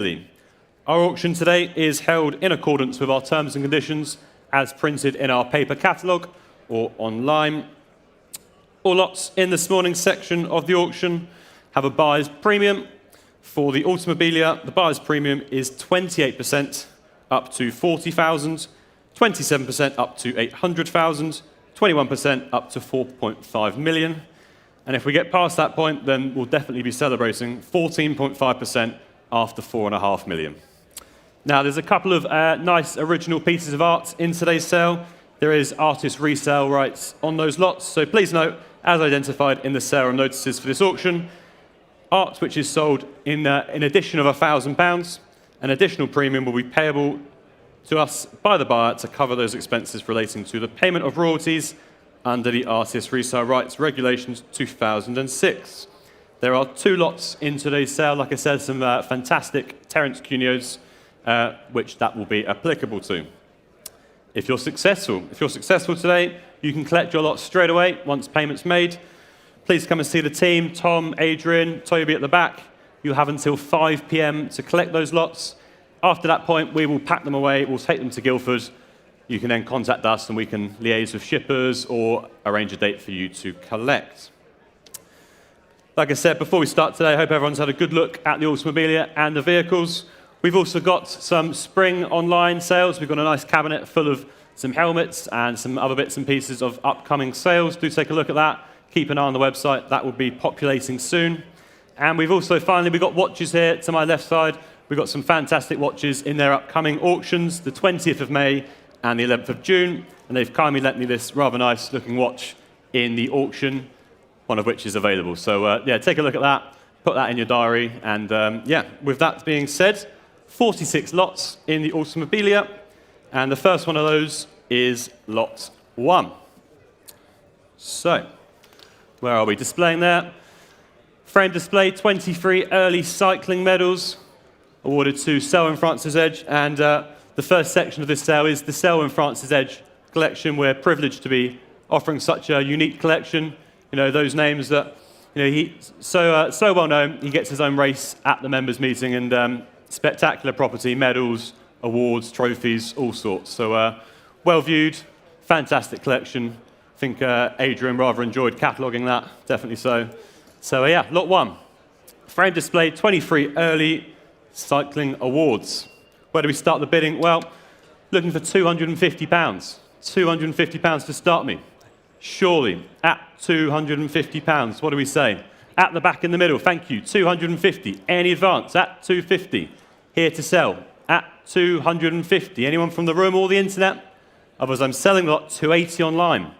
Our auction today is held in accordance with our terms and conditions as printed in our paper catalogue or online. All lots in this morning's section of the auction have a buyer's premium. For the automobilia, the buyer's premium is 28% up to 40,000, 27% up to 800,000, 21% up to 4.5 million. And if we get past that point, then we'll definitely be celebrating 14.5% after 4.5 million. Now, there's a couple of nice original pieces of art in today's sale. There is artist resale rights on those lots, so please note, as identified in the sale notices for this auction, art which is sold in addition of £1,000, an additional premium will be payable to us by the buyer to cover those expenses relating to the payment of royalties under the Artist Resale Rights Regulations 2006. There are 2 lots in today's sale, like I said, some fantastic Terence Cuneos, which that will be applicable to. If you're successful today, you can collect your lot straight away once payment's made. Please come and see the team. Tom, Adrian, Toby at the back. You'll have until 5 p.m. to collect those lots. After that point, we will pack them away. We'll take them to Guildford. You can then contact us and we can liaise with shippers or arrange a date for you to collect. Like I said, before we start today, I hope everyone's had a good look at the automobilia and the vehicles. We've also got some spring online sales. We've got a nice cabinet full of some helmets and some other bits and pieces of upcoming sales. Do take a look at that. Keep an eye on the website. That will be populating soon. And we've also finally got watches here to my left side. We've got some fantastic watches in their upcoming auctions, the 20th of May and the 11th of June. And they've kindly lent me this rather nice looking watch in the auction, one of which is available. So yeah, take a look at that, put that in your diary. And yeah, with that being said, 46 lots in the automobilia. And the first one of those is lot 1. So, where are we? Displaying there. Frame display, 23 early cycling medals awarded to Selwyn Francis Edge. And the first section of this sale is the Selwyn Francis Edge collection. We're privileged to be offering such a unique collection. You know, those names that, you know, he's so well known. He gets his own race at the members' meeting and spectacular property, medals, awards, trophies, all sorts. So well viewed, fantastic collection. I think Adrian rather enjoyed cataloguing that, definitely so. So yeah, lot 1. Frame display, 23 early cycling awards. Where do we start the bidding? Well, looking for £250. £250 to start me. Surely, at £250. What do we say? At the back in the middle, thank you, 250. Any advance? At 250. Here to sell. At 250. Anyone from the room or the internet? Otherwise, I'm selling lot 280 online.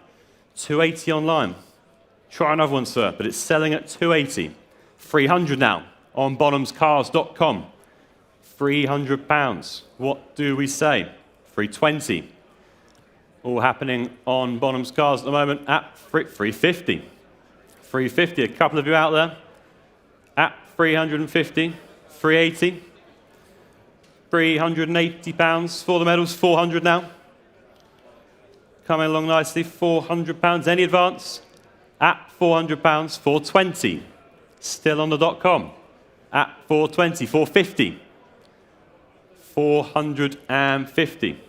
280 online. Try another one, sir, but it's selling at 280. 300 now on bonhamscars.com. £300. What do we say? 320. All happening on Bonhams Cars at the moment at 350. 350. A couple of you out there at 350. 380. £380 for the medals. 400 now. Coming along nicely. £400. Any advance? At £400. 420. Still on the .com. At 420. 450. 450.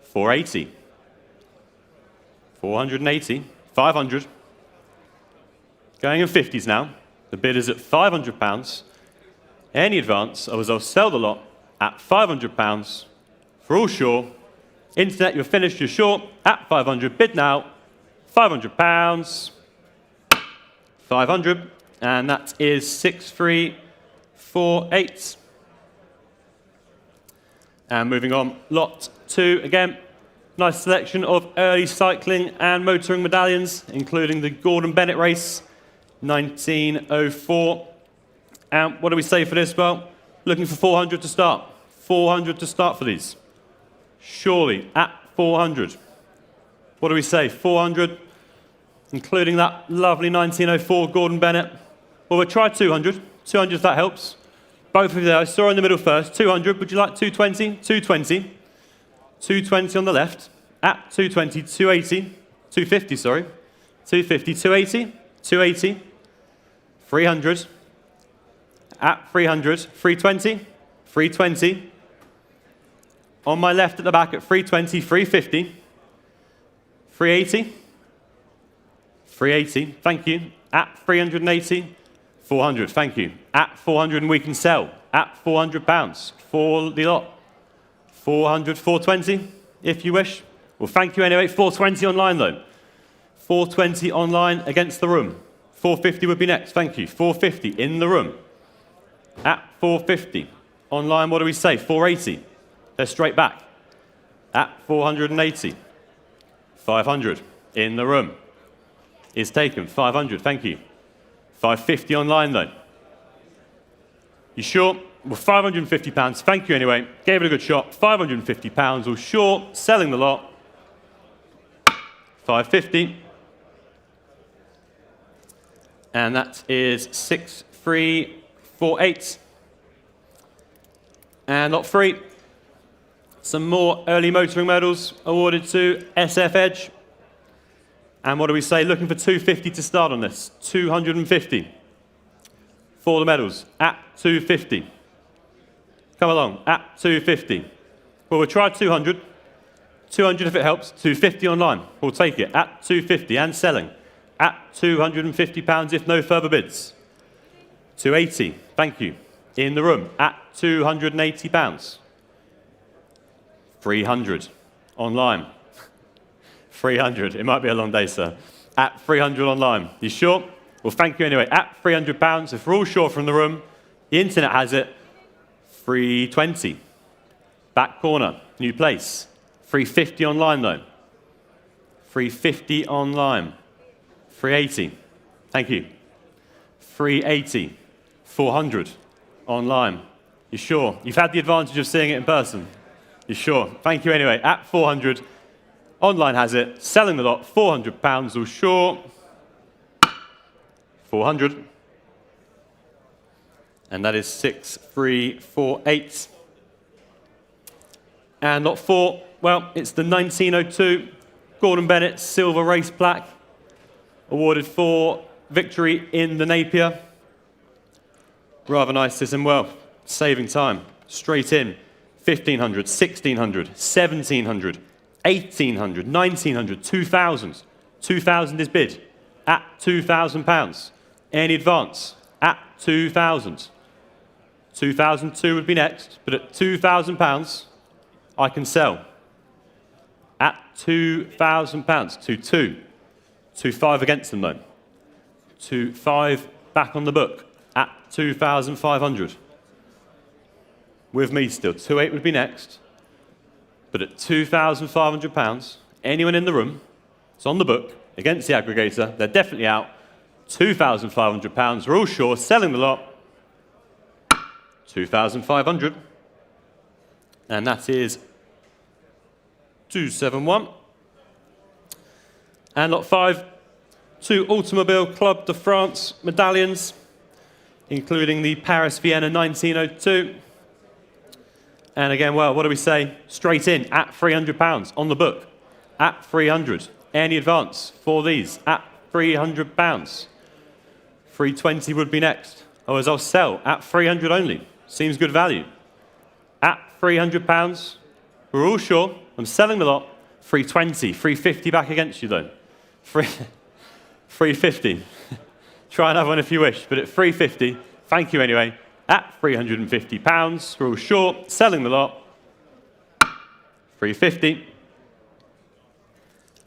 480. 480. 500. Going in 50s now. The bid is at £500. Any advance, I'll sell the lot at £500. For all sure. Internet, you're finished, you're short. At 500. Bid now. £500. 500. And that is 6348. And moving on, lot 2 again. Nice selection of early cycling and motoring medallions, including the Gordon Bennett race, 1904. And what do we say for this? Well, looking for 400 to start. 400 to start for these. Surely, at 400. What do we say? 400, including that lovely 1904 Gordon Bennett. Well, we'll try 200. 200 if that helps. Both of you there. I saw in the middle first. 200. Would you like 220? 220. 220 on the left. At 220, 280. 250, sorry. 250, 280. 280. 300. At 300. 320. 320. On my left at the back at 320, 350. 380. 380, thank you. At 380, 400, thank you. At 400 and we can sell. At £400 for the lot. 400, 420, if you wish. Well, thank you anyway. 420 online though. 420 online against the room. 450 would be next, thank you. 450 in the room. At 450. Online, what do we say? 480. They're straight back. At 480. 500 in the room. Is taken. 500, thank you. 550 online though. You sure? Well, £550, thank you anyway. Gave it a good shot. £550 all short. Selling the lot. 550. And that is 6348. And lot 3. Some more early motoring medals awarded to SF Edge. And what do we say? Looking for 250 to start on this. 250 for the medals. At 250. Come along. At 250. Well, we'll try 200. 200 if it helps. 250 online. We'll take it. At 250 and selling. At £250 if no further bids. 280. Thank you. In the room. At £280. 300 online. 300. It might be a long day, sir. At 300 online. You sure? Well, thank you anyway. At £300, if we're all sure from the room, the internet has it. 320. Back corner. New place. 350 online, though. 350 online. 380. Thank you. 380. 400 online. You sure? You've had the advantage of seeing it in person. You sure? Thank you anyway. At 400. Online has it. Selling the lot. £400 all short. 400. And that is 6348. And lot 4, well, it's the 1902 Gordon Bennett silver race plaque, awarded for victory in the Napier. Rather nice, this, and well, saving time. Straight in. 1500, 1600, 1700, 1800, 1900, 2000. 2000 is bid at £2,000. Any advance at 2000. 2002 would be next, but at £2,000, I can sell. At £2,000. 2-2. 2-5 against them, though. 2-5 back on the book at 2,500. With me still. 2-8 would be next. But at £2,500, anyone in the room, it's on the book, against the aggregator, they're definitely out. £2,500, we're all sure, selling the lot. 2,500. And that is 271. And lot 5, 2 Automobile Club de France medallions, including the Paris-Vienna 1902. And again, well, what do we say? Straight in at £300 on the book. At 300. Any advance for these? At £300. 320 would be next. Otherwise, I'll sell at 300 only. Seems good value. At £300, we're all sure. I'm selling the lot. 320, 350 back against you though. 350. Try another one if you wish, but at 350, thank you anyway. At £350, we're all short, selling the lot. 350.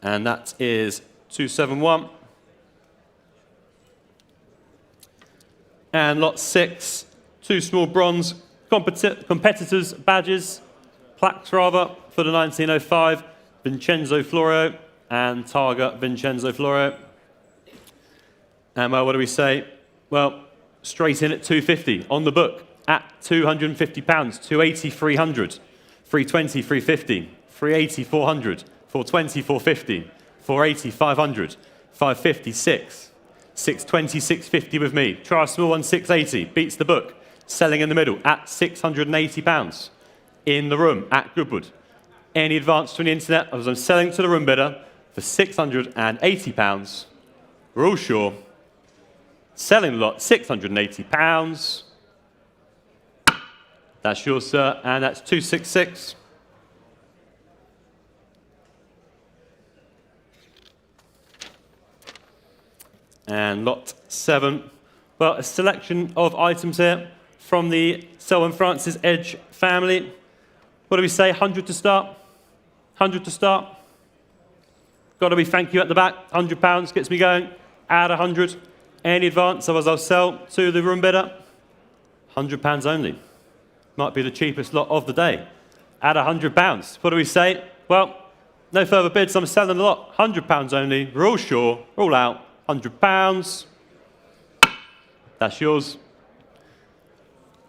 And that is 271. And lot 6, 2 small bronze competitors badges, plaques rather, for the 1905 Vincenzo Florio and Targa Vincenzo Florio. And well, what do we say? Well, straight in at 250 on the book at £250, 280, 300, 320, 350, 380, 400, 420, 450, 480, 500, 550, 620, 650 with me. Try a small one, 680, beats the book. Selling in the middle at £680 in the room at Goodwood. Any advance from the internet, as I'm selling to the room bidder for £680. We're all sure. Selling the lot, £680. That's yours, sir, and that's 266. And lot 7. Well, a selection of items here from the Selwyn Francis Edge family. What do we say? 100 to start? 100 to start? Got to be thank you at the back. £100 gets me going. Add 100. Any advance, otherwise I'll sell to the room bidder. £100 only. Might be the cheapest lot of the day. Add £100. What do we say? Well, no further bids. I'm selling a lot. £100 only. We're all sure. We're all out. £100. That's yours.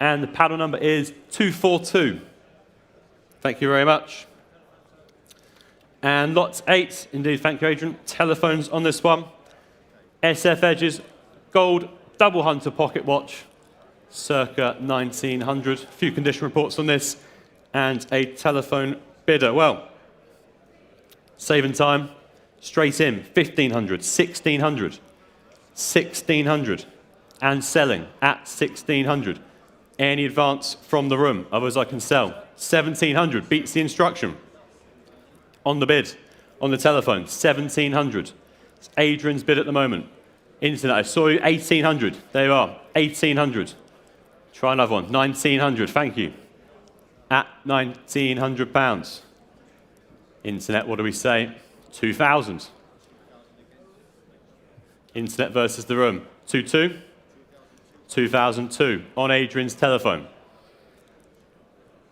And the paddle number is 242. Thank you very much. And lot 8, indeed, thank you, Adrian. Telephones on this one. SF Edges, gold double hunter pocket watch, circa 1900. A few condition reports on this, and a telephone bidder. Well, saving time, straight in, 1500, 1600, 1600, and selling at 1600. Any advance from the room, otherwise I can sell. 1700 beats the instruction. On the bid, on the telephone, 1700. It's Adrian's bid at the moment. Internet, I saw you, 1800. There you are, 1800. Try another one, 1900, thank you. At £1,900. Internet, what do we say? 2000. Internet versus the room, 22. 2002 on Adrian's telephone.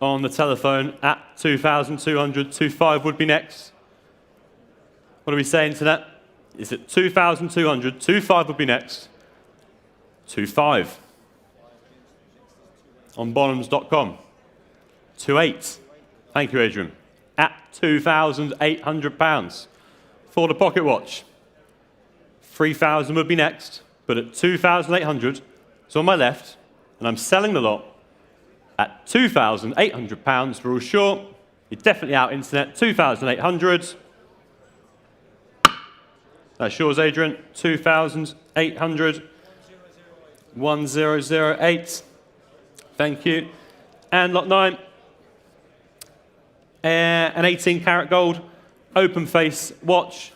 On the telephone at 2,200, 25 would be next. What do we say, Internet? Is it 2,200, 25 would be next. 25. On bonhams.com. 28. Thank you, Adrian. At £2,800 for the pocket watch. 3,000 would be next, but at 2,800, it's on my left, and I'm selling the lot at £2,800. We're all sure. You're definitely out, Internet. 2,800. That's yours, Adrian. 2,800. 1008. Thank you. And lot 9. An 18-karat gold open face watch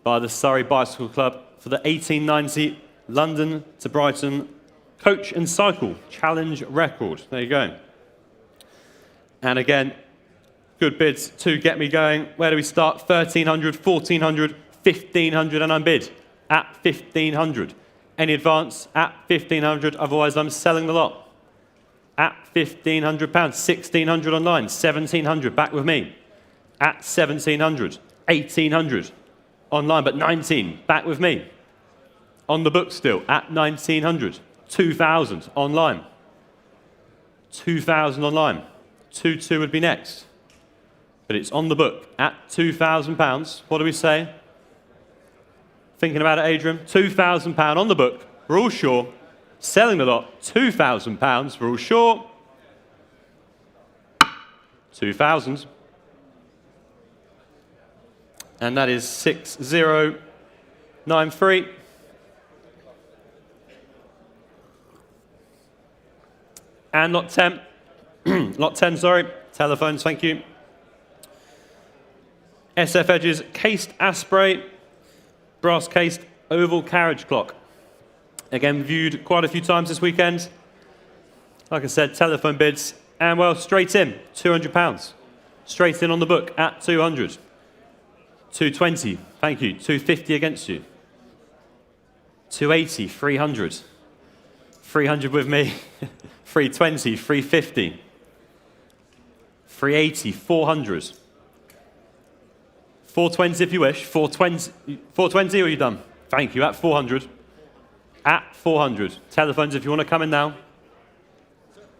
by the Surrey Bicycle Club for the 1890 London to Brighton Coach and Cycle Challenge record. There you go. And again, good bids to get me going. Where do we start? 1,300, 1,400, 1,500, and I'm bid at 1,500. Any advance at 1,500, otherwise I'm selling the lot. At £1,500, 1,600 online, 1,700, back with me. At 1,700, 1,800 online, but 19, back with me. On the book still, at 1,900, 2,000 online. 2,000 online. 2,2 would be next. But it's on the book at £2,000. What do we say? Thinking about it, Adrian? £2,000 on the book. We're all sure. Selling the lot, £2,000. We're all sure. 2,000. And that is 6093. And lot 10. Lot 10, sorry. Telephones, thank you. SF Edges cased Asprey, brass cased oval carriage clock. Again, viewed quite a few times this weekend. Like I said, telephone bids. And well, straight in, £200. Straight in on the book at 200. 220, thank you. 250 against you. 280, 300. 300 with me. 320, 350. 380, 400. 420 if you wish. 420, 420 or are you done? Thank you, at 400. At 400. Telephones if you want to come in now.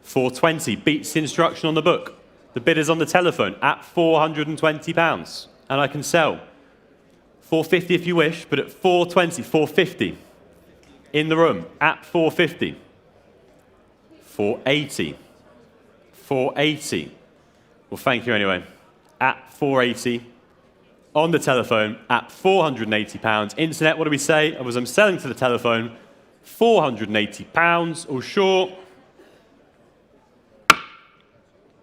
420 beats the instruction on the book. The bid is on the telephone at £420. And I can sell 450 if you wish, but at 420, 450 in the room at 450. 480. 480. Well, thank you anyway. At 480 on the telephone at £480. Internet, what do we say? As I'm selling to the telephone, £480 or short.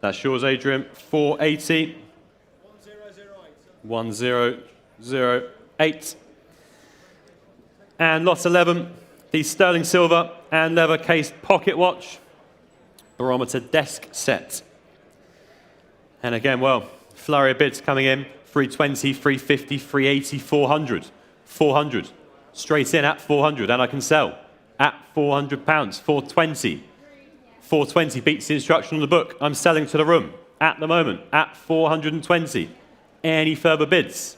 That's yours, Adrian. 480. 1008. And lot 11, the sterling silver and leather cased pocket watch, barometer desk set. And again, well, flurry of bids coming in. 320, 350, 380, 400. 400. Straight in at 400, and I can sell at £400. 420. 420 beats the instruction on the book. I'm selling to the room at the moment at 420. Any further bids?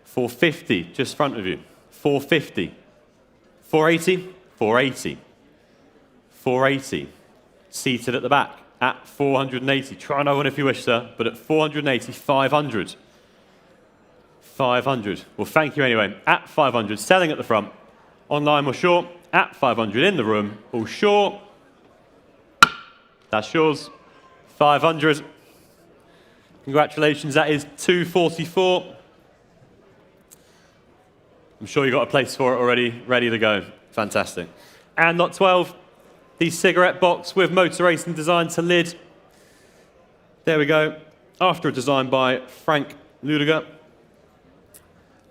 450, just front of you. 450. 480. 480. 480. Seated at the back at 480. Try another one if you wish, sir, but at 480, 500. 500. Well, thank you anyway. At 500, selling at the front. Online, we're short. At 500 in the room, all short. That's yours. 500. Congratulations, that is 244. I'm sure you got a place for it already, ready to go. Fantastic. And lot 12, the cigarette box with motor racing design to lid. There we go. After a design by Frank Ludiger.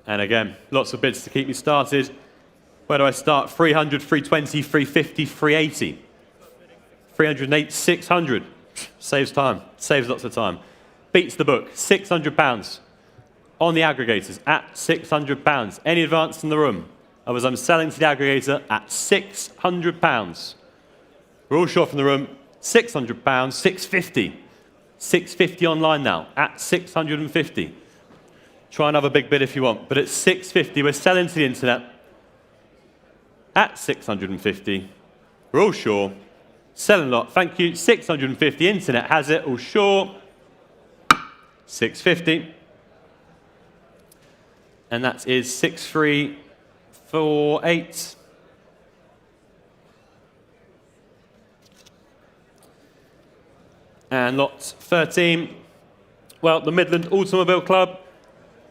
And again, lots of bids to keep me started. Where do I start? 300, 320, 350, 380. 308, 600. Saves time. Saves lots of time. Beats the book. £600 on the aggregators at £600. Any advance in the room? Otherwise, I'm selling to the aggregator at £600. We're all short from the room. £600, 650. 650 online now at 650. Try another big bid if you want, but at 650, we're selling to the internet at 650. We're all sure. Selling a lot. Thank you. 650. Internet has it. All sure. 650. And that is 6348. And lot 13. Well, the Midland Automobile Club.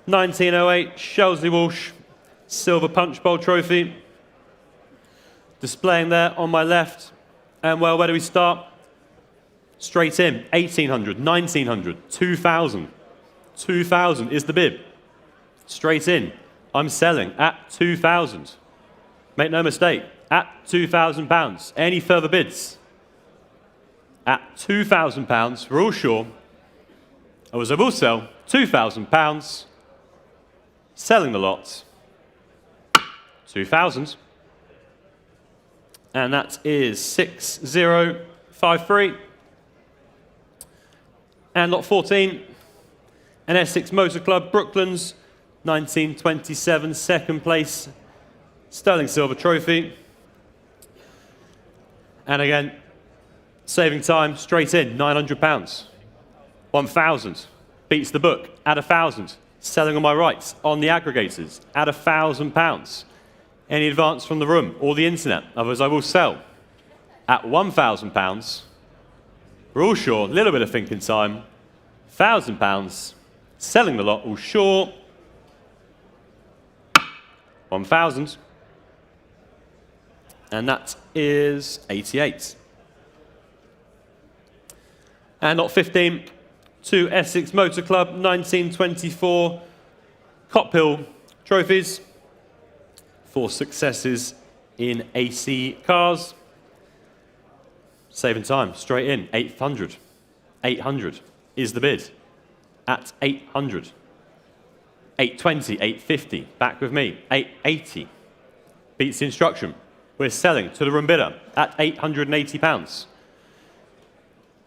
1908, Shelsley Walsh, Silver Punch Bowl Trophy. Displaying there on my left. And well, where do we start? Straight in, 1800, 1900, 2000. 2000 is the bid. Straight in, I'm selling at 2000. Make no mistake, at £2,000. Any further bids? At £2,000, we're all sure. I will sell £2,000. Selling the lot, 2,000. And that is 6053. And lot 14, an Essex Motor Club, Brooklands, 1927, second place, sterling silver trophy. And again, saving time, straight in, £900. 1,000. Beats the book at 1,000. Selling on my rights on the aggregators at £1,000. Any advance from the room or the internet? Otherwise, I will sell at £1,000. We're all sure, a little bit of thinking time. £1,000. Selling the lot, all sure. 1,000. And that is 88. And lot 15. To Essex Motor Club, 1924 Cophill trophies. 4 successes in AC cars. Saving time, straight in, 800. 800 is the bid. At 800. 820, 850, back with me, 880. Beats the instruction. We're selling to the room bidder at £880.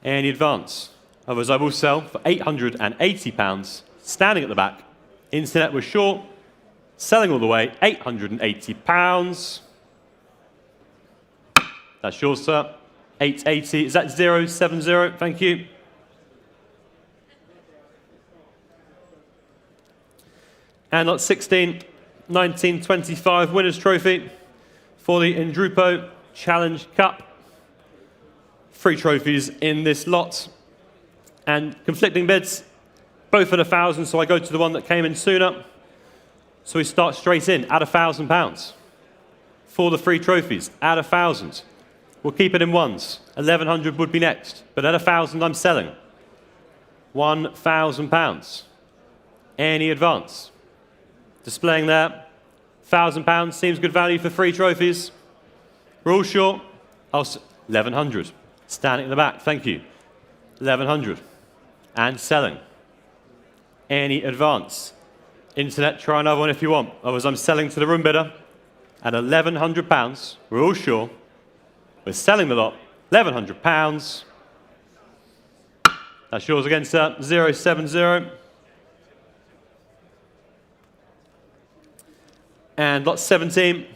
Any advance? Otherwise, I will sell for £880, standing at the back. Internet was short, selling all the way, £880. That's yours, sir. 880. Is that 070? Thank you. And lot 16, 1925 Winners' Trophy for the Indrupo Challenge Cup. 3 trophies in this lot. And conflicting bids, both at 1,000, so I go to the one that came in sooner. So we start straight in at £1,000 for the 3 trophies at 1,000. We'll keep it in ones. 1,100 would be next, but at 1,000 I'm selling. £1,000. Any advance? Displaying there, £1,000 seems good value for 3 trophies. We're all short. 1,100. Standing in the back, thank you. 1,100. And selling. Any advance? Internet, try another one if you want. Otherwise, I'm selling to the room bidder at £1,100. We're all sure. We're selling the lot. £1,100. That's yours again, sir. 070. And lot 17.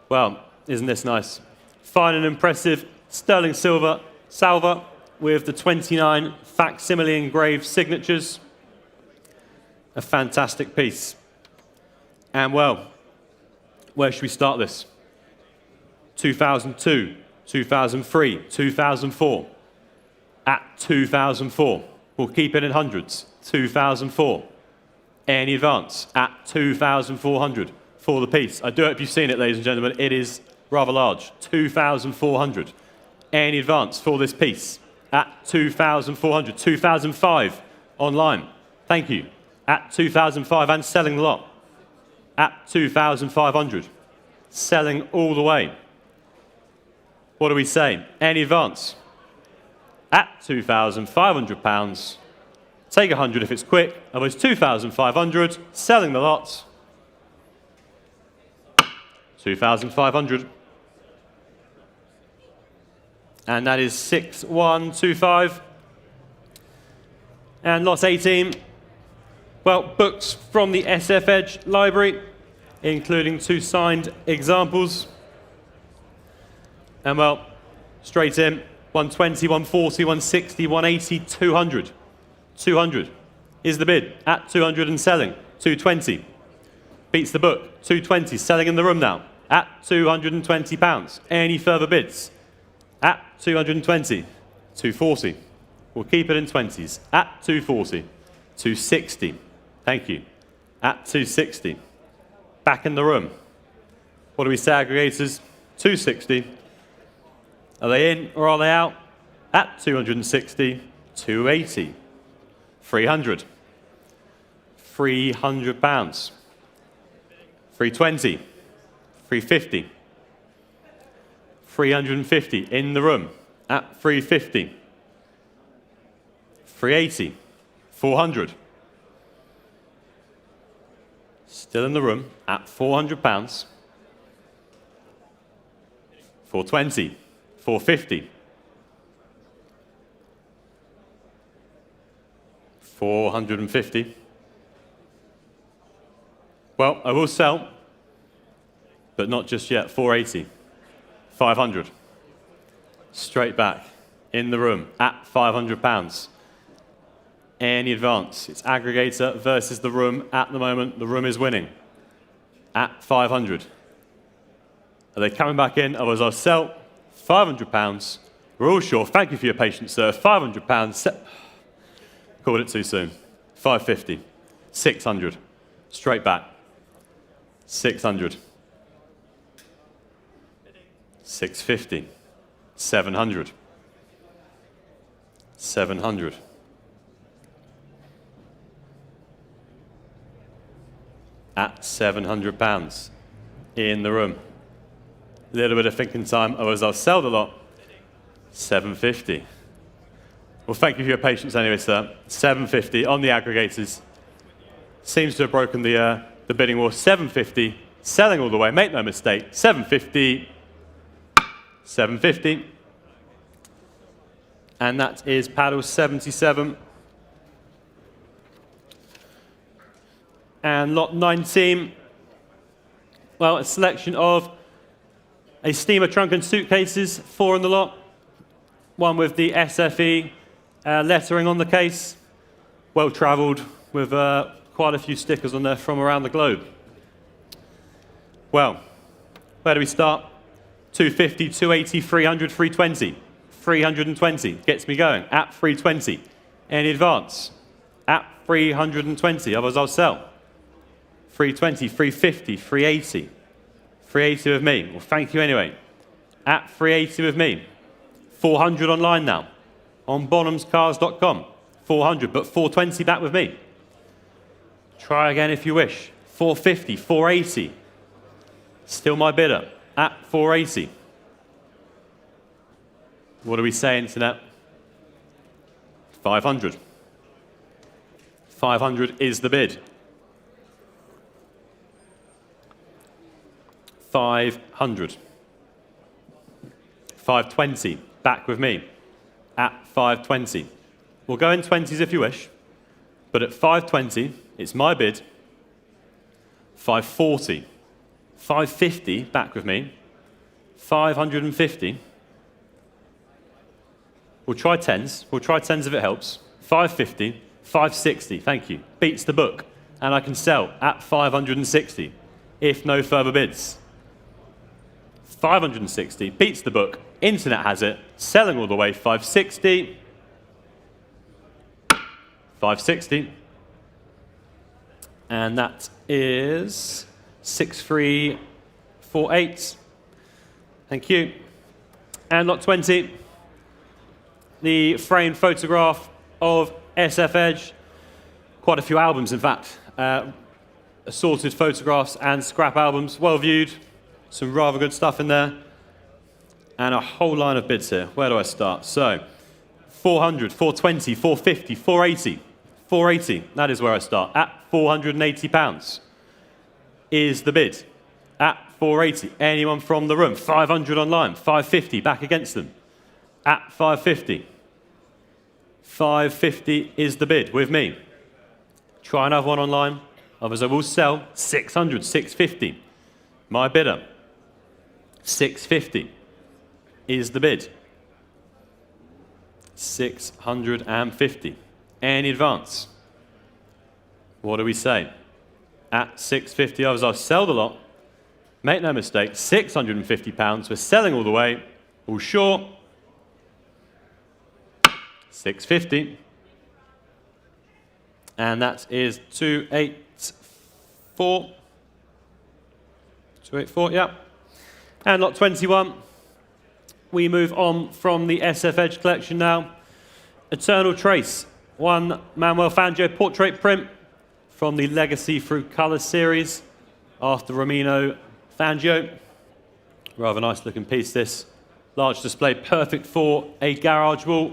Well, isn't this nice? Fine and impressive sterling silver salver with the 29 facsimile engraved signatures. A fantastic piece. And well, where should we start this? 2002, 2003, 2004. At 2004. We'll keep it in hundreds. 2004. Any advance? At 2,400 for the piece. I do hope you've seen it, ladies and gentlemen. It is rather large. 2,400. Any advance for this piece? At 2,400. 2005 online. Thank you. At 2005 and selling the lot. At 2,500. Selling all the way. What do we say? Any advance? At £2,500. Take 100 if it's quick. Otherwise, 2,500. Selling the lot. 2,500. And that is 6125. And lot 18. Well, books from the SF Edge library, including 2 signed examples. And well, straight in, 120, 140, 160, 180, 200. 200 is the bid at 200 and selling. 220 beats the book. 220 selling in the room now at £220. Any further bids? At 220. 240. We'll keep it in 20s. At 240. 260. Thank you. At 260. Back in the room. What do we say, aggregators? 260. Are they in or are they out? At 260. 280. 300. £300. 320. 350. 350 in the room at 350. 380. 400. Still in the room at £400. 420. 450. 450. Well, I will sell, but not just yet. 480. 500. Straight back in the room at £500. Any advance? It's aggregator versus the room. At the moment, the room is winning at 500. Are they coming back in? Otherwise, I'll sell. £500. We're all sure. Thank you for your patience, sir. £500. Called it too soon. 550. 600. Straight back. 600. 650. 700. 700. At £700 in the room. A little bit of thinking time, otherwise I'll sell the lot. 750. Well, thank you for your patience anyway, sir. 750 on the aggregators. Seems to have broken the bidding war. 750, selling all the way. Make no mistake. 750. 750. And that is paddle 77. And lot 19. Well, a selection of a steamer trunk and suitcases, 4 in the lot. One with the SFE lettering on the case. Well travelled with quite a few stickers on there from around the globe. Well, where do we start? 250, 280, 300, 320. 320 gets me going at 320. Any advance? At 320, otherwise I'll sell. 320, 350, 380. 380 with me. Well, thank you anyway. At 380 with me. 400 online now on bonhamscars.com. 400, but 420 back with me. Try again if you wish. 450, 480. Still my bidder at 480. What do we say, Internet? 500. 500 is the bid. 500. 520, back with me at 520. We'll go in 20s if you wish, but at 520, it's my bid. 540. 550, back with me. 550. We'll try 10s. We'll try 10s if it helps. 550. 560, thank you. Beats the book. And I can sell at 560 if no further bids. 560, beats the book. Internet has it. Selling all the way, 560. 560. And that is 6348. Thank you. And lot 20. The framed photograph of SF Edge. Quite a few albums, in fact. Assorted photographs and scrap albums. Well viewed. Some rather good stuff in there. And a whole line of bids here. Where do I start? So, 400, 420, 450, 480. 480, that is where I start. At £480 is the bid. At 480. Anyone from the room? 500 online. 550, back against them. At 550. 550 is the bid with me. Try another one online. Others I will sell. 600, 650. My bidder. 650 is the bid. 650. Any advance? What do we say? At 650, others I'll sell the lot. Make no mistake, £650. We're selling all the way. All short. 650. And that is 284. 284, yeah. And lot 21. We move on from the SF Edge collection now. Eternal Trace. One Manuel Fangio portrait print from the Legacy Through Colour series after Romino Fangio. Rather nice looking piece this. Large display, perfect for a garage wall.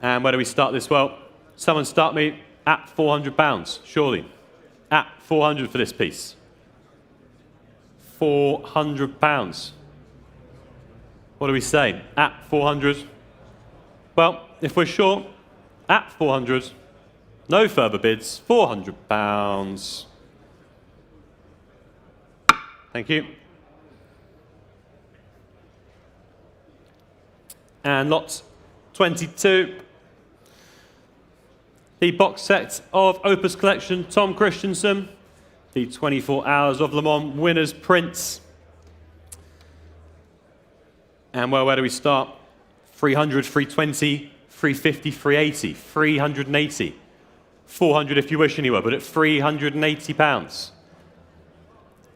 And where do we start this? Well, someone start me at £400, surely. At 400 for this piece. £400. What do we say? At 400. Well, if we're short, at 400, no further bids, £400. Thank you. And lot 22. The box set of Opus Collection, Tom Christensen. The 24 Hours of Le Mans winners prints. And well, where do we start? 300, 320, 350, 380, 380. 400 if you wish anywhere, but at £380.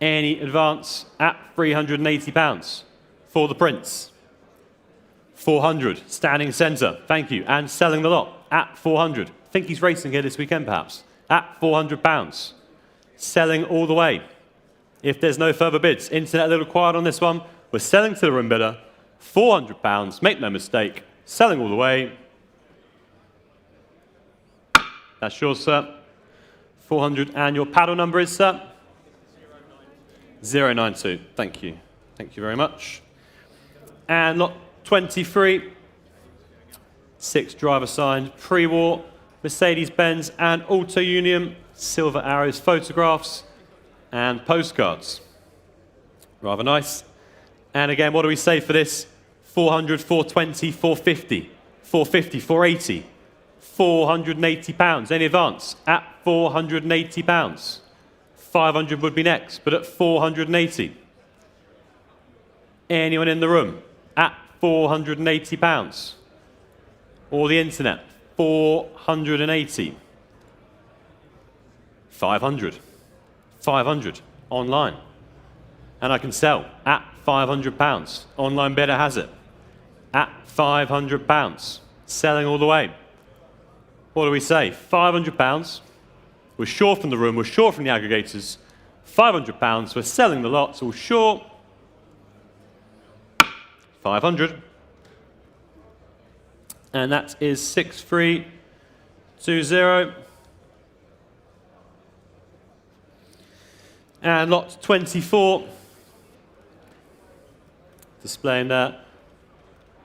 Any advance at £380 for the prints. 400, standing centre, thank you, and selling the lot at 400. I think he's racing here this weekend, perhaps. At £400. Selling all the way. If there's no further bids, internet a little quiet on this one. We're selling to the room bidder. £400, make no mistake. Selling all the way. That's yours, sir. 400, and your paddle number is, sir? 092. Thank you. Thank you very much. And lot 23. 6 driver signed, pre-war, Mercedes-Benz and Auto Union, Silver Arrows photographs and postcards. Rather nice. And again, what do we say for this? 400, 420, 450, 450, 480, £480. Any advance? At £480. 500 would be next, but at 480. Anyone in the room? At £480. Or the internet? 480. 500. 500 online. And I can sell at £500. Online bidder has it. At £500. Selling all the way. What do we say? £500. We're sure from the room, we're sure from the aggregators. £500. We're selling the lot, so we're sure. 500. And that is 6320. And lot 24. Displaying there.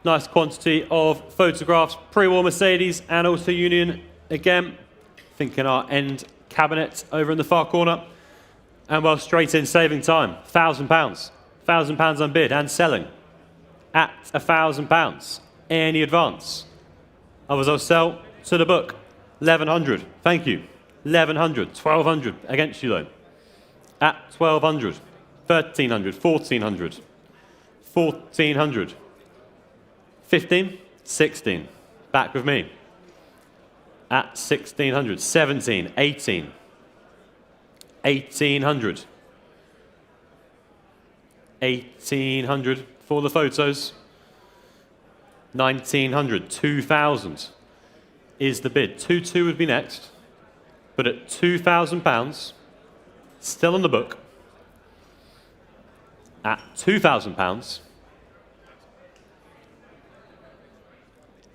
Nice quantity of photographs, pre-war Mercedes and Auto Union again. Thinking our end cabinet over in the far corner. And well, straight in, saving time. £1,000. £1,000 on bid and selling at £1,000. Any advance? Others I'll sell to the book. 1,100. Thank you. 1,100. 1,200 against you though. At 1,200. 1,300. 1,400. 1,400. 15. 16. Back with me. At 1,600. 17. 18. 1,800. 1,800 for the photos. 1,900. 2,000 is the bid. 2,200 would be next. But at £2,000, still on the book, at £2,000,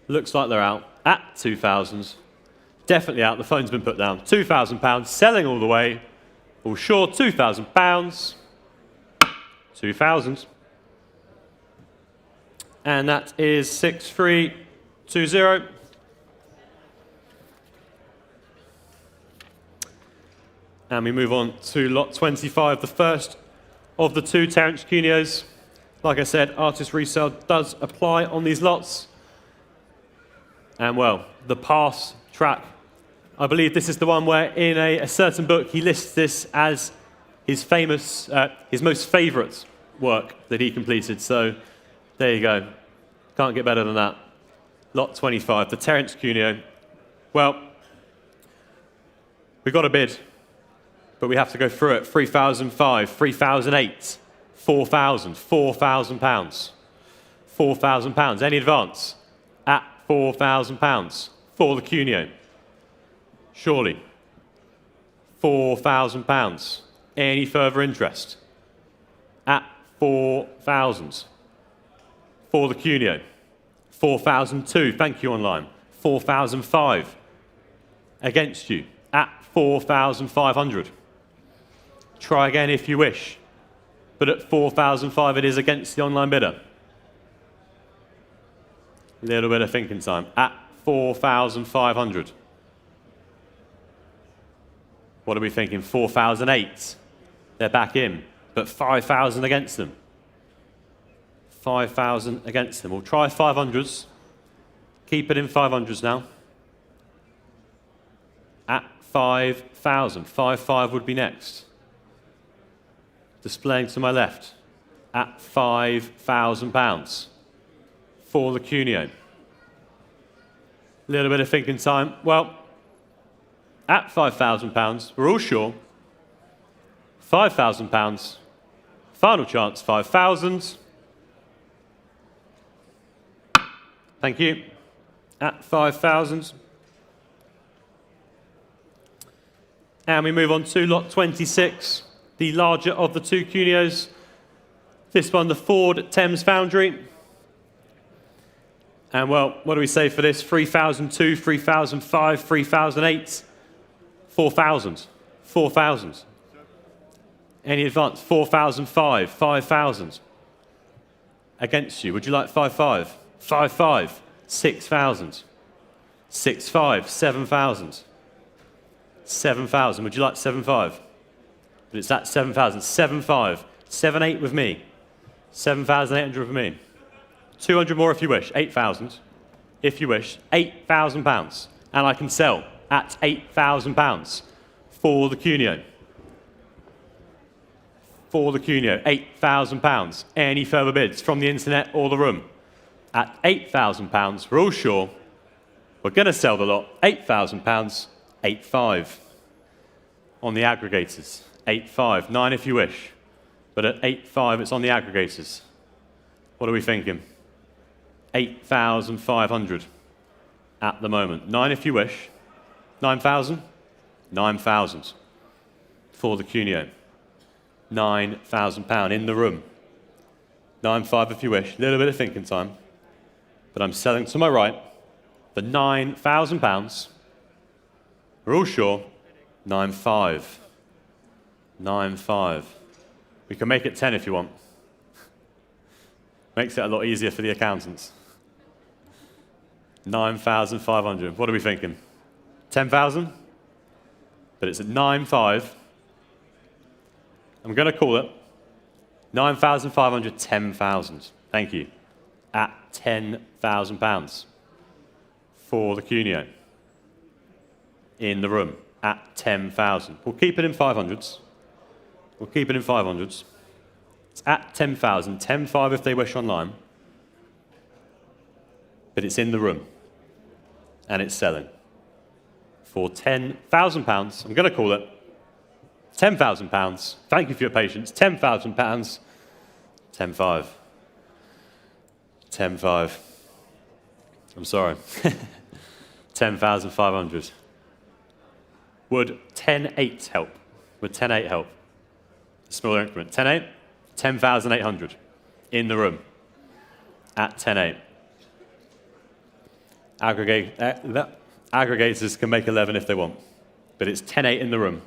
looks like they're out. At 2,000, definitely out. The phone's been put down. £2,000, selling all the way. All sure, £2,000. 2,000. And that is 6320. And we move on to lot 25, the first of the two Terence Cuneos. Like I said, artist resale does apply on these lots. And well, the pass track, I believe this is the one where in a certain book he lists this as his famous, his most favourite work that he completed. So there you go. Can't get better than that. Lot 25, the Terence Cuneo. Well, we got a bid, but we have to go through it. 3,005, 3,008, 4,000, £4,000. £4,000. Any advance? At £4,000 for the Cuneo. Surely. £4,000. Any further interest? At 4,000 for the Cuneo. 4,002. Thank you online. 4,005 against you at 4,500. Try again if you wish, but at 4,005 it is against the online bidder. Little bit of thinking time. At 4,500. What are we thinking? 4,008. They're back in, but 5,000 against them. 5,000 against them. We'll try 500s. Keep it in 500s now. At 5,000. 5,500 would be next. Displaying to my left. At £5,000 for the Cuneo. Little bit of thinking time. Well, at £5,000, we're all sure. £5,000. Final chance, 5,000. Thank you. At 5,000. And we move on to lot 26, the larger of the two Cuneos. This one, the Ford Thames Foundry. And well, what do we say for this? 3,002, 3,005, 3,008, 4,000. 4,000. Any advance? 4,005, 5,000. Against you. Would you like 5,500? 5,500, 6,000. 6,500, 7,000. 7,000. Would you like 7,500? But it's at 7,000. 7,500. 7,800 with me. 7,800 with me. 200 more if you wish. 8,000 if you wish. £8,000. And I can sell at £8,000 for the Cuneo. For the Cuneo. £8,000. Any further bids from the internet or the room? At £8,000, we're all sure we're going to sell the lot. £8,000, 8,500 on the aggregators. 8,500, 9 if you wish, but at 8,500 it's on the aggregators. What are we thinking? 8,500 at the moment. 9 if you wish, 9,000? 9,000 for the Cuneo. £9,000 in the room. 9.5 if you wish. A little bit of thinking time. But I'm selling to my right for £9,000. We're all sure. 9.5. 9.5. We can make it 10 if you want. Makes it a lot easier for the accountants. 9,500. What are we thinking? 10,000? But it's at 9.5. I'm going to call it 9,500, 10,000. Thank you. At £10,000 for the Cuneo. In the room at 10,000. We'll keep it in 500s. We'll keep it in 500s. It's at 10,000, 10.5 if they wish online. But it's in the room. And it's selling. For £10,000, I'm going to call it £10,000. Thank you for your patience. £10,000. 10.5. 10.5. I'm sorry. 10,500. Would 10.8 help? Would 10.8 help? A smaller increment. 10.8? 10,800 in the room at 10.8. Aggregators can make 11 if they want, but it's 10.8 in the room.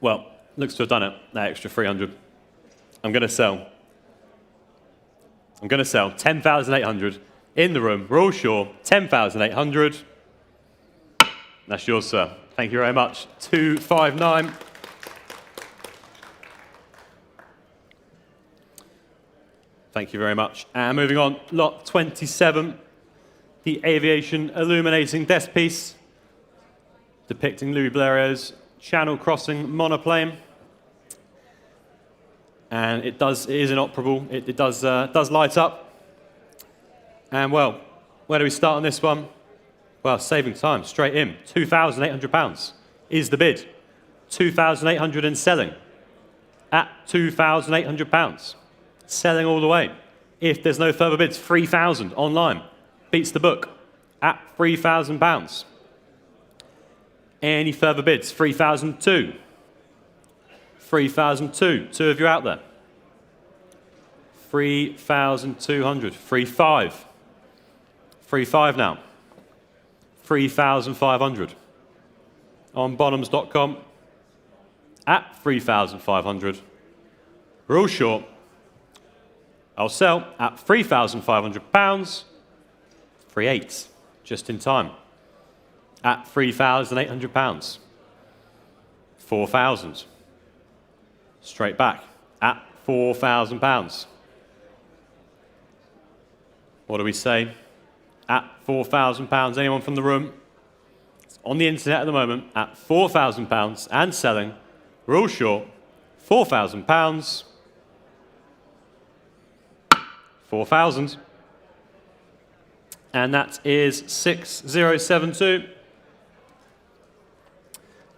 Well, looks to have done it, that extra 300. I'm going to sell 10,800 in the room. We're all sure, 10,800. That's yours, sir. Thank you very much. 259. Thank you very much. And moving on, lot 27, the Aviation illuminating desk piece depicting Louis Blériot's Channel crossing monoplane. And it is inoperable. It does light up. And well, where do we start on this one? Well, saving time, straight in. £2,800 is the bid. 2,800 and selling at £2,800. Selling all the way. If there's no further bids, 3,000 online. Beats the book at £3,000. Any further bids? 3,002. 3,002. Two of you out there. 3,200. 3,500. 3,500 now. 3,500. On Bonhams.com at 3,500. We're all short. I'll sell at £3,500. 3.8, just in time. At £3,800. 4,000. Straight back at £4,000. What do we say? At £4,000. Anyone from the room? It's on the internet at the moment at £4,000 and selling. We're all short. £4,000. 4,000. And that is 6072.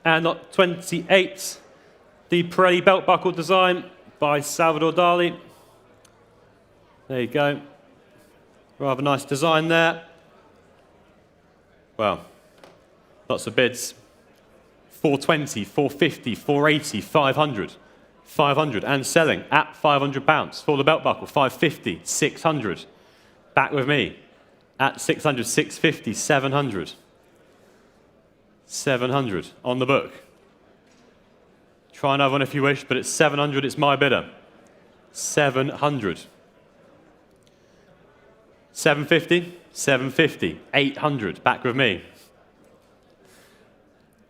And lot 28, the Pirelli belt buckle design by Salvador Dali. There you go. Rather nice design there. Well, lots of bids. 420, 450, 480, 500. 500 and selling at £500 for the belt buckle. 550, 600. Back with me at 600, 650, 700. 700 on the book. Try another one if you wish, but it's 700. It's my bidder. 700. 750, 750, 800. Back with me.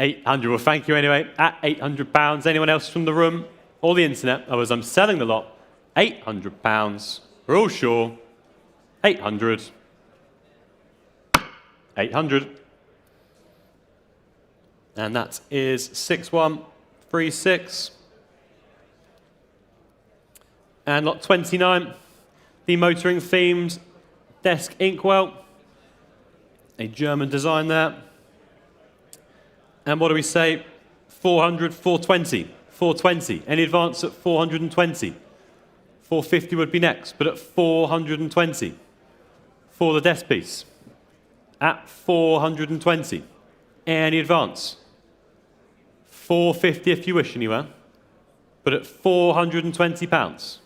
800. Well, thank you anyway. At £800. Anyone else from the room or the internet? Otherwise, I'm selling the lot. £800. We're all sure. 800. 800. And that is 6136. And lot 29, the motoring themed desk inkwell. A German design there. And what do we say? 400, 420. 420. Any advance at 420? 450 would be next, but at 420 for the desk piece. At 420. Any advance? 450 if you wish anywhere, but at £420.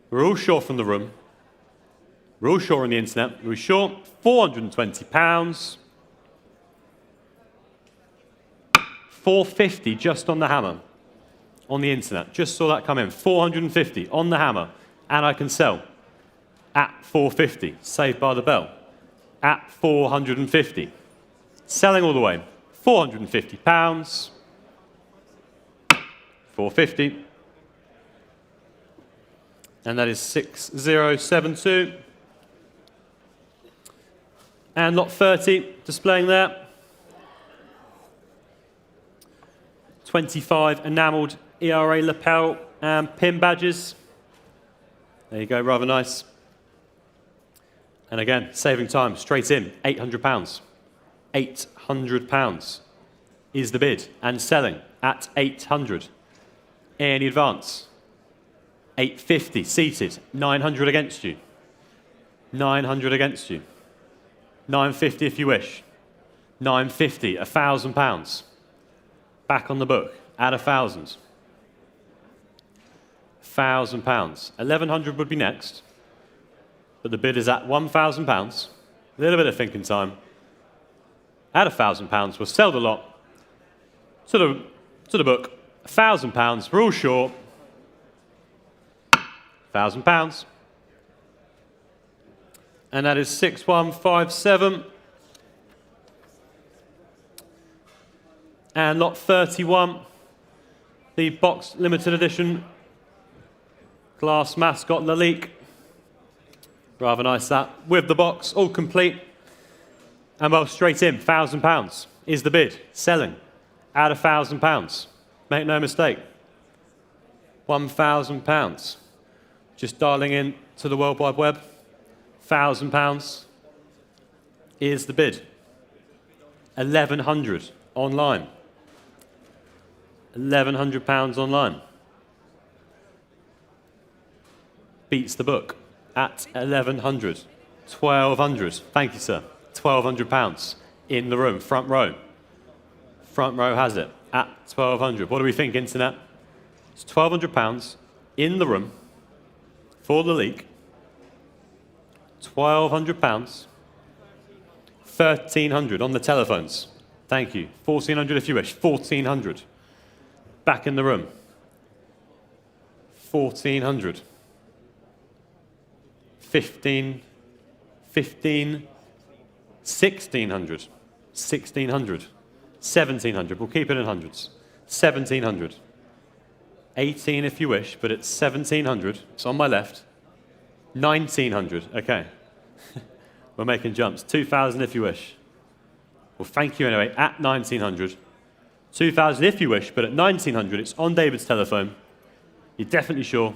We're all sure from the room. We're all sure on the internet. We're sure. £420. 450 just on the hammer. On the internet. Just saw that come in. 450 on the hammer. And I can sell at 450. Saved by the bell. At 450. Selling all the way. £450. 450. And that is 6072. And lot 30 displaying there. 25 enamelled ERA lapel and pin badges. There you go, rather nice. And again, saving time, straight in, £800. £800 is the bid, and selling at 800. Any advance? 850, seated, 900 against you. 900 against you. 950 if you wish. 950, £1,000. Back on the book, at 1,000. £1,000. 1,100 would be next, but the bid is at £1,000. A little bit of thinking time. At £1,000, we'll sell the lot to the book. £1,000, we're all short. £1,000. And that is 6157. And lot 31, the box limited edition glass mascot Lalique. Rather nice that. With the box, all complete. And well, straight in, £1,000 is the bid. Selling at £1,000. Make no mistake. £1,000. Just dialing in to the World Wide Web. £1,000 is the bid. 1,100 online. £1,100 online. Beats the book at 1,100. 1,200. Thank you, sir. £1,200 in the room, front row. Front row has it at 1,200. What do we think, internet? It's £1,200 in the room for the leak. £1,200. 1,300 on the telephones. Thank you. 1,400 if you wish. 1,400. Back in the room. 1,400. 15. 1,600. 1,600. 1,700. We'll keep it in hundreds. 1,700. 18 if you wish, but it's 1,700. It's on my left. 1,900. Okay. We're making jumps. 2,000 if you wish. Well, thank you anyway. At 1,900. 2,000 if you wish, but at 1,900, it's on David's telephone. You're definitely sure.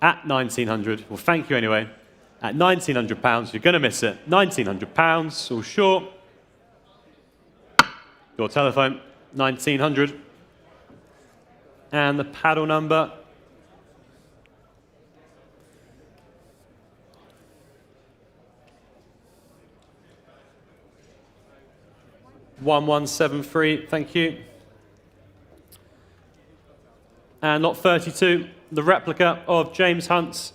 At 1,900. Well, thank you anyway. At £1,900, you're going to miss it. £1,900, all sure. Your telephone, 1,900. And the paddle number. (1173), thank you. And lot 32, the replica of James Hunt's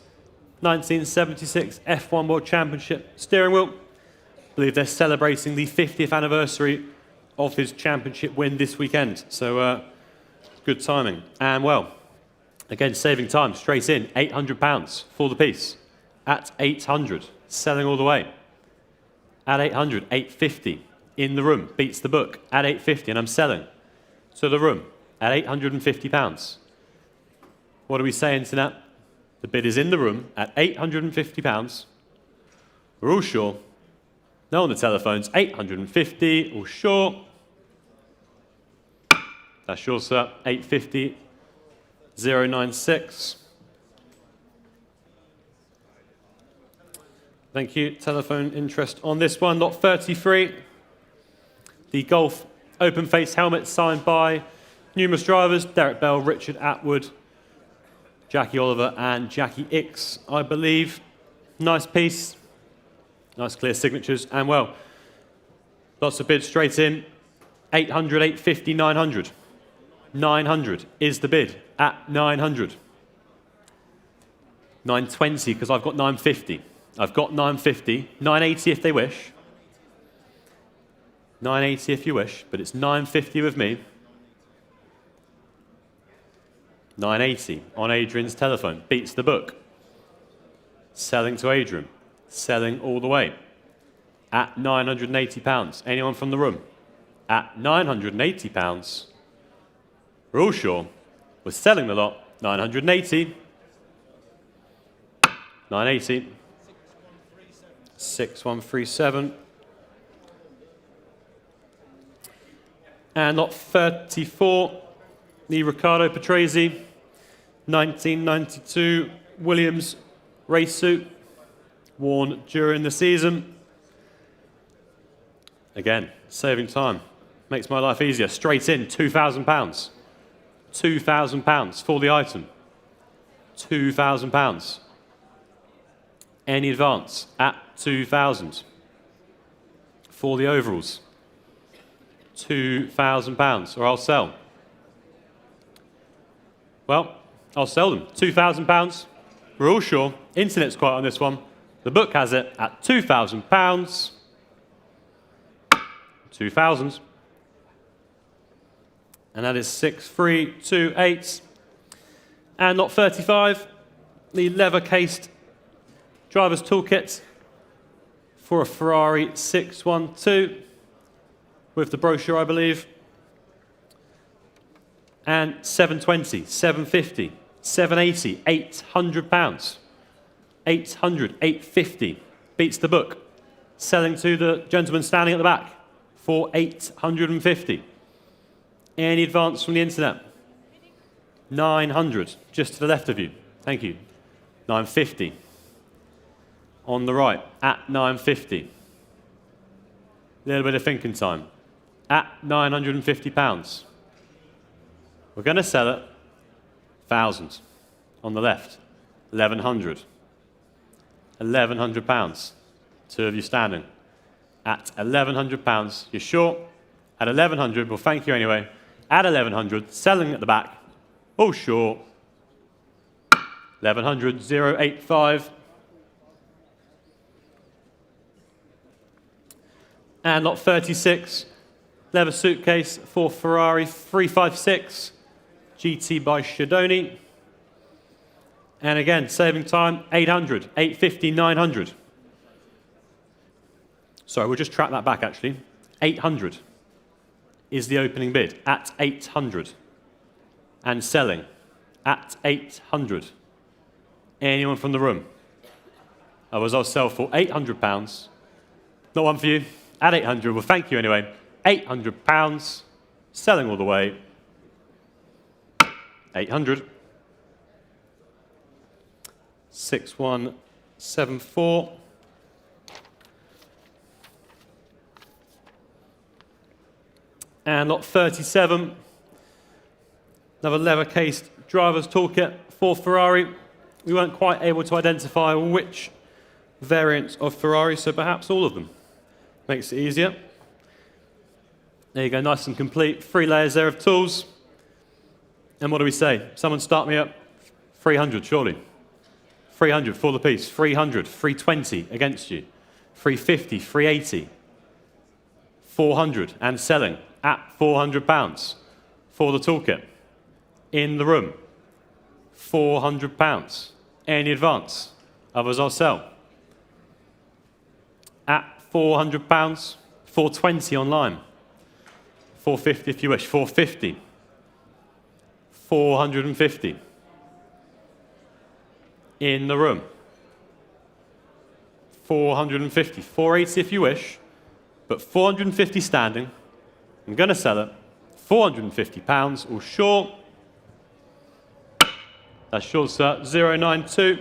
1976 F1 World Championship steering wheel. I believe they're celebrating the 50th anniversary of his championship win this weekend. So good timing. And well, again, saving time, straight in, £800 for the piece. At 800, selling all the way. At 800, 850 in the room, beats the book. At 850, and I'm selling to the room at £850. What do we say, internet? The bid is in the room at £850. We're all sure. No on the telephones. 850, all sure. That's sure, sir. 850, 096. Thank you. Telephone interest on this one. Lot 33. The Golf open face helmet signed by numerous drivers. Derek Bell, Richard Atwood, Jackie Oliver and Jackie Ix, I believe. Nice piece. Nice clear signatures. And, well, lots of bids straight in. 800, 850, 900. 900 is the bid at 900. 920 because I've got 950. I've got 950. 980 if they wish. 980 if you wish, but it's 950 with me. 980 on Adrian's telephone. Beats the book. Selling to Adrian. Selling all the way. At £980. Anyone from the room? At £980. We're all sure. We're selling the lot. 980. 980. 6137. And lot 34, the Riccardo Patrese, 1992 Williams race suit, worn during the season. Again, saving time. Makes my life easier. Straight in, £2,000. £2,000 for the item. £2,000. Any advance at £2,000 for the overalls. £2,000, or I'll sell. Well, I'll sell them. £2,000. We're all sure. Internet's quiet on this one. The book has it at £2,000. 2,000. And that is 6328. And lot 35, the leather-cased driver's toolkit for a Ferrari 612 with the brochure, I believe. And 720, 750, 780, £800. 800, 850. Beats the book. Selling to the gentleman standing at the back for 850. Any advance from the internet? 900, just to the left of you. Thank you. 950. On the right, at 950. A little bit of thinking time. At £950. We're going to sell it 1,000. On the left, 1,100. £1,100. Two of you standing. At £1,100. You're short. At 1,100, well, thank you anyway. At 1,100, selling at the back. All short. 1,100, 085. And lot 36, leather suitcase for Ferrari 356, GT by Shadoni. And again, saving time, 800, 850, 900. Sorry, we'll just track that back actually. 800 is the opening bid, at 800. And selling, at 800. Anyone from the room? Otherwise I'll sell for £800. Not one for you. At 800, well, thank you anyway. £800, selling all the way. 800. 6174. And lot 37, another leather-cased driver's toolkit for Ferrari. We weren't quite able to identify which variants of Ferrari, so perhaps all of them. Makes it easier. There you go, nice and complete. 3 layers there of tools. And what do we say? Someone start me up. 300, surely. 300 for the piece. 300, 320 against you. 350, 380. 400 and selling at £400 for the toolkit. In the room. £400. Any advance? Others I'll sell. At £400, 420 online. 450 if you wish, 450. 450. In the room. 450, 480 if you wish, but 450 standing. I'm going to sell it. £450, all short. That's short, sir. 092.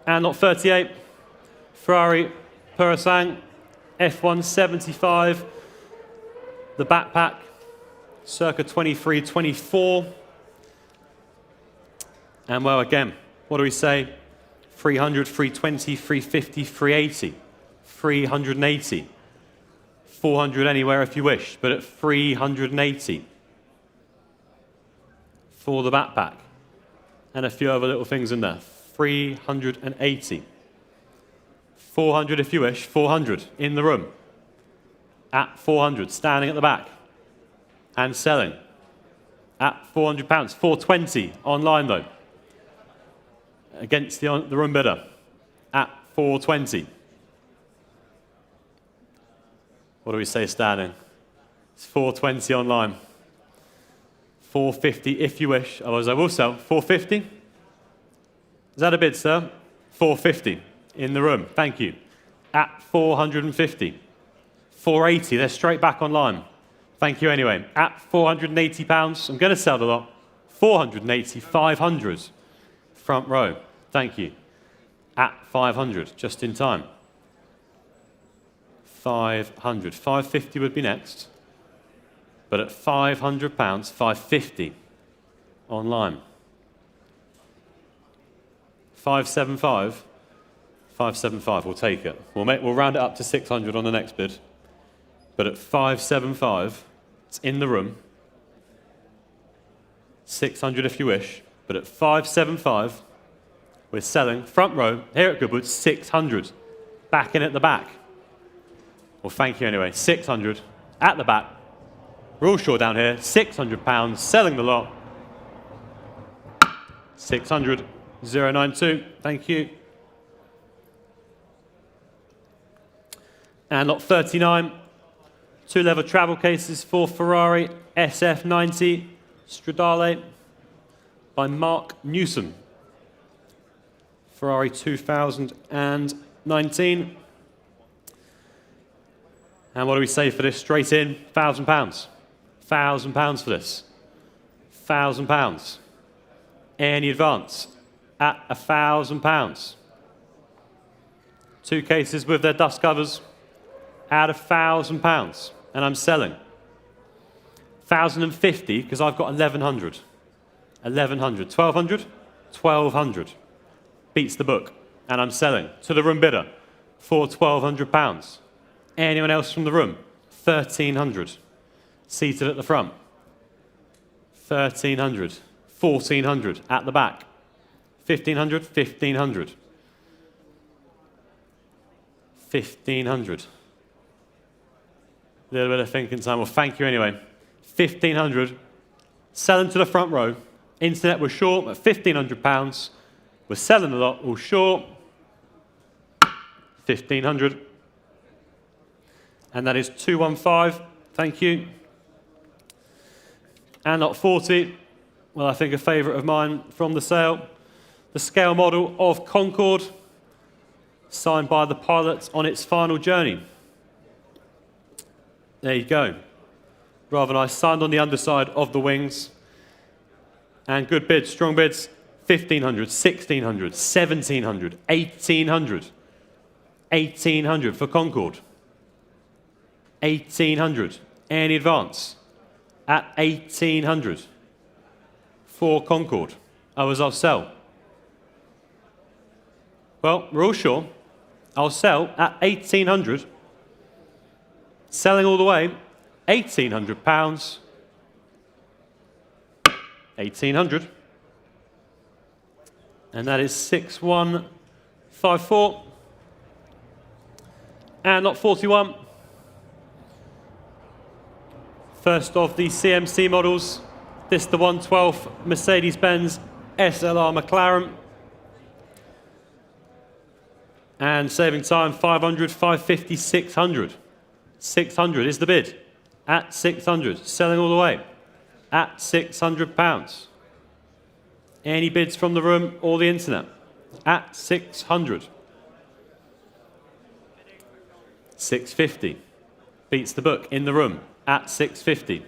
And lot 38, Ferrari Purisang F175, the backpack circa 23, 24. And well, again, what do we say? 300, 320, 350, 380, 380, 400 anywhere if you wish, but at 380 for the backpack. And a few other little things in there. 380. 400 if you wish, 400 in the room. At 400, standing at the back and selling. At £400, 420 online though. Against the room bidder at 420. What do we say standing? It's 420 online. 450 if you wish. Otherwise I will sell. 450? Is that a bid, sir? 450 in the room. Thank you. At 450. 480. They're straight back online. Thank you anyway. At £480. I'm going to sell the lot. 480. 500. Front row. Thank you. At 500, just in time. 500. 550 would be next. But at £500, 550 online. 575. 575, we'll take it. We'll round it up to 600 on the next bid. But at 575, it's in the room. 600 if you wish. But at 575, we're selling, front row, here at Goodwood, 600. Back in at the back. Well, thank you anyway. 600 at the back. We're all sure down here. £600, selling the lot. 600, 092. Thank you. And lot 39. 2 leather travel cases for Ferrari SF90 Stradale by Mark Newsom. Ferrari 2019. And what do we say for this? Straight in, £1,000. £1,000 for this. £1,000. Any advance at £1,000. 2 cases with their dust covers at £1,000. And I'm selling. 1,050 because I've got 1,100. 1,100. 1,200? 1,200. Beats the book. And I'm selling to the room bidder for £1,200. Anyone else from the room? 1,300. Seated at the front. 1,300. 1,400 at the back. 1,500. 1,500. 1,500. A little bit of thinking time. Well, thank you anyway. 1,500. Selling to the front row. Internet was short at £1,500. We're selling a lot, all short. 1,500. And that is 215. Thank you. And lot 40. Well, I think a favourite of mine from the sale. The scale model of Concorde, signed by the pilot on its final journey. There you go. Rather nice. Signed on the underside of the wings. And good bids, strong bids. 1,500, 1,600, 1,700, 1,800. 1,800 for Concorde. 1,800. Any advance? At 1,800 for Concorde. Others I'll sell. Well, we're all sure. I'll sell at 1,800. Selling all the way. £1,800. 1,800. And that is 6154. And lot 41. First of the CMC models. This is the 112 Mercedes-Benz SLR McLaren. And saving time, 500, 550, 600. 600 is the bid. At 600. Selling all the way. At £600. Any bids from the room or the internet? At 600. 650. Beats the book in the room. At 650.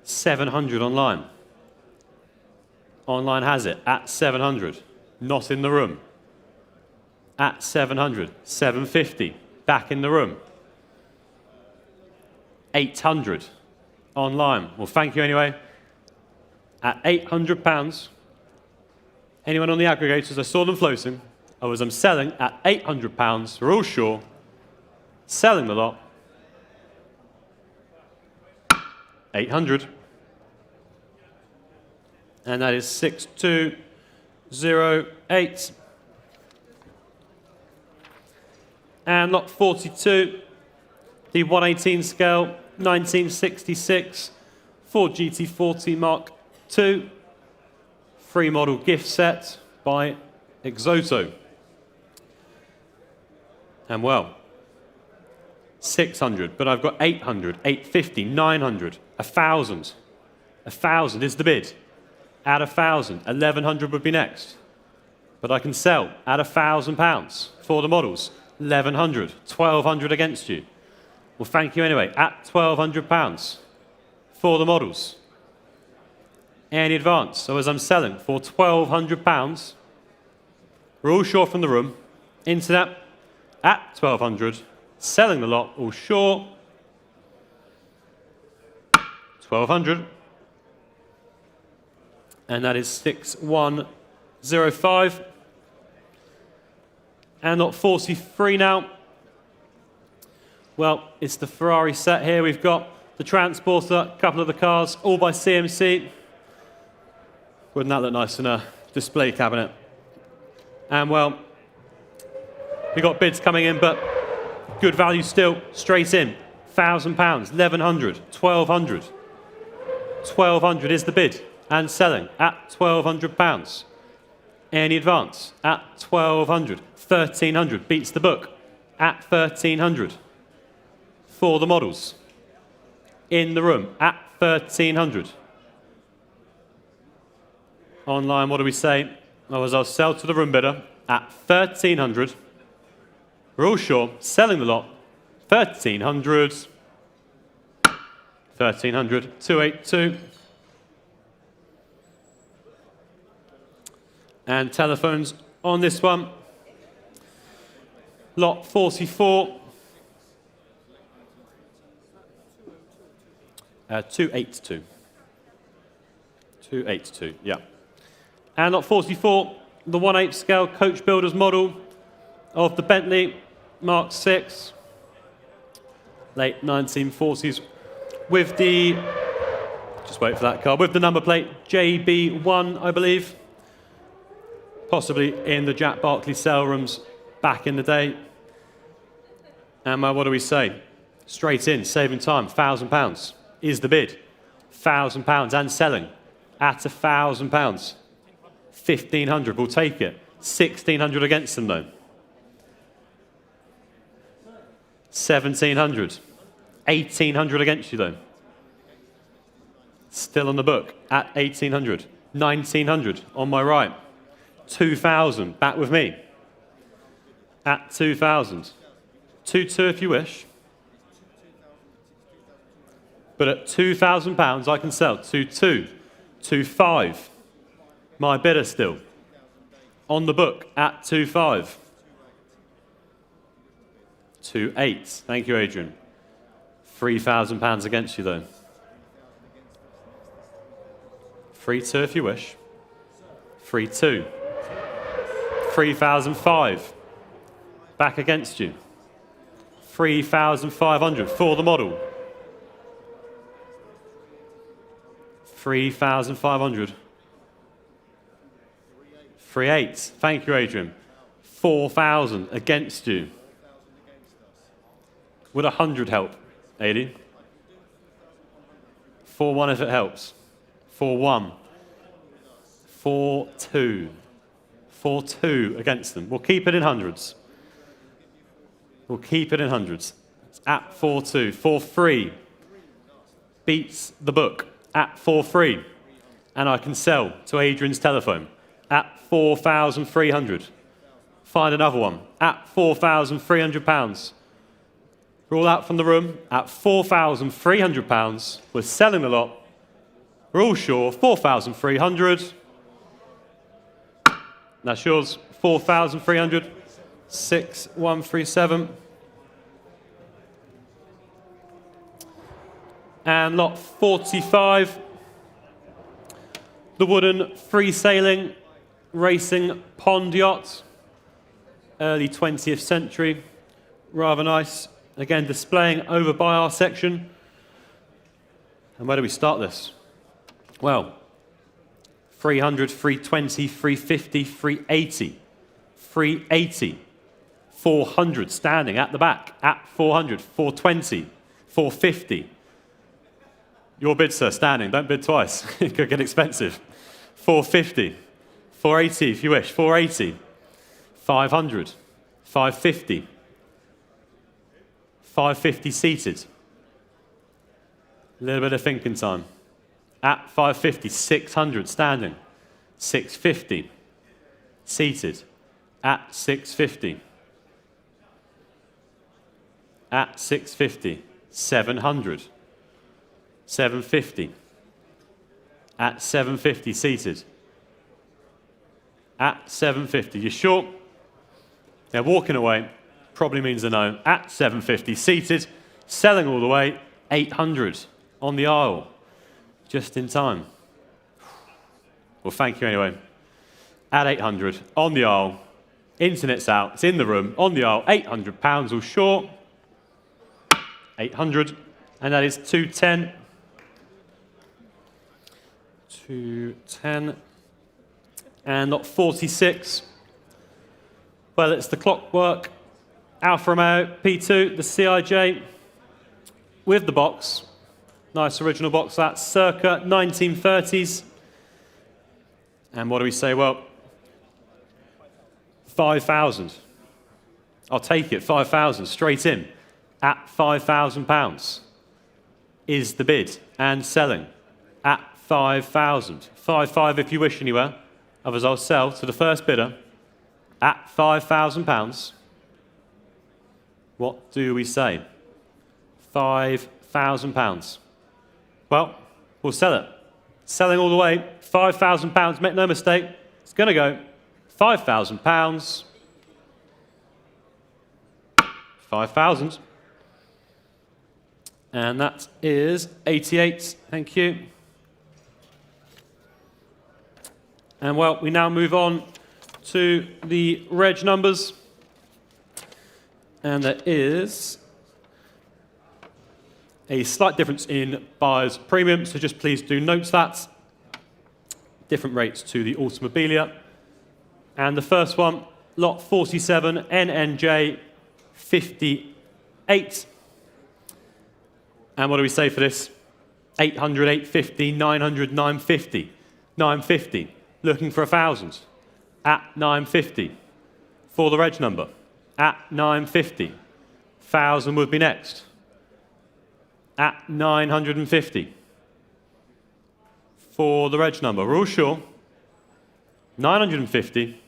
700 online. Online has it. At 700. Not in the room. At 700. 750. Back in the room. 800. online. Well, thank you anyway. At £800, anyone on the aggregators, I saw them floating. I'm selling at £800. We're all sure. Selling the lot. 800. And that is 6208. And lot 42, the 118 scale, 1966, Ford GT40 Mark II, free model gift set by Exoto. And well, 600, but I've got 800, 850, 900, 1,000. 1,000 is the bid. At 1,000, 1,100 would be next. But I can sell at £1,000 for the models. 1,100, 1,200 against you. Well, thank you anyway. At £1,200 for the models. Any advance? So as I'm selling for £1,200, we're all sure from the room. Internet at 1,200. Selling the lot, all sure. 1,200. And that is 6105. And lot 43 now. Well, it's the Ferrari set here. We've got the Transporter, a couple of the cars, all by CMC. Wouldn't that look nice in a display cabinet? And well, we've got bids coming in, but good value still, straight in. £1,000, 1,100, 1,200. 1,200 is the bid and selling at £1,200. Any advance at 1,200. 1,300 beats the book at 1,300 for the models. In the room at 1,300. Online, what do we say? I'll sell to the room bidder at 1,300. We're all sure. Selling the lot. 1,300. 1,300. 282. And telephones on this one. Lot 44. 282. 282, yeah. And lot 44, the 1/8 scale coach builder's model of the Bentley Mark VI, late 1940s, with the, just wait for that car, with the number plate JB1, I believe, possibly in the Jack Barkley sale rooms back in the day. And what do we say? Straight in, saving time, £1,000 is the bid. £1,000 and selling at £1,000. 1,500, we'll take it. 1,600 against them though. 1,700. 1,800 against you though. Still on the book at 1,800. 1,900 on my right. 2,000 back with me at 2,000. 2,2 if you wish. But at £2,000 I can sell 2,2, 2,5. My bidder still on the book at 2,5. 2,8. Thank you, Adrian. £3,000 against you though. 3,2 if you wish. 3,2. 3,005. Back against you. 3,500 for the model. 3,500. 3,800. Thank you, Adrian. 4,000 against you. Would 100 help, Adi? 4,1 if it helps. 4,1. 4,2. 4,2 against them. We'll keep it in hundreds. We'll keep it in hundreds. It's at 4,2. 4,3 beats the book at 4,3. And I can sell to Adrian's telephone at 4,300. Find another one at £4,300. We're all out from the room at £4,300. We're selling the lot. We're all sure 4,300. That's yours. 4,300. 6,137. And lot 45, the wooden free sailing racing pond yacht, early 20th century, rather nice. Again, displaying over by our section. And where do we start this? Well, 300, 320, 350, 380, 380, 400 standing at the back at 400, 420, 450. Your bid, sir, standing. Don't bid twice. It could get expensive. 450, 480 if you wish, 480, 500, 550, 550 seated. A little bit of thinking time. At 550, 600 standing, 650 seated, at 650, at 650, 700, 750, at 750 seated, at 750. You're short? They're walking away. Probably means a no. At 750 seated, selling all the way, 800 on the aisle. Just in time. Well, thank you anyway. At 800, on the aisle, internet's out, it's in the room, on the aisle, £800 all short. 800, and that is 210. 210. And lot 46. Well, it's the Clockwork Alfa Romeo P2, the CIJ, with the box. Nice original box, that's circa 1930s. And what do we say? Well, 5,000. I'll take it, 5,000, straight in. At £5,000 is the bid, and selling at 5,000. 5,500 if you wish anywhere. Others I'll sell to the first bidder at £5,000. What do we say? £5,000. Well, we'll sell it. Selling all the way, £5,000. Make no mistake, it's going to go £5,000. 5,000. And that is 88. Thank you. And well, we now move on to the reg numbers. And there is a slight difference in buyer's premium, so just please do note that. Different rates to the automobilia. And the first one, lot 47, NNJ 58. And what do we say for this? 800, 850, 900, 950. 950. Looking for 1,000. At 950. For the reg number. At 950. 1,000 would be next. At 950. For the reg number. We're all sure. 950.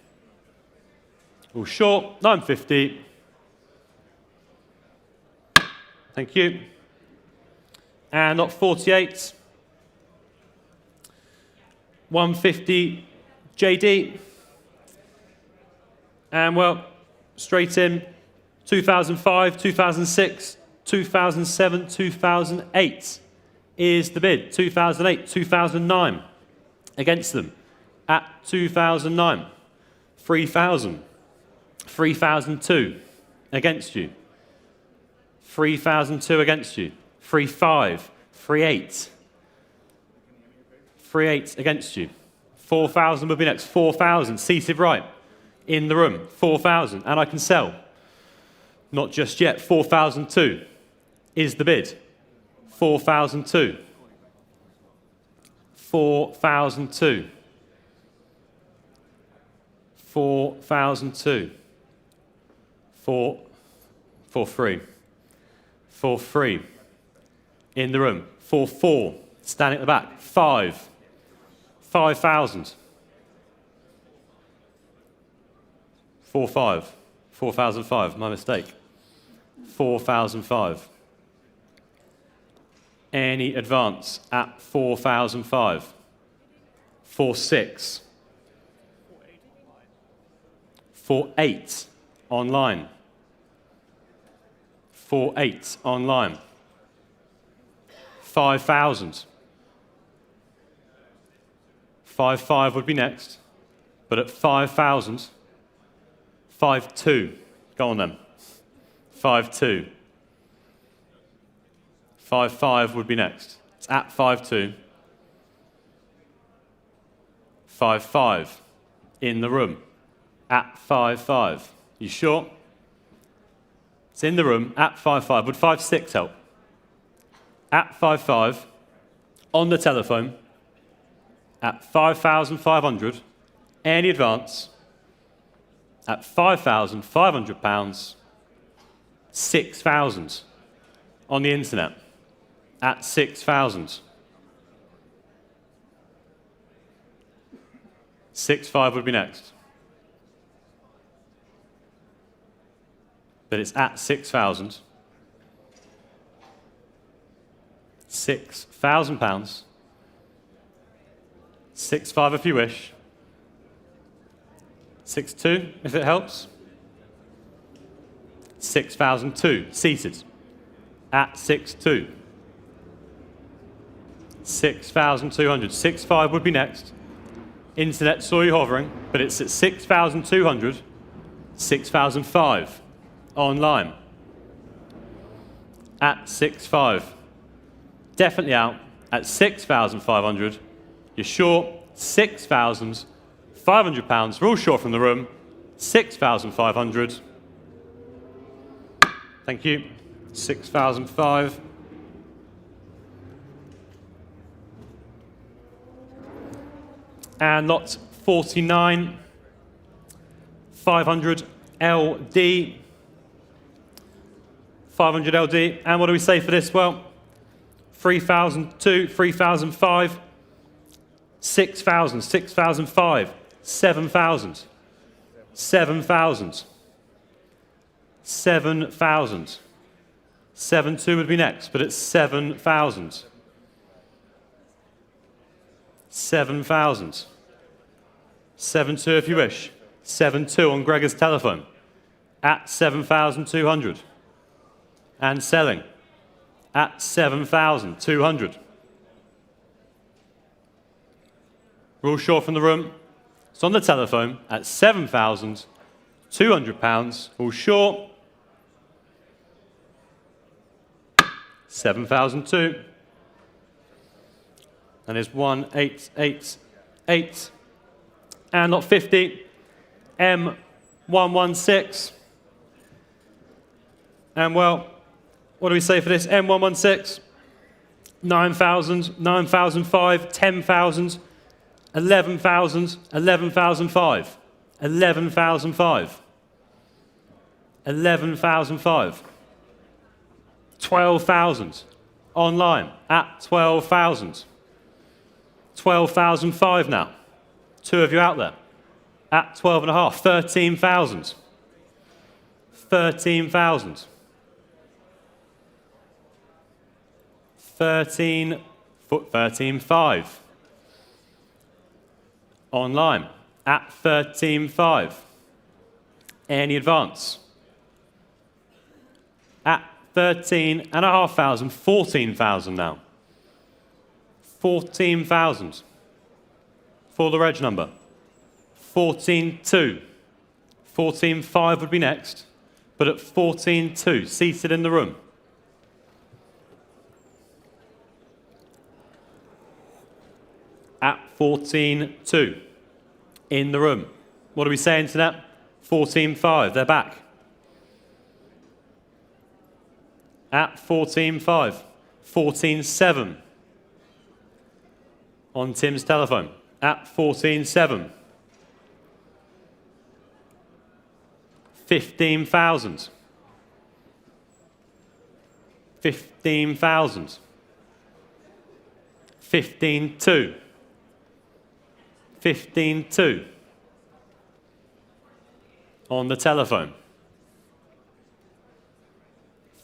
All short. 950. Thank you. And lot 48. 150 JD. And well, straight in 2005, 2006, 2007, 2008 is the bid. 2008, 2009 against them at 2009. 3,000. 3,002 against you. 3,002 against you. 3,500. 3,800. 3,800 against you. 4,000 would be next. 4,000 seated right in the room. 4,000, and I can sell. Not just yet. 4,002 is the bid. 4,002. 4,002. 4,002. 4,3. 4,3 in the room. 4,4 standing at the back. 5. 5,000. 4,500. 4,005. My mistake. 4,005. Any advance at 4,005. 4,600. 4,800 online. 4,800 online. 5,000. 5,500 would be next, but at 5,000, 5,200. Go on then. 5,200. 5,500 would be next. It's at 5,200. 5,500 in the room. At 5,500. You sure? It's in the room at 5,500. Would 5,600 help? At 5,500 on the telephone at 5,500. Any advance at £5,500. 6,000 on the internet at 6,000. 6,500 would be next. But it's at 6,000. £6,000. 6,500 if you wish. 6,200 if it helps. 6,002 seated at 6,200. 6,200. 6,500 would be next. Internet saw you hovering, but it's at 6,200. 6,005 online at 6,500. Definitely out at 6,500. You're short £6,500. We're all short from the room. 6,500. Thank you. 6,005. And lot 49. 500 LD. 500 LD. And what do we say for this? Well, 3,002, 3,005, 6,000, 6,005, 7,000, 7,000, 7,000. 7,200 would be next, but it's 7,000. 7,000. 7,200 if you wish. 7,200 on Gregor's telephone at 7,200 and selling at 7,200. We're all short from the room. It's on the telephone at £7,200. All short. 7,002. And there's 1,888. And lot 50. M116. And well, what do we say for this? M116, 9,000, 9,005, 10,000, 11,000, 11,005, 11,005, 11,005, 12,000 online at 12,000, 12,005 now. Two of you out there at 12.5, 13,000, 13,000. 13,500 online at 13,500. Any advance at 13,500, 14,000 now. 14,000 for the reg number. 14,200. 14,500 would be next, but at 14,200 seated in the room. At 14,200 in the room. What do we say, internet? 14,500. They're back. At 14,500. 14,700 on Tim's telephone. At 14,700. 15,000. 15,000. 15,200. 15,200 on the telephone.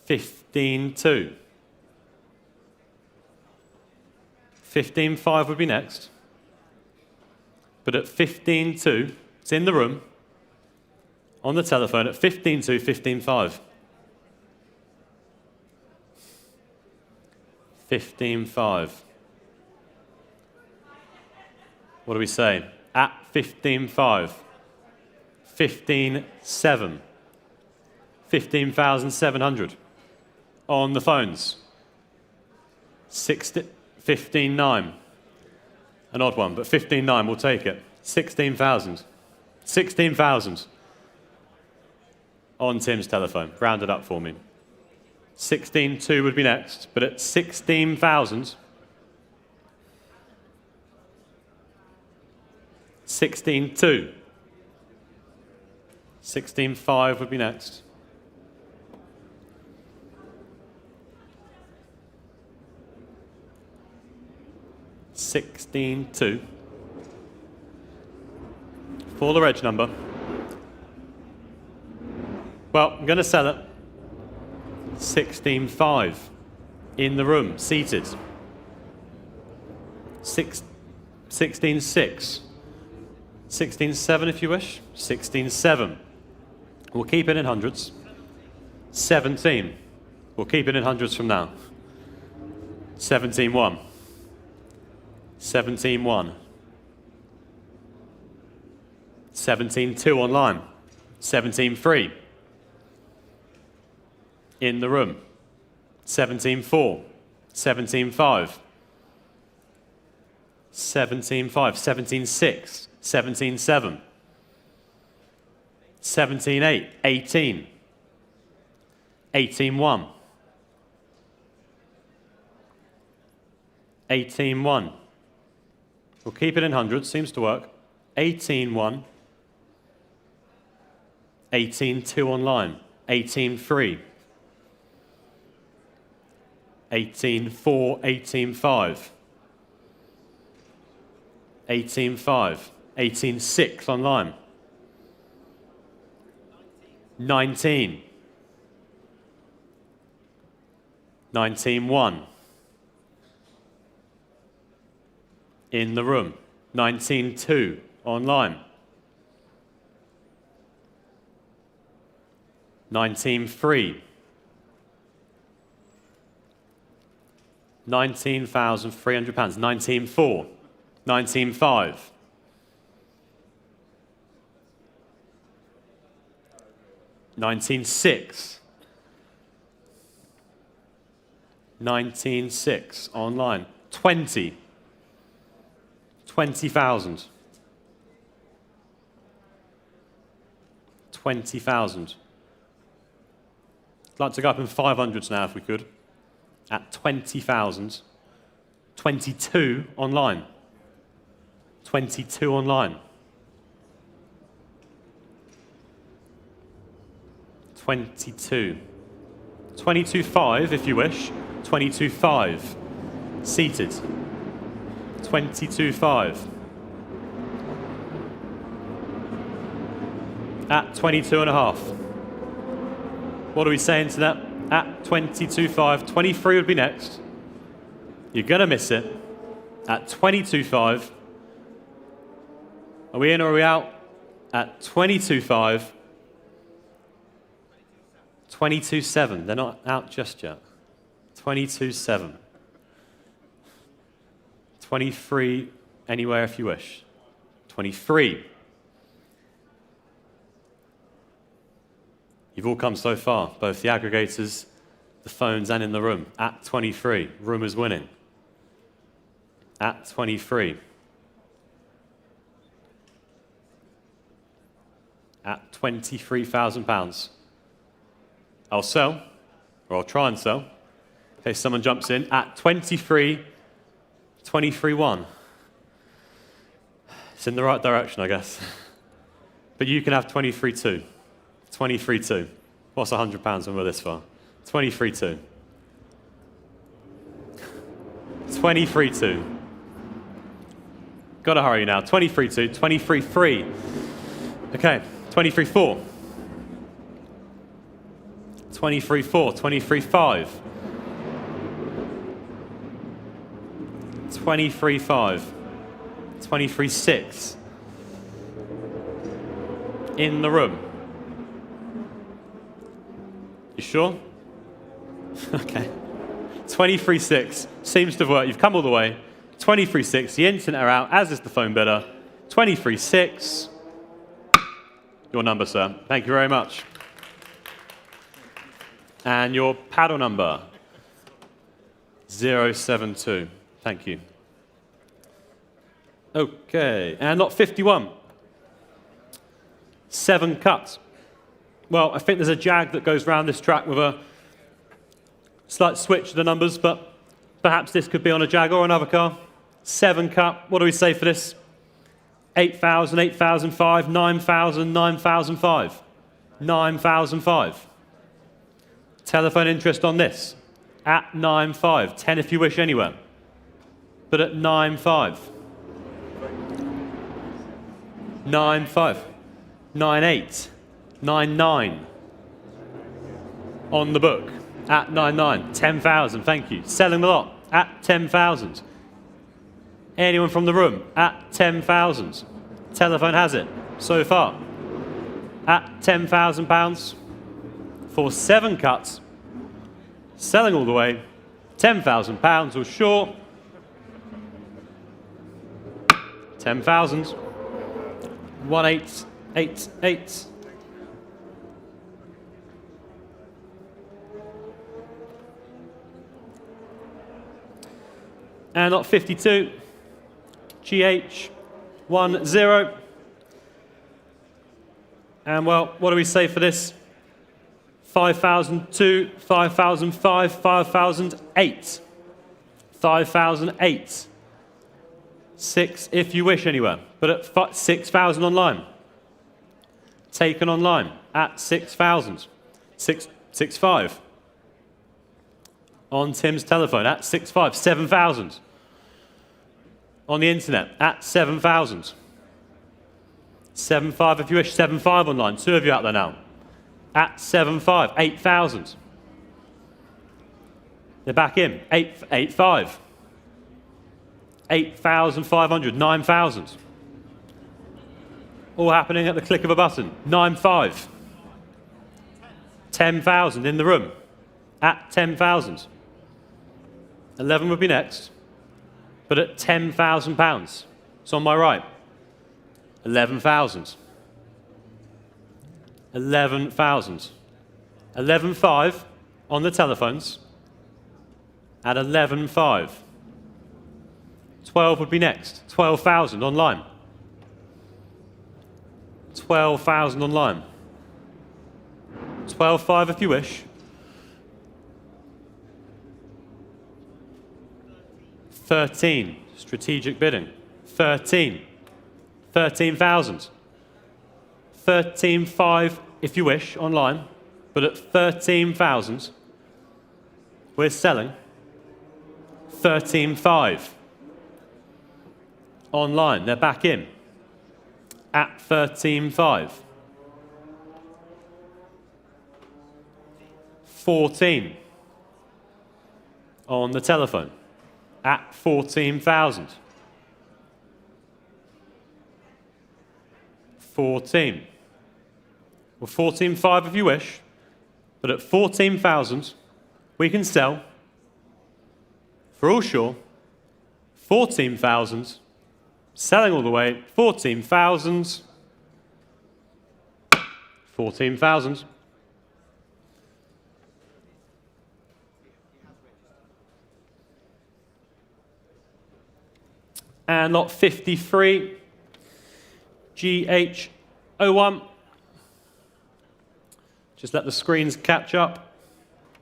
15,200. 15,500 would be next. But at 15,200, it's in the room, on the telephone at 15,200, 15,500. 15.5. What do we say? At 15.5. 15.7. 15,700. On the phones. 15.9. An odd one, but 15.9, we'll take it. 16,000. 16,000. On Tim's telephone. Round it up for me. 16.2 would be next, but at 16,000. 16.2. 16.5 would be next. 16.2. For the reg number. Well, I'm going to sell it. 16.5. In the room, seated. 16.6. 16.7 if you wish. 16.7. We'll keep it in hundreds. 17. We'll keep it in hundreds from now. 17.1. 17.1. 17.2 online. 17.3. In the room. 17.4. 17.5. 17.5. 17.6. 17.7. 17.8. 18. 18.1. 18.1. We'll keep it in hundreds, seems to work. 18.1. 18.2 online. 18.3. 18.4. 18.5. 18.5. 18.6 online. 19. 19.1. In the room. 19.2 online. 19.3. 19,300 pounds. 19.4. 19.5. 19.6. 19.6 online. 20. 20,000. 20,000. I'd like to go up in 500s now if we could. At 20,000. 22 online. 22 online. 22. 22.5 if you wish. 22.5. Seated. 22.5. At 22.5. What are we saying to that? At 22.5. 23 would be next. You're going to miss it. At 22.5. Are we in or are we out? At 22.5. 22.7. They're not out just yet. 22.7. 23 anywhere if you wish. 23. You've all come so far, both the aggregators, the phones, and in the room. At 23. Room is winning. At 23. At £23,000. I'll sell, or I'll try and sell, in case someone jumps in, at 23, 23.1. It's in the right direction, I guess. But you can have 23.2. 23.2. What's £100 when we're this far? 23.2. 23.2. Got to hurry now. 23.2. 23.3. Okay. 23.4. 23.4. 23.5. 23.5. 23.6. In the room. You sure? Okay. 23.6 seems to have worked. You've come all the way. 23.6, the internet are out, as is the phone bidder. 23.6. Your number, sir. Thank you very much. And your paddle number, 072. Thank you. Okay, and lot 51. 7 cuts. Well, I think there's a Jag that goes around this track with a slight switch to the numbers, but perhaps this could be on a Jaguar or another car. 7 cut. What do we say for this? 8,000, 8,005, 9,000, 9,005. 9,005. Telephone interest on this at 9.5. 10 if you wish anywhere. But at 9.5. 9.5. 9.8. 9.9. On the book at 9.9. 10,000. Thank you. Selling the lot at 10,000. Anyone from the room at 10,000. Telephone has it so far at £10,000 for 7 cuts. Selling all the way. £10,000 or short. 10,000. 1888. And lot 52. GH10. And well, what do we say for this? 5,002, 5,005, 5,008. 5,008. 6 if you wish anywhere, but at 6,000 online. Taken online at 6,000. 6.5. On Tim's telephone at 6.5. 7,000. On the internet at 7,000. 7.5 if you wish. 7.5 online. 2 of you out there now. At 7.5. 8,000. They're back in. 8.5. 8,500. 9,000. All happening at the click of a button. 9.5. 10,000 in the room. At 10,000. 11 would be next. But at £10,000. It's on my right. 11,000. 11,000. 11.5 on the telephones. At 11.5. 12 would be next. 12,000 online. 12,000 online. 12.5 if you wish. 13. Strategic bidding. 13. 13,000. 13.5 if you wish online, but at 13,000 we're selling 13.5 online. They're back in at 13.5. 14 on the telephone at 14,000. 14. Well, 14.5 if you wish, but at 14,000 we can sell, for all sure, 14,000, selling all the way, 14,000, 14,000. And lot 53, GH01. Just let the screens catch up.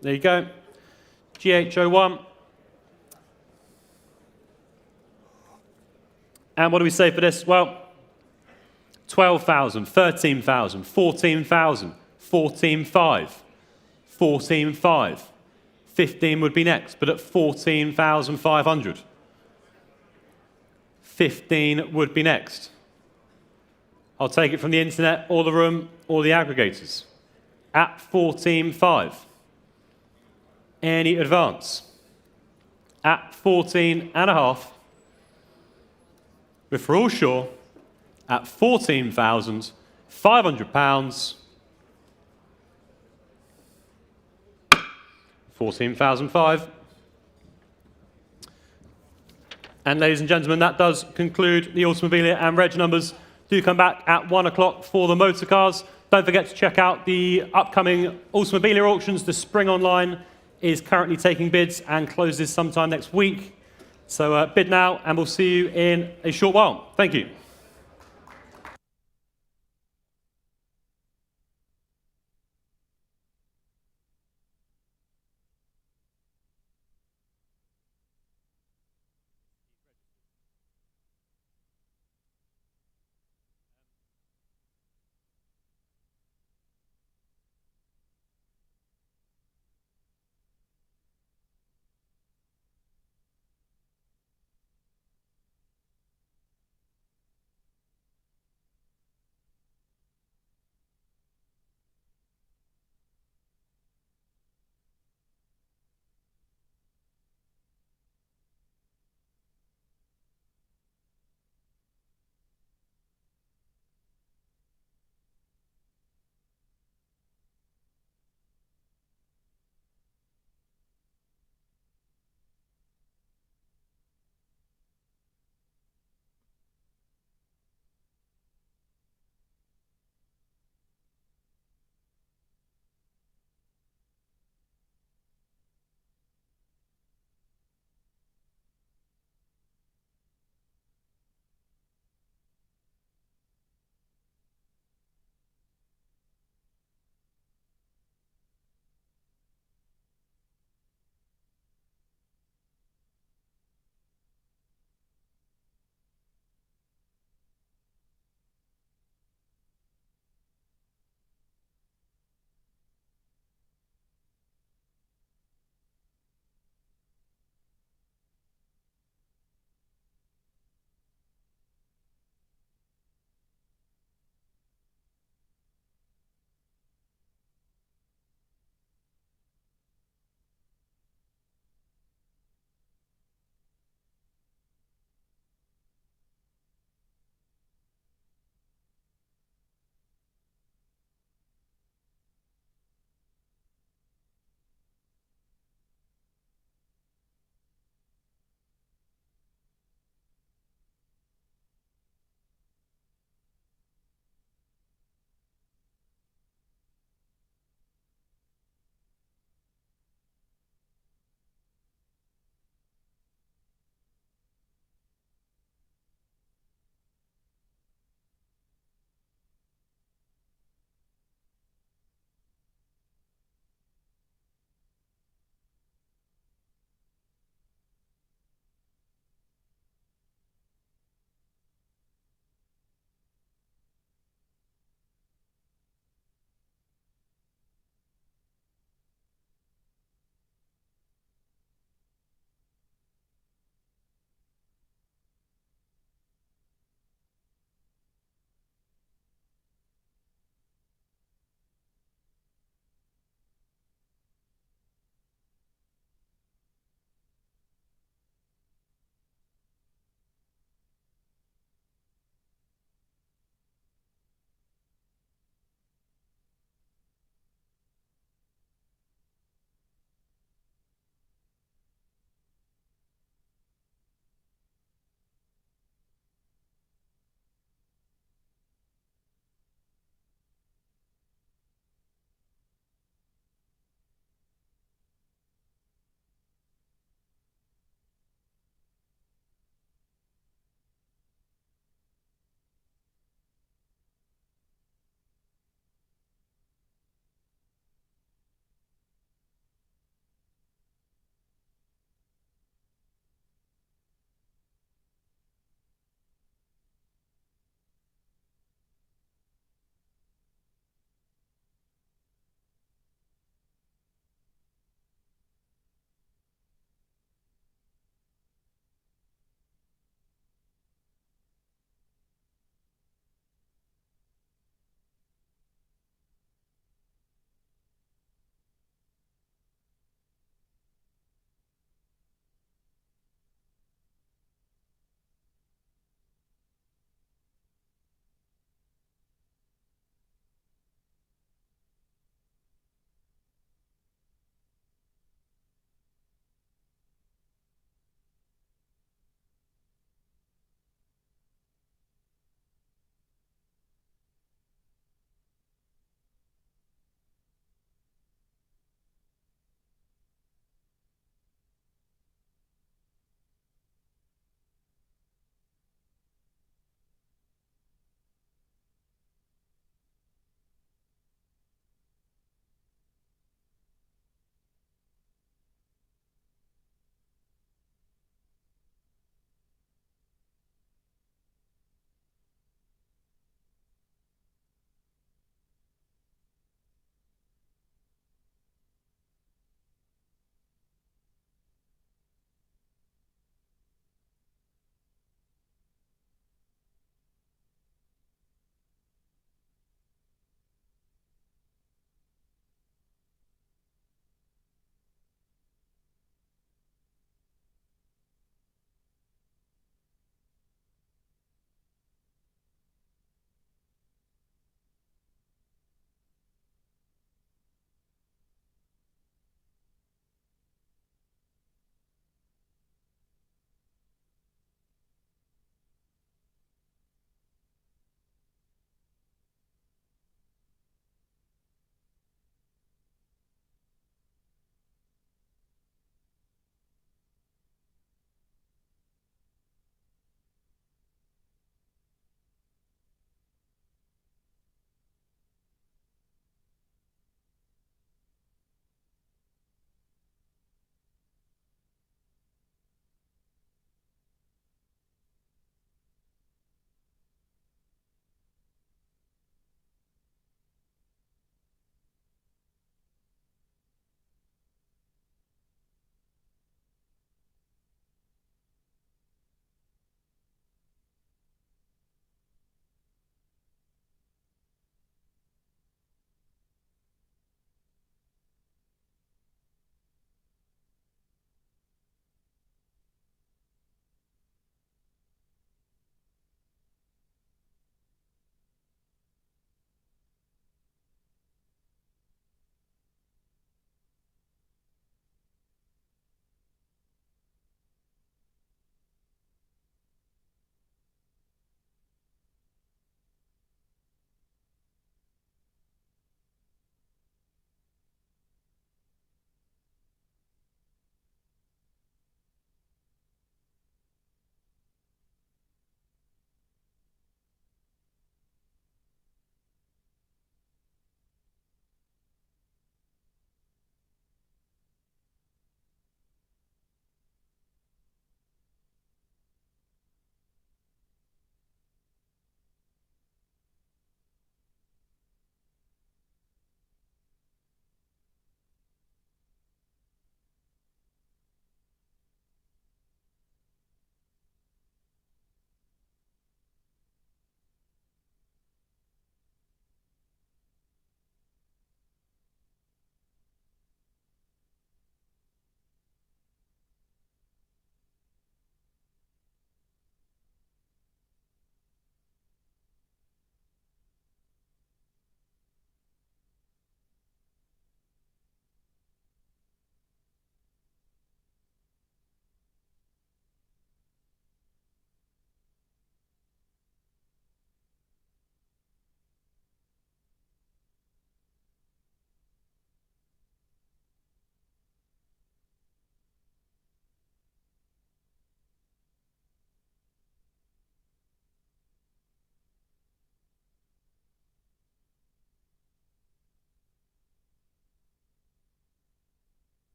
There you go. GH01. And what do we say for this? Well, 12,000, 13,000, 14,000, 14.5, 14.5. 15 would be next, but at 14,500. 15 would be next. I'll take it from the internet, or the room, or the aggregators. At 14.5. Any advance? At 14.5. We're for all sure at £14,500. 14,005. And ladies and gentlemen, that does conclude the automobilia and reg numbers. Do come back at 1 o'clock for the motor cars. Don't forget to check out the upcoming automobilia auctions. The Spring Online is currently taking bids and closes sometime next week. So bid now, and we'll see you in a short while. Thank you.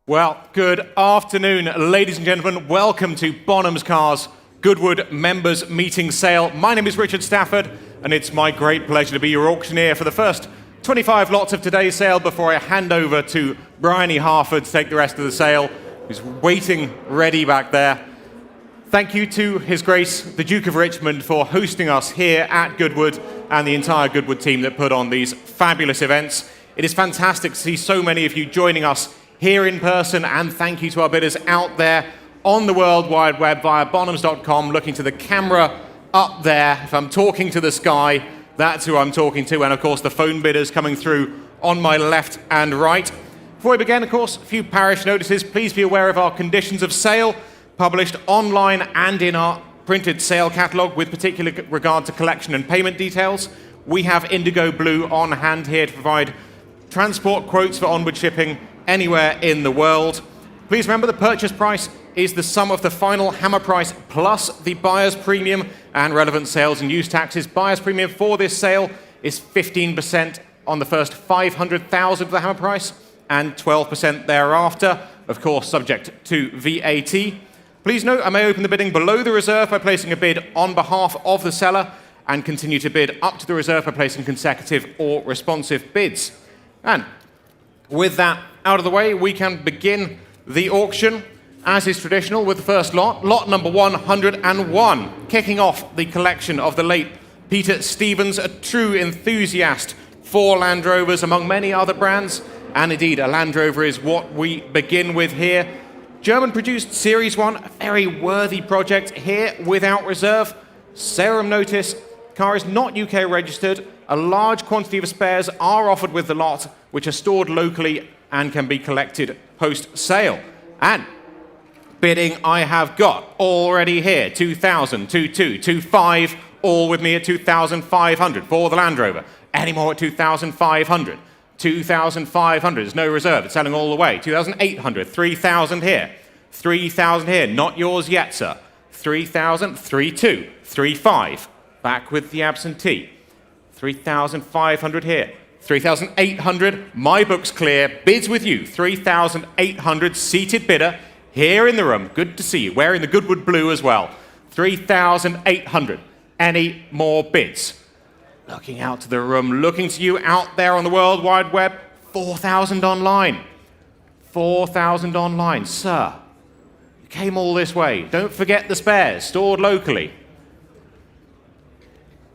Well, good afternoon, ladies and gentlemen. Welcome to Bonhams Cars Goodwood Members Meeting Sale. My name is Richard Stafford, and it's my great pleasure to be your auctioneer for the first 25 lots of today's sale before I hand over to Bryony Harford to take the rest of the sale, who's waiting ready back there. Thank you to His Grace, the Duke of Richmond, for hosting us here at Goodwood and the entire Goodwood team that put on these fabulous events. It is fantastic to see so many of you joining us here in person, and thank you to our bidders out there on the World Wide Web via bonhams.com, looking to the camera up there. If I'm talking to the sky, that's who I'm talking to, and of course the phone bidders coming through on my left and right. Before we begin, of course, a few parish notices. Please be aware of our conditions of sale, published online and in our printed sale catalogue with particular regard to collection and payment details. We have indigo blue on hand here to provide transport quotes for onward shipping anywhere in the world. Please remember the purchase price is the sum of the final hammer price plus the buyer's premium and relevant sales and use taxes. Buyer's premium for this sale is 15% on the first 500,000 of the hammer price and 12% thereafter, of course subject to VAT. Please note I may open the bidding below the reserve by placing a bid on behalf of the seller and continue to bid up to the reserve by placing consecutive or responsive bids. And with that out of the way, we can begin the auction, as is traditional, with the first lot, lot number 101, kicking off the collection of the late Peter Stevens, a true enthusiast for Land Rovers among many other brands, and indeed a Land Rover is what we begin with here. German-produced Series 1, a very worthy project here without reserve. Serum notice, car is not UK registered. A large quantity of spares are offered with the lot, which are stored locally and can be collected post-sale. And bidding I have got already here, 2,000, 2,200, 2,500, all with me at 2,500 for the Land Rover. Any more at 2,500, 2,500, there's no reserve, it's selling all the way. 2,800, 3,000 here, 3,000 here, not yours yet, sir. 3,000, 3,200, 3,500, back with the absentee. 3,500 here. 3,800, my book's clear, bids with you. 3,800, seated bidder here in the room. Good to see you, wearing the Goodwood blue as well. 3,800, any more bids? Looking out to the room, looking to you out there on the World Wide Web. 4,000 online. 4,000 online, sir. You came all this way. Don't forget the spares, stored locally.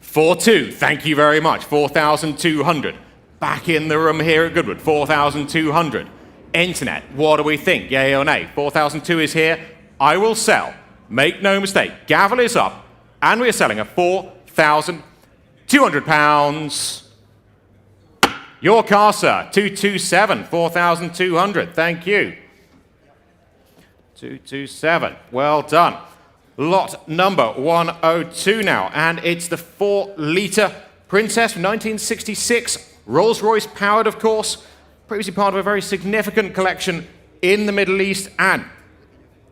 4,200, thank you very much. 4,200. Back in the room here at Goodwood, 4,200. Internet, what do we think? Yay or nay? 4,200 is here. I will sell. Make no mistake. Gavel is up, and we are selling at £4,200. Your car, sir. 227. 4,200. Thank you. 227. Well done. Lot number 102 now, and it's the 4-litre Princess from 1966, Rolls-Royce powered, of course, previously part of a very significant collection in the Middle East. And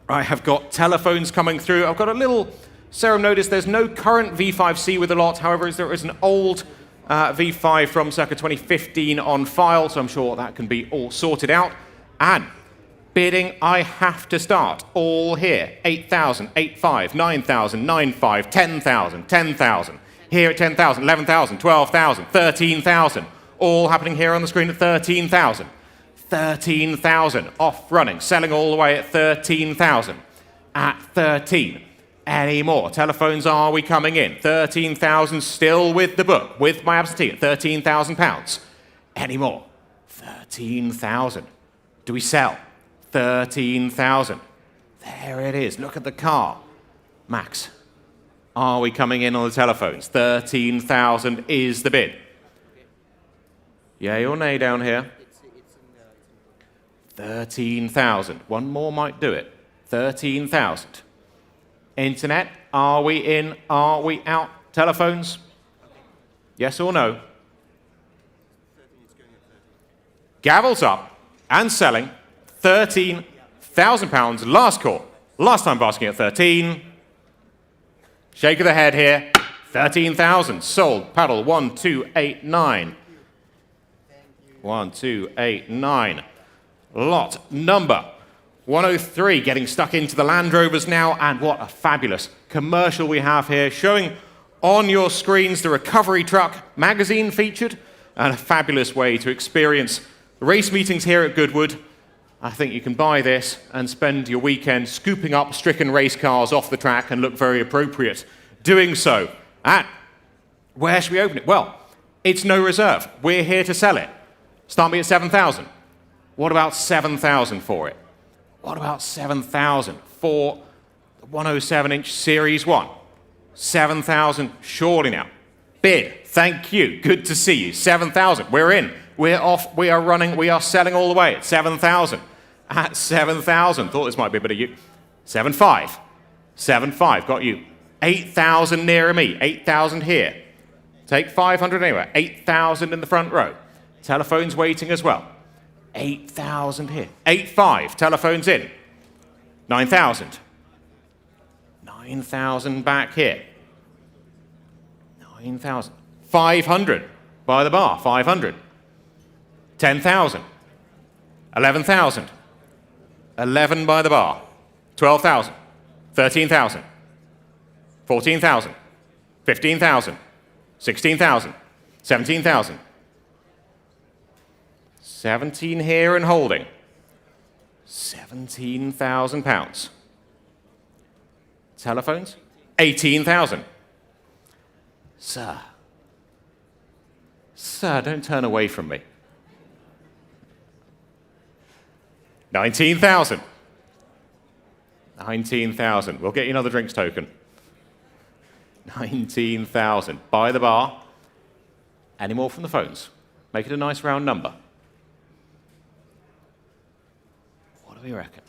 I have got telephones coming through. I've got a little serum notice. There's no current V5C with the lot. However, there is an old V5 from circa 2015 on file, so I'm sure that can be all sorted out. And bidding, I have to start. All here. 8,000, 8,500, 9,000, 9,500, 10,000, 10,000. Here at 10,000, 11,000, 12,000, 13,000. All happening here on the screen at 13,000. 13,000. Off running. Selling all the way at 13,000. At 13. Any more? Telephones, are we coming in? 13,000 still with the book, with my absentee at £13,000. Any more? 13,000. Do we sell? 13,000. There it is. Look at the car. Max, are we coming in on the telephones? 13,000 is the bid. Yay or nay down here? 13,000. One more might do it. 13,000. Internet, are we in? Are we out? Telephones? Yes or no? Gavel's up and selling. £13,000. Last call. Last time asking at 13. Shake of the head here. 13,000. Sold. Paddle 1289. 1289. Lot number 103 getting stuck into the Land Rovers now, and what a fabulous commercial we have here, showing on your screens the recovery truck magazine featured, and a fabulous way to experience race meetings here at Goodwood. I think you can buy this and spend your weekend scooping up stricken race cars off the track and look very appropriate doing so. And where should we open it? Well, it's no reserve. We're here to sell it. Start me at 7,000. What about 7,000 for it? What about 7,000 for the 107-inch Series 1? 7,000, surely now. Bid, thank you, good to see you. 7,000, we're in, we're off, we are running, we are selling all the way at 7,000. At 7,000, thought this might be a bit of you. 7,500, 7,500, got you. 8,000 nearer me, 8,000 here. Take 500 anywhere, 8,000 in the front row. Telephone's waiting as well. 8,000 here. 8,500, telephone's in. 9,000. 9,000 back here. 9,000. 500 by the bar, 500. 10,000. 11,000. 11 by the bar. 12,000. 13,000. 14,000. 15,000. 16,000. 17,000. 17 here and holding. £17,000. Telephones? 18,000. Sir. Sir, don't turn away from me. 19,000. 19,000. We'll get you another drinks token. 19,000. By the bar. Any more from the phones? Make it a nice round number. What do we reckon?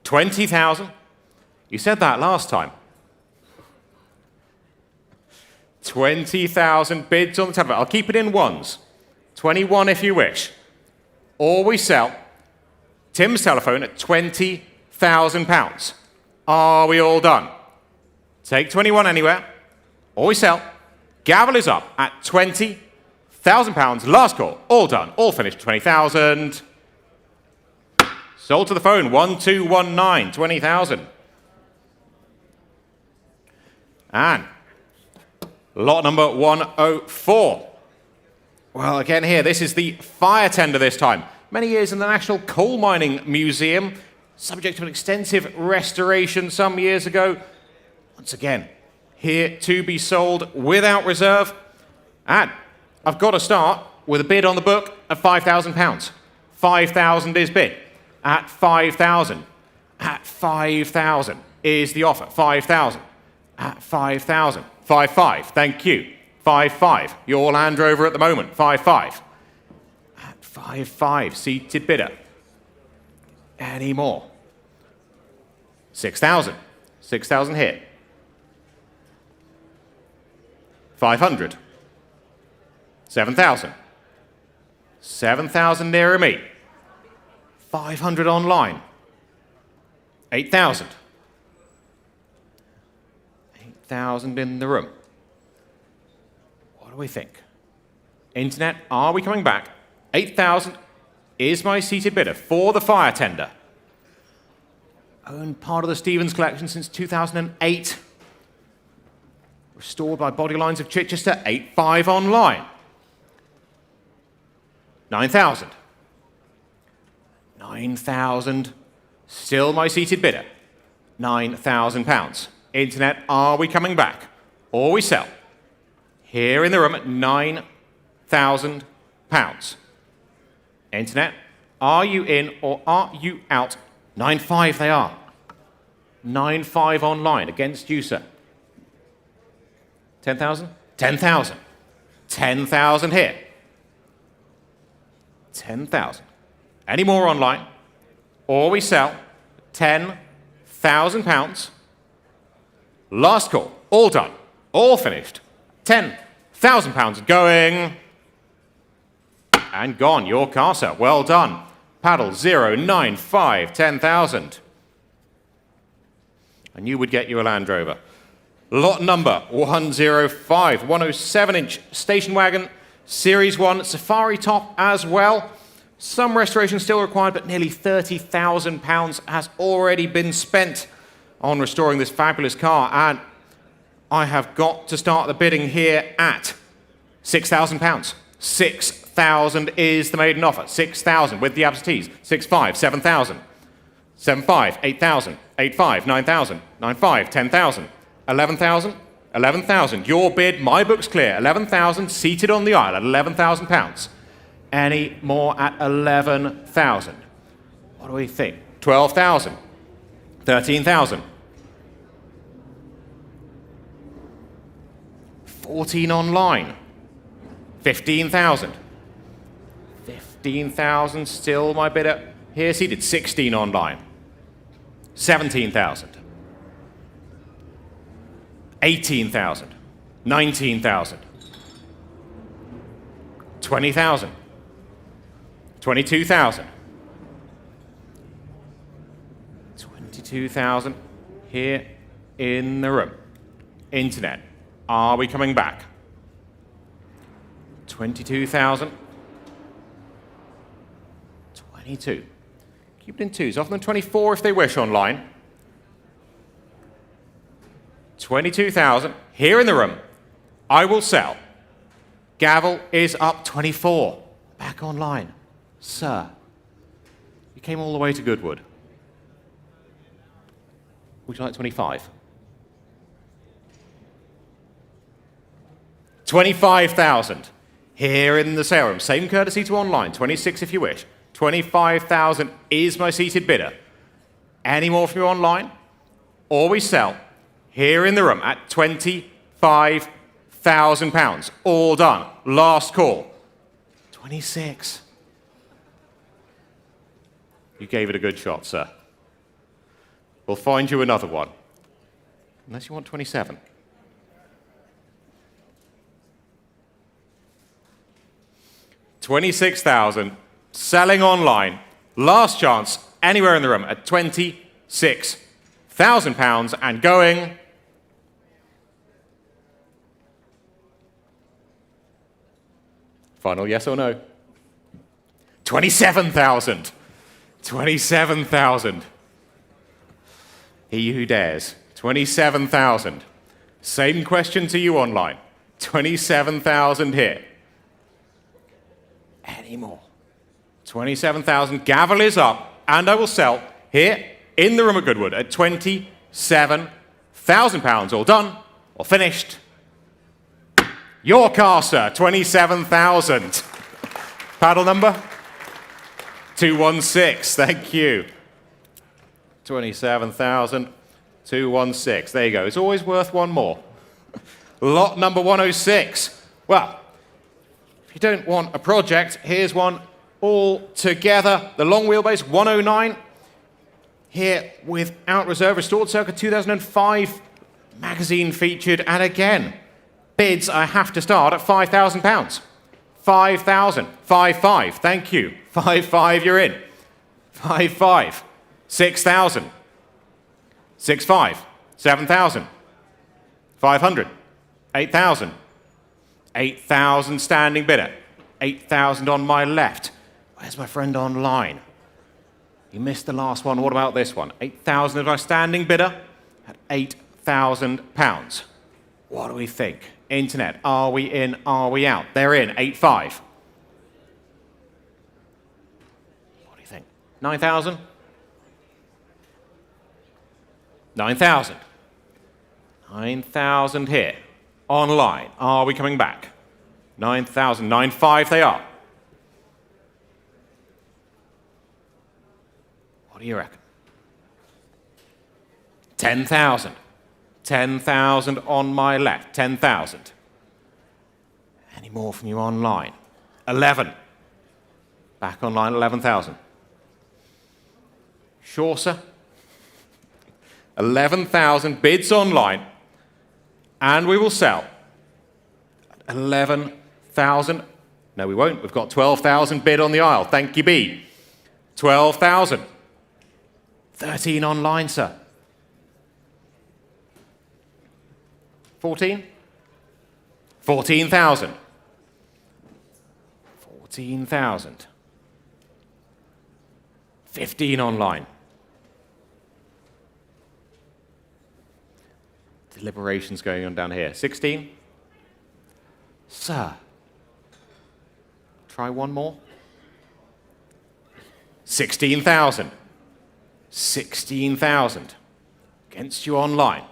20,000? You said that last time. 20,000 bids on the telephone. I'll keep it in ones. 21 if you wish. Or we sell Tim's telephone at £20,000. Are we all done? Take 21 anywhere. Or we sell. Gavel is up at £20,000. Last call. All done. All finished. 20,000. Sold to the phone. 1219. 20,000. And lot number 104. Well, again here, this is the fire tender this time. Many years in the National Coal Mining Museum, subject to an extensive restoration some years ago. Once again, here to be sold without reserve. And I've got to start with a bid on the book of £5,000. 5,000 is bid. At 5,000. At 5,000 is the offer. 5,000. At 5,000. 5,500, thank you. 5,500, your Land Rover at the moment. 5,500. At 5,500, seated bidder. Any more? 6,000. 6,000 here. 500. 7,000. 7,000 nearer me. 500 online. 8,000. 8,000 in the room. What do we think? Internet, are we coming back? 8,000 is my seated bidder for the fire tender. Owned part of the Stevens collection since 2008. Restored by Body Lines of Chichester. 8,500 online. 9,000. 9,000. Still my seated bidder. £9,000. Internet, are we coming back? Or we sell. Here in the room at £9,000. Internet, are you in or are you out? 9,500 they are. 9,500 online against you, sir. 10,000? 10,000. 10,000 here. 10,000. Any more online? Or we sell £10,000. Last call. All done. All finished. £10,000 going. And gone. Your car, sir. Well done. Paddle 095. 10,000. And you would get your Land Rover. Lot number 105. 107-inch station wagon. Series 1 Safari top as well. Some restoration still required, but nearly £30,000 has already been spent on restoring this fabulous car. And I have got to start the bidding here at £6,000. 6,000 is the maiden offer. 6,000 with the absentees. 6,500, 7,000. 7,500, 8,000. 8,500, 9,000. 9,500, 10,000. 11,000, 11,000. Your bid, my book's clear. 11,000 seated on the aisle at £11,000. Any more at 11,000? What do we think? 12,000. 13,000. 14 online. 15,000. 15,000 still my bidder here seated. 16 online. 17,000. 18,000. 19,000. 20,000. 22,000. 22,000 here in the room. Internet. Are we coming back? 22,000. 22. Keep it in twos. Offer them 24 if they wish online. 22,000 here in the room. I will sell. Gavel is up 24. Back online. Sir, you came all the way to Goodwood. Would you like 25? 25,000 here in the sale room. Same courtesy to online. 26 if you wish. 25,000 is my seated bidder. Any more from you online? Or we sell here in the room at £25,000. All done. Last call. 26. You gave it a good shot, sir. We'll find you another one. Unless you want 27. $26,000, selling online. Last chance, anywhere in the room at £26,000 and going. Final yes or no? 27,000. 27,000. He who dares. 27,000. Same question to you online. 27,000 here. Any more? 27,000. Gavel is up, and I will sell here in the room at Goodwood at £27,000. All done or finished. Your car, sir. 27,000. Paddle number 216. Thank you. 27,000. 216. There you go. It's always worth one more. Lot number 106. Well, if you don't want a project, here's one all together. The long wheelbase 109. Here without reserve, restored circa 2005. Magazine featured. And again, bids I have to start at £5,000. 5,000. 5,500. Thank you. 5,500, you're in. 5,500. 6,000. 6,500. 7,000. 500. 8,000. 8,000 standing bidder. 8,000 on my left. Where's my friend online? You missed the last one. What about this one? 8,000 is my standing bidder at £8,000. What do we think? Internet, are we in, are we out? They're in, 8,500. What do you think? 9,000? 9,000. 9,000 here. Online, are we coming back? 9,000, 9,500 they are. What do you reckon? 10,000. 10,000 on my left. 10,000. Any more from you online? 11. Back online, 11,000. Sure, sir? 11,000 bids online. And we will sell. 11,000. No, we won't. We've got 12,000 bid on the aisle. Thank you, B. 12,000. 13 online, sir. 14? 14,000. 14,000. 15 online. Deliberations going on down here. 16. Sir. Try one more. 16,000. 16,000. Against you online.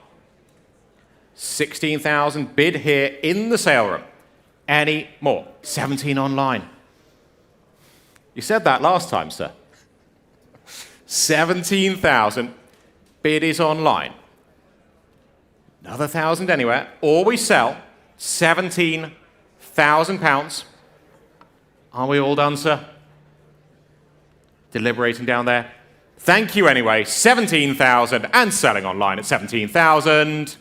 16,000 bid here in the sale room. Any more? 17 online. You said that last time, sir. 17,000 bid is online. Another 1,000 anywhere. Or we sell £17,000. Are we all done, sir? Deliberating down there. Thank you anyway. 17,000 and selling online at 17,000.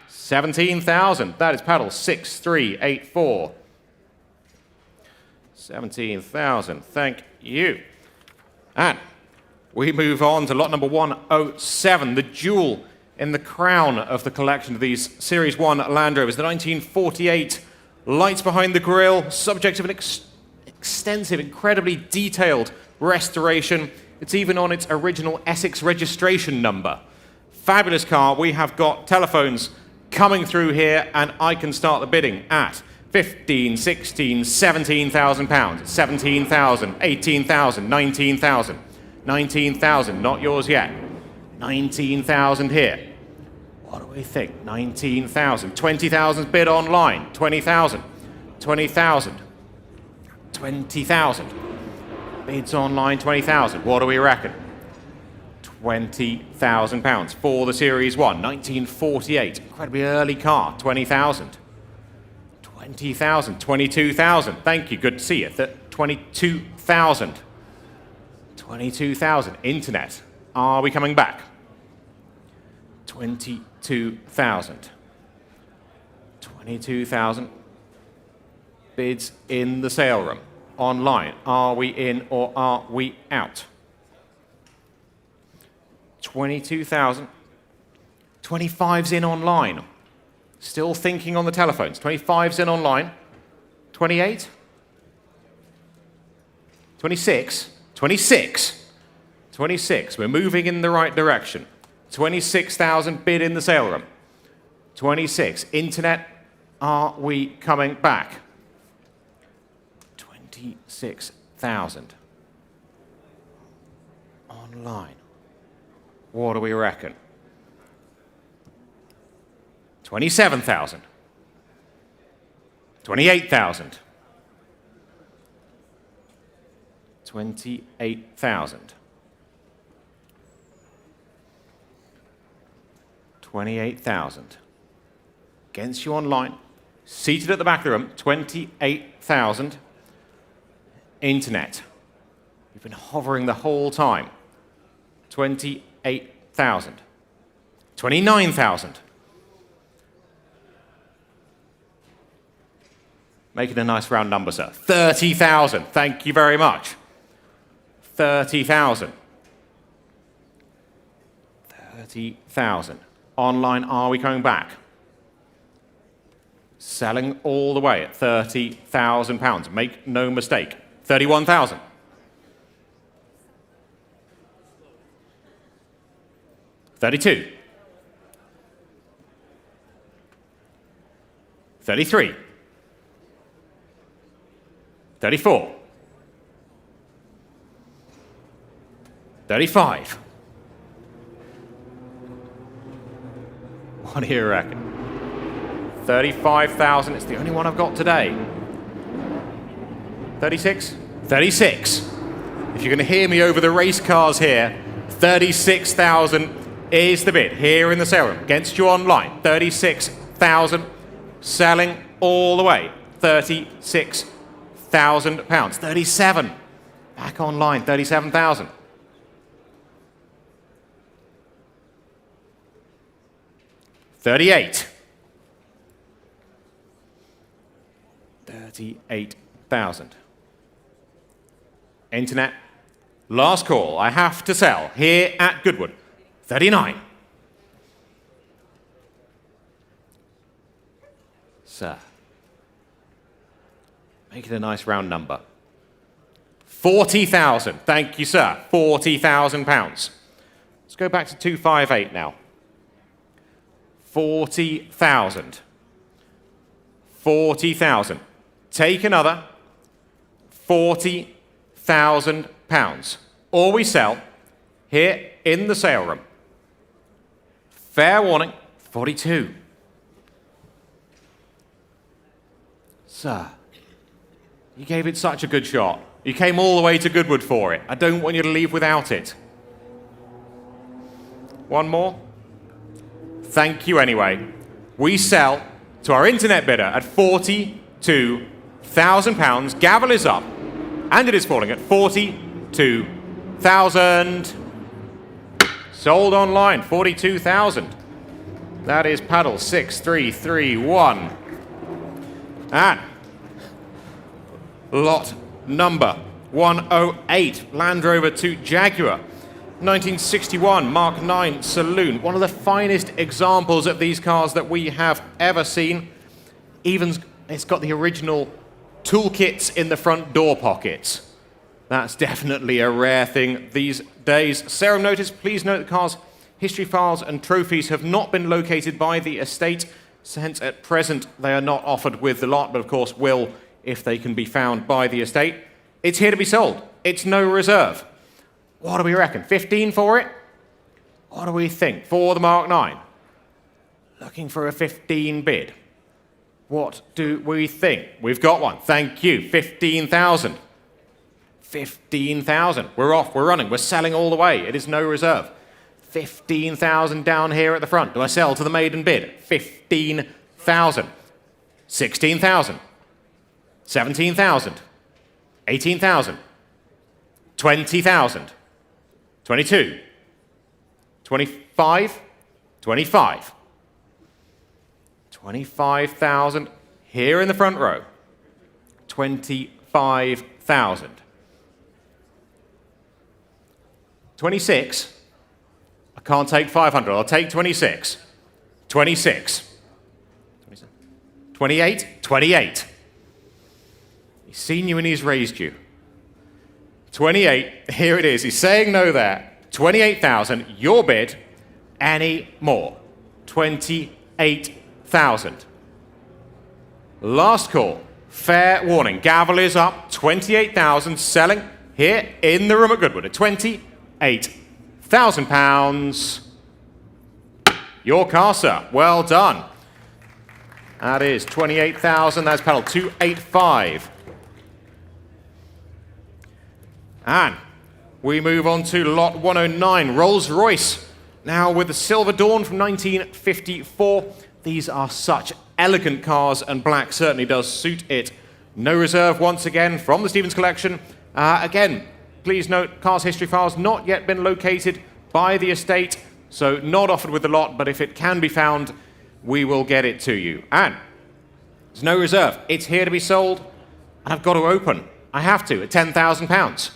17,000. That is paddle 6384. 17,000. Thank you. And we move on to lot number 107, the jewel in the crown of the collection of these Series 1 Land Rovers, the 1948 lights behind the grille, subject of an extensive, incredibly detailed restoration. It's even on its original Essex registration number. Fabulous car. We have got telephones coming through here, and I can start the bidding at 15, 16, 17,000 pounds, 17,000, 18,000, 19,000, 19,000, not yours yet. 19,000 here. What do we think? 19,000. 20,000 bid online. 20,000. 20,000. 20,000. Bids online. 20,000. What do we reckon? 20,000 pounds for the Series 1. 1948. Incredibly early car. 20,000. 20,000. 22,000. Thank you. Good to see you. 22,000. 22,000. Internet. Are we coming back? 22,000. 22,000. Bids in the sale room. Online. Are we in or are we out? 22,000. 25's in online. Still thinking on the telephones. 25's in online. 28? 26? 26? 26. We're moving in the right direction. 26,000 bid in the sale room. 26. Internet. Are we coming back? 26,000. Online. What do we reckon? 27,000. 28,000. 28,000. 28,000. Against you online. Seated at the back of the room. 28,000. Internet. You've been hovering the whole time. 28,000. 29,000. Make it a nice round number, sir. 30,000. Thank you very much. 30,000. 30,000. Online, are we coming back? Selling all the way at 30,000 pounds. Make no mistake. 31,000. 32. 33. 34. 35. What do you reckon? 35,000. It's the only one I've got today. 36? 36. If you're going to hear me over the race cars here, 36,000 is the bid here in the sale room. Against you online. 36,000. Selling all the way. 36,000 pounds. 37. Back online. 37,000. 38. 38,000. Internet. Last call. I have to sell here at Goodwood. 39. Sir. Make it a nice round number. 40,000. Thank you, sir. £40,000. Let's go back to 258 now. 40,000. 40,000. Take another. £40,000. All we sell here in the sale room. Fair warning, 42. Sir, you gave it such a good shot. You came all the way to Goodwood for it. I don't want you to leave without it. One more. Thank you anyway. We sell to our internet bidder at £42,000. Gavel is up, and it is falling at 42,000. Sold online, 42,000. That is paddle 6331. And lot number 108, Land Rover to Jaguar. 1961 Mark 9 Saloon. One of the finest examples of these cars that we have ever seen. Even it's got the original toolkits in the front door pockets. That's definitely a rare thing these days. Sarah notice, please note the car's history files and trophies have not been located by the estate, so hence at present they are not offered with the lot, but of course will if they can be found by the estate. It's here to be sold. It's no reserve. What do we reckon? 15 for it? What do we think for the Mark 9? Looking for a 15 bid. What do we think? We've got one. Thank you. 15,000. 15,000. We're off. We're running. We're selling all the way. It is no reserve. 15,000 down here at the front. Do I sell to the maiden bid? 15,000. 16,000. 17,000. 18,000. 20,000. 22. 25. 25. 25,000 here in the front row. 25,000. 26. I can't take 500. I'll take 26. 26. 28. 28. He's seen you and he's raised you. 28. Here it is. He's saying no there. 28,000. Your bid. Any more? 28,000. Last call. Fair warning. Gavel is up. 28,000. Selling here in the room at Goodwood at £28,000. Your car, sir. Well done. That is 28,000. That's panel 285. And we move on to lot 109, Rolls-Royce. Now with the Silver Dawn from 1954. These are such elegant cars, and black certainly does suit it. No reserve once again from the Stevens collection. Again, please note, cars history files not yet been located by the estate, so not offered with the lot, but if it can be found, we will get it to you. And there's no reserve. It's here to be sold, and I've got to open. I have to, at £10,000.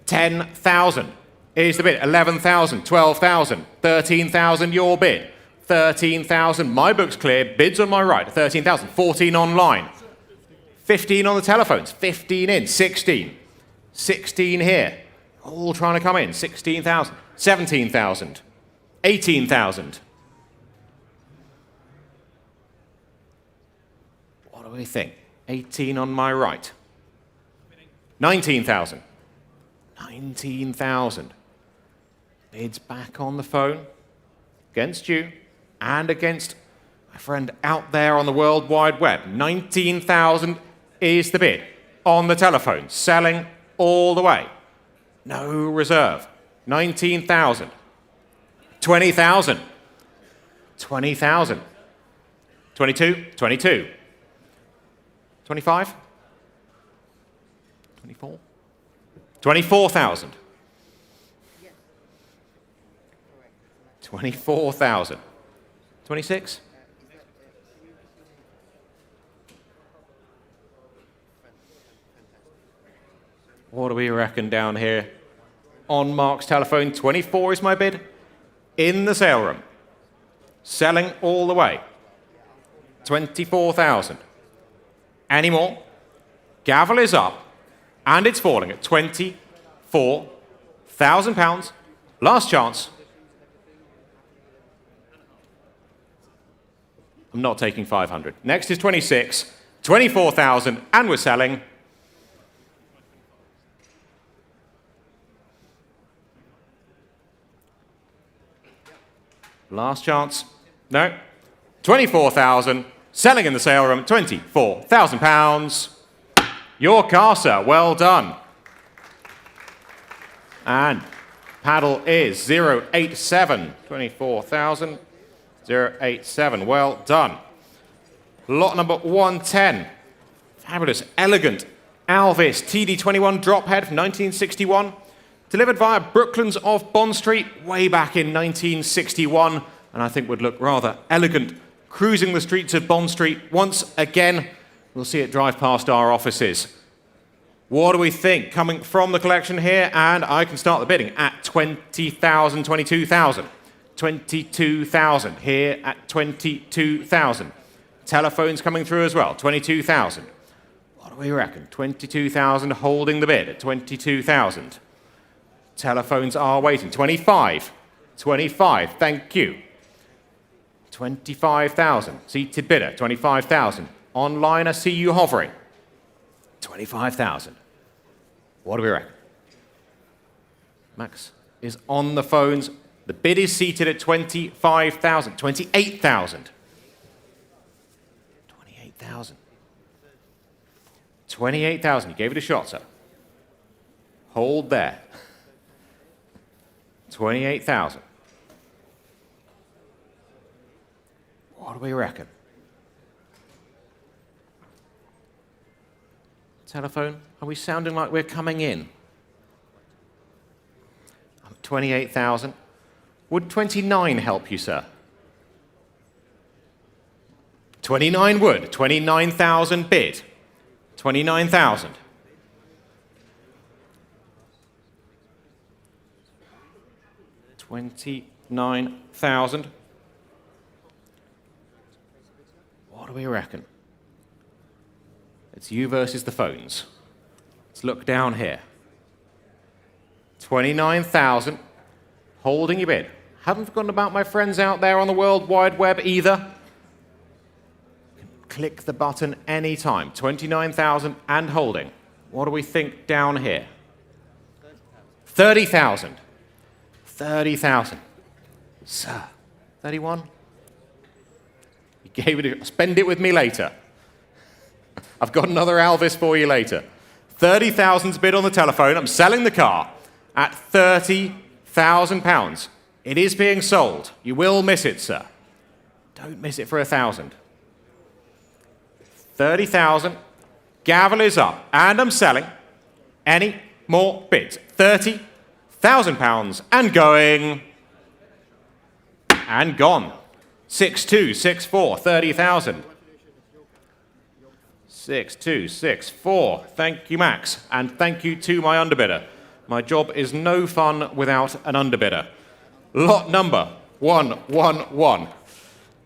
10,000 is the bid. 11,000, 12,000, 13,000 your bid. 13,000, my book's clear, bids on my right, 13,000, 14 online. 15 on the telephones, 15 in, 16. 16 here, all trying to come in, 16,000, 17,000, 18,000. What do we think? 18 on my right. 19,000. 19,000. Bids back on the phone against you and against my friend out there on the World Wide Web. 19,000 is the bid on the telephone, selling all the way. No reserve. 19,000. 20,000. 20,000. 22. 22. 25. 24. 24,000. 24,000. 26. What do we reckon down here? On Mark's telephone, 24 is my bid. In the sale room. Selling all the way. 24,000. Any more? Gavel is up. And it's falling at £24,000. Last chance. I'm not taking 500. Next is 26, 24,000, and we're selling. Last chance. No. 24,000. Selling in the sale room. £24,000. Your car, sir. Well done. And paddle is 087. 24,000. 087. Well done. Lot number 110. Fabulous, elegant Alvis TD21 drop head from 1961. Delivered via Brooklands of Bond Street way back in 1961, and I think would look rather elegant cruising the streets of Bond Street. Once again, we'll see it drive past our offices. What do we think coming from the collection here? And I can start the bidding at 20,000, 22,000. 22,000 here at 22,000. Telephones coming through as well, 22,000. What do we reckon? 22,000 holding the bid at 22,000. Telephones are waiting. 25. 25. Thank you. 25,000. Seated bidder. 25,000. Online, I see you hovering. 25,000. What do we reckon? Max is on the phones. The bid is seated at 25,000. 28,000. 28,000. 28,000. You gave it a shot, sir. Hold there. 28,000. What do we reckon? Telephone, are we sounding like we're coming in? 28,000. Would 29 help you, sir? 29 would. 29,000 bid. 29,000. 29,000. What do we reckon? It's you versus the phones. Let's look down here. 29,000. Holding your bid. Haven't forgotten about my friends out there on the World Wide Web either. Click the button anytime. 29,000 and holding. What do we think down here? 30,000. 30,000. Sir, 31? You gave it a, spend it with me later. I've got another Alvis for you later. 30,000's bid on the telephone. I'm selling the car at £30,000. It is being sold. You will miss it, sir. Don't miss it for 1,000. 30,000. Gavel is up, and I'm selling. Any more bids? £30,000 and going and gone. 6264, 30,000. 6264. Thank you, Max, and thank you to my underbidder. My job is no fun without an underbidder. Lot number 111.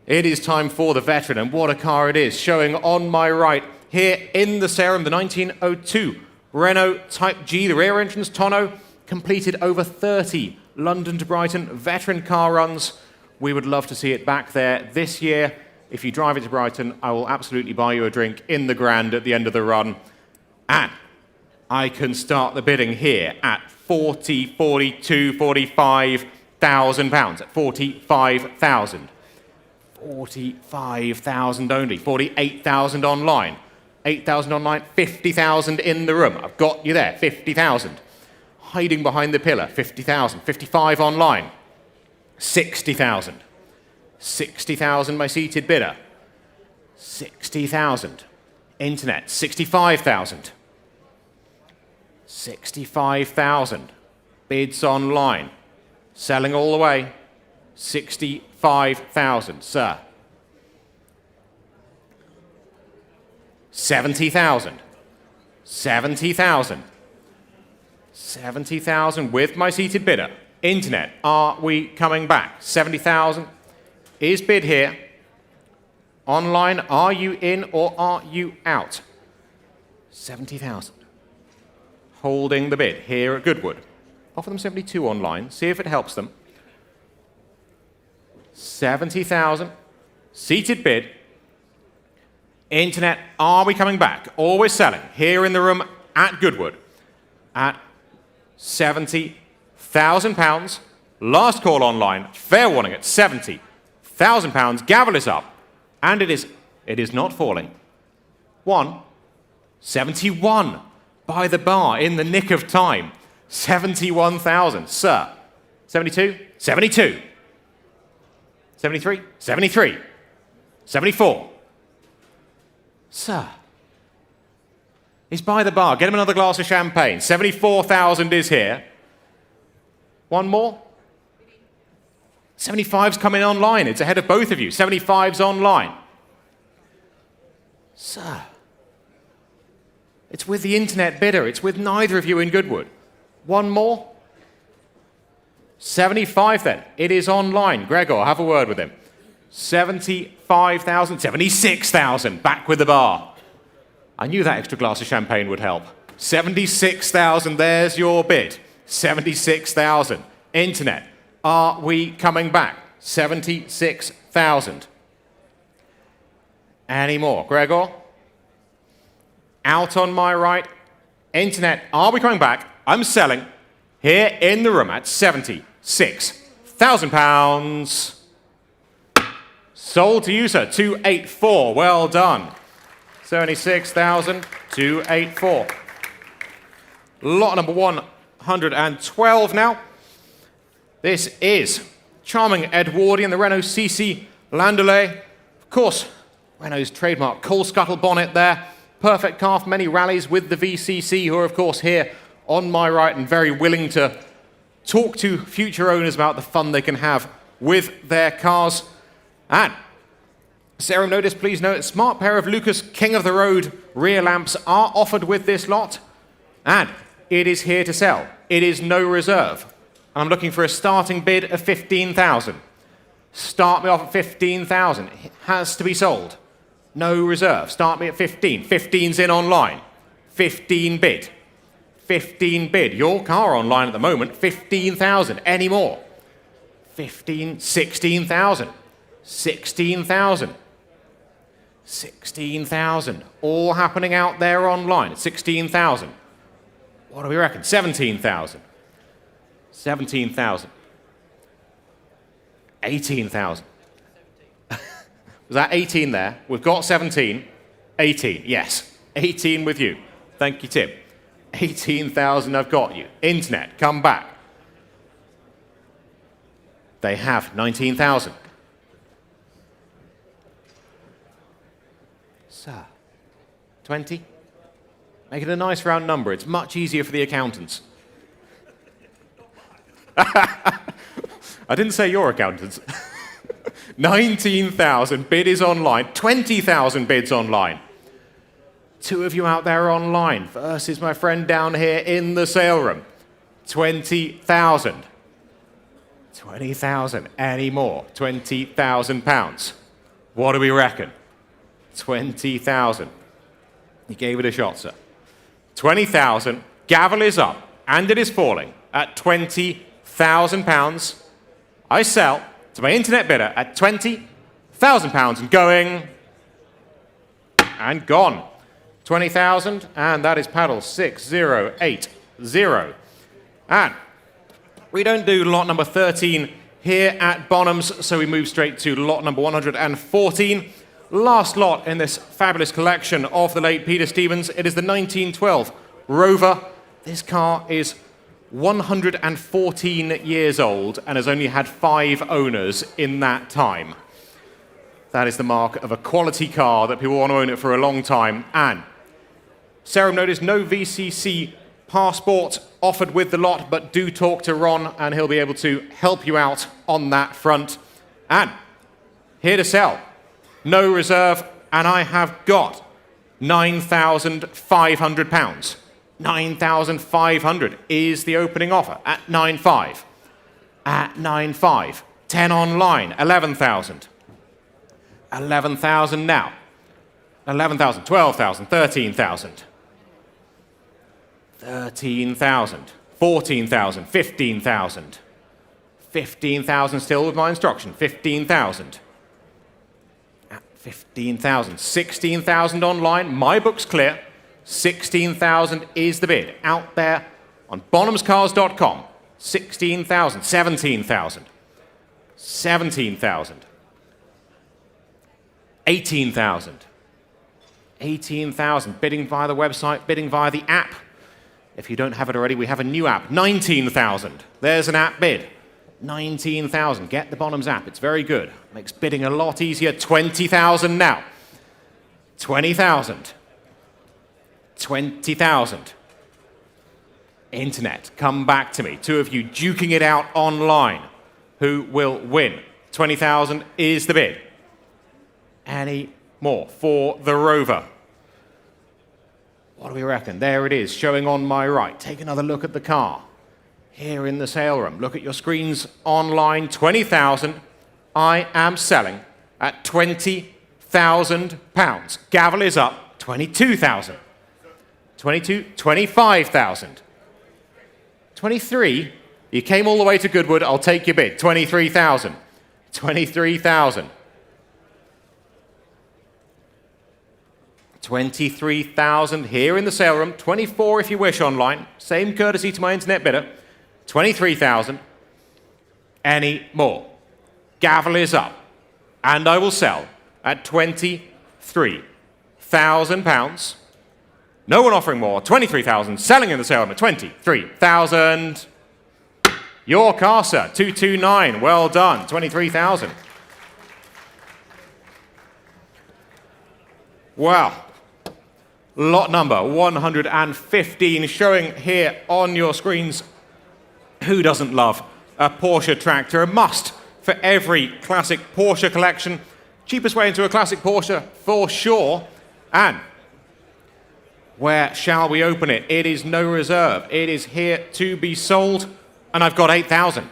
It is time for the veteran, and what a car it is. Showing on my right here in the serum, the 1902 Renault Type G, the rear entrance tonneau, completed over 30 London to Brighton veteran car runs. We would love to see it back there this year. If you drive it to Brighton, I will absolutely buy you a drink in the Grand at the end of the run. And I can start the bidding here at 40, 42, 45,000 pounds. At 45,000. 45,000 only. 48,000 online. 8,000 online. 50,000 in the room. I've got you there. 50,000. Hiding behind the pillar. 50,000. 55 online. 60,000. 60,000 my seated bidder. 60,000. Internet. 65,000. 65,000. Bids online. Selling all the way. 65,000. Sir. 70,000. 70,000. 70,000 with my seated bidder. Internet. Are we coming back? 70,000 is bid here. Online. Are you in or are you out? 70,000. holding the bid here at Goodwood. Offer them 72 online, see if it helps them. 70,000, seated bid. Internet, are we coming back? Always selling here in the room at Goodwood at £70,000. Last call online, fair warning at £70,000. Gavel is up, and it is not falling. 71 by the bar in the nick of time. 71,000, sir. 72, 72. 73, 73. 74. Sir. He's by the bar. Get him another glass of champagne. 74,000 is here. One more. 75's coming online. It's ahead of both of you. 75's online. Sir. It's with the internet bidder. It's with neither of you in Goodwood. One more. 75 then. It is online. Gregor, have a word with him. 75,000, 76,000. Back with the bar. I knew that extra glass of champagne would help. 76,000, there's your bid. 76,000. Internet, are we coming back? 76,000. Any more? Gregor? Out on my right. Internet, are we coming back? I'm selling here in the room at £76,000. Sold to you, sir. 284. Well done. 76,000, 284. Lot number 112 now. This is charming Edwardian, the Renault CC Landaulet. Of course, Renault's trademark coal scuttle bonnet there. Perfect car for many rallies with the VCC, who are, of course, here on my right and very willing to talk to future owners about the fun they can have with their cars. And Sarah, notice, please note, a smart pair of Lucas King of the Road rear lamps are offered with this lot. And it is here to sell. It is no reserve. And I'm looking for a starting bid of 15,000. Start me off at 15,000. It has to be sold. No reserve. Start me at 15. 15's in online. 15 bid. 15 bid. Your car online at the moment, 15,000. Any more? 15, 16,000. 16,000. 16,000. All happening out there online. 16,000. What do we reckon? 17,000. 17,000. 18,000. Was that 18 there? We've got 17. 18. Yes. 18 with you. Thank you, Tim. 18,000 I've got you. Internet, come back. They have 19,000. Sir. 20? Make it a nice round number. It's much easier for the accountants. I didn't say your accountants. 19,000 bid is online. 20,000 bids online. Two of you out there online versus my friend down here in the sale room. 20,000. 20,000. Any more? 20,000 pounds. What do we reckon? 20,000. You gave it a shot, sir. 20,000. Gavel is up, and it is falling at 20,000 pounds. I sell to my internet bidder at 20,000 pounds and going and gone. 20,000, and that is paddle 6080. And we don't do lot number 13 here at Bonhams, so we move straight to lot number 114. Last lot in this fabulous collection of the late Peter Stevens. It is the 1912 Rover. This car is 114 years old and has only had 5 owners in that time. That is the mark of a quality car that people want to own it for a long time. And Sarah, notice no VCC passport offered with the lot, but do talk to Ron and he'll be able to help you out on that front. And here to sell, no reserve, and I have got £9,500. 9,500 is the opening offer at 9.5. At 9.5. 10 online, 11,000. 11,000 now. 11,000, 12,000, 13,000. 13,000, 14,000, 15,000. 15,000 still with my instruction. 15,000. At 15,000. 16,000 online. My book's clear. 16,000 is the bid. Out there on bonhamscars.com. 16,000. 17,000. 17,000. 18,000. 18,000. Bidding via the website, bidding via the app. If you don't have it already, we have a new app. 19,000. There's an app bid. 19,000. Get the Bonhams app. It's very good. Makes bidding a lot easier. 20,000 now. 20,000. 20,000. Internet, come back to me. Two of you duking it out online. Who will win? 20,000 is the bid. Any more for the Rover? What do we reckon? There it is, showing on my right. Take another look at the car. Here in the sale room. Look at your screens online. 20,000. I am selling at £20,000. Gavel is up. 22,000. 22, 25,000. 23. You came all the way to Goodwood. I'll take your bid. 23,000. 23,000. 23,000 here in the sale room. 24 if you wish online. Same courtesy to my internet bidder. 23,000. Any more? Gavel is up. And I will sell at £23,000. No one offering more. 23,000. Selling in the sale room at 23,000. Your car, sir. 229. Well done. 23,000. Wow. Lot number 115 showing here on your screens. Who doesn't love a Porsche tractor? A must for every classic Porsche collection. Cheapest way into a classic Porsche for sure. And where shall we open it? It is no reserve. It is here to be sold. And I've got 8,000.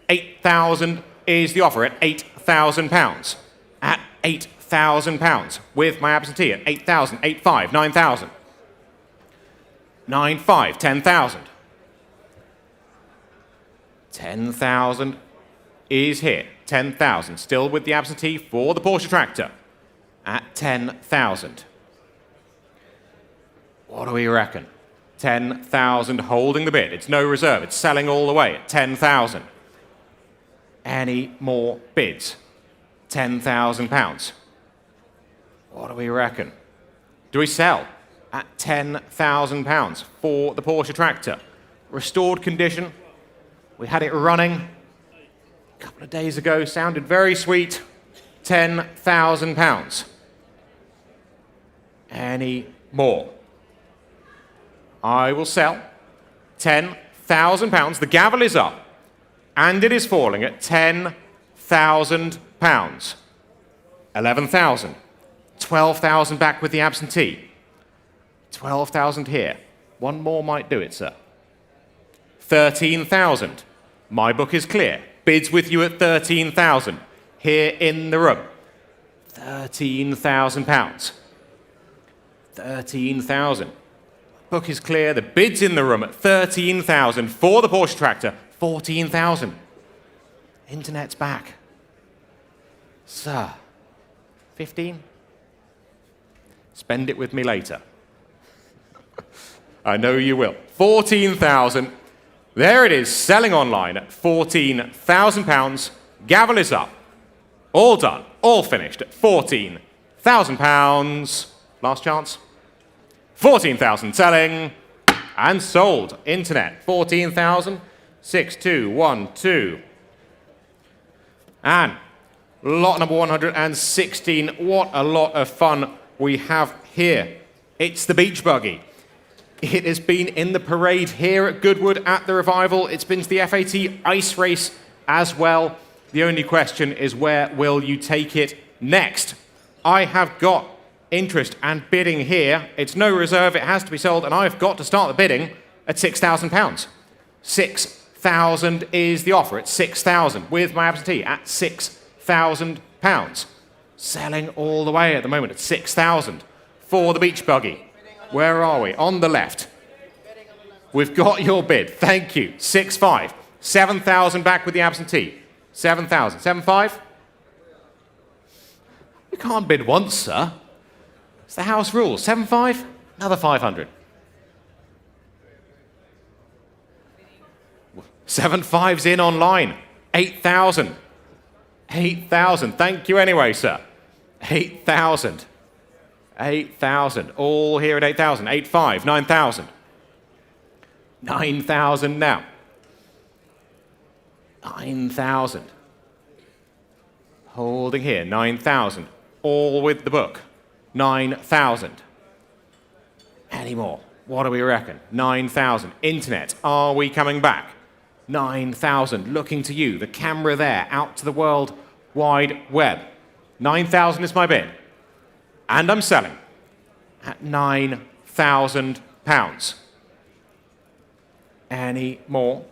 8,000 is the offer at £8,000. At £8,000 with my absentee at 8,000, 8,500, 9,000. 9,500, 10,000. 10,000 is here. 10,000 still with the absentee for the Porsche tractor at 10,000. What do we reckon? 10,000 holding the bid. It's no reserve. It's selling all the way at 10,000. Any more bids? £10,000. What do we reckon? Do we sell at £10,000 for the Porsche tractor? Restored condition. We had it running a couple of days ago. Sounded very sweet. £10,000. Any more? I will sell £10,000. The gavel is up, and it is falling at £10,000. 11,000. 12,000 back with the absentee. 12,000 here. One more might do it, sir. 13,000. My book is clear. Bids with you at 13,000. Here in the room. £13,000. 13,000. Book is clear. The bid's in the room at 13,000 for the Porsche tractor. 14,000. Internet's back. Sir. 15? Spend it with me later. I know you will. 14,000. There it is, selling online at £14,000. Gavel is up. All done, all finished at £14,000. Last chance. 14,000 selling and sold. Internet, 14,000. 6212. And lot number 116. What a lot of fun we have here. It's the beach buggy. It has been in the parade here at Goodwood at the Revival. It's been to the FAT ice race as well. The only question is, where will you take it next? I have got interest and bidding here. It's no reserve, it has to be sold, and I've got to start the bidding at £6,000. 6,000 is the offer at 6,000 with my absentee at £6,000. Selling all the way at the moment at 6,000 for the beach buggy. Where are we? On the left. We've got your bid. Thank you. 6.5. 7,000 back with the absentee. 7,000. 7.5? You can't bid once, sir. It's the house rules. 7.5? Another 500. 7.5's in online. 8,000. 8,000. Thank you anyway, sir. 8,000. 8,000. All here at 8,000. 8.5. 9,000. 9,000 now. 9,000. Holding here. 9,000. All with the book. 9,000. Any more? What do we reckon? 9,000. Internet. Are we coming back? 9,000. Looking to you. The camera there. Out to the World Wide Web. 9,000 is my bid. And I'm selling at £9,000. Any more?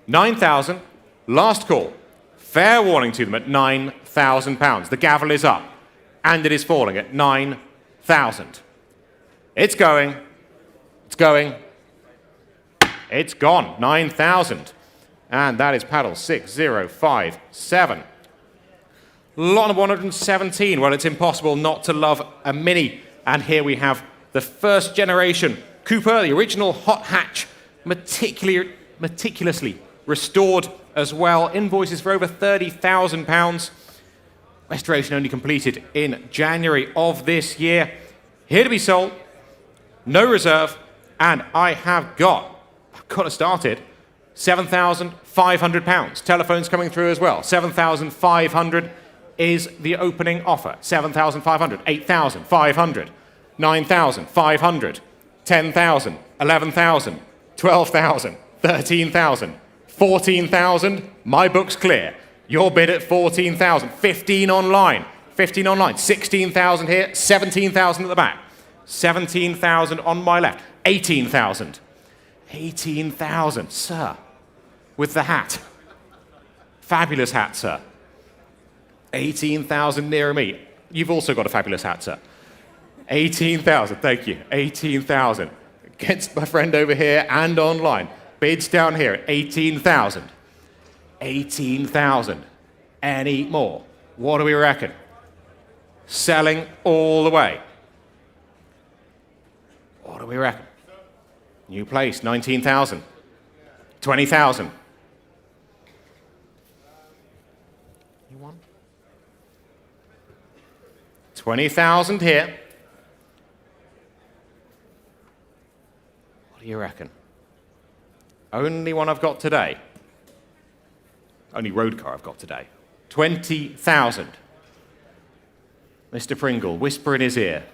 9,000. Last call. Fair warning to them at £9,000. The gavel is up. And it is falling at 9,000. It's going. It's going. It's gone. 9,000. And that is paddle 6057. Lot number 117. Well, it's impossible not to love a Mini. And here we have the first generation Cooper, the original hot hatch, meticulously restored as well. Invoices for over £30,000. Restoration only completed in January of this year. Here to be sold. No reserve. And I've got it started. £7,500. Telephones coming through as well. 7,500 is the opening offer. 7,500, 8,500, 9,500, 10,000, 11,000, 12,000, 13,000, 14,000. My book's clear. Your bid at 14,000. 15 online. 15 online. 16,000 here. 17,000 at the back. 17,000 on my left. 18,000. 18,000, sir, with the hat. Fabulous hat, sir. 18,000 nearer me. You've also got a fabulous hat, sir. 18,000, thank you. 18,000. Against my friend over here and online. Bids down here at 18,000. 18,000. Any more? What do we reckon? Selling all the way. What do we reckon? New place, 19,000. 20,000. You want? 20,000 here. What do you reckon? Only one I've got today. Only road car I've got today. 20,000. Mr. Pringle, whisper in his ear.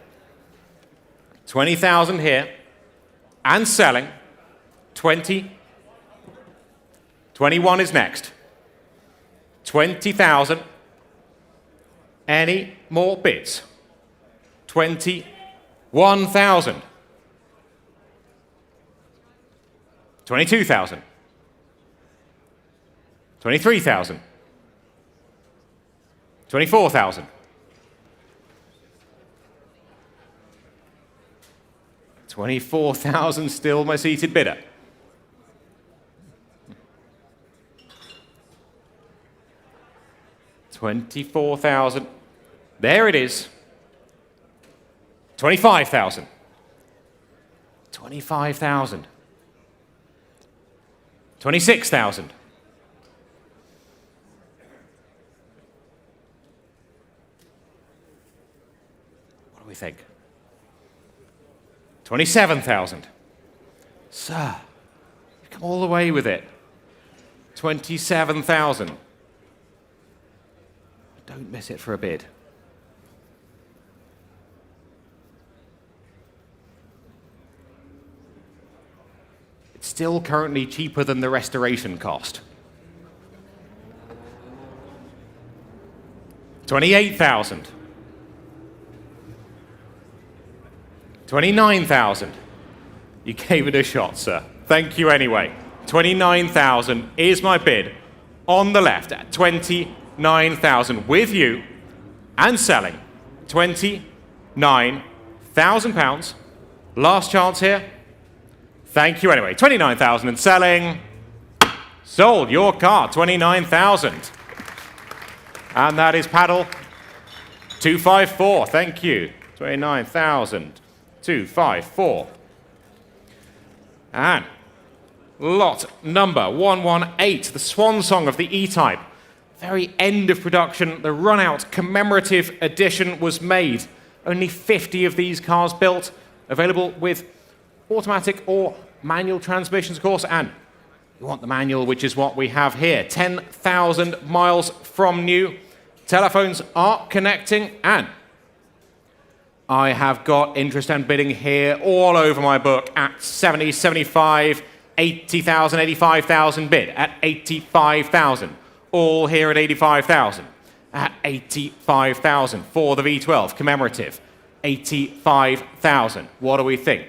20,000 here. And selling. 20. 21 is next. 20,000. Any more bids? 21,000. 22,000. 23,000. 24,000. 24,000 still my seated bidder. $24,000. There it is. 25,000. 25,000. 26,000. What do we think? 27,000. Sir, you've come all the way with it. 27,000. Don't miss it for a bid. It's still currently cheaper than the restoration cost. 28,000. 29,000. You gave it a shot, sir. Thank you anyway. 29,000 is my bid on the left at 29,000 with you and selling. £29,000. Last chance here. Thank you anyway. 29,000 and selling. Sold your car, 29,000. And that is paddle 254. Thank you. 29,000. 254. And lot number 118, the swan song of the E-type. Very end of production, the run-out commemorative edition was made. Only 50 of these cars built, available with automatic or manual transmissions, of course, and you want the manual, which is what we have here. 10,000 miles from new. Telephones are connecting, and I have got interest and bidding here all over my book at 70, 75, 80,000, 85,000 bid at 85,000. All here at 85,000. At 85,000 for the V12 Commemorative. 85,000. What do we think?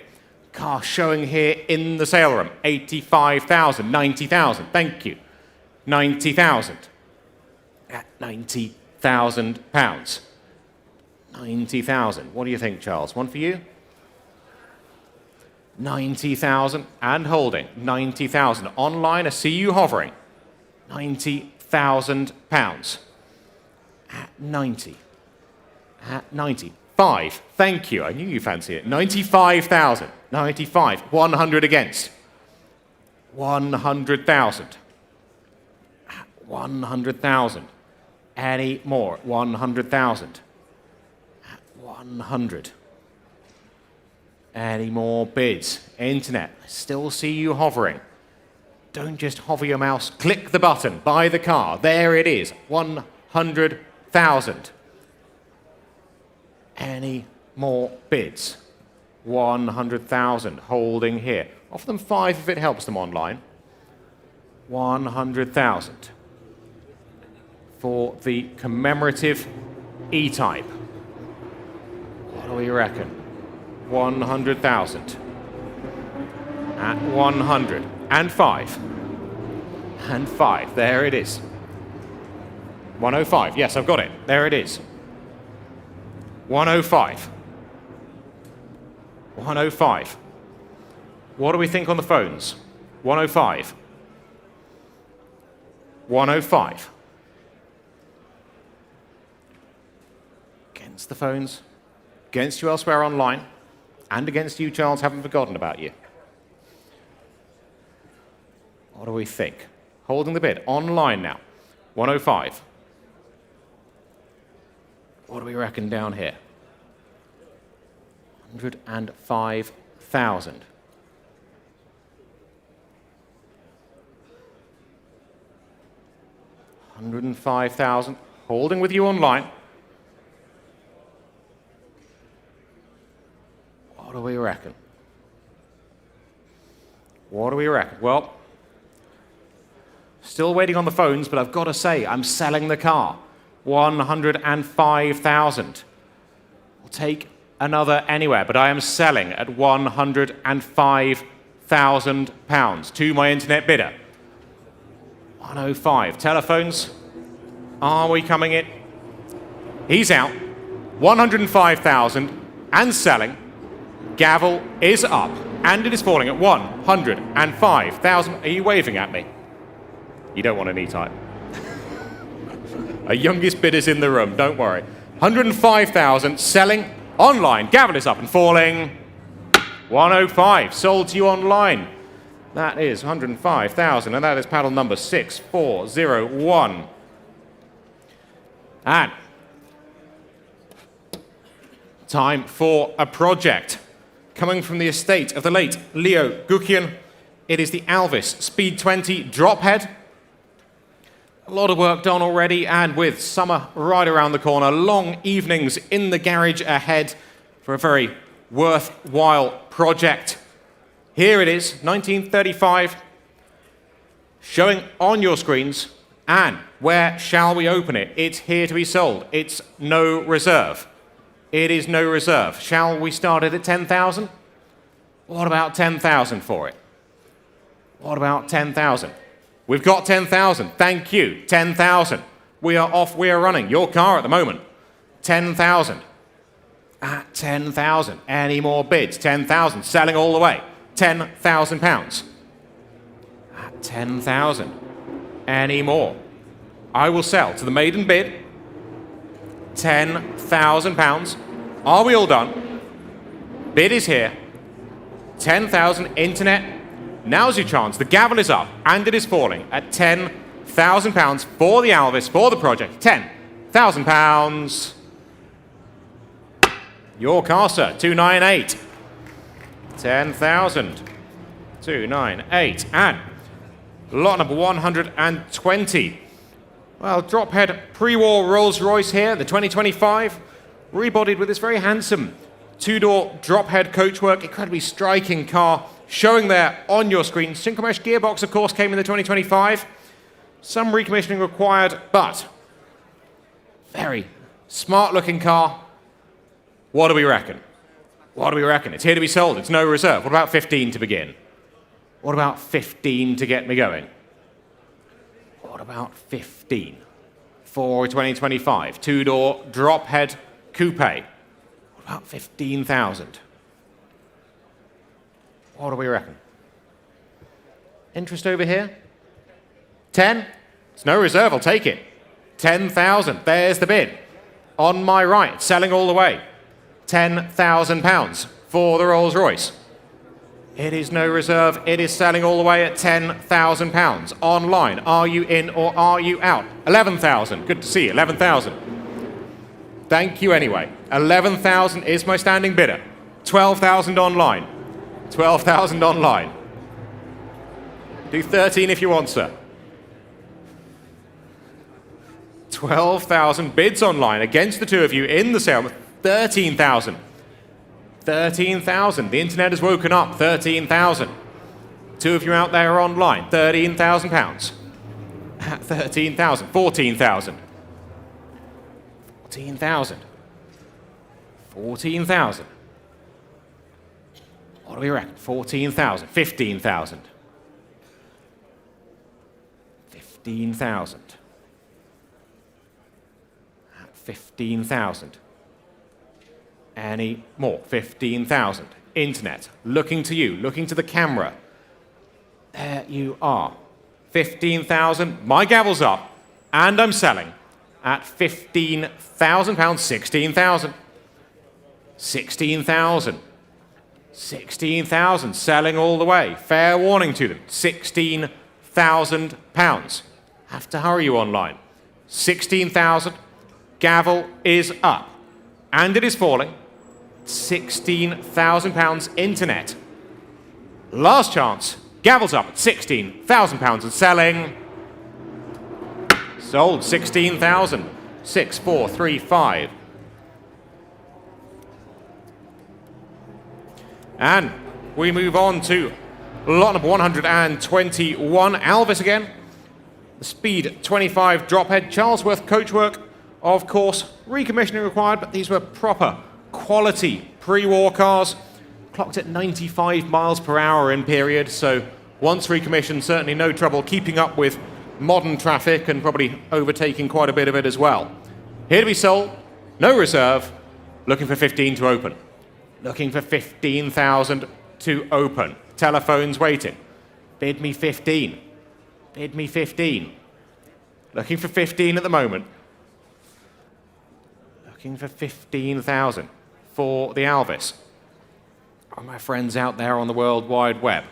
Car showing here in the sale room. 85,000, 90,000. Thank you. 90,000. At 90,000 pounds. 90,000. What do you think, Charles? One for you? 90,000 and holding. 90,000. Online, I see you hovering. 90,000 pounds. At 90. At 95. Thank you. I knew you fancy it. 95,000. 95. 100 against. 100,000. 100,000. Any more? 100,000. 100. Any more bids? Internet. I still see you hovering. Don't just hover your mouse. Click the button. Buy the car. There it is. 100,000. Any more bids? 100,000. Holding here. Offer them 5 if it helps them online. 100,000. For the commemorative E-type. What do we reckon? 100,000. At 100. And 5. And 5. There it is. 105. Yes, I've got it. There it is. 105. 105. What do we think on the phones? 105. 105. Against the phones. Against you elsewhere online. And against you, Charles, haven't forgotten about you. What do we think? Holding the bid. Online now. 105. What do we reckon down here? 105,000. 105,000. Holding with you online. What do we reckon? What do we reckon? Well, still waiting on the phones, but I've got to say, I'm selling the car. 105,000. I'll take another anywhere, but I am selling at 105,000 pounds to my internet bidder. 105. Telephones. Are we coming in? He's out. 105,000 and selling. Gavel is up, and it is falling at 105,000. Are you waving at me? You don't want an E-type. Our youngest bidder's in the room, don't worry. 105,000, selling online. Gavel is up and falling. 105, sold to you online. That is 105,000, and that is paddle number 6401. And time for a project. Coming from the estate of the late Leo Gukian, it is the Alvis Speed 20 drop head. A lot of work done already, and with summer right around the corner, long evenings in the garage ahead for a very worthwhile project. Here it is, 1935, showing on your screens. And where shall we open it? It's here to be sold. It's no reserve. It is no reserve. Shall we start it at 10,000? What about 10,000 for it? What about 10,000? We've got 10,000. Thank you. 10,000. We are off. We are running. Your car at the moment. 10,000. At 10,000. Any more bids? 10,000. Selling all the way. £10,000. At 10,000. Any more? I will sell to the maiden bid. £10,000. Are we all done? Bid is here. 10,000 internet. Now's your chance. The gavel is up and it is falling at £10,000 for the Alvis, for the project. £10,000. Your car, sir. 298. 10,000. 298. And lot number 120. Well, drophead pre-war Rolls-Royce here, the 2025, rebodied with this very handsome two-door drophead coachwork, incredibly striking car, showing there on your screen. Synchro mesh gearbox, of course, came in the 2025. Some recommissioning required, but very smart-looking car. What do we reckon? What do we reckon? It's here to be sold. It's no reserve. What about 15 to begin? What about 15 to get me going? What about 15 for 2025? Two-door drop-head coupe. What about 15,000? What do we reckon? Interest over here? 10? It's no reserve, I'll take it. 10,000, there's the bid. On my right, selling all the way. £10,000 for the Rolls-Royce. It is no reserve, it is selling all the way at £10,000. Online, are you in or are you out? 11,000, good to see you, 11,000. Thank you anyway. 11,000 is my standing bidder. 12,000 online. 12,000 online. Do 13 if you want, sir. 12,000 bids online against the two of you in the sale. 13,000. 13,000. The internet has woken up. 13,000. Two of you out there online. £13,000. 13,000. 14,000. 14,000. 14,000. What do we reckon? 14,000. 15,000. 15,000. 15,000. Any more? 15,000. Internet. Looking to you. Looking to the camera. There you are. 15,000. My gavel's up. And I'm selling at £15,000. 16,000. 16,000. 16,000. Selling all the way. Fair warning to them. £16,000. Have to hurry you online. 16,000. Gavel is up. And it is falling. £16,000 internet. Last chance. Gavel's up at £16,000 and selling. Sold 16,000. 6435. And we move on to lot number 121. Alvis again. The Speed 25 drophead Charlesworth coachwork. Of course, recommissioning required, but these were proper quality pre-war cars. Clocked at 95 miles per hour in period, so once recommissioned, certainly no trouble keeping up with modern traffic and probably overtaking quite a bit of it as well. Here to be sold, no reserve, looking for 15 to open. Looking for 15,000 to open. Telephones waiting. Bid me 15. Bid me 15. Looking for 15 at the moment. Looking for 15,000 for the Alvis. Oh, my friends out there on the World Wide Web.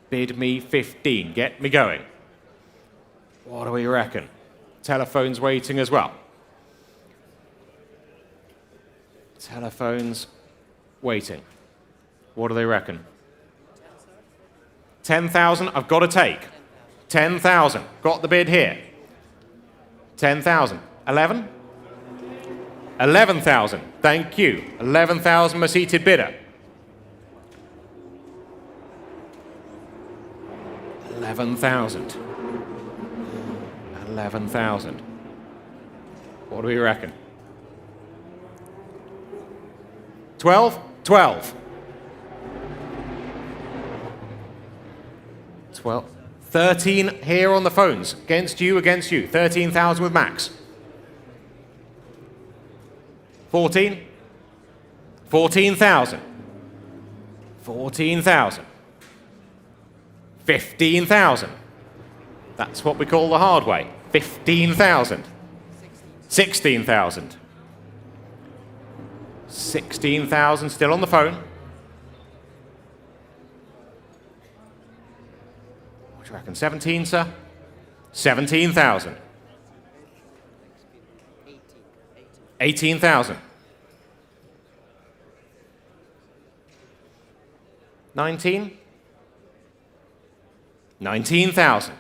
Bid me 15. Get me going. What do we reckon? Telephones waiting as well. Telephones waiting. What do they reckon? 10,000 I've got to take. 10,000. Got the bid here. 10,000. 11? 11,000. Thank you. 11,000 my seated bidder. 11,000. 11,000. What do we reckon? 12? 12. 12. 13 here on the phones. Against you, against you. 13,000 with Max. 14? 14,000. 14,000. 15,000. That's what we call the hard way. 15,000. 16,000. 16,000 still on the phone. What do you reckon? 17, sir? 17,000. 18,000. 19? 19,000.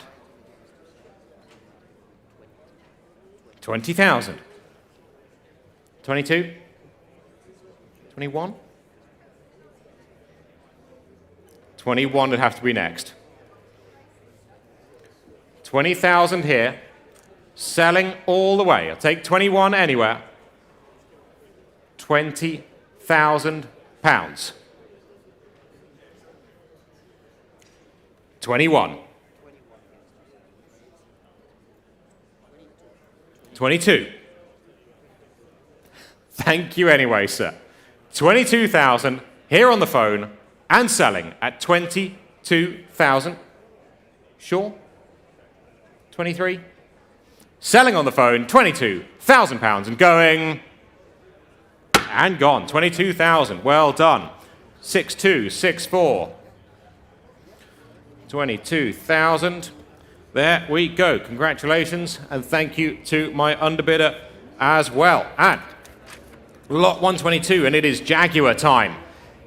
20,000. 22? 21? 21 would have to be next. 20,000 here. Selling all the way. I'll take 21 anywhere. £20,000. 21. 22. Thank you anyway, sir. 22,000 here on the phone and selling at 22,000. Sure? 23? Selling on the phone, £22,000 and going and gone. 22,000. Well done. 6264. 22,000. There we go. Congratulations and thank you to my underbidder as well. And lot 122, and it is Jaguar time.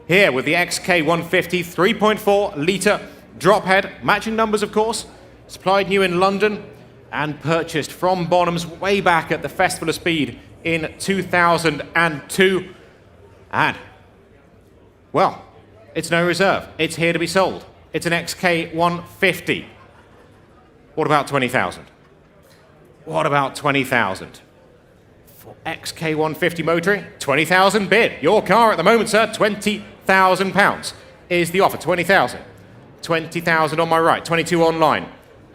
Here with the XK150 3.4 litre drop head, matching numbers of course, supplied new in London and purchased from Bonhams way back at the Festival of Speed in 2002. And, well, it's no reserve. It's here to be sold. It's an XK150. What about 20,000? What about 20,000? For XK150 motoring, 20,000 bid. Your car at the moment, sir, £20,000 is the offer. 20,000. 20,000 on my right, 22 online.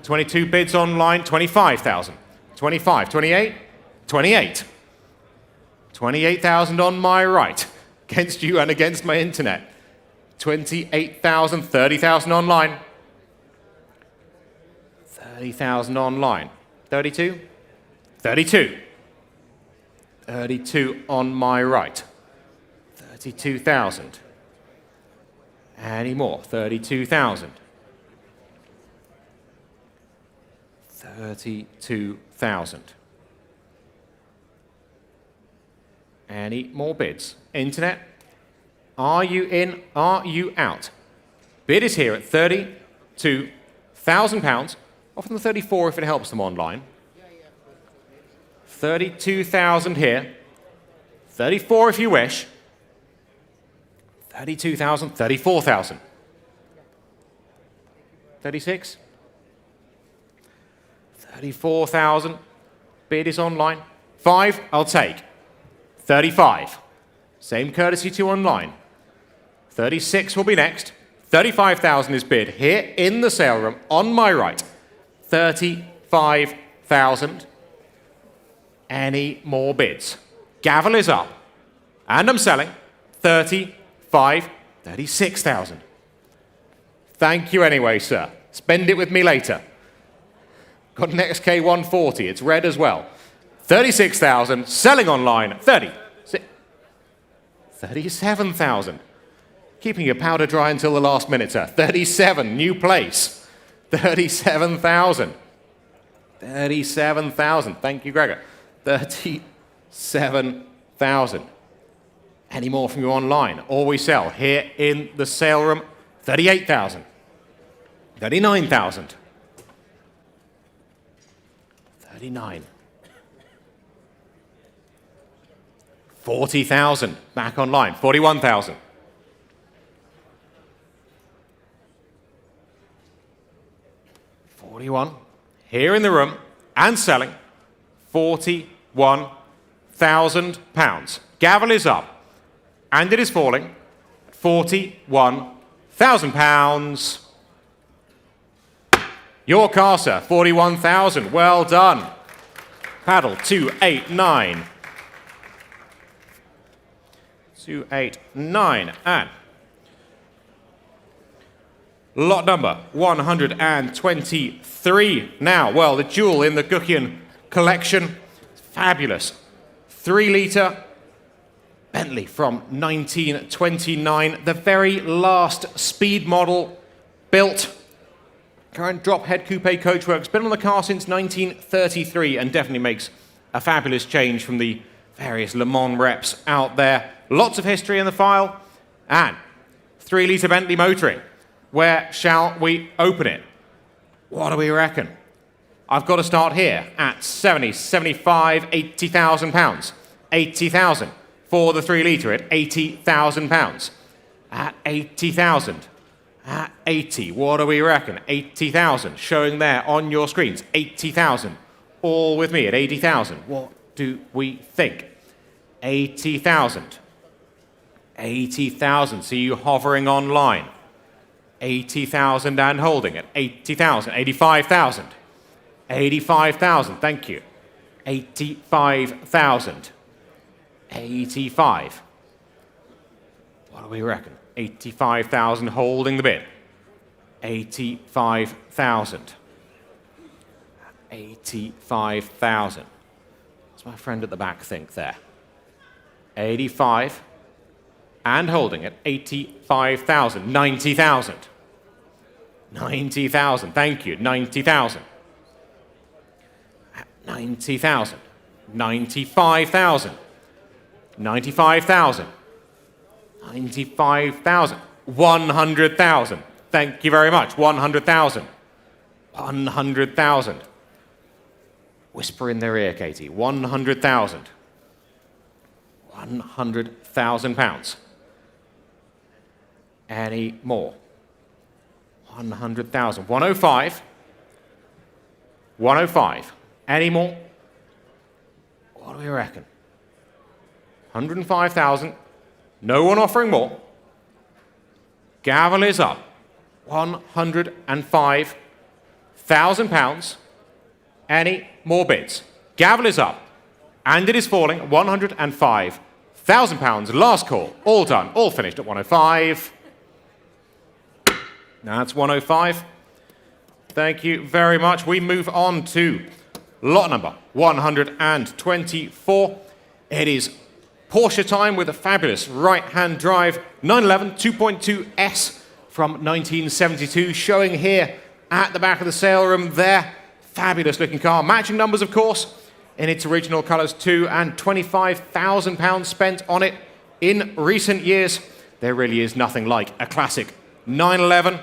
22 bids online, 25,000. 25, 28, 28. 28,000 on my right, against you and against my internet. 28,000, 30,000 online. 30,000 online. 32, 32. 32 on my right. 32,000. Any more? 32,000. 32,000. Any more bids? Internet? Are you in? Are you out? Bid is here at £32,000. Offer them 34 if it helps them online. 32,000 here. 34 if you wish. 32,000, 34,000. 36. 34,000. Bid is online. 5, I'll take. 35. Same courtesy to online. 36 will be next. 35,000 is bid here in the sale room on my right. 35,000. Any more bids? Gavel is up. And I'm selling 36,000. Thank you anyway, sir. Spend it with me later. Got an XK140. It's red as well. 36,000. Selling online. 37,000. Keeping your powder dry until the last minute, sir. 37. New place. 37,000. 37,000. Thank you, Gregor. 37,000. Any more from you online? Or we sell here in the sale room. 38,000. 39,000. 39. 40,000. Back online. 41,000. 41. Here in the room and selling £41,000. Gavel is up. And it is falling at £41,000. Your car, sir, 41,000. Well done. Paddle 289. 289. And Lot number 123 now. Well, the jewel in the Guckian collection. Fabulous. 3-litre Bentley from 1929. The very last speed model built. Current drop head coupe coachworks. Been on the car since 1933 and definitely makes a fabulous change from the various Le Mans reps out there. Lots of history in the file. And 3-litre Bentley motoring. Where shall we open it? What do we reckon? I've got to start here at 70, 75, 80,000 pounds. 80,000 for the 3-litre at 80,000 pounds. At 80,000. At 80, what do we reckon? 80,000, showing there on your screens. 80,000. All with me at 80,000. What do we think? 80,000. 80,000. See you hovering online. 80,000 and holding it. 80,000. 85,000. 85,000. Thank you. 85,000. 85. What do we reckon? 85,000 holding the bid. 85,000. 85,000. What's my friend at the back think there? 85 and holding it. 85,000. 90,000. 90,000. Thank you. 90,000. 90,000. 95,000. 95,000. 95,000. 100,000. Thank you very much. 100,000. 100,000. Whisper in their ear, Katie. 100,000. 100,000 pounds. Any more? 100,000. 105. 105. Any more? What do we reckon? 105,000. No one offering more. Gavel is up. 105,000 pounds. Any more bids? Gavel is up. And it is falling. 105,000 pounds. Last call. All done. All finished at 105. That's 105. Thank you very much. We move on to lot number 124. It is Porsche time with a fabulous right-hand drive 911 2.2S from 1972, showing here at the back of the sale room there. Fabulous looking car. Matching numbers, of course, in its original colours too, and £25,000 spent on it in recent years. There really is nothing like a classic 911.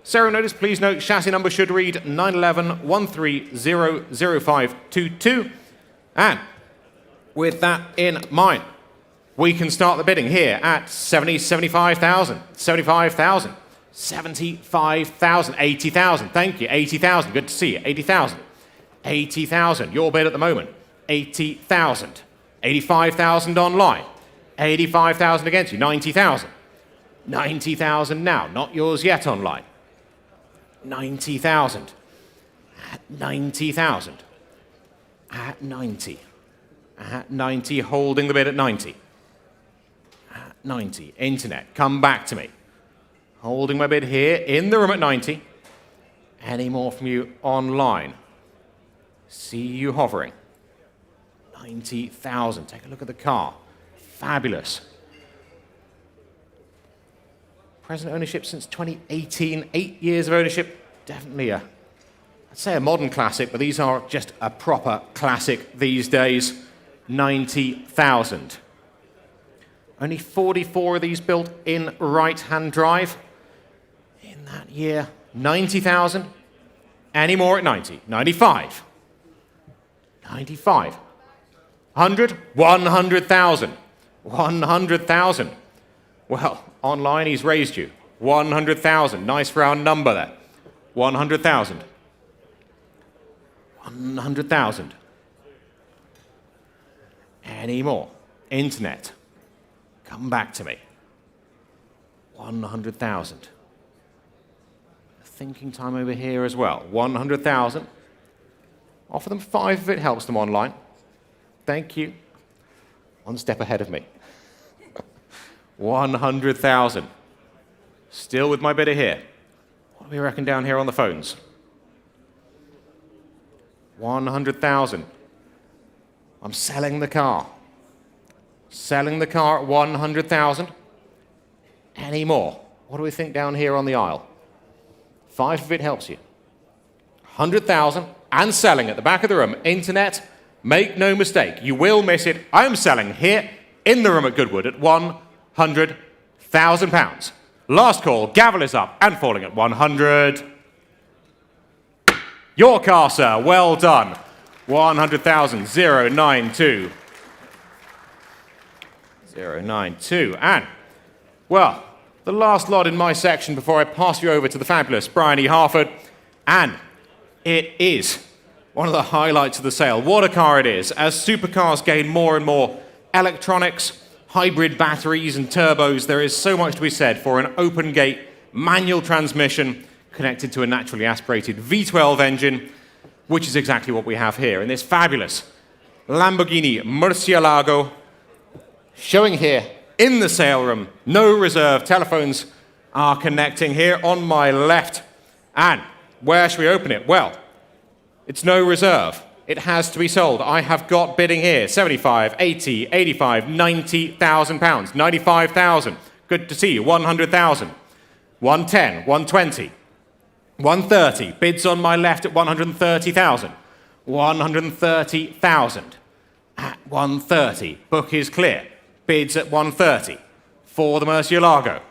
Serial notice, please note, chassis number should read 911-1300522. And with that in mind, we can start the bidding here at 70, 75,000, 75,000, 75,000, 80,000. Thank you, 80,000. Good to see you. 80,000, 80,000. Your bid at the moment, 80,000, 85,000 online, 85,000 against you, 90,000, 90,000 now. Not yours yet online. 90,000, at 90,000, at 90, at 90, holding the bid at 90. 90. Internet, come back to me. Holding my bid here in the room at 90. Any more from you online? See you hovering. 90,000. Take a look at the car. Fabulous. Present ownership since 2018. 8 years of ownership. Definitely I'd say a modern classic, but these are just a proper classic these days. 90,000. Only 44 of these built in right-hand drive in that year. 90,000. Any more at 90? 95. 95. 100? 100,000. 100,000. Well, online he's raised you. 100,000. Nice round number there. 100,000. 100,000. Any more? Internet. Come back to me. 100,000. Thinking time over here as well. 100,000. Offer them 5 if it helps them online. Thank you. One step ahead of me. 100,000. Still with my bidder here. do we reckon down here on the phones? 100,000. I'm selling the car. Selling the car at 100,000. Any more? What do we think down here on the aisle? 5 if it helps you. 100,000 and selling at the back of the room. Internet, make no mistake, you will miss it. I am selling here in the room at Goodwood at £100,000. Last call, gavel is up and falling at 100. Your car, sir, well done. 100,000, 092. 092. And, well, the last lot in my section before I pass you over to the fabulous Brian E. Harford. And it is one of the highlights of the sale. What a car it is. As supercars gain more and more electronics, hybrid batteries and turbos, there is so much to be said for an open-gate manual transmission connected to a naturally aspirated V12 engine, which is exactly what we have here in this fabulous Lamborghini Murcielago, showing here in the sale room. No reserve. Telephones are connecting here on my left. And where should we open it? Well, it's no reserve. It has to be sold. I have got bidding here. 75, 80, 85, 90,000 pounds. 95,000. Good to see you. 100,000. 110, 120, 130. Bids on my left at 130,000. 130,000. At 130. Book is clear. Bids at 130 for the Murcielago.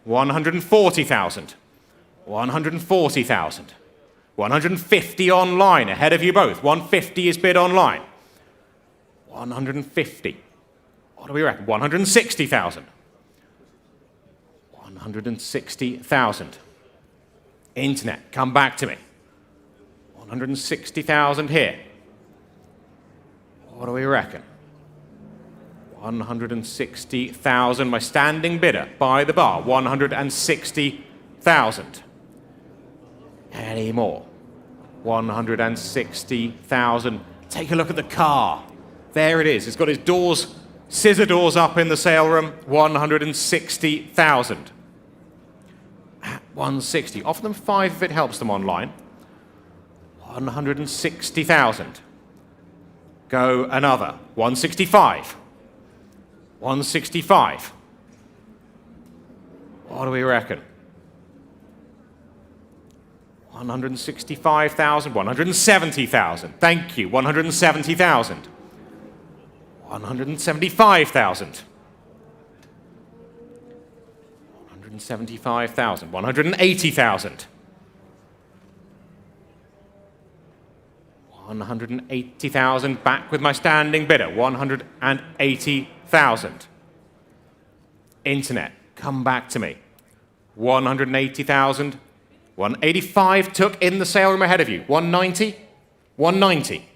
140,000. 140,000. 150 online, ahead of you both. 150 is bid online. 150. What do we reckon? 160,000. 160,000. Internet, come back to me. 160,000 here. What do we reckon? 160,000. My standing bidder by the bar. 160,000. Any more? 160,000. Take a look at the car. There it is. It's got its doors, scissor doors up in the sale room. 160,000. At 160. Offer them 5 if it helps them online. 160,000. Go another. 165. 165. What do we reckon? 165,000, 170,000. Thank you. 170,000. 175,000. 175,000. 180,000. 180,000. Back with my standing bidder. 180,000. Internet, come back to me. 180,000. 185 took in the sale room ahead of you. 190. 190.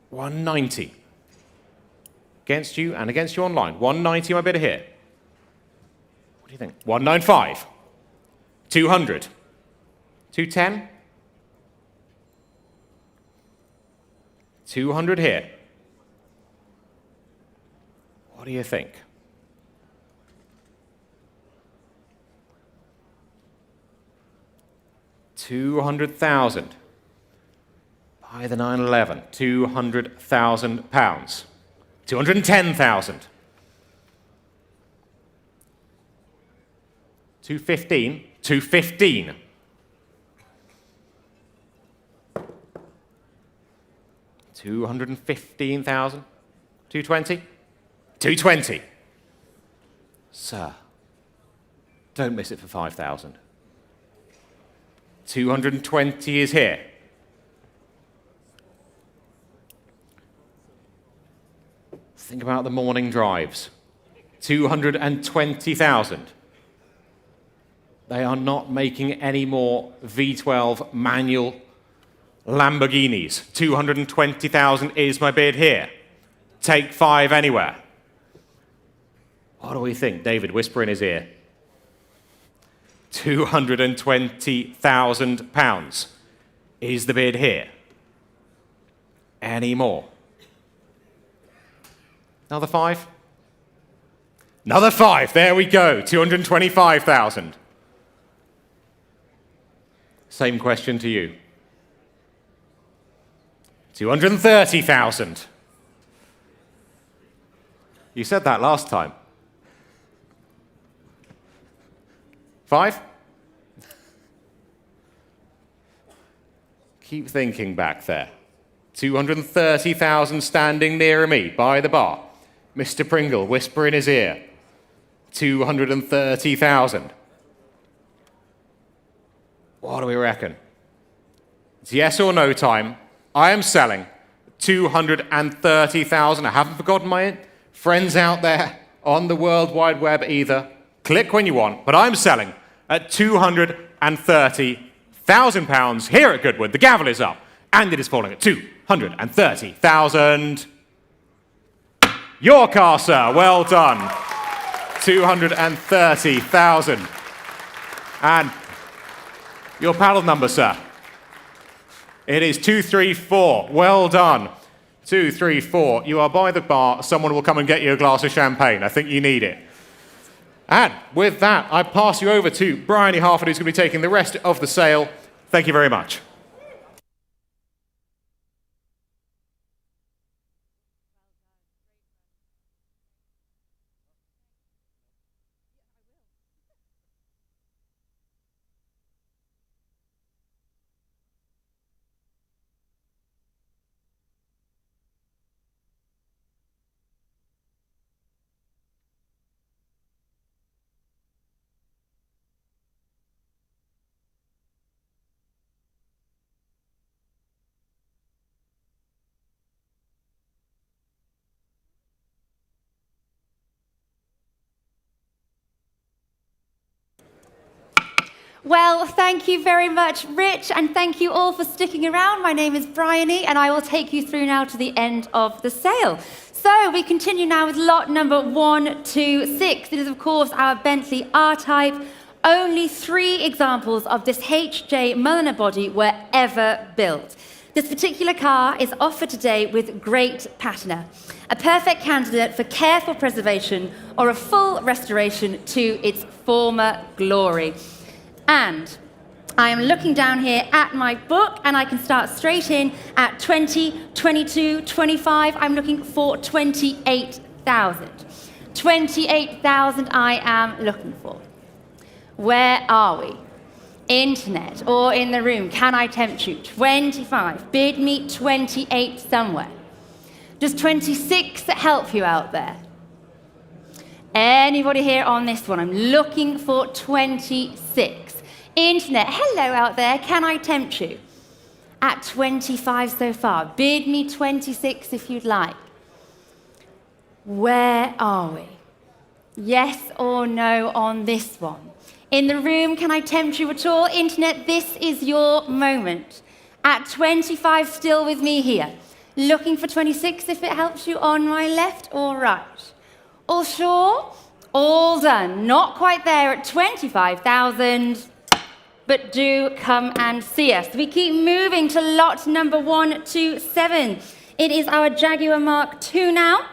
190. Against you and against you online. 190 my bidder here. What do you think? 195. 200. 210. 200 here. What do you think? 200,000. Buy the 911. 200,000 pounds. 210,000. 215. 215. 215,000. 220. 220. Sir, don't miss it for 5,000. 220 is here. Think about the morning drives. 220,000. They are not making any more V12 manual Lamborghinis. 220,000 is my bid here. Take 5 anywhere. What do we think? David, whisper in his ear. 220,000 pounds is the bid here. Any more? Another 5? Another 5. There we go. 225,000. Same question to you. 230,000. You said that last time. 5? Keep thinking back there. 230,000 standing near me by the bar. Mr. Pringle, whisper in his ear. 230,000. What do we reckon? It's yes or no time. I am selling 230,000. I haven't forgotten my friends out there on the World Wide Web either. Click when you want, but I'm selling at £230,000 here at Goodwood. The gavel is up, and it is falling at 230,000. Your car, sir. Well done. 230,000. And your paddle number, sir. It is 234. Well done. 234. You are by the bar. Someone will come and get you a glass of champagne. I think you need it. And with that, I pass you over to Bryony Harford, who's going to be taking the rest of the sale. Thank you very much. Well, thank you very much, Rich, and thank you all for sticking around. My name is Bryony, and I will take you through now to the end of the sale. So we continue now with lot number 126. It is, of course, our Bentley R-Type. Only 3 examples of this HJ Mulliner body were ever built. This particular car is offered today with great patina, a perfect candidate for careful preservation or a full restoration to its former glory. And I am looking down here at my book, and I can start straight in at 20, 22, 25. I'm looking for 28,000. 28,000 I am looking for. Where are we? Internet or in the room, can I tempt you? 25. Bid me 28 somewhere. Does 26 help you out there? Anybody here on this one? I'm looking for 26. Internet, hello out there, can I tempt you? At 25 so far. Bid me 26 if you'd like. Where are we? Yes or no on this one? In the room, can I tempt you at all? Internet, this is your moment. At 25, still with me here. Looking for 26 if it helps you on my left or right. All sure? All done. Not quite there at 25,000. But do come and see us. We keep moving to lot number 127. It is our Jaguar Mark II now.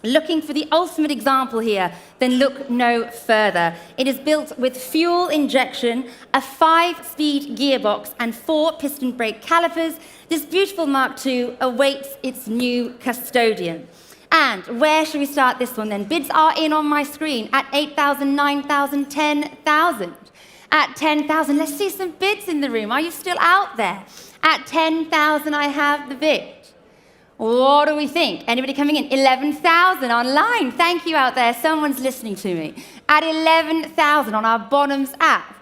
Looking for the ultimate example here, then look no further. It is built with fuel injection, a 5-speed gearbox, and 4 piston brake calipers. This beautiful Mark II awaits its new custodian. And where should we start this one then? Bids are in on my screen at 8,000, 9,000, 10,000. At 10,000, let's see some bids in the room. Are you still out there? At 10,000, I have the bid. What do we think? Anybody coming in? 11,000 online. Thank you out there. Someone's listening to me. At 11,000 on our Bonhams app.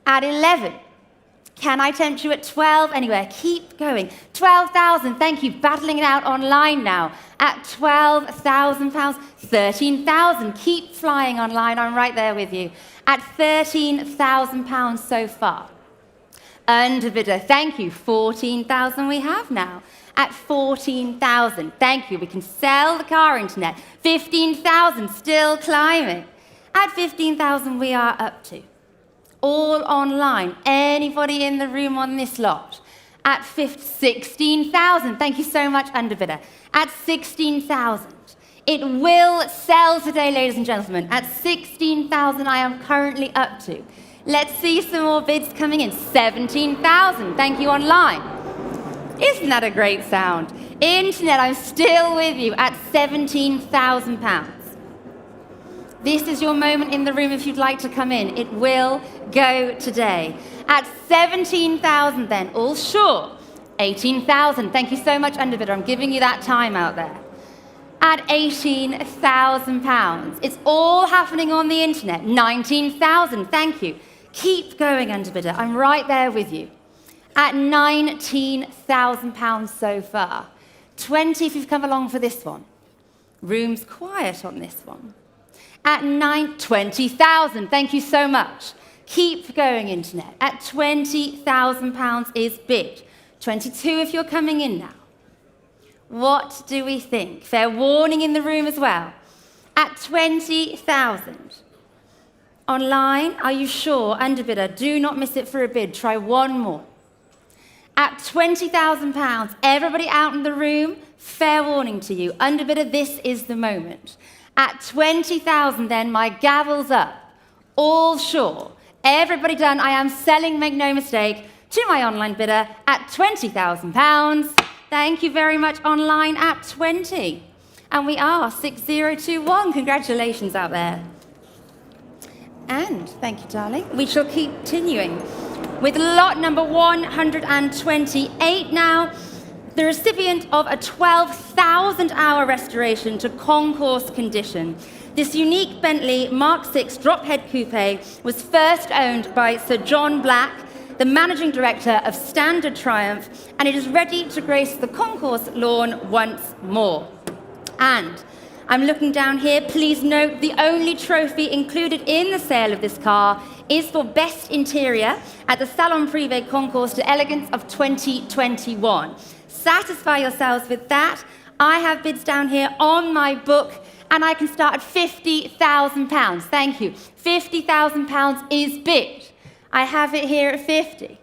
At 11. Can I tempt you at 12? Anywhere. Keep going. 12,000. Thank you. Battling it out online now. At £12,000. 13,000. Keep flying online. I'm right there with you. At £13,000 so far. Underbidder, thank you. 14,000 we have now. At 14,000, thank you. We can sell the car, Internet. 15,000, still climbing. At 15,000 we are up to. All online. Anybody in the room on this lot? At 16,000, thank you so much, underbidder. At 16,000. It will sell today, ladies and gentlemen. At 16,000 I am currently up to. Let's see some more bids coming in. 17,000. Thank you online. Isn't that a great sound? Internet, I'm still with you at £17,000. This is your moment in the room if you'd like to come in. It will go today. At 17,000 then, all sure. 18,000. Thank you so much, underbidder. I'm giving you that time out there. At £18,000. It's all happening on the internet. 19,000. Thank you. Keep going, underbidder. I'm right there with you. At £19,000 so far. 20 if you've come along for this one. Room's quiet on this one. At 20,000. Thank you so much. Keep going, internet. At £20,000 is bid. 22 if you're coming in now. What do we think? Fair warning in the room as well. At 20,000. Online, are you sure? Underbidder, do not miss it for a bid. Try one more. At £20,000, everybody out in the room, fair warning to you. Underbidder, this is the moment. At 20,000 then, my gavel's up. All sure. Everybody done. I am selling, make no mistake, to my online bidder at £20,000. Thank you very much online at 20. And we are 6021. Congratulations out there. And thank you, darling. We shall keep continuing with lot number 128 now. The recipient of a 12,000-hour restoration to concourse condition. This unique Bentley Mark VI drop-head coupe was first owned by Sir John Black, the managing director of Standard Triumph, and it is ready to grace the concourse lawn once more. And I'm looking down here. Please note the only trophy included in the sale of this car is for Best Interior at the Salon Privé Concours de Elegance of 2021. Satisfy yourselves with that. I have bids down here on my book, and I can start at £50,000. Thank you. £50,000 is bid. I have it here at 50.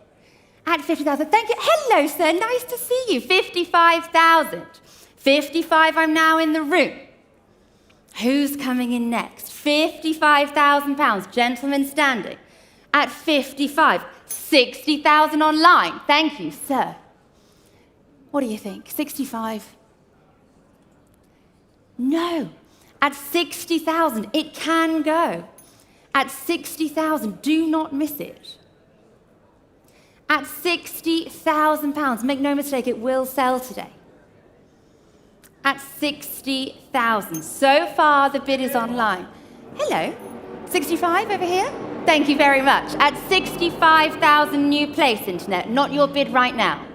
At 50,000. Thank you. Hello, sir. Nice to see you. 55,000. 55, I'm now in the room. Who's coming in next? £55,000. Gentlemen standing. At 55. 60,000 online. Thank you, sir. What do you think? 65? No. At 60,000, it can go. At 60,000, do not miss it. At £60,000, make no mistake, it will sell today. At 60,000. So far, the bid is online. Hello. 65 over here? Thank you very much. At 65,000, new place, internet. Not your bid right now.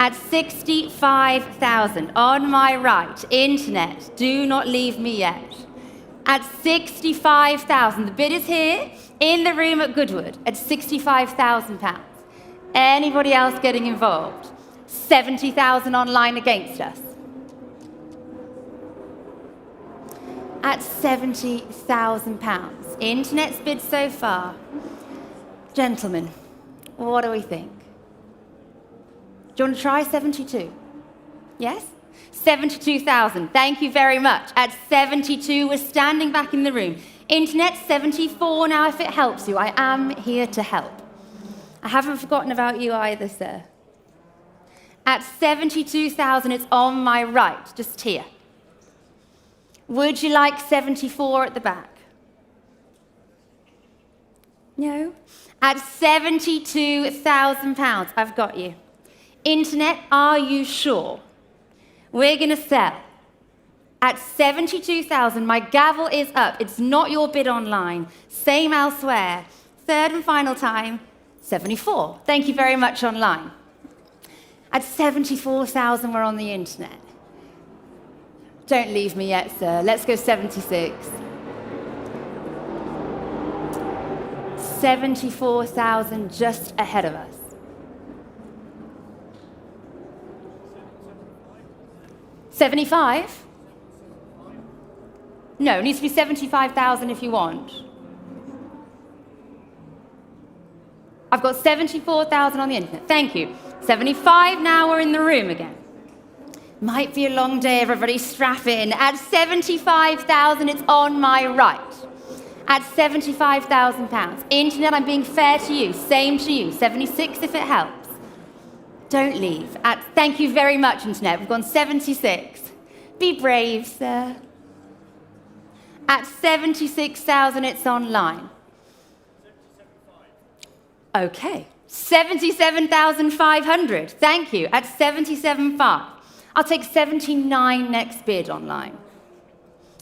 At 65,000, on my right, internet, do not leave me yet. At 65,000, the bid is here in the room at Goodwood at £65,000. Anybody else getting involved? 70,000 online against us. At £70,000. Internet's bid so far. Gentlemen, what do we think? Do you want to try 72? Yes? 72,000. Thank you very much. At 72, we're standing back in the room. Internet 74 now, if it helps you. I am here to help. I haven't forgotten about you either, sir. At 72,000, it's on my right, just here. Would you like 74 at the back? No? At £72,000, I've got you. Internet, are you sure? We're going to sell. At 72,000, my gavel is up. It's not your bid online. Same elsewhere. Third and final time, 74. Thank you very much online. At 74,000, we're on the internet. Don't leave me yet, sir. Let's go 76. 74,000 just ahead of us. 75? No, it needs to be 75,000 if you want. I've got 74,000 on the internet. Thank you. 75 now, we're in the room again. Might be a long day, everybody. Strap in. At 75,000, it's on my right. at £75,000. Internet, I'm being fair to you. Same to you. 76 if it helps. Don't leave. Thank you very much, Internet. We've gone 76. Be brave, sir. At 76,000, it's online. Okay. 77,500. Thank you. At 77.5. I'll take 79 next bid online.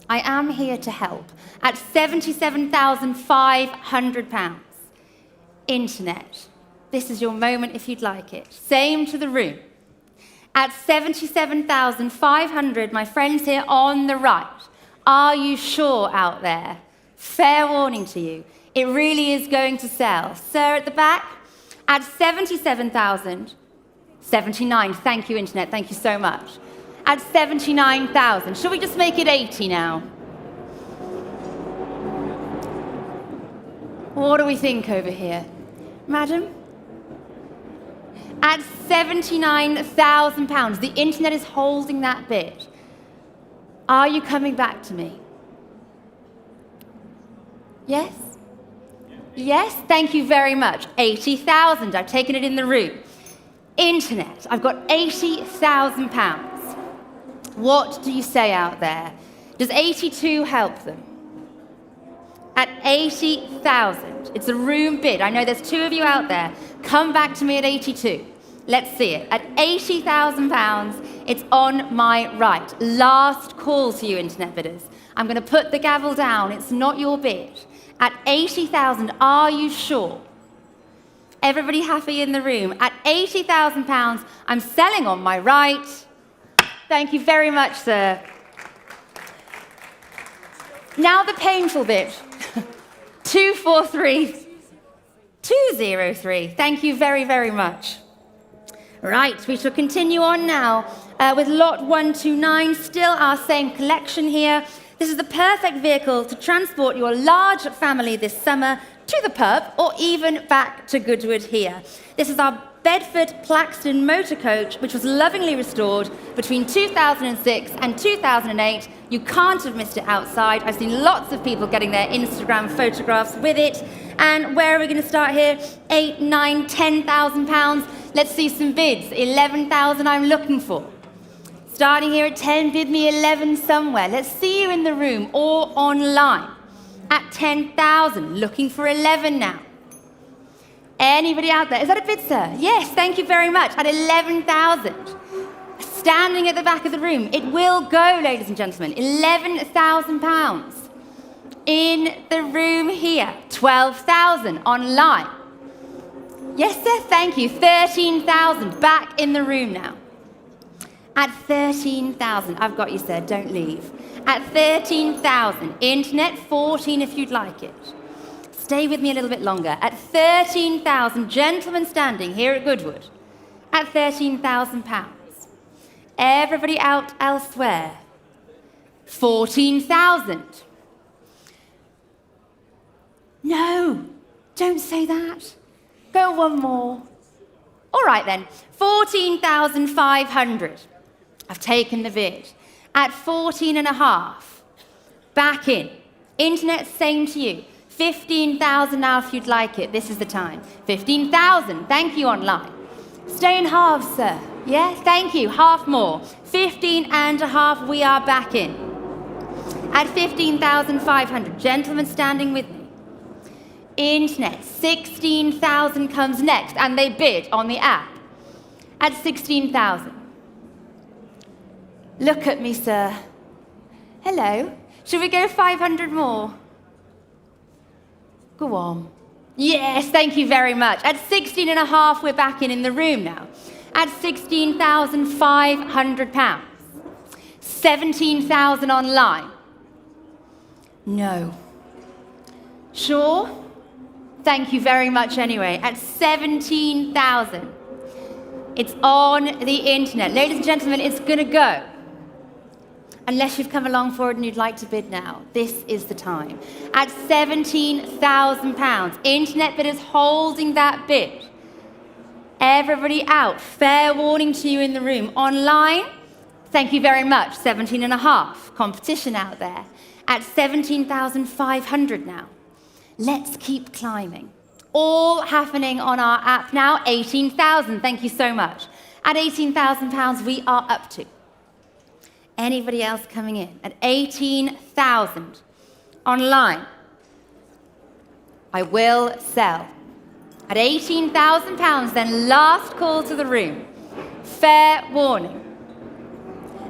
I am here to help. At £77,500. Internet. This is your moment if you'd like it. Same to the room. At 77,500, my friends here on the right. Are you sure out there? Fair warning to you. It really is going to sell. Sir at the back, at 77,000, 79. Thank you, Internet. Thank you so much. At 79,000. Shall we just make it 80 now? What do we think over here? Madam? At £79,000. The Internet is holding that bid. Are you coming back to me? Yes? Yes, thank you very much. 80,000, I've taken it in the room. Internet, I've got £80,000. What do you say out there? Does 82 help them? At 80,000, it's a room bid. I know there's two of you out there. Come back to me at 82. Let's see it. At £80,000, it's on my right. Last call to you, Internet bidders. I'm going to put the gavel down. It's not your bid. At 80,000, are you sure? Everybody happy in the room? At £80,000, I'm selling on my right. Thank you very much, sir. Now the painful bit. 243. 203. Thank you very, very much. Right, we shall continue on now with lot 129, still our same collection here. This is the perfect vehicle to transport your large family this summer to the pub or even back to Goodwood here. This is our Bedford Plaxton motor coach, which was lovingly restored between 2006 and 2008. You can't have missed it outside. I've seen lots of people getting their Instagram photographs with it. And where are we going to start here? 8, 9, 10,000 pounds. Let's see some bids. 11,000 I'm looking for. Starting here at 10, bid me 11 somewhere. Let's see you in the room or online. At 10,000, looking for 11 now. Anybody out there? Is that a bid, sir? Yes, thank you very much. At 11,000. Standing at the back of the room. It will go, ladies and gentlemen. £11,000. In the room here. 12,000 online. Yes, sir, thank you. 13,000. Back in the room now. At 13,000. I've got you, sir. Don't leave. At 13,000. Internet, 14 if you'd like it. Stay with me a little bit longer. At 13,000, gentlemen standing here at Goodwood. At £13,000. Everybody out elsewhere. 14,000. No, don't say that. Go one more. All right then, 14,500. I've taken the bid. At 14.5. Back in. Internet, same to you. 15,000 now if you'd like it. This is the time. 15,000. Thank you online. Stay in halves, sir. Yeah, thank you. Half more. 15.5. We are back in. At 15,500. Gentlemen standing with me. Internet. 16,000 comes next, and they bid on the app. At 16,000. Look at me, sir. Hello. Should we go 500 more? Go on. Yes, thank you very much. At 16.5, we're back in the room now. At £16,500. 17,000 online. No. Sure? Thank you very much anyway. At 17,000. It's on the internet. Ladies and gentlemen, it's going to go. Unless you've come along for it and you'd like to bid now, this is the time. At £17,000, internet bidders holding that bid. Everybody out. Fair warning to you in the room. Online, thank you very much. 17.5. Competition out there. At 17,500 now. Let's keep climbing. All happening on our app now. 18,000, thank you so much. At £18,000, we are up to. Anybody else coming in? At 18,000 online. I will sell. At £18,000, then last call to the room. Fair warning.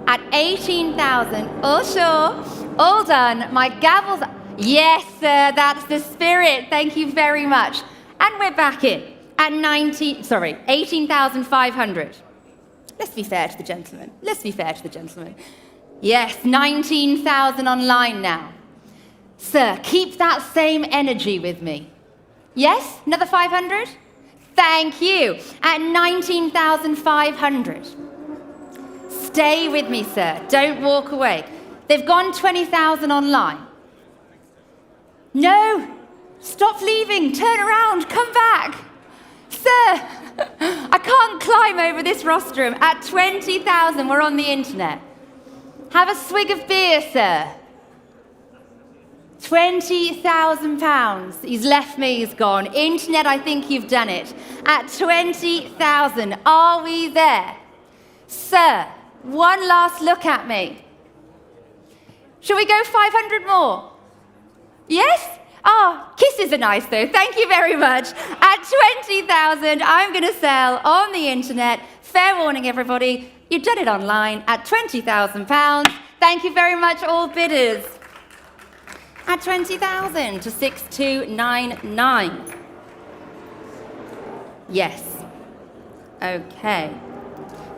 At 18,000, all sure, all done, my gavel's up. Yes, sir, that's the spirit. Thank you very much. And we're back in at 18,500. Let's be fair to the gentleman. Let's be fair to the gentleman. Yes, 19,000 online now. Sir, keep that same energy with me. Yes, another 500? Thank you. At 19,500. Stay with me, sir. Don't walk away. They've gone 20,000 online. No, stop leaving. Turn around. Come back. Sir, I can't climb over this rostrum. At 20,000, we're on the internet. Have a swig of beer, sir. £20,000. He's left me, he's gone. Internet, I think you've done it. At 20,000, are we there? Sir, one last look at me. Shall we go 500 more? Yes? Oh, kisses are nice though. Thank you very much. At 20,000, I'm going to sell on the internet. Fair warning, everybody. You've done it online at £20,000. Thank you very much, all bidders. At 20,000 to 6299. Yes. Okay.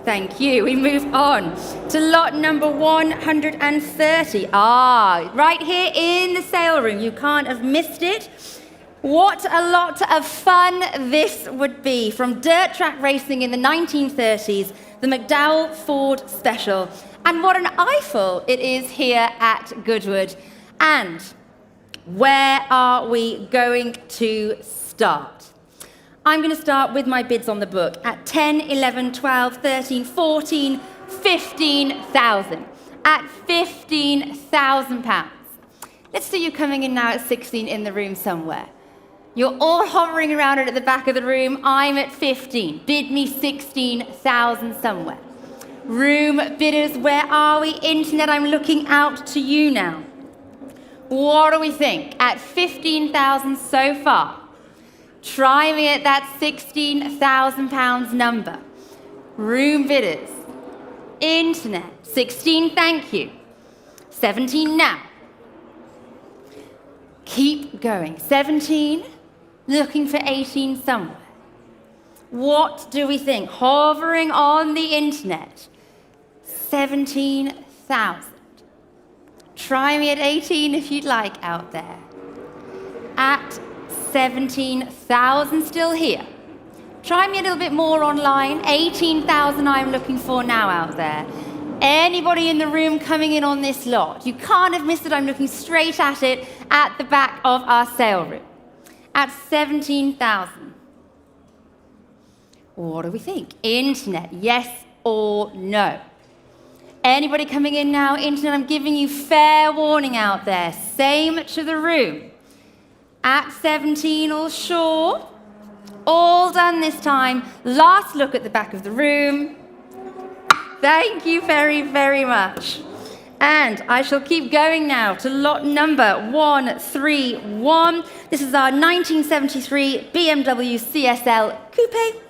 Thank you. We move on to lot number 130. Right here in the sale room. You can't have missed it. What a lot of fun this would be. From dirt track racing in the 1930s, the McDowell Ford Special. And what an eyeful it is here at Goodwood. And where are we going to start? I'm going to start with my bids on the book at 10, 11, 12, 13, 14, 15,000. At £15,000. Let's see you coming in now at 16 in the room somewhere. You're all hovering around it at the back of the room. I'm at 15. Bid me 16,000 somewhere. Room bidders, where are we? Internet, I'm looking out to you now. What do we think? At 15,000 so far. Try me at that £16,000 number. Room bidders. Internet. 16, thank you. 17 now. Keep going. 17, looking for 18 somewhere. What do we think? Hovering on the internet. 17,000. Try me at 18 if you'd like out there. At 17,000 still here. Try me a little bit more online. 18,000 I'm looking for now out there. Anybody in the room coming in on this lot? You can't have missed it. I'm looking straight at it at the back of our sale room. At 17,000. What do we think? Internet, yes or no? Anybody coming in now? Internet, I'm giving you fair warning out there. Same to the room. At 17, all sure? All done this time. Last look at the back of the room. Thank you very, very much. And I shall keep going now to lot number 131. This is our 1973 BMW CSL Coupe.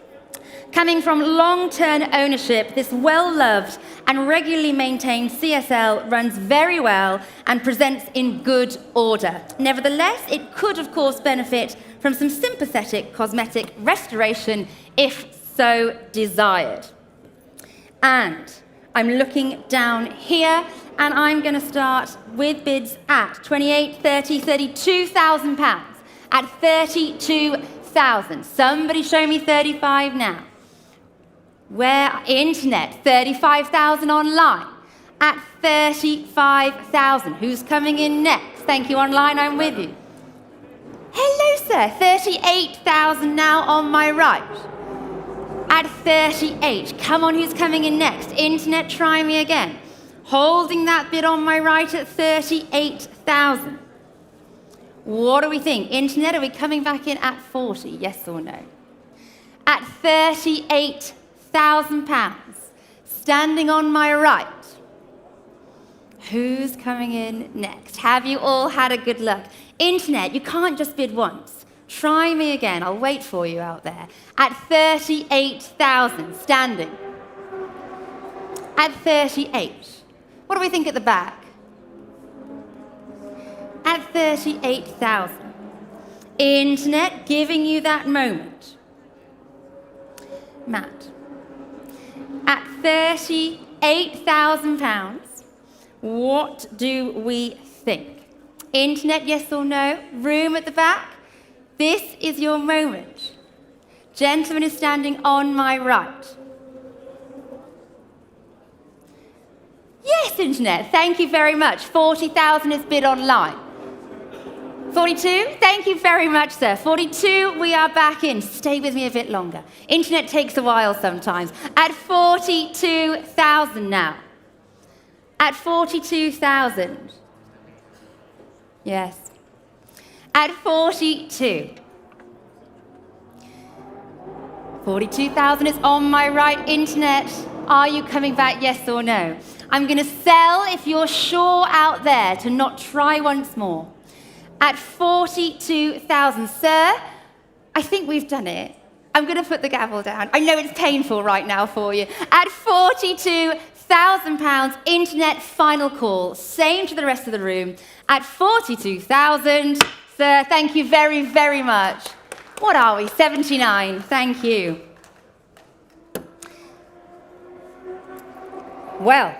Coming from long-term ownership, this well-loved and regularly maintained CSL runs very well and presents in good order. Nevertheless, it could, of course, benefit from some sympathetic cosmetic restoration if so desired. And I'm looking down here, and I'm going to start with bids at 28, 30, 32,000 pounds. At 32,000. Somebody show me 35 now. Where? Internet, 35,000 online. At 35,000. Who's coming in next? Thank you, online, I'm with you. Hello, sir. 38,000 now on my right. At 38. Come on, who's coming in next? Internet, try me again. Holding that bid on my right at 38,000. What do we think? Internet, are we coming back in at 40? Yes or no? At £38,000, standing on my right. Who's coming in next? Have you all had a good luck? Internet, you can't just bid once. Try me again. I'll wait for you out there. At 38,000, standing. At 38. What do we think at the back? At 38,000. Internet, giving you that moment. Matt. At £38,000, what do we think? Internet, yes or no? Room at the back? This is your moment. Gentleman is standing on my right. Yes, Internet, thank you very much. 40,000 is bid online. 42? Thank you very much, sir. 42, we are back in. Stay with me a bit longer. Internet takes a while sometimes. At 42,000 now. At 42,000. Yes. At 42. 42,000 is on my right. Internet, are you coming back, yes or no? I'm going to sell if you're sure out there to not try once more. At 42,000, sir, I think we've done it. I'm going to put the gavel down. I know it's painful right now for you. At £42,000, Internet, final call. Same to the rest of the room. At 42,000, sir, thank you very, very much. What are we? 79. Thank you. Well,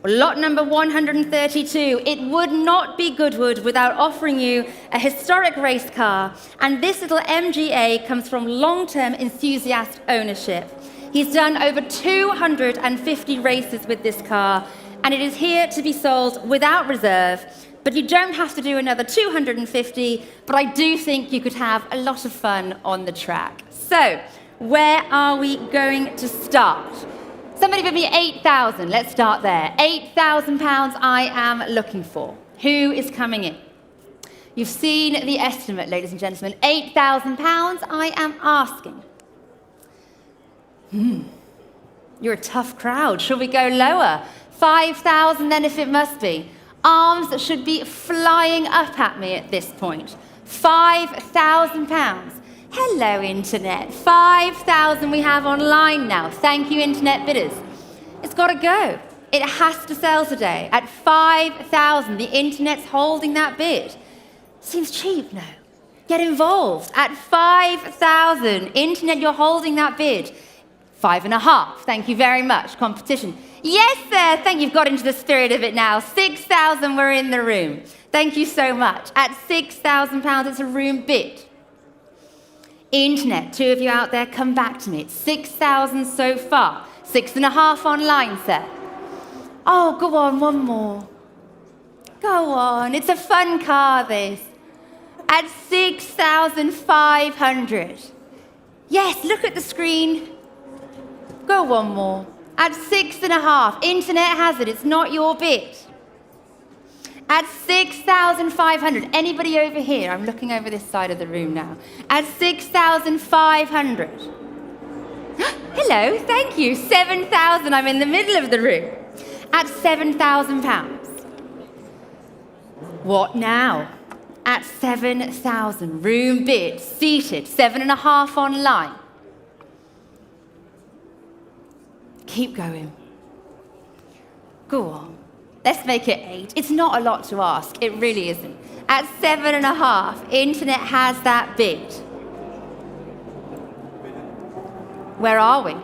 lot number 132. It would not be Goodwood without offering you a historic race car, and this little MGA comes from long-term enthusiast ownership. He's done over 250 races with this car, and it is here to be sold without reserve, but you don't have to do another 250, but I do think you could have a lot of fun on the track. So, where are we going to start? Somebody give me 8,000. Let's start there. £8,000 I am looking for. Who is coming in? You've seen the estimate, ladies and gentlemen. £8,000 I am asking. You're a tough crowd. Shall we go lower? 5,000 then if it must be. Arms should be flying up at me at this point. £5,000. Hello, Internet. 5,000 we have online now. Thank you, Internet bidders. It's got to go. It has to sell today. At 5,000, the Internet's holding that bid. Seems cheap, no? Get involved. At 5,000, Internet, you're holding that bid. 5.5. Thank you very much. Competition. Yes, sir. Thank you. You've got into the spirit of it now. 6,000, we're in the room. Thank you so much. At £6,000, it's a room bid. Internet, two of you out there, come back to me. It's 6,000 so far. 6.5 online, sir. Oh, go on, one more. Go on. It's a fun car, this. At 6,500. Yes, look at the screen. Go one more. At 6.5. Internet has it. It's not your bid. At 6,500. Anybody over here? I'm looking over this side of the room now. At 6,500. Hello, thank you. 7,000. I'm in the middle of the room. At £7,000. What now? At 7,000. Room bid. Seated. 7.5 online. Keep going. Go on. Let's make it 8. It's not a lot to ask. It really isn't. At 7.5, Internet has that bid. Where are we?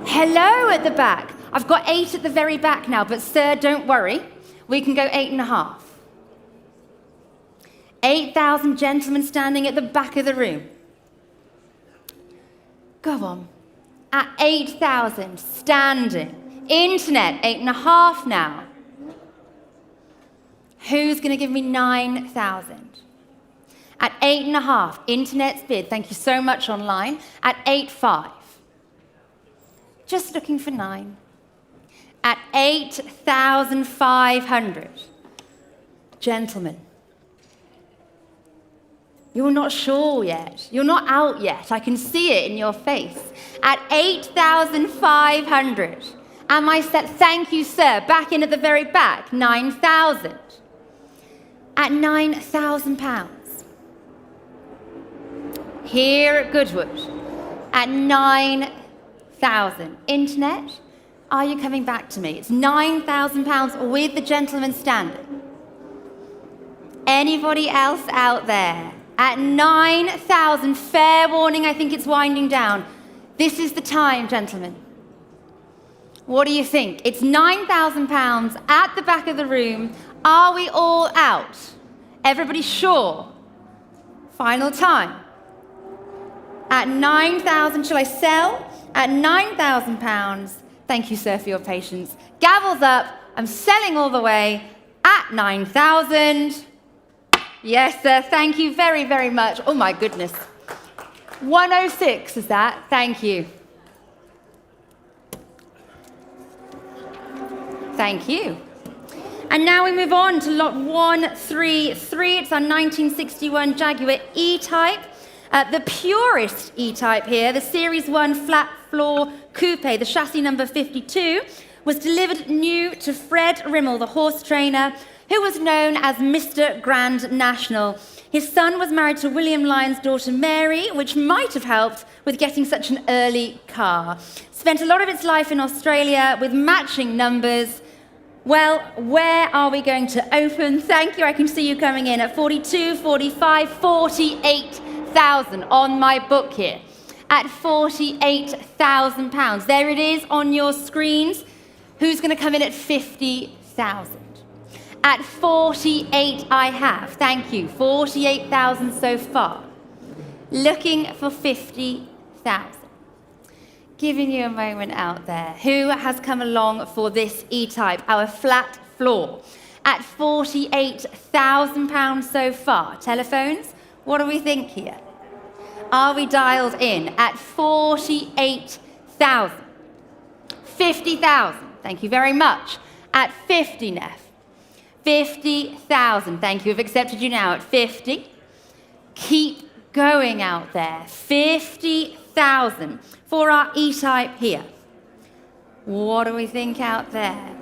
Hello at the back. I've got 8 at the very back now, but sir, don't worry. We can go 8.5. 8,000 gentlemen standing at the back of the room. Go on. At 8,000, standing. Internet, 8.5 now. Who's going to give me 9,000? At 8.5, Internet's bid. Thank you so much online. At 8.5. Just looking for 9. At 8,500. Gentlemen. You're not sure yet. You're not out yet. I can see it in your face. At 8,500. Am I set? Thank you, sir. Back in at the very back. 9,000. At £9,000. Here at Goodwood. At 9,000. Internet, are you coming back to me? It's £9,000 with the gentleman's standard. Anybody else out there? At 9,000, fair warning, I think it's winding down. This is the time, gentlemen. What do you think? It's £9,000 at the back of the room. Are we all out? Everybody sure? Final time. At 9,000, shall I sell? At £9,000. Thank you, sir, for your patience. Gavel's up. I'm selling all the way at 9,000. Yes, sir. Thank you very, very much. Oh, my goodness. 106 is that? Thank you. Thank you. And now we move on to lot 133. It's our 1961 Jaguar E-type. The purest E-type here, the Series 1 flat floor coupe, the chassis number 52, was delivered new to Fred Rimmel, the horse trainer, who was known as Mr. Grand National. His son was married to William Lyon's daughter Mary, which might have helped with getting such an early car. Spent a lot of its life in Australia with matching numbers. Well, where are we going to open? Thank you, I can see you coming in at 42, 45, 48,000 on my book here. At £48,000. There it is on your screens. Who's going to come in at 50,000? At 48 I have. Thank you. 48,000 so far. Looking for 50,000. Giving you a moment out there. Who has come along for this E-type, our flat floor? At £48,000 so far. Telephones, what do we think here? Are we dialed in? At 48,000. 50,000. Thank you very much. At 50, Neff. 50,000. Thank you. We've accepted you now at 50. Keep going out there. 50,000 for our E-type here. What do we think out there?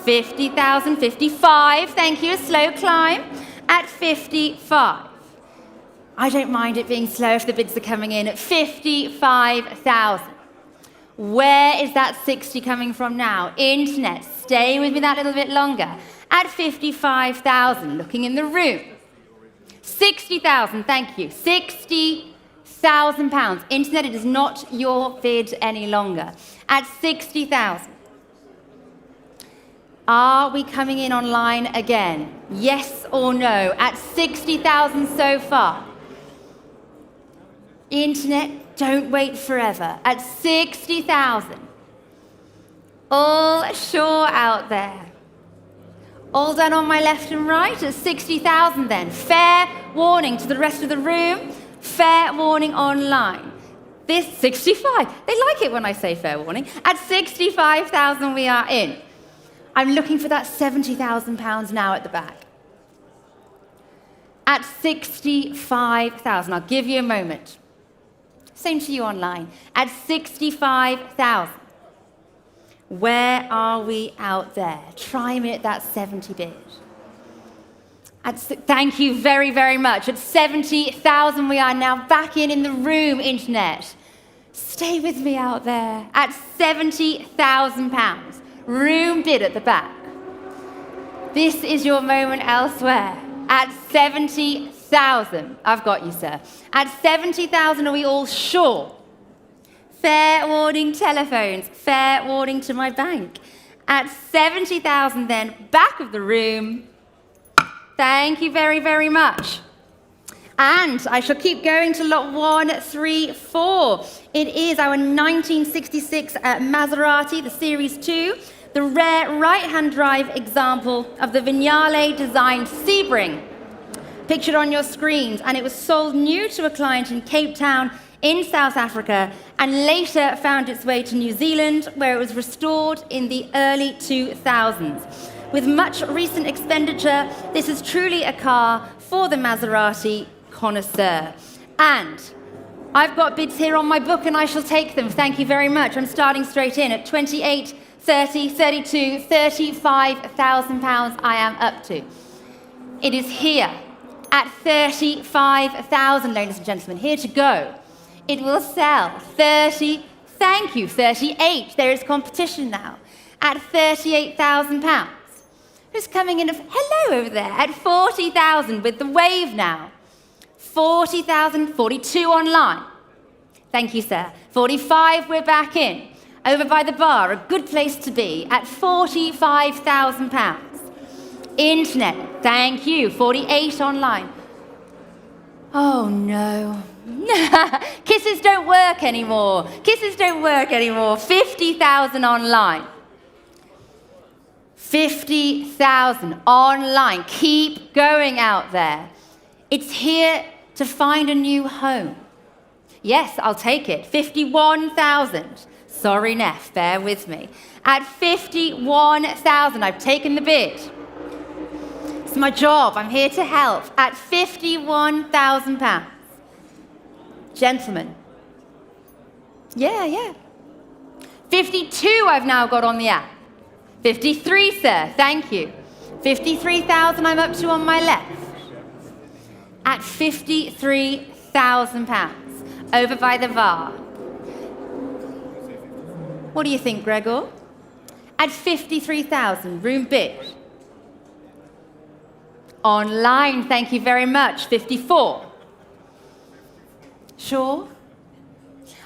50,000, 55. Thank you. A slow climb at 55. I don't mind it being slow if the bids are coming in at 55,000. Where is that 60 coming from now? Internet, stay with me that little bit longer. At 55,000, looking in the room. 60,000, thank you. £60,000. Internet, it is not your bid any longer. At 60,000. Are we coming in online again? Yes or no? At 60,000 so far. Internet, don't wait forever. At 60,000. All sure out there. All done on my left and right at 60,000 then. Fair warning to the rest of the room. Fair warning online. This 65. They like it when I say fair warning. At 65,000 we are in. I'm looking for that £70,000 now at the back. At 65,000. I'll give you a moment. Same to you online. At 65,000. Where are we out there? Try me at that 70 bid. Thank you very, very much. At 70,000 we are now back in the room, Internet. Stay with me out there. At £70,000. Room bid at the back. This is your moment elsewhere. At 70,000. I've got you, sir. At 70,000, are we all sure? Fair warning telephones. Fair warning to my bank. At 70,000 then, back of the room. Thank you very, very much. And I shall keep going to lot 134. It is our 1966 Maserati, the Series 2, the rare right-hand drive example of the Vignale-designed Sebring, pictured on your screens, and it was sold new to a client in Cape Town in South Africa, and later found its way to New Zealand, where it was restored in the early 2000s. With much recent expenditure, this is truly a car for the Maserati connoisseur. And I've got bids here on my book and I shall take them. Thank you very much. I'm starting straight in at 28, 30, 32, 35,000 pounds I am up to. It is here at 35,000, ladies and gentlemen, here to go. It will sell 30, thank you, 38. There is competition now at 38,000 pounds. Who's coming in? Hello over there at 40,000 with the wave now. 40,000, 42 online. Thank you, sir. 45, we're back in. Over by the bar, a good place to be, at 45,000 pounds. Internet, thank you. 48 online. Oh no. Kisses don't work anymore. Kisses don't work anymore. 50,000 online. 50,000 online. Keep going out there. It's here to find a new home. Yes, I'll take it. 51,000. Sorry, Neff, bear with me. At 51,000, I've taken the bid. It's my job. I'm here to help. At 51,000 pounds. Gentlemen. Yeah. 52 I've now got on the app. 53, sir. Thank you. 53,000 I'm up to on my left. At 53,000 pounds. Over by the VAR. What do you think, Gregor? At 53,000, room bid. Online, thank you very much. 54. Sure?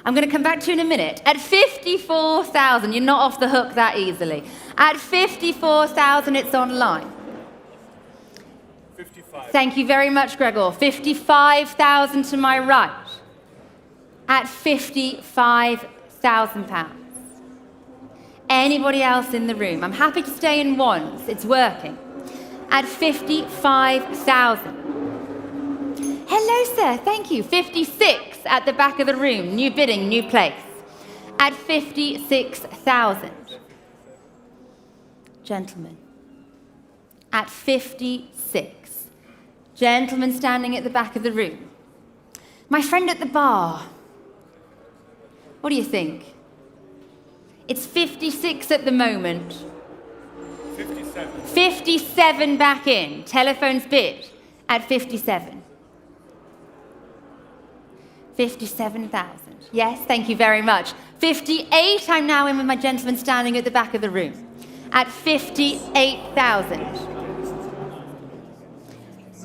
I'm going to come back to you in a minute. At 54,000, you're not off the hook that easily. At 54,000, it's online. 55. Thank you very much, Gregor. 55,000 to my right. At 55,000 pounds. Anybody else in the room? I'm happy to stay in ones. It's working. At 55,000. Hello, sir. Thank you. 56 at the back of the room. New bidding, new place. At 56,000. Gentlemen. At 56. Gentleman standing at the back of the room. My friend at the bar. What do you think? It's 56 at the moment. 57. 57 back in. Telephone's bid at 57. 57,000. Yes, thank you very much. 58, I'm now in with my gentleman standing at the back of the room. At 58,000.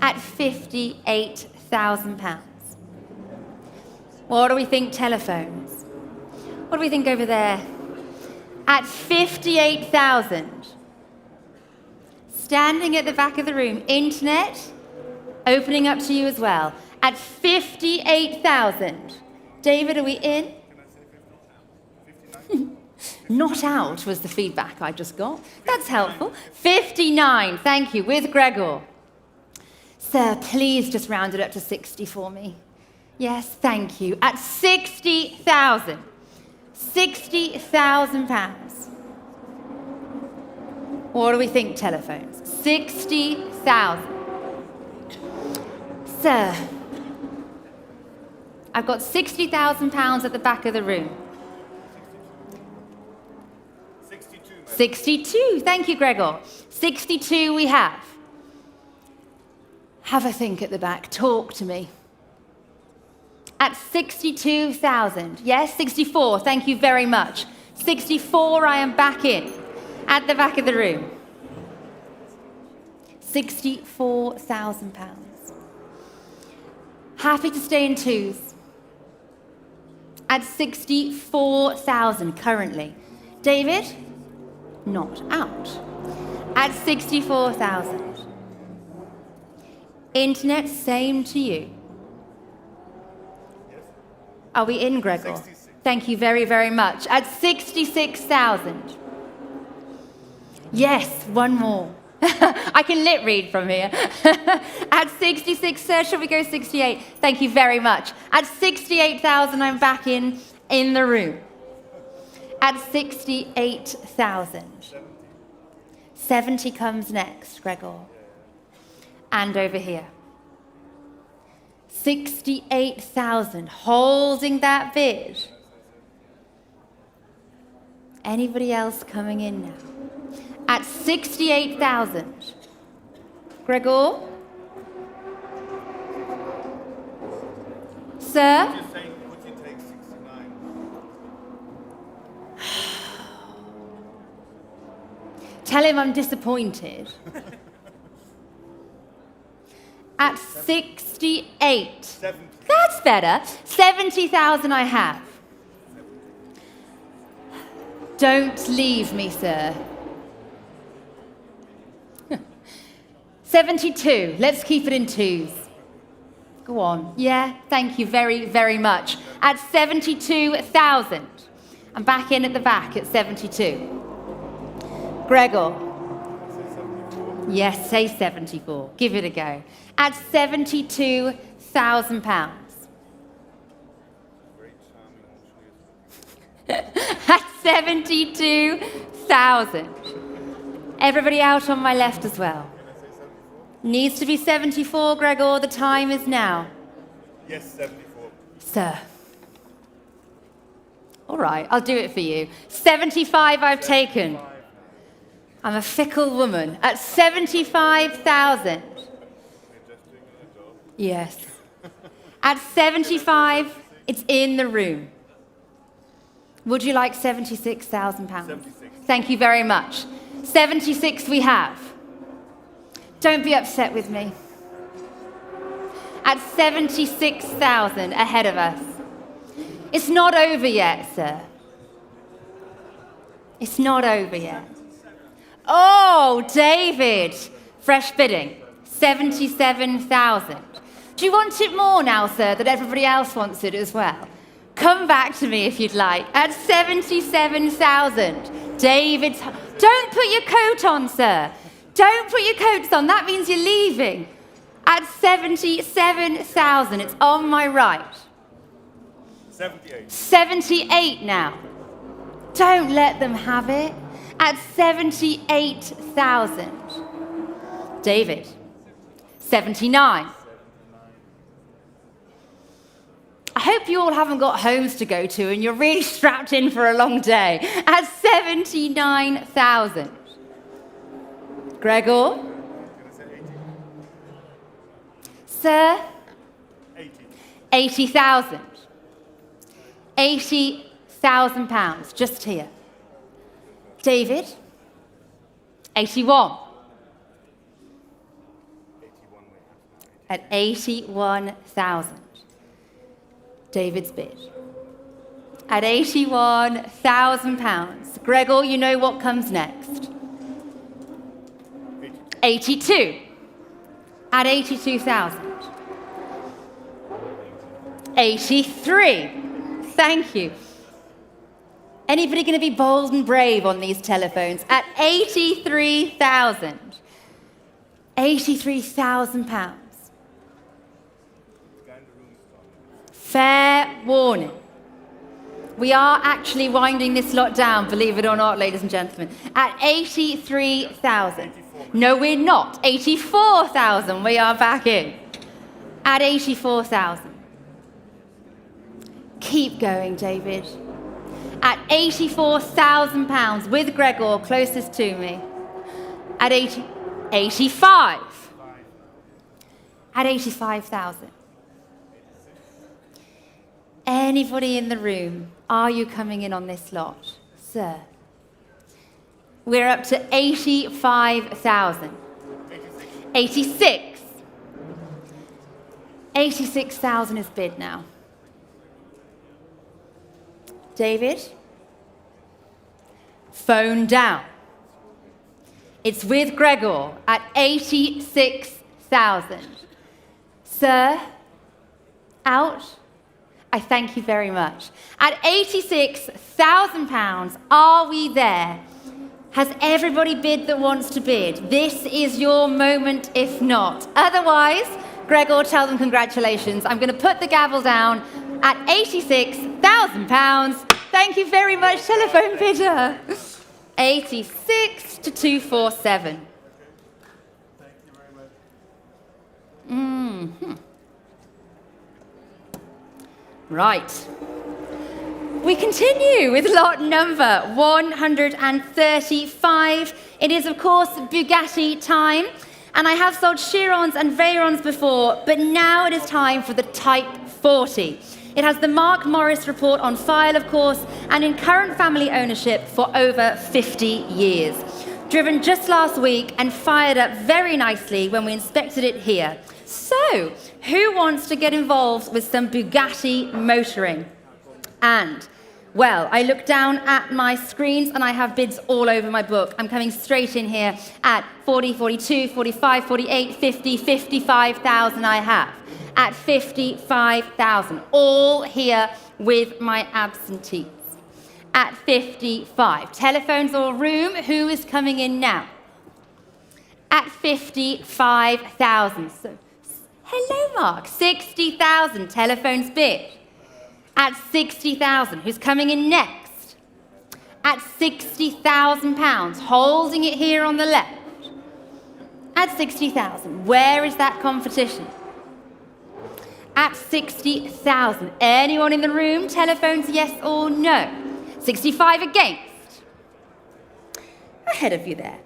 At 58,000 pounds. What do we think telephones? What do we think over there? At 58,000. Standing at the back of the room. Internet, opening up to you as well. At 58,000. David, are we in? Not out was the feedback I just got. That's helpful. 59, thank you, with Gregor. Sir, please just round it up to 60 for me. Yes, thank you. At 60,000. 60,000 pounds. What do we think, telephones? 60,000. Sir, I've got 60,000 pounds at the back of the room. 62. 62, thank you, Gregor. 62 we have. Have a think at the back, talk to me. At 62,000, yes, 64, thank you very much. 64, I am back in, at the back of the room. 64,000 pounds. Happy to stay in twos. At 64,000 currently. David, not out. At 64,000. Internet, same to you. Are we in, Gregor? 66. Thank you very, very much. At 66,000. Yes, one more. I can lip read from here. At 66, sir, shall we go 68? Thank you very much. At 68,000, I'm back in the room. At 68,000. 70 comes next, Gregor. And over here. 68,000, holding that bid. Anybody else coming in now? At 68,000. Gregor? Sir? Just saying, would you take 69? Tell him I'm disappointed. At 68. 70. That's better. 70,000 I have. Don't leave me, sir. 72. Let's keep it in twos. Go on. Yeah, thank you very, very much. At 72,000. I'm back in at the back at 72. Gregor. Yes, say 74. Give it a go. At £72,000. At 72,000. Everybody out on my left as well. Needs to be 74, Gregor. The time is now. Yes, 74. Sir. All right, I'll do it for you. 75 I've taken. I'm a fickle woman. At 75,000. Yes. At 75, it's in the room. Would you like £76,000? 76. Thank you very much. 76 we have. Don't be upset with me. At 76,000 ahead of us. It's not over yet, sir. It's not over yet. Oh, David. Fresh bidding. 77,000. Do you want it more now, sir, that everybody else wants it as well? Come back to me if you'd like. At 77,000. David's... Don't put your coat on, sir. Don't put your coats on. That means you're leaving. At 77,000. It's on my right. 78. 78 now. Don't let them have it. At 78,000. David. 79. I hope you all haven't got homes to go to and you're really strapped in for a long day. At 79,000. Gregor? Sir? 80. 80,000. £80,000, just here. David? 81. At 81,000. David's bid. At £81,000. Gregor, you know what comes next. 82. At 82,000. 83. Thank you. Anybody going to be bold and brave on these telephones? At 83,000. £83,000. Fair warning. We are actually winding this lot down, believe it or not, ladies and gentlemen. At 83,000. No, we're not. 84,000. We are back in. At 84,000. Keep going, David. At £84,000 with Gregor closest to me. At 85. At 85,000. Anybody in the room, are you coming in on this lot? Sir. We're up to 85,000. 86. 86,000 is bid now. David? Phone down. It's with Gregor at 86,000. Sir? Out? I thank you very much. At £86,000, are we there? Has everybody bid that wants to bid? This is your moment, if not. Otherwise, Gregor, tell them congratulations. I'm going to put the gavel down at £86,000. Thank you very much, telephone bidder. 86 to 247. Thank you very much. Right. We continue with lot number 135. It is, of course, Bugatti time. And I have sold Chirons and Veyrons before, but now it is time for the Type 40. It has the Mark Morris report on file, of course, and in current family ownership for over 50 years. Driven just last week and fired up very nicely when we inspected it here. So, who wants to get involved with some Bugatti motoring? And, well, I look down at my screens and I have bids all over my book. I'm coming straight in here at 40, 42, 45, 48, 50, 55,000 I have. At 55,000, all here with my absentees. At 55. Telephones or room, who is coming in now? At 55,000. So, hello, Mark. 60,000, telephones bid. At 60,000, who's coming in next? At £60,000, holding it here on the left. At 60,000, where is that competition? At 60,000, anyone in the room? Telephones, yes or no? 65 against. Ahead of you there.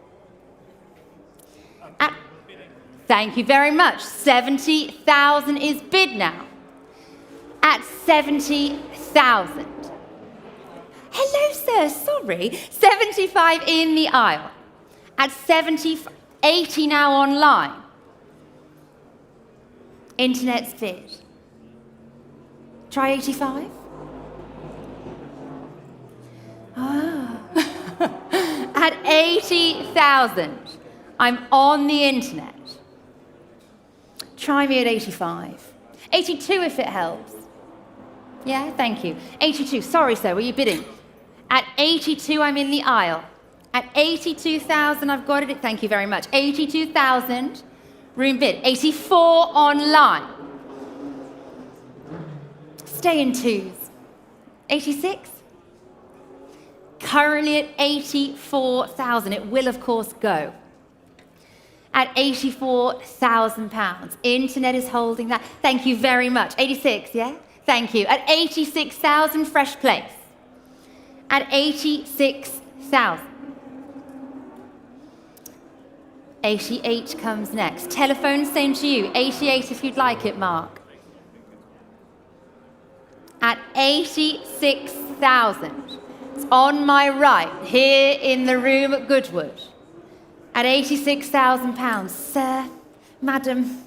Thank you very much. 70,000 is bid now. At 70,000. Hello, sir, sorry. 75 in the aisle. At 80 now online. Internet's bid. Try 85. Ah. At 80,000, I'm on the internet. Try me at 85. 82 if it helps. Yeah, thank you. 82, sorry sir, were you bidding? At 82, I'm in the aisle. At 82,000, I've got it. Thank you very much. 82,000, room bid. 84 online. Stay in twos. 86? Currently at 84,000. It will, of course, go. At £84,000. Internet is holding that. Thank you very much. 86, yeah? Thank you. At 86,000, fresh place. At 86,000. 88 comes next. Telephone, same to you. 88 if you'd like it, Mark. At 86,000. It's on my right, here in the room at Goodwood. At £86,000. Sir, madam,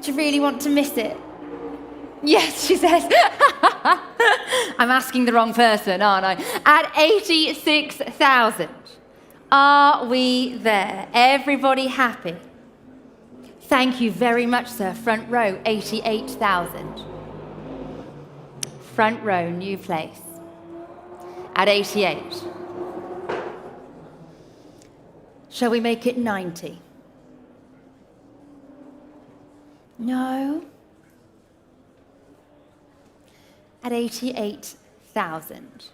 do you really want to miss it? Yes, she says. I'm asking the wrong person, aren't I? At 86,000. Are we there? Everybody happy? Thank you very much, sir. Front row, 88,000. Front row, new place. At 88. Shall we make it 90? No? At 88,000.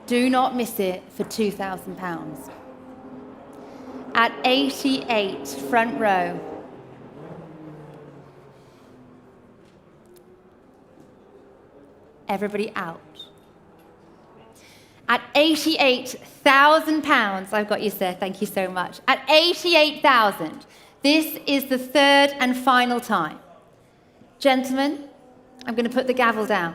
Do not miss it for £2,000. At 88, front row. Everybody out. At £88,000, I've got you, sir, thank you so much. At 88,000, this is the third and final time. Gentlemen, I'm going to put the gavel down.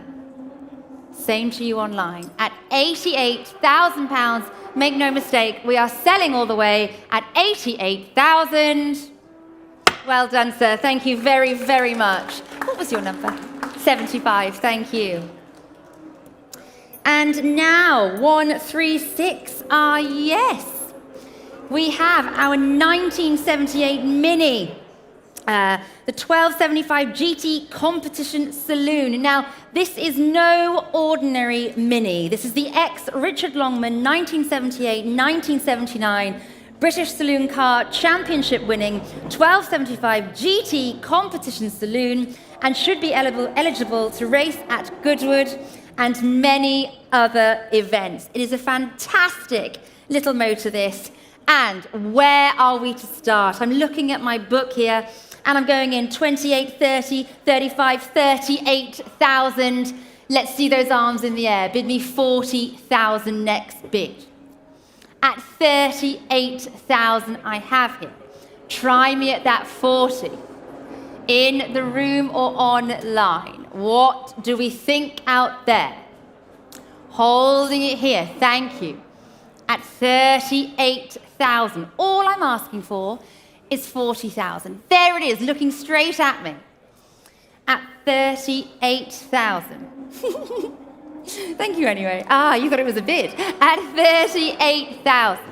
Same to you online. At £88,000, make no mistake, we are selling all the way at 88,000. Well done, sir. Thank you very, very much. What was your number? 75, thank you. And now, 136, yes. We have our 1978 Mini, the 1275 GT Competition Saloon. Now, this is no ordinary Mini. This is the ex-Richard Longman 1978-1979 British Saloon Car Championship winning 1275 GT Competition Saloon and should be eligible to race at Goodwood and many other events. It is a fantastic little motor, this. And where are we to start? I'm looking at my book here, and I'm going in 28, 30, 35, 38,000. Let's see those arms in the air. Bid me 40,000 next bid. At 38,000 I have here. Try me at that 40. In the room or online, what do we think out there? Holding it here, thank you. At 38,000, all I'm asking for is 40,000. There it is, looking straight at me. At 38,000. Thank you anyway. You thought it was a bid. At 38,000.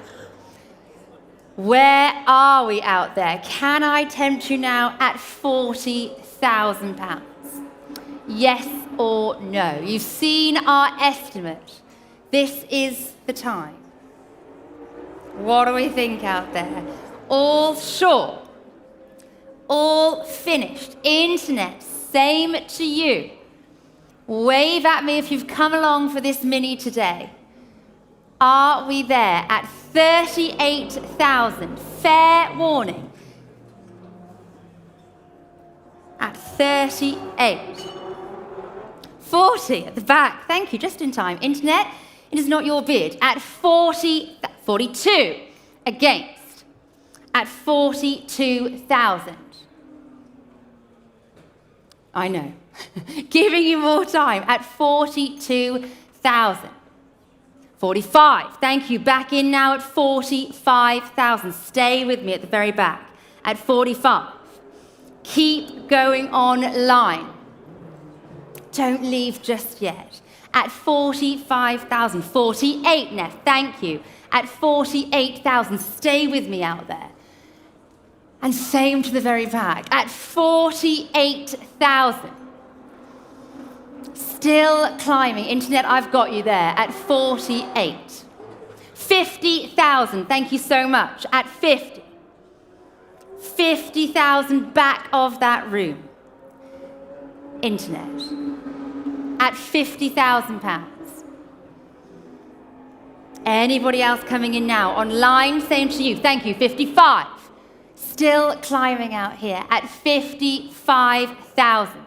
Where are we out there? Can I tempt you now at £40,000? Yes or no? You've seen our estimate. This is the time. What do we think out there? All sure? All finished? Internet, same to you. Wave at me if you've come along for this mini today. Are we there at 38,000? Fair warning. At 38. 40 at the back. Thank you, just in time. Internet, it is not your bid. At 42 against. At 42,000. I know. Giving you more time. At 42,000. 45. Thank you. Back in now at 45,000. Stay with me at the very back. At 45. Keep going online. Don't leave just yet. At 45,000. 48 now. Thank you. At 48,000. Stay with me out there. And same to the very back. At 48,000. Still climbing. Internet, I've got you there. At 48. 50,000. Thank you so much. At 50. 50,000 back of that room. Internet. At £50,000. Anybody else coming in now? Online, same to you. Thank you. 55. Still climbing out here at 55,000.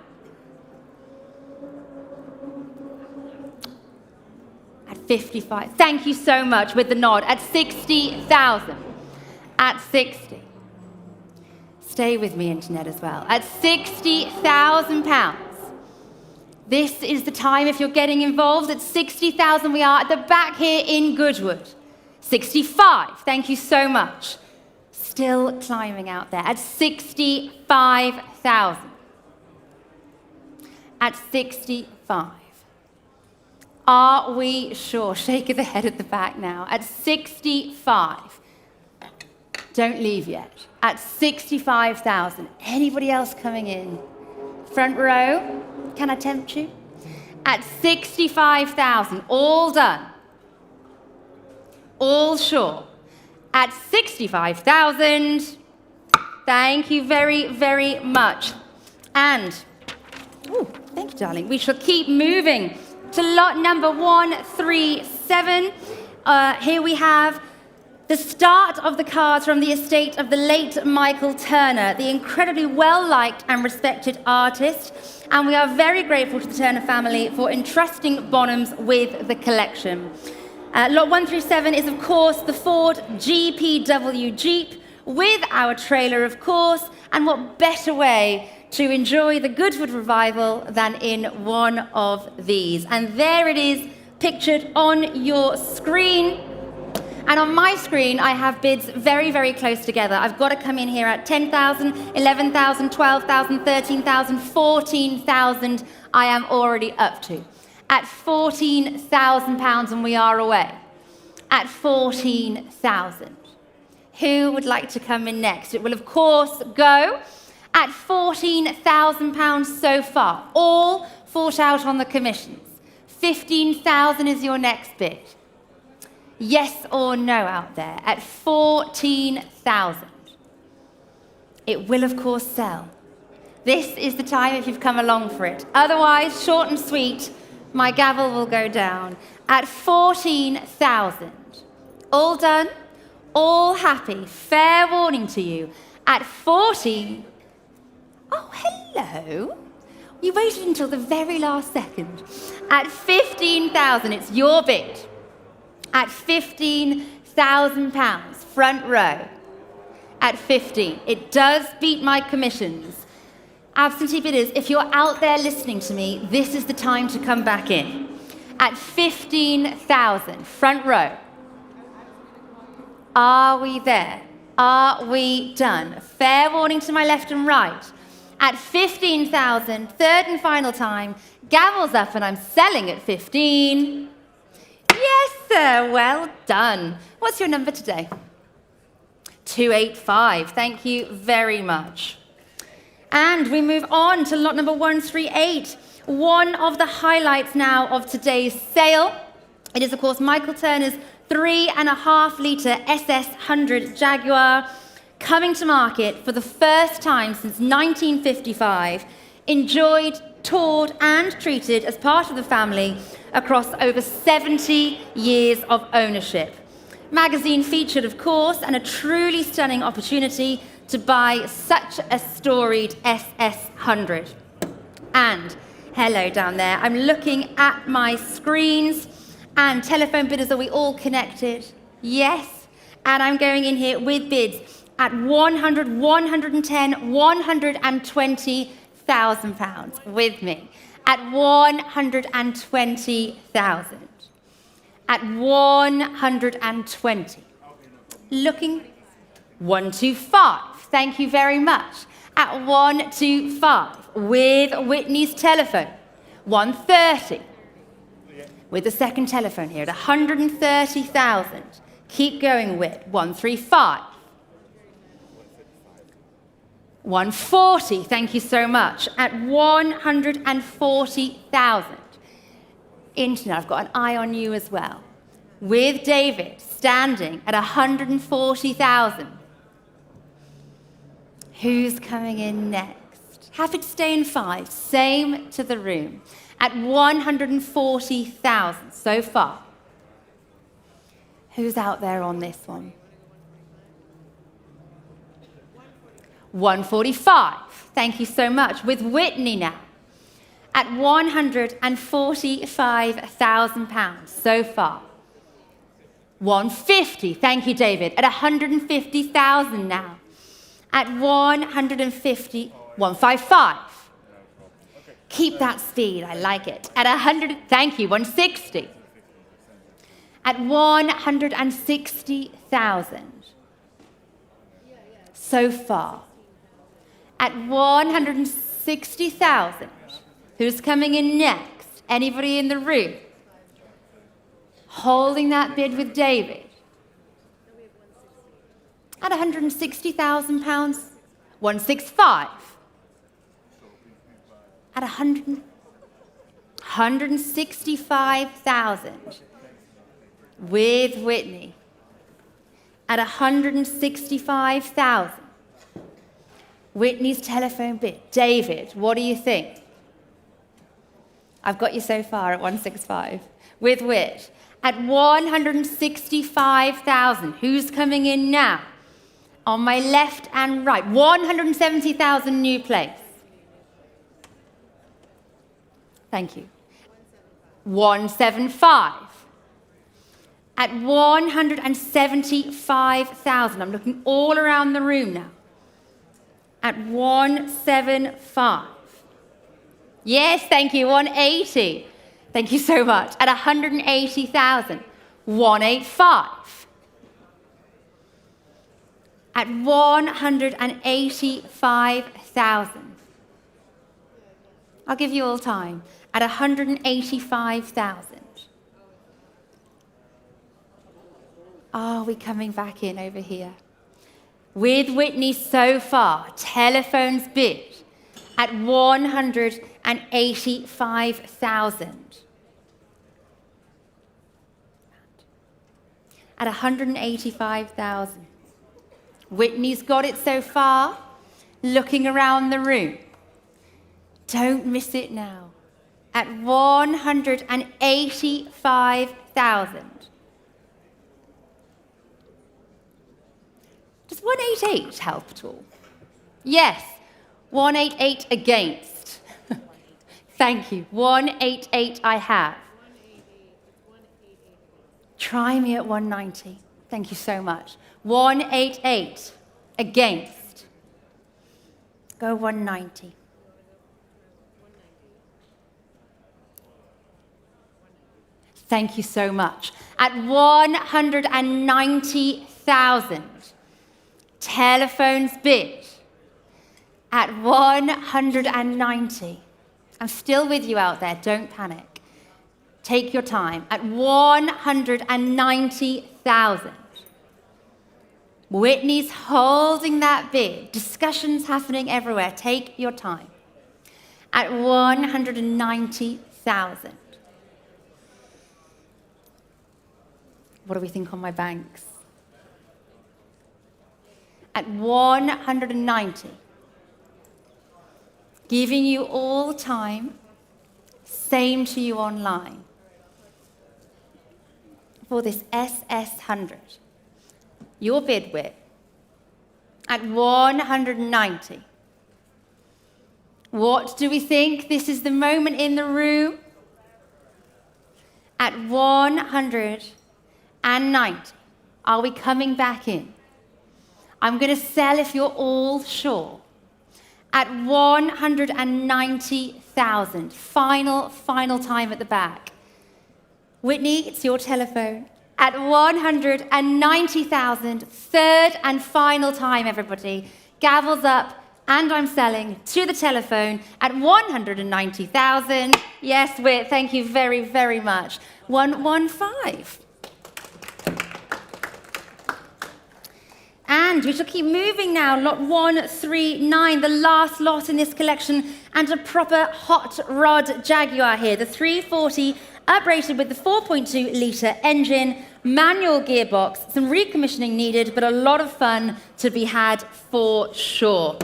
At 55. Thank you so much with the nod. At 60,000. At 60. Stay with me, Internet, as well. At £60,000. This is the time if you're getting involved. At 60,000 we are at the back here in Goodwood. 65. Thank you so much. Still climbing out there at 65,000. At 65. Are we sure? Shake of the head at the back now. At 65. Don't leave yet. At 65,000. Anybody else coming in? Front row, can I tempt you? At 65,000. All done. All sure. At 65,000. Thank you very, very much. And, thank you, darling. We shall keep moving to lot number 137. Here we have the start of the cars from the estate of the late Michael Turner, the incredibly well-liked and respected artist. And we are very grateful to the Turner family for entrusting Bonhams with the collection. Lot 137 is, of course, the Ford GPW Jeep with our trailer, of course. And what better way to enjoy the Goodwood revival than in one of these. And there it is, pictured on your screen. And on my screen, I have bids very, very close together. I've got to come in here at 10,000, 11,000, 12,000, 13,000, 14,000 I am already up to. At £14,000 and we are away. At 14,000. Who would like to come in next? It will, of course, go at £14,000 so far. All fought out on the commissions. 15,000 is your next bid. Yes or no out there at 14,000. It will, of course, sell. This is the time if you've come along for it. Otherwise, short and sweet, my gavel will go down at 14,000. All done, All happy. Fair warning to you. At 14... Oh, hello. You waited until the very last second. At 15,000, it's your bid. At £15,000, front row. At 15, it does beat my commissions. Absentee bidders, if you're out there listening to me, this is the time to come back in. At 15,000, front row. Are we there? Are we done? Fair warning to my left and right. At 15,000, third and final time, gavel's up and I'm selling at 15. Yes, sir, well done. What's your number today? 285, thank you very much. And we move on to lot number 138, one of the highlights now of today's sale. It is, of course, Michael Turner's 3.5-litre SS100 Jaguar, coming to market for the first time since 1955, enjoyed, toured and treated as part of the family across over 70 years of ownership. Magazine featured, of course, and a truly stunning opportunity to buy such a storied SS100. And hello down there, I'm looking at my screens and telephone bidders, are we all connected? Yes, and I'm going in here with bids at 100, 110, 120,000 pounds with me. At 120,000. At 120. Looking 125. Thank you very much. At 125 with Whitney's telephone. 130. With the second telephone here at 130,000. Keep going with 135. 140, thank you so much, at 140,000. Internet, I've got an eye on you as well. With David standing at 140,000. Who's coming in next? Happy to stay in 5, same to the room, at 140,000 so far. Who's out there on this one? 145. Thank you so much. With Whitney now at £145,000 so far. 150. Thank you, David. At 150,000 now. At 150. 155. Keep that speed. I like it. At 100. Thank you. 160. At 160,000 so far. At 160,000. Who's coming in next? Anybody in the room? Holding that bid with David. At £160,000. 165. At 165,000. With Whitney. At 165,000. Whitney's telephone bid. David, what do you think? I've got you so far at 165. With Whit. At 165,000. Who's coming in now? On my left and right. 170,000 new place. Thank you. 175. At 175,000. I'm looking all around the room now. At 175. Yes, thank you. 180. Thank you so much. At 180,000. 185. At 185,000. I'll give you all time. At 185,000. Are we coming back in over here? With Whitney so far, telephones bid at 185,000. At 185,000. Whitney's got it so far, looking around the room. Don't miss it now. At 185,000. 188 help at all? Yes. 188 against. Thank you. 188 I have. Try me at 190. Thank you so much. 188 against. Go 190. Thank you so much. At 190,000, telephones bid. At 190. I'm still with you out there, don't panic. Take your time. At 190,000. Whitney's holding that bid. Discussions happening everywhere. Take your time. At 190,000. What do we think on my banks? At 190. Giving you all time. Same to you online. For this SS100. Your bid width. At 190. What do we think? This is the moment in the room. At 190. Are we coming back in? I'm going to sell if you're all sure. At 190,000. Final time at the back. Whitney, it's your telephone. At 190,000. Third and final time, everybody. Gavel's up, and I'm selling to the telephone at 190,000. Yes, Whit, thank you very, very much. 115. And we shall keep moving now. Lot 139, the last lot in this collection, and a proper hot rod Jaguar here. The 340, uprated with the 4.2-litre engine, manual gearbox, some recommissioning needed, but a lot of fun to be had for sure.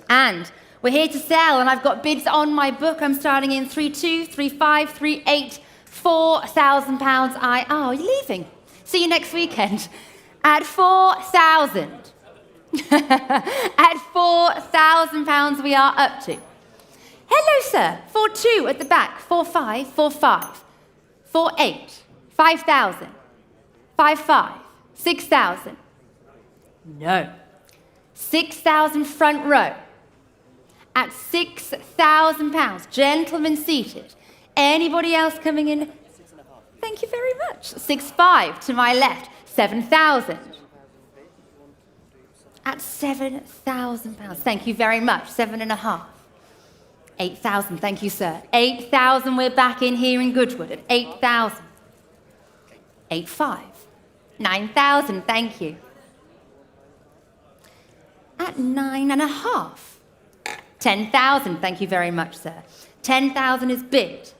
And we're here to sell, and I've got bids on my book. I'm starting in 32, 35, 38, £4,000. Oh, are you leaving? See you next weekend. At 4,000. At £4,000 we are up to. Hello, sir. 4-2 at the back. 4-5, 4-5. 4-8. 5,000. 5-5. 6,000. No. 6,000 front row. At £6,000. Gentlemen seated. Anybody else coming in? 6.5. Thank you very much. 6.5 to my left. 7,000. At £7,000. Thank you very much. 7.5. 8,000. Thank you, sir. 8,000. We're back in here in Goodwood at 8,000. 8.5. 9,000. Thank you. At 9.5. 10,000. Thank you very much, sir. 10,000 is bid.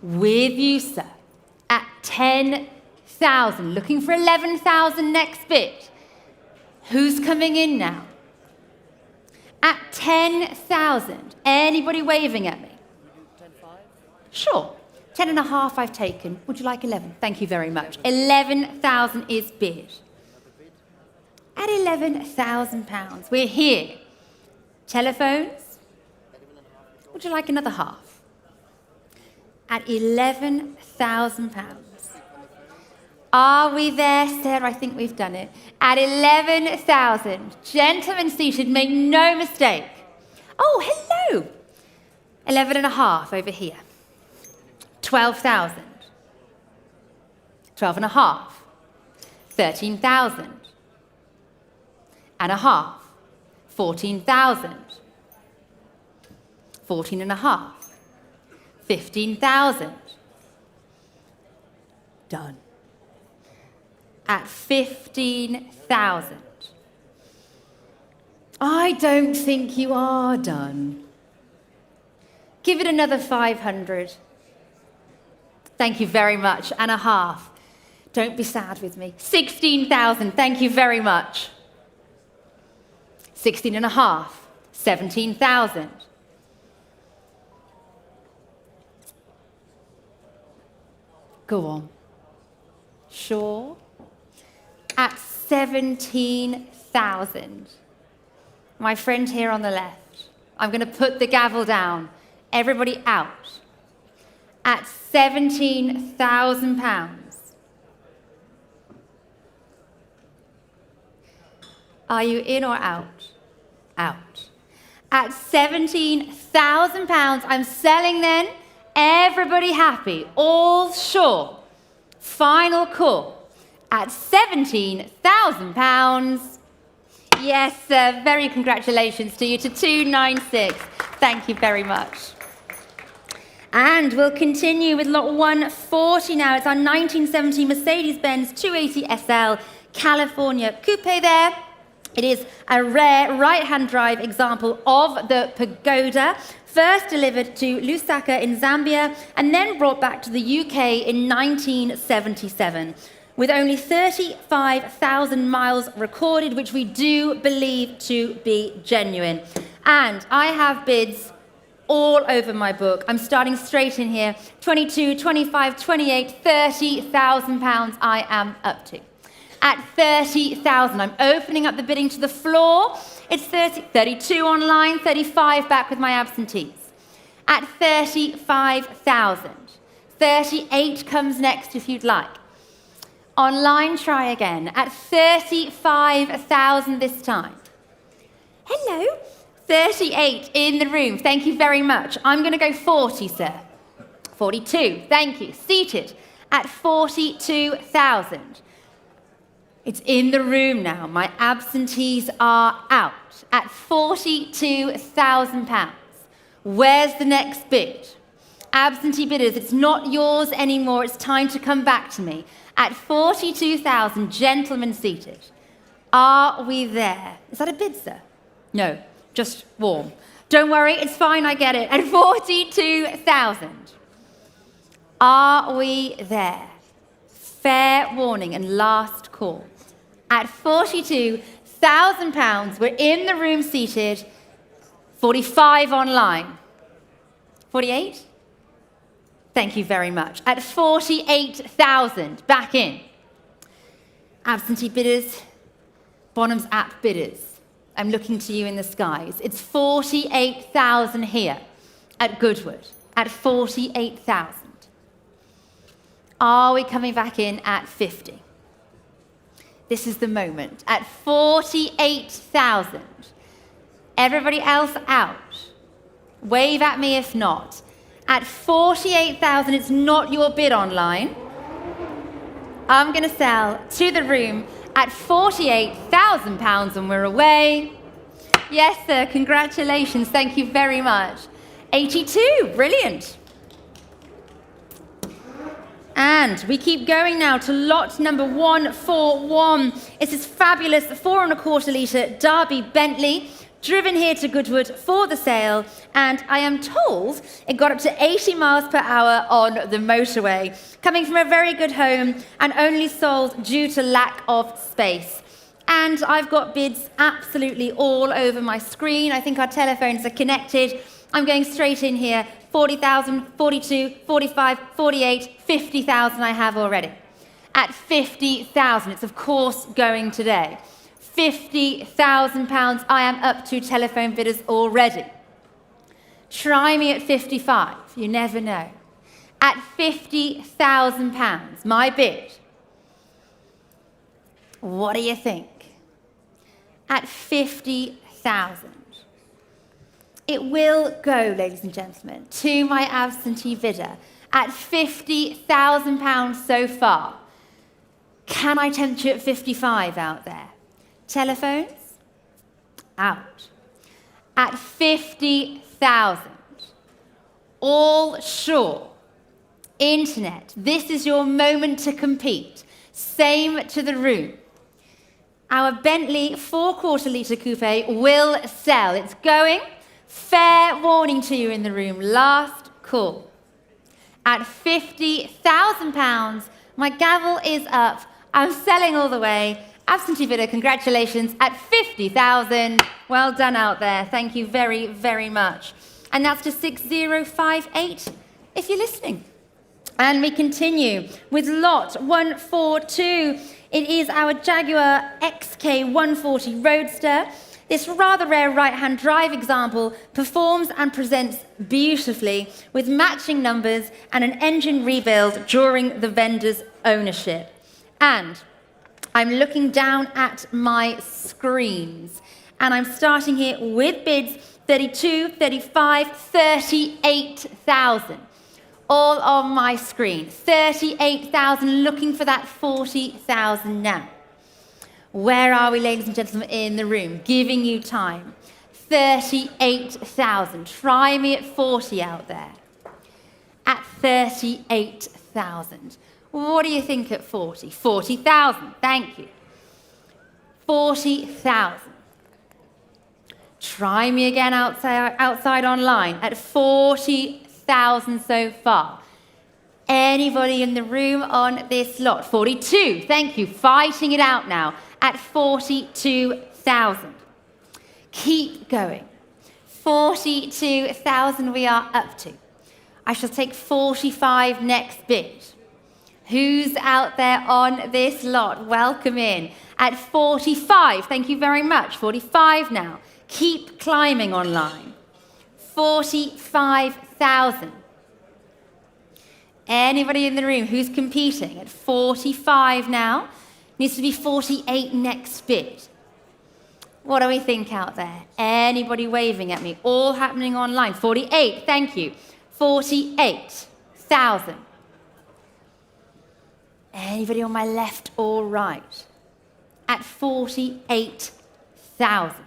With you, sir. At 10,000. Looking for 11,000 next bid. Who's coming in now? At 10,000. Anybody waving at me? 10.5? Sure. 10.5 I've taken. Would you like 11? Thank you very much. 11,000 is bid. At £11,000. We're here. Telephones? Would you like another half? At £11,000. Are we there, Sarah? I think we've done it. At 11,000. Gentlemen seated, make no mistake. Oh, hello. 11.5 over here. 12,000. 12.5. 13,000. And a half. 14,000. 14.5. 15,000. Done. At 15,000. I don't think you are done. Give it another 500. Thank you very much. And a half. Don't be sad with me. 16,000. Thank you very much. 16.5. 17,000. Go on. Sure. at 17,000. My friend here on the left, I'm going to put the gavel down. Everybody out. At £17,000. Are you in or out? Out. At £17,000, I'm selling then. Everybody happy, all sure. Final call. At £17,000. Yes, sir, very congratulations to you, to 296. Thank you very much. And we'll continue with lot 140 now. It's our 1970 Mercedes-Benz 280 SL California Coupe there. It is a rare right-hand drive example of the Pagoda, first delivered to Lusaka in Zambia and then brought back to the UK in 1977. With only 35,000 miles recorded, which we do believe to be genuine. And I have bids all over my book. I'm starting straight in here. 22, 25, 28, 30,000 pounds I am up to. At 30,000, I'm opening up the bidding to the floor. It's 30, 32 online, 35 back with my absentees. At 35,000. 38 comes next if you'd like. Online, try again. At 35,000 this time. Hello. 38 in the room. Thank you very much. I'm going to go 40, sir. 42. Thank you. Seated at 42,000. It's in the room now. My absentees are out at £42,000. Where's the next bid? Absentee bidders, it's not yours anymore. It's time to come back to me. At 42,000, gentlemen seated. Are we there? Is that a bid, sir? No, just warm. Don't worry, it's fine, I get it. At 42,000. Are we there? Fair warning and last call. At £42,000, we're in the room seated. 45 online. 48? Thank you very much. At 48,000, back in. Absentee bidders, Bonhams app bidders. I'm looking to you in the skies. It's 48,000 here at Goodwood, at 48,000. Are we coming back in at 50? This is the moment. At 48,000. Everybody else out. Wave at me if not. At 48,000, it's not your bid online. I'm going to sell to the room at £48,000 and we're away. Yes, sir, congratulations. Thank you very much. 82, brilliant. And we keep going now to lot number 141. It's this fabulous 4.25 litre Derby Bentley, driven here to Goodwood for the sale, and I am told it got up to 80 miles per hour on the motorway, coming from a very good home and only sold due to lack of space. And I've got bids absolutely all over my screen. I think our telephones are connected. I'm going straight in here. 40,000, 42, 45, 48, 50,000 I have already. At 50,000, it's of course going today. £50,000 I am up to telephone bidders already. Try me at 55, you never know. At £50,000, my bid. What do you think? At 50,000. It will go, ladies and gentlemen, to my absentee bidder at £50,000 so far. Can I tempt you at 55 out there? Telephones? Out. At 50,000. All sure. Internet. This is your moment to compete. Same to the room. Our Bentley 4.25 litre coupe will sell. It's going. Fair warning to you in the room. Last call. At £50,000, my gavel is up. I'm selling all the way. Absentee bidder, congratulations, at 50,000. Well done out there. Thank you very, very much. And that's to 6058, if you're listening. And we continue with lot 142. It is our Jaguar XK140 Roadster. This rather rare right-hand drive example performs and presents beautifully with matching numbers and an engine rebuild during the vendor's ownership. And I'm looking down at my screens, and I'm starting here with bids 32, 35, 38,000. All on my screen. 38,000, looking for that 40,000 now. Where are we, ladies and gentlemen, in the room? Giving you time. 38,000. Try me at 40 out there. At 38,000. What do you think at 40? 40,000. Thank you. 40,000. Try me again outside online at 40,000 so far. Anybody in the room on this lot? 42. Thank you. Fighting it out now at 42,000. Keep going. 42,000 we are up to. I shall take 45 next bid. Who's out there on this lot? Welcome in. At 45, thank you very much. 45 now. Keep climbing online. 45,000. Anybody in the room who's competing at 45 now? Needs to be 48 next bid. What do we think out there? Anybody waving at me? All happening online. 48, thank you. 48,000. Anybody on my left or right? At 48,000.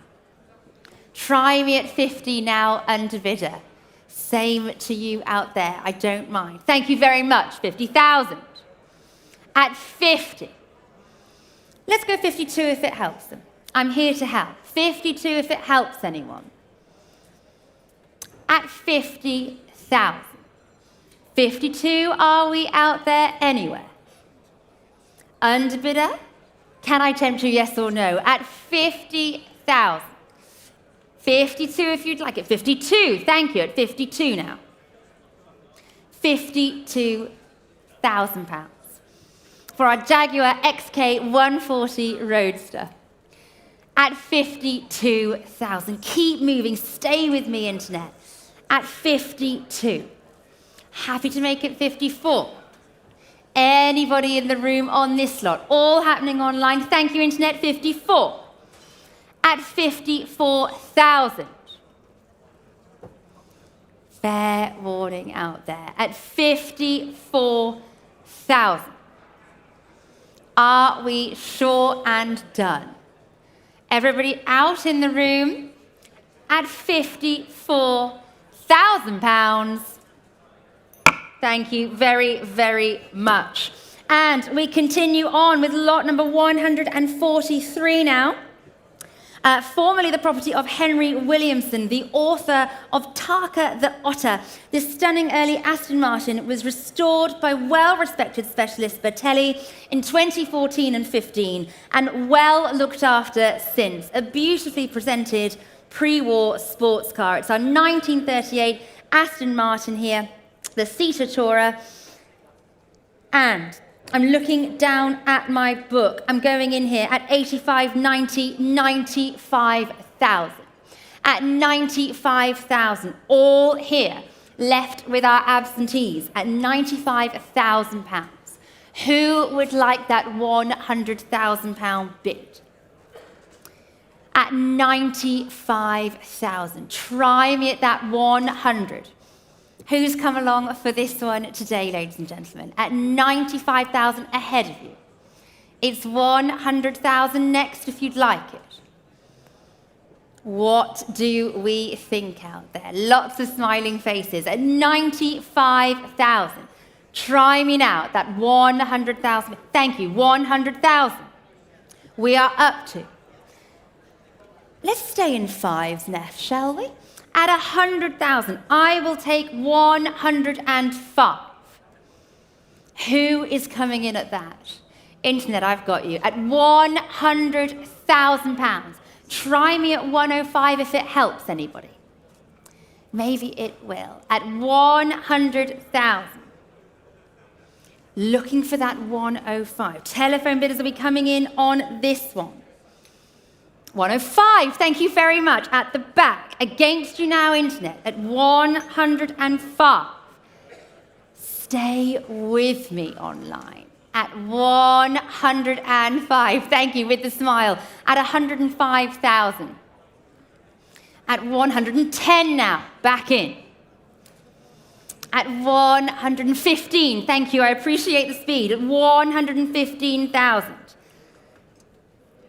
Try me at 50 now, underbidder. Same to you out there, I don't mind. Thank you very much, 50,000. At 50. Let's go 52 if it helps them. I'm here to help. 52 if it helps anyone. At 50,000. 52, are we out there anywhere? Underbidder, can I tempt you yes or no? At 50,000. 52 if you'd like it. 52, thank you, at 52 now. £52,000 for our Jaguar XK140 Roadster. At 52,000. Keep moving, stay with me, internet. At 52. Happy to make it 54. Anybody in the room on this lot? All happening online. Thank you, internet. 54. At 54,000. Fair warning out there. At 54,000. Are we sure and done? Everybody out in the room at £54,000. Thank you very, very much. And we continue on with lot number 143 now. Formerly the property of Henry Williamson, the author of Tarka the Otter. This stunning early Aston Martin was restored by well-respected specialist Bertelli in 2014 and 15, and well looked after since. A beautifully presented pre-war sports car. It's our 1938 Aston Martin here, the Cita Tourer, and I'm looking down at my book. I'm going in here at 85, 90, 95,000. At 95,000, all here, left with our absentees at £95,000. Who would like that £100,000 bid? At 95,000. Try me at that 100. Who's come along for this one today, ladies and gentlemen? At 95,000 ahead of you. It's 100,000 next if you'd like it. What do we think out there? Lots of smiling faces. At 95,000. Try me now, that 100,000. Thank you, 100,000. We are up to. Let's stay in fives, Neff, shall we? At 100,000, I will take 105. Who is coming in at that? Internet, I've got you. At £100,000. Try me at 105 if it helps anybody. Maybe it will. At 100,000. Looking for that 105. Telephone bidders will be coming in on this one. 105, thank you very much. At the back, against you now, internet, at 105. Stay with me online. At 105, thank you, with the smile. At 105,000. At 110 now, back in. At 115, thank you, I appreciate the speed. At 115,000.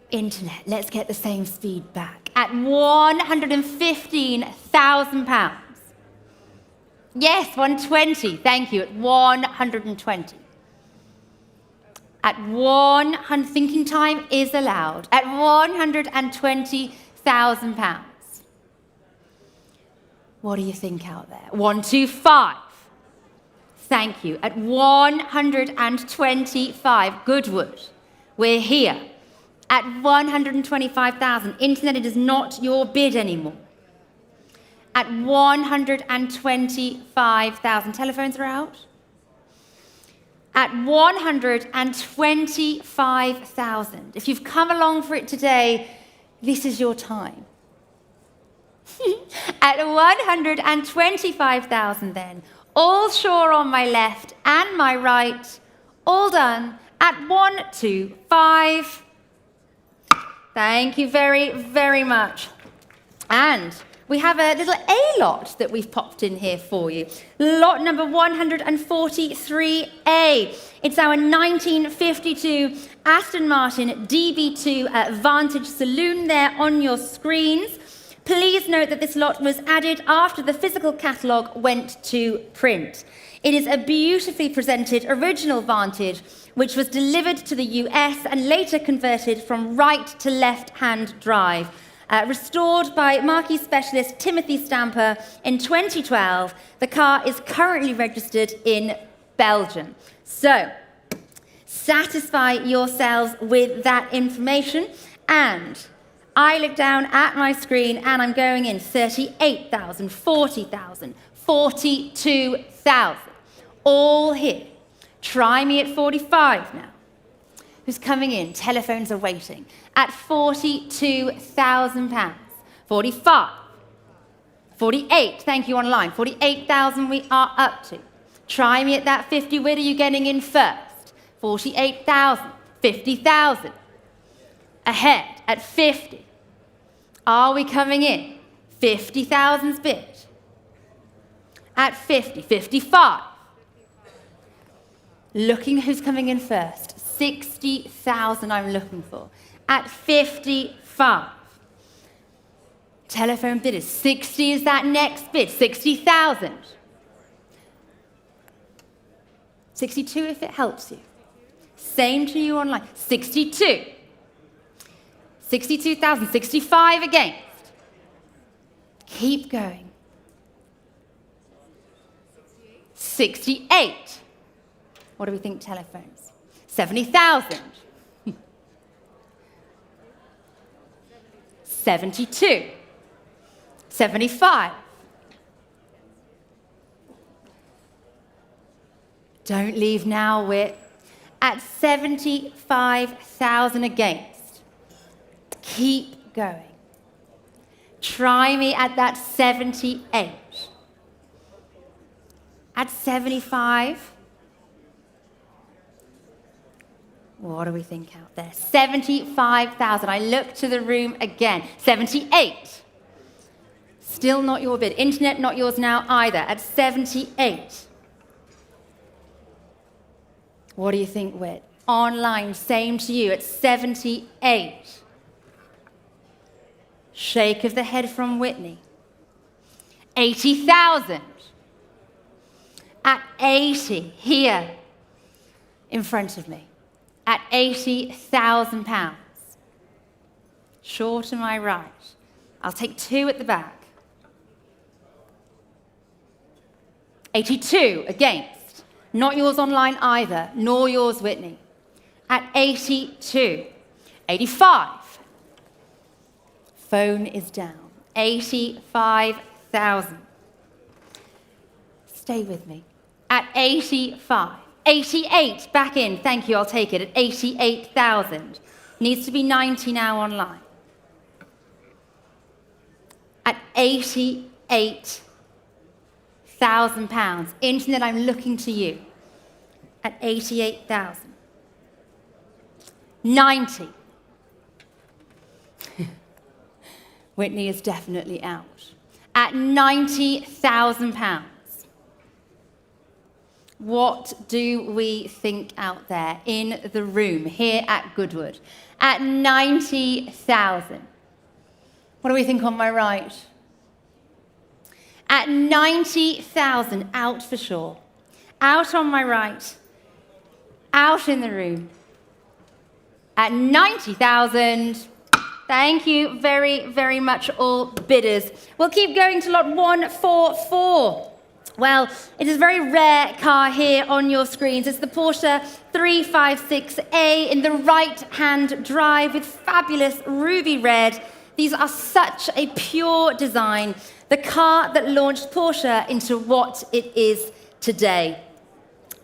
Internet, let's get the same speed back. At £115,000. Yes, 120, thank you, at 120. At 100, thinking time is allowed. At £120,000. What do you think out there? 125. Thank you. At 125, Goodwood. We're here. At 125,000. Internet, it is not your bid anymore. At 125,000. Telephones are out. At 125,000. If you've come along for it today, this is your time. At 125,000 then, all sure on my left and my right, all done at 125. Thank you very, very much. And we have a little A lot that we've popped in here for you. Lot number 143A. It's our 1952 Aston Martin DB2 Vantage Saloon there on your screens. Please note that this lot was added after the physical catalogue went to print. It is a beautifully presented original Vantage, which was delivered to the US and later converted from right to left-hand drive. Restored by marquee specialist Timothy Stamper in 2012, the car is currently registered in Belgium. So, satisfy yourselves with that information, and I look down at my screen and I'm going in 38,000, 40,000, 42,000. All here. Try me at 45 now. Who's coming in? Telephones are waiting. At £42,000. 45. 48, thank you online. 48,000 we are up to. Try me at that 50. Where are you getting in first? 48,000. 50,000. Ahead at 50. Are we coming in? 50,000's bid. At 50. 55. Looking who's coming in first. 60,000 I'm looking for. At 55. Telephone bidders. 60 is that next bid. 60,000. 62 if it helps you. Same to you online. 62. 62,000. 65 against. Keep going. 68. What do we think telephones? 70,000. 72. 75. Don't leave now, Wit. At 75,000 against. Keep going. Try me at that 78. At 75. What do we think out there? 75,000. I look to the room again. 78. Still not your bid. Internet, not yours now either. At 78. What do you think, Whit? Online, same to you. At 78. Shake of the head from Whitney. 80,000. At 80, here, in front of me. At £80,000. Sure to my right. I'll take 2 at the back. 82 against. Not yours online either, nor yours, Whitney. At 82. 85. Phone is down. 85,000. Stay with me. At 85. 88, back in. Thank you, I'll take it. At 88,000. Needs to be 90 now online. At 88,000 pounds. Internet, I'm looking to you. At 88,000. 90. Whitney is definitely out. At 90,000 pounds. What do we think out there in the room here at Goodwood? At 90,000. What do we think on my right? At 90,000, out for sure. Out on my right. Out in the room. At 90,000. Thank you very, very much, all bidders. We'll keep going to lot 144. Well, it is a very rare car here on your screens. It's the Porsche 356A in the right-hand drive with fabulous ruby red. These are such a pure design. The car that launched Porsche into what it is today.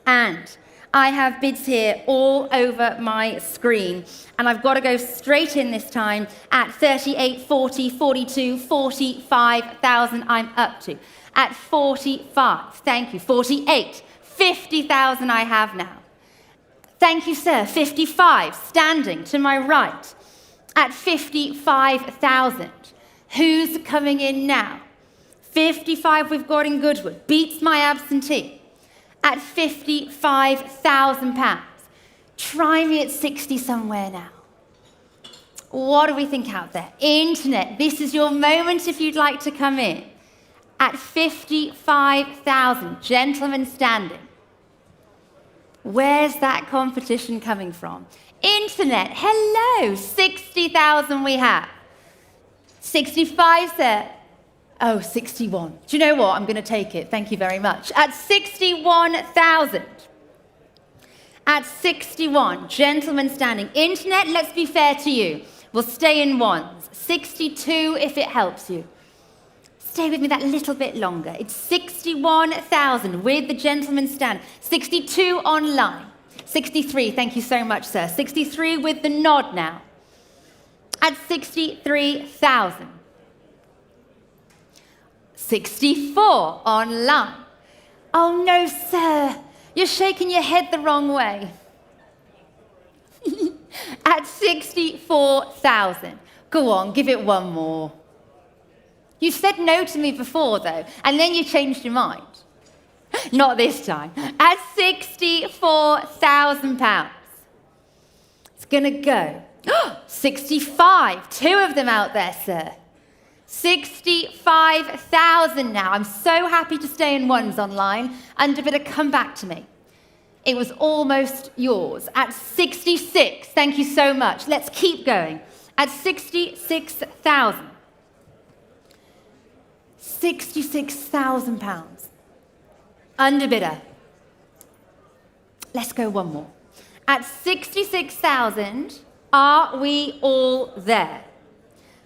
And I have bids here all over my screen. And I've got to go straight in this time at 38, 40, 42, 45,000 I'm up to. At 45, thank you, 48, 50,000 I have now. Thank you, sir, 55, standing to my right. At 55,000, who's coming in now? 55 we've got in Goodwood, beats my absentee. At 55,000 pounds. Try me at 60 somewhere now. What do we think out there? Internet, this is your moment if you'd like to come in. At 55,000, gentlemen standing. Where's that competition coming from? Internet, hello, 60,000 we have. 65, sir. Oh, 61. Do you know what? I'm going to take it. Thank you very much. At 61,000. At 61, gentlemen standing. Internet, let's be fair to you. We'll stay in ones. 62 if it helps you. Stay with me that little bit longer. It's 61,000 with the gentleman stand. 62 online. 63, thank you so much, sir. 63 with the nod now. At 63,000. 64 online. Oh no, sir. You're shaking your head the wrong way. At 64,000. Go on, give it one more. You said no to me before, though, and then you changed your mind. Not this time. At 64,000 pounds. It's going to go. 65. Two of them out there, sir. 65,000 now. I'm so happy to stay in ones online. Underbidder, come back to me. It was almost yours. At 66. Thank you so much. Let's keep going. At 66,000. 66,000 pounds. Underbidder. Let's go one more. At 66,000, are we all there?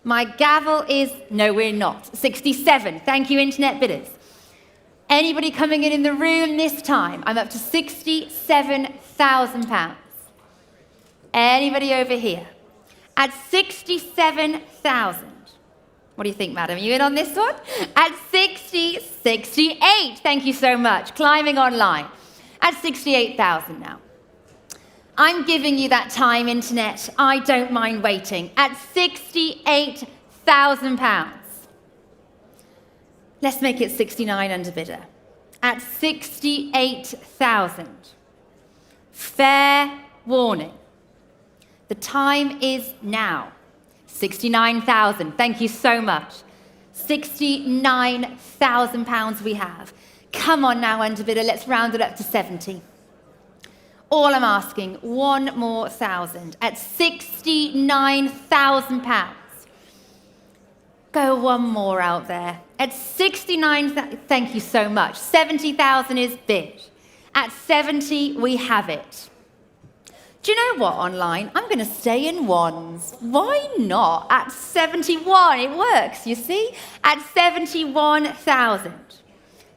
My gavel is, no, we're not. 67. Thank you, internet bidders. Anybody coming in the room this time? I'm up to 67,000 pounds. Anybody over here? At 67,000. What do you think, madam? Are you in on this one? At 68. Thank you so much. Climbing online. At 68,000 now. I'm giving you that time, internet. I don't mind waiting. At 68,000 pounds. Let's make it 69 underbidder. At 68,000. Fair warning. The time is now. 69,000. Thank you so much. 69,000 pounds we have. Come on now, underbidder. Let's round it up to 70. All I'm asking, one more thousand. At 69,000 pounds. Go one more out there. At 69,000, thank you so much. 70,000 is bid. At 70, we have it. Do you know what, online? I'm going to stay in ones. Why not? At 71, it works, you see? At 71,000.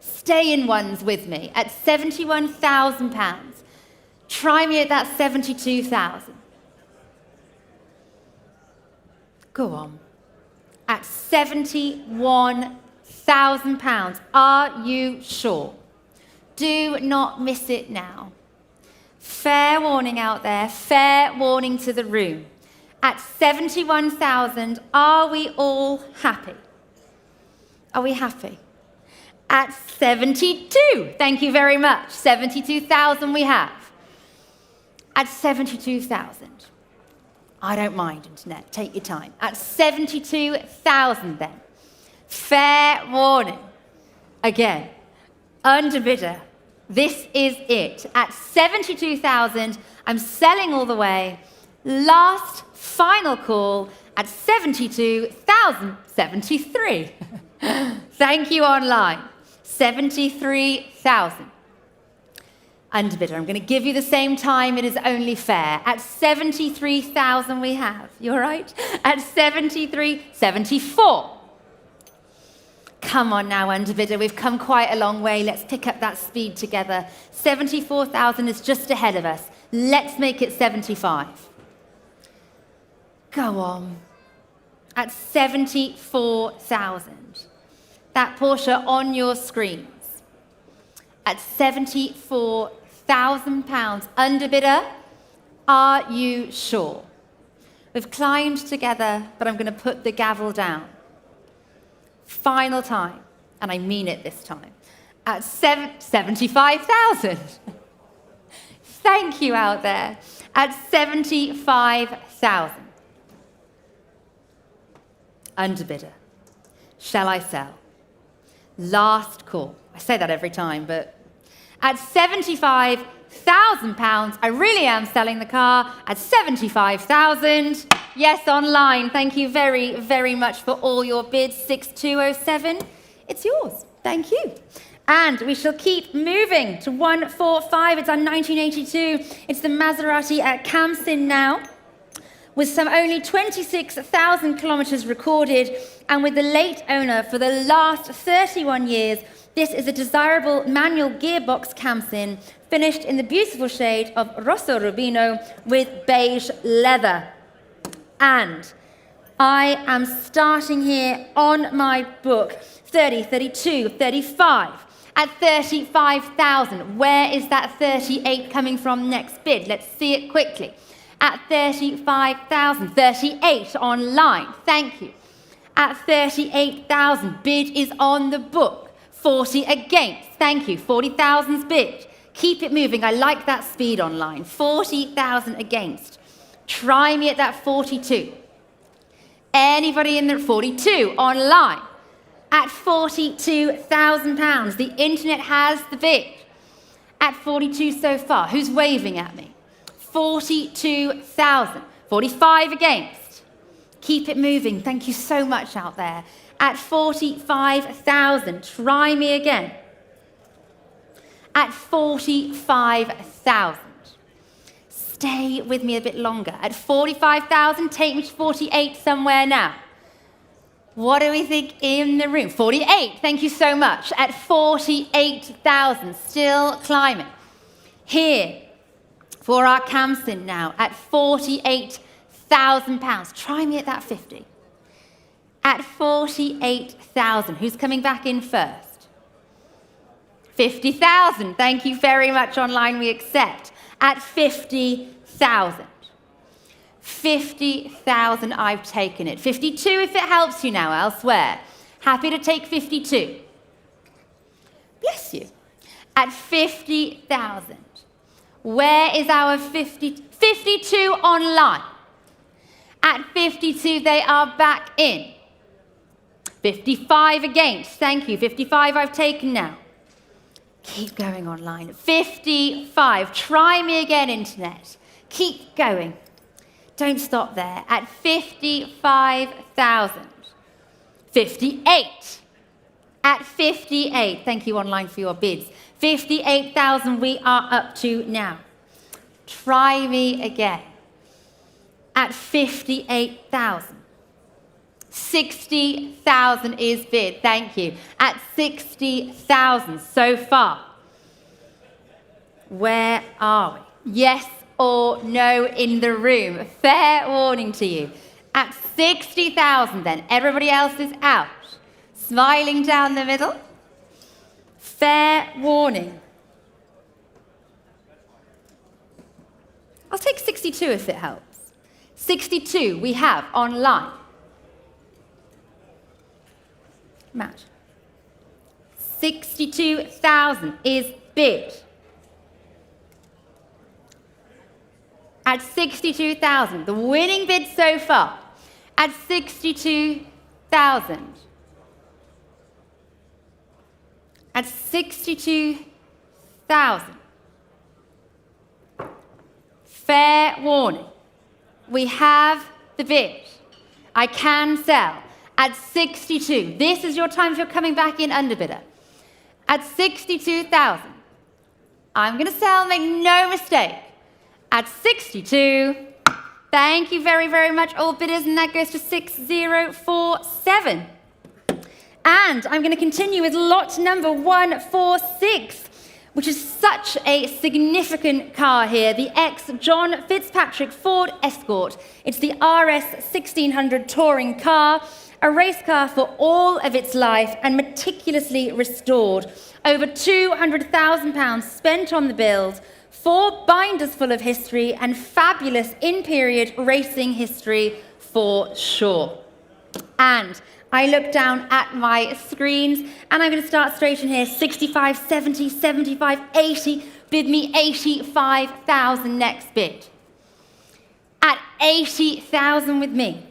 Stay in ones with me. At 71,000 pounds. Try me at that 72,000. Go on. At 71,000 pounds. Are you sure? Do not miss it now. Fair warning out there, fair warning to the room. At 71,000, are we all happy? Are we happy? At 72, thank you very much. 72,000 we have. At 72,000, I don't mind, internet, take your time. At 72,000 then, fair warning. Again, underbidder, this is it. At 72,000, I'm selling all the way. Last final call at 72,073. Thank you online. 73,000. Underbidder, I'm going to give you the same time. It is only fair. At 73,000 we have. You all right? At 74. Come on now, underbidder. We've come quite a long way. Let's pick up that speed together. 74,000 is just ahead of us. Let's make it 75. Go on. At 74,000. That Porsche on your screens. At 74,000 pounds. Underbidder, are you sure? We've climbed together, but I'm going to put the gavel down. Final time, and I mean it this time. At 75,000. Thank you out there. At 75,000. Underbidder, shall I sell? Last call. I say that every time, but at 75,000 pounds, I really am selling the car. At 75,000, yes, online. Thank you very, very much for all your bids. 6207, it's yours. Thank you. And we shall keep moving to 145. It's our 1982. It's the Maserati at Camsin now, with some only 26,000 kilometers recorded, and with the late owner for the last 31 years. This is a desirable manual gearbox Camsin, finished in the beautiful shade of Rosso Rubino with beige leather. And I am starting here on my book, 30, 32, 35. At 35,000, where is that 38 coming from next bid? Let's see it quickly. At 35,000, 38 online, thank you. At 38,000, bid is on the book. 40 against, thank you. 40,000's bid. Keep it moving, I like that speed online. 40,000 against. Try me at that 42. Anybody in the 42 online? At 42,000 pounds, the internet has the bid. At 42 so far, who's waving at me? 42,000. 45 against. Keep it moving. Thank you so much out there. At 45,000. Try me again. At 45,000. Stay with me a bit longer. At 45,000, take me to 48 somewhere now. What do we think in the room? 48. Thank you so much. At 48,000. Still climbing. Here. For our Camsin now, at 48,000 pounds. Try me at that 50. At 48,000, who's coming back in first? 50,000, thank you very much online, we accept. At 50,000. 50,000, I've taken it. 52 if it helps you now elsewhere. Happy to take 52. Bless you. At 50,000. Where is our 52 online? At 52, they are back in. 55 against, thank you. 55 I've taken now. Keep going online. 55, try me again, internet. Keep going. Don't stop there. At 55,000. 58. At 58, thank you online for your bids. 58,000 we are up to now. Try me again. At 58,000. 60,000 is bid, thank you. At 60,000 so far. Where are we? Yes or no in the room. Fair warning to you. At 60,000 then, everybody else is out. Smiling down the middle. Fair warning. I'll take 62 if it helps. 62 we have online. Matt. 62,000 is bid. At 62,000, the winning bid so far, at 62,000. At 62,000. Fair warning. We have the bid. I can sell at 62. This is your time if you're coming back in underbidder. At 62,000. I'm going to sell, make no mistake. At 62, thank you very, very much, all bidders, and that goes to 6047. And I'm going to continue with lot number 146, which is such a significant car here, the ex-John Fitzpatrick Ford Escort. It's the RS1600 touring car, a race car for all of its life and meticulously restored. Over £200,000 spent on the build, 4 binders full of history and fabulous in-period racing history for sure. And I look down at my screens and I'm going to start straight in here. 65, 70, 75, 80. Bid me 85,000 next bid. At 80,000 with me.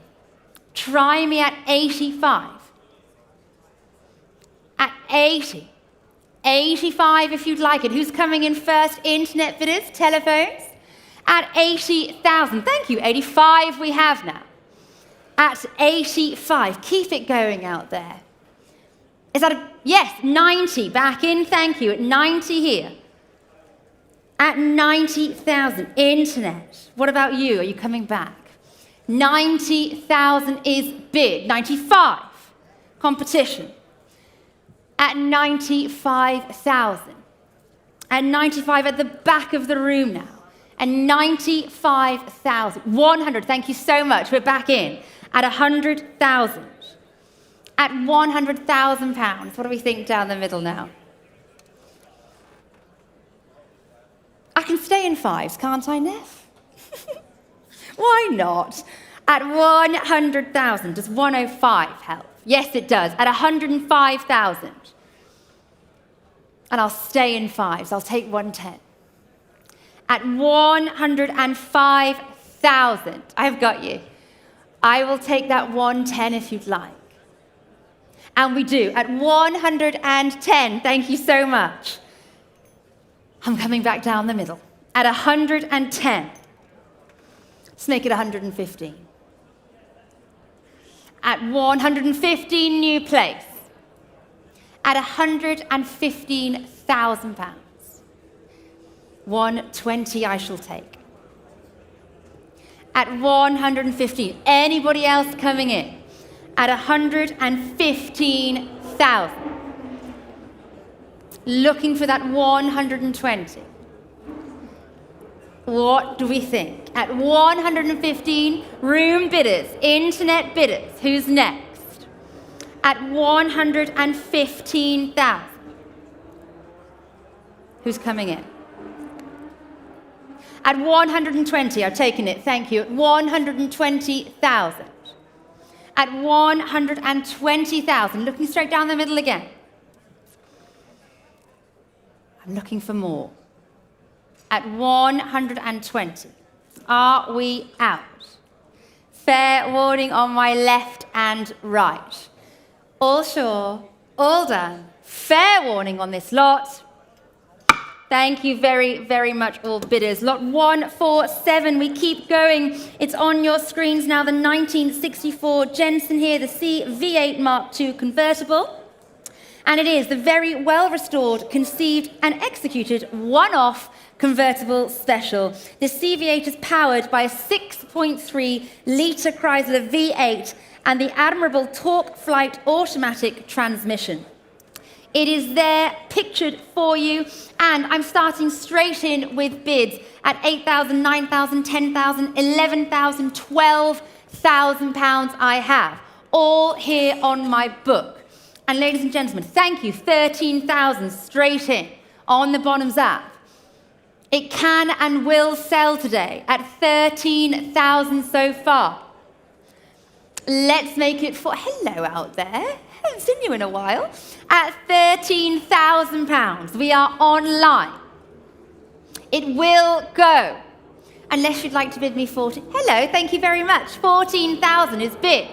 Try me at 85. At 80. 85 if you'd like it. Who's coming in first? Internet bidders, telephones. At 80,000. Thank you. 85 we have now. At 85. Keep it going out there. Is that a... Yes, 90. Back in. Thank you. At 90 here. At 90,000. Internet. What about you? Are you coming back? 90,000 is bid. 95. Competition. At 95,000. At 95 at the back of the room now. And 95,000. 100. Thank you so much. We're back in. At 100,000. At £100,000. What do we think down the middle now? I can stay in fives, can't I, Neff? Why not? At 100,000. Does 105 help? Yes, it does. At 105,000. And I'll stay in fives. I'll take 110. At 105,000. I've got you. I will take that 110 if you'd like. And we do. At 110. Thank you so much. I'm coming back down the middle. At 110. Let's make it 115. At 115, new place. At £115,000. 120 I shall take. At 115. Anybody else coming in? At 115,000. Looking for that 120. What do we think? At 115, room bidders, internet bidders. Who's next? At 115,000. Who's coming in? At 120, I've taken it, thank you. At 120,000. At 120,000, looking straight down the middle again. I'm looking for more. At 120. Are we out? Fair warning on my left and right. All sure, all done. Fair warning on this lot. Thank you very, very much, all bidders. Lot 147, we keep going. It's on your screens now, the 1964 Jensen here, the C V8 Mark II convertible. And it is the very well-restored, conceived and executed one-off convertible special. This CV8 is powered by a 6.3-litre Chrysler V8 and the admirable Torque Flight automatic transmission. It is there pictured for you, and I'm starting straight in with bids at £8,000, £9,000, £10,000, £11,000, £12,000 I have, all here on my book. And ladies and gentlemen, thank you, 13,000 straight in on the Bonhams app. It can and will sell today at 13,000 so far. Let's make it for, hello out there, haven't seen you in a while, at £13,000. We are online. It will go, unless you'd like to bid me 14. Hello, thank you very much. 14,000 is bid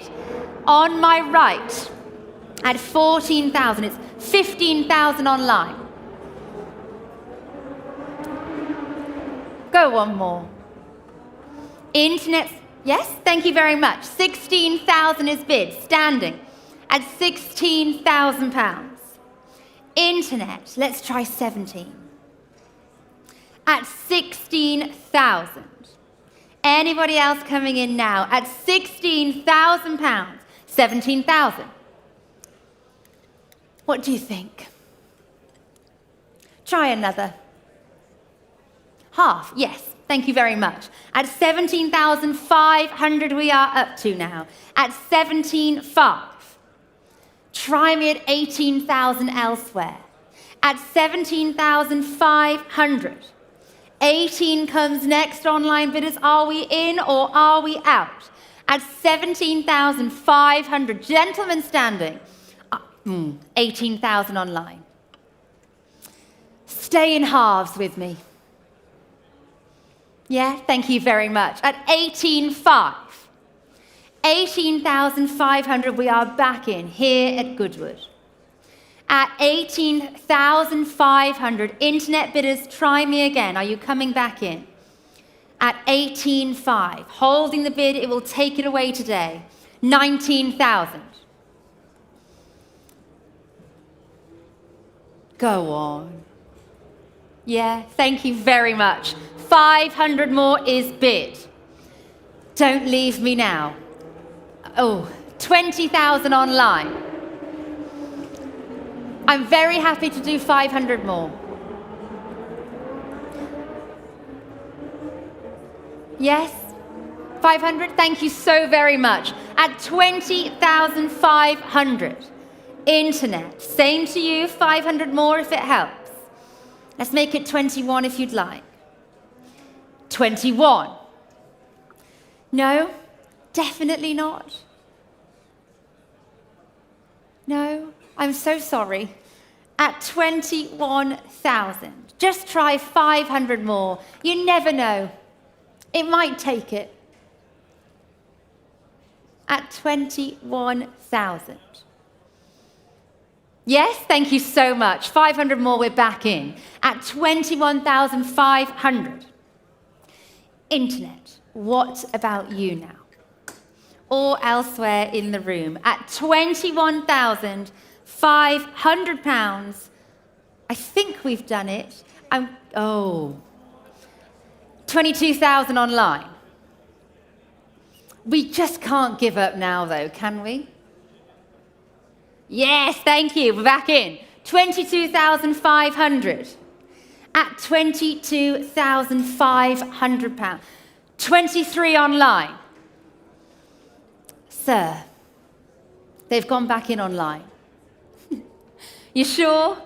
on my right at 14,000. It's 15,000 online. Go one more. Internet, yes, thank you very much. 16,000 is bid, standing at £16,000. Internet, let's try 17. At 16,000. Anybody else coming in now? At £16,000, 17,000. What do you think? Try another. Half, yes, thank you very much. At 17,500 we are up to now. At 17,500. Try me at 18,000 elsewhere. At 17,500. 18 comes next, online bidders. Are we in or are we out? At 17,500. Gentlemen standing. 18,000 online. Stay in halves with me. Yeah, thank you very much. At 18,500. 18,500 we are back in here at Goodwood. At 18,500, internet bidders, try me again. Are you coming back in? At 18,500, holding the bid, it will take it away today. 19,000. Go on. Yeah, thank you very much. 500 more is bid. Don't leave me now. Oh, 20,000 online. I'm very happy to do 500 more. Yes? 500? Thank you so very much. At 20,500. Internet. Same to you, 500 more if it helps. Let's make it 21 if you'd like. 21. No? Definitely not. No, I'm so sorry. At 21,000. Just try 500 more. You never know. It might take it. At 21,000. Yes, thank you so much. 500 more, we're back in. At 21,500. Internet, what about you now? Or elsewhere in the room. At £21,500, I think we've done it. 22,000 online. We just can't give up now, though, can we? Yes, thank you. We're back in. 22,500. At £22,500. 23 online. Sir, they've gone back in online. You sure?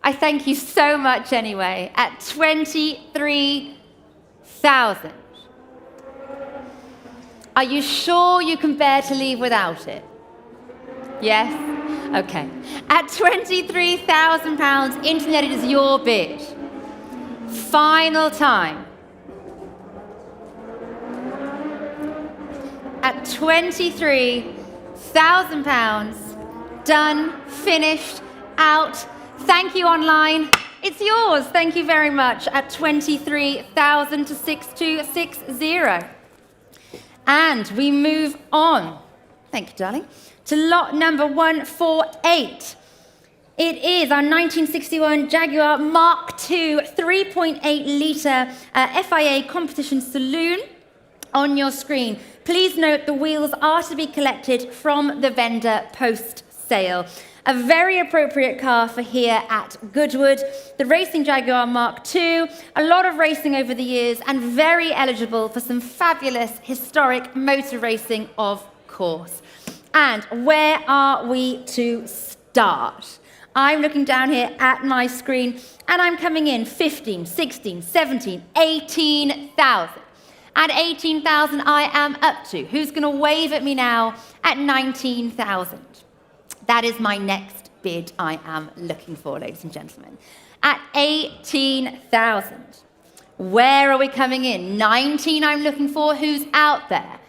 I thank you so much anyway. At 23,000. Are you sure you can bear to leave without it? Yes? Okay. At £23,000, internet, it is your bid. Final time. At £23,000, done, finished, out. Thank you online. It's yours. Thank you very much. At 23,000 to 6260. And we move on. Thank you, darling. To lot number 148. It is our 1961 Jaguar Mark II 3.8-litre FIA competition saloon on your screen. Please note the wheels are to be collected from the vendor post-sale. A very appropriate car for here at Goodwood. The Racing Jaguar Mark II, a lot of racing over the years, and very eligible for some fabulous historic motor racing, of course. And where are we to start? I'm looking down here at my screen, and I'm coming in 15, 16, 17, 18,000. At 18,000, I am up to. Who's going to wave at me now at 19,000? That is my next bid I am looking for, ladies and gentlemen. At 18,000, where are we coming in? 19 I'm looking for. Who's out there?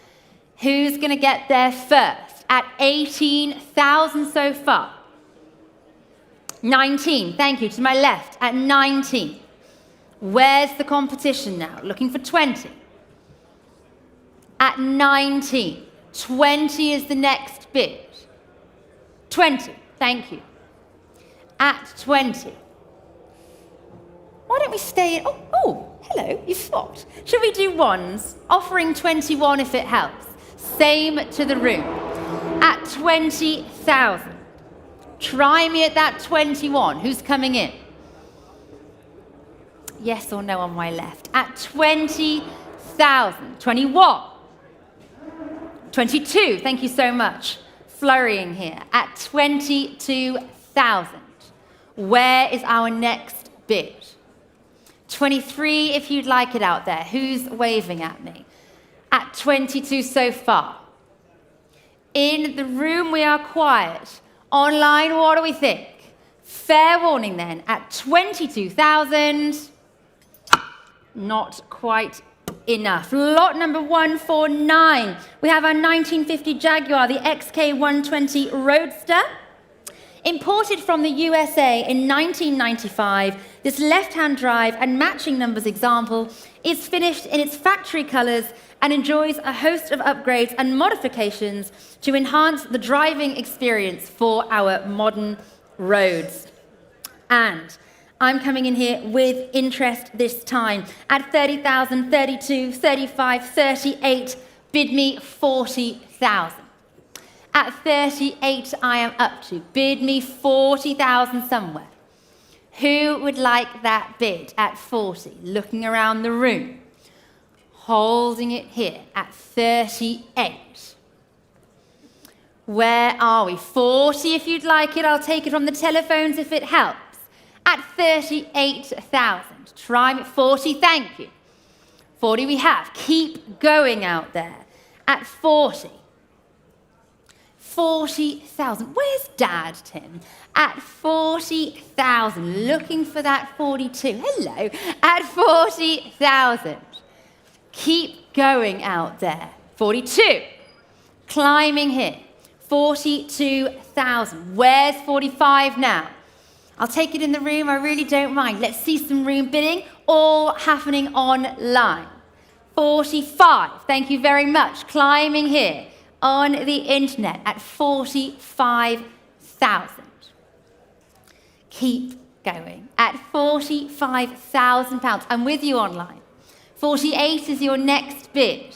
Who's going to get there first? At 18,000 so far. 19, thank you, to my left, at 19. Where's the competition now? Looking for 20. At 19, 20 is the next bid. 20, thank you. At 20. Why don't we stay in, oh, hello, you swapped. Should we do ones? Offering 21 if it helps. Same to the room. At 20,000. Try me at that 21. Who's coming in? Yes or no on my left. At 20,000. 21. 22. Thank you so much. Flurrying here. At 22,000. Where is our next bid? 23 if you'd like it out there. Who's waving at me? At 22 so far. In the room we are quiet. Online, what do we think? Fair warning then, at 22,000, not quite enough. Lot number 149. We have our 1950 Jaguar, the XK120 Roadster. Imported from the USA in 1995, this left-hand drive and matching numbers example is finished in its factory colors and enjoys a host of upgrades and modifications to enhance the driving experience for our modern roads. And I'm coming in here with interest this time. At 30,000, 32, 35, 38, bid me 40,000. At 38, I am up to. Bid me 40,000 somewhere. Who would like that bid at 40? Looking around the room. Holding it here at 38. Where are we? 40 if you'd like it. I'll take it from the telephones if it helps. At 38,000. Try me. 40, thank you. 40 we have. Keep going out there. At 40. 40,000. Where's Dad, Tim? At 40,000. Looking for that 42. Hello. At 40,000. Keep going out there. 42. Climbing here. 42,000. Where's 45 now? I'll take it in the room. I really don't mind. Let's see some room bidding. All happening online. 45. Thank you very much. Climbing here on the internet at 45,000. Keep going. At 45,000 pounds. I'm with you online. 48 is your next bid.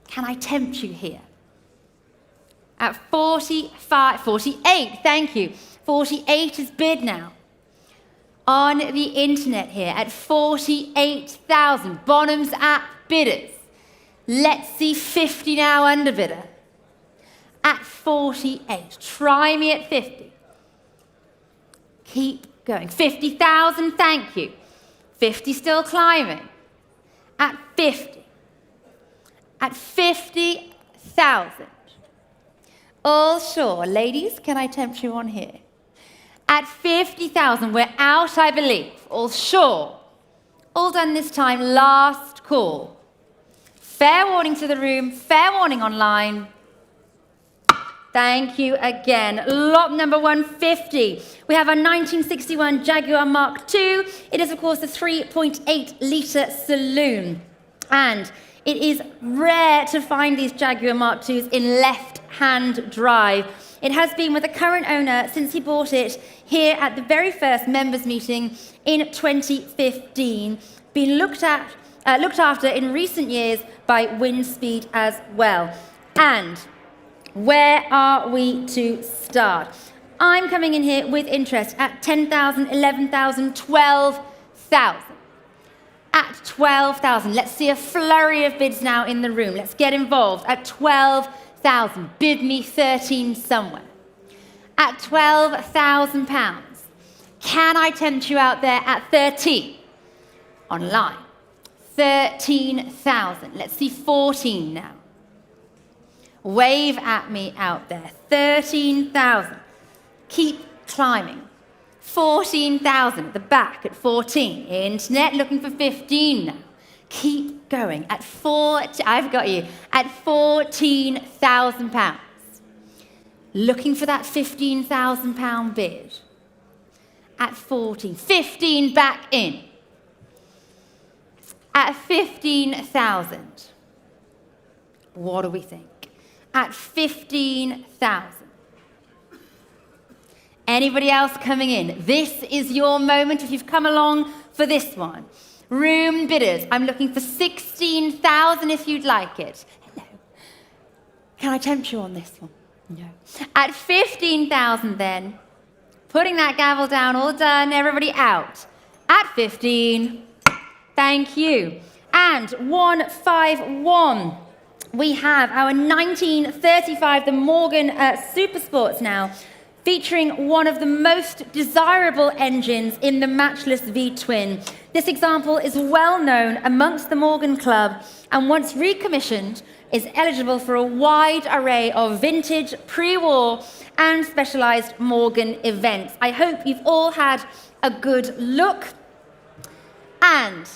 Can I tempt you here? At 45, 48, thank you. 48 is bid now. On the internet here at 48,000. Bonhams app bidders. Let's see 50 now underbidder. At 48. Try me at 50. Keep going. 50,000, thank you. 50 still climbing. At 50. At 50,000. All sure. Ladies, can I tempt you on here? At 50,000, we're out, I believe. All sure. All done this time. Last call. Fair warning to the room. Fair warning online. Thank you again. Lot number 150. We have a 1961 Jaguar Mark II. It is, of course, a 3.8-litre saloon. And it is rare to find these Jaguar Mark IIs in left-hand drive. It has been with the current owner since he bought it here at the very first members meeting in 2015. Been looked after in recent years by Windspeed as well. And where are we to start? I'm coming in here with interest at 10,000, 11,000, 12,000. At 12,000, let's see a flurry of bids now in the room. Let's get involved. At 12,000, bid me 13 somewhere. At £12,000, can I tempt you out there at 13? Online. 13,000. Let's see 14 now. Wave at me out there. 13,000. Keep climbing. 14,000 at the back at 14. Internet looking for 15 now. Keep going at I've got you, at £14,000. Looking for that £15,000 bid. At 14. 15 back in. At 15,000. What do we think? At 15,000. Anybody else coming in? This is your moment if you've come along for this one. Room bidders, I'm looking for 16,000 if you'd like it. Hello. Can I tempt you on this one? No. At 15,000 then, putting that gavel down, all done, everybody out. At 15, thank you. And 151, we have our 1935, the Morgan Supersports now, featuring one of the most desirable engines in the matchless V-twin. This example is well known amongst the Morgan Club and once recommissioned is eligible for a wide array of vintage, pre-war and specialised Morgan events. I hope you've all had a good look. And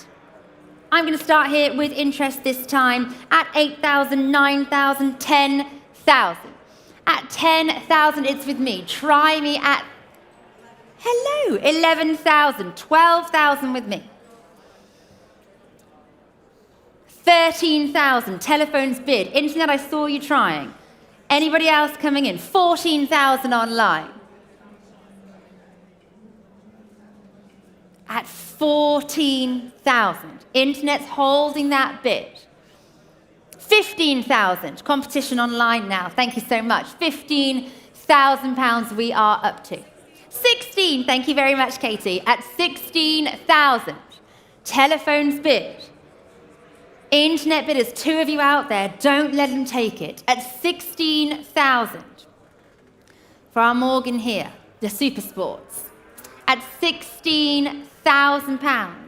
I'm going to start here with interest this time at 8,000, 9,000, 10,000. At 10,000, it's with me. Try me at, hello, 11,000, 12,000 with me. 13,000, telephones bid. Internet, I saw you trying. Anybody else coming in? 14,000 online. At 14,000, Internet's holding that bid. 15,000, competition online now. Thank you so much. £15,000 we are up to. 16, thank you very much, Katie. At 16,000, telephones bid. Internet bidders, two of you out there, don't let them take it. At 16,000, for our Morgan here, the Supersports. At £16,000.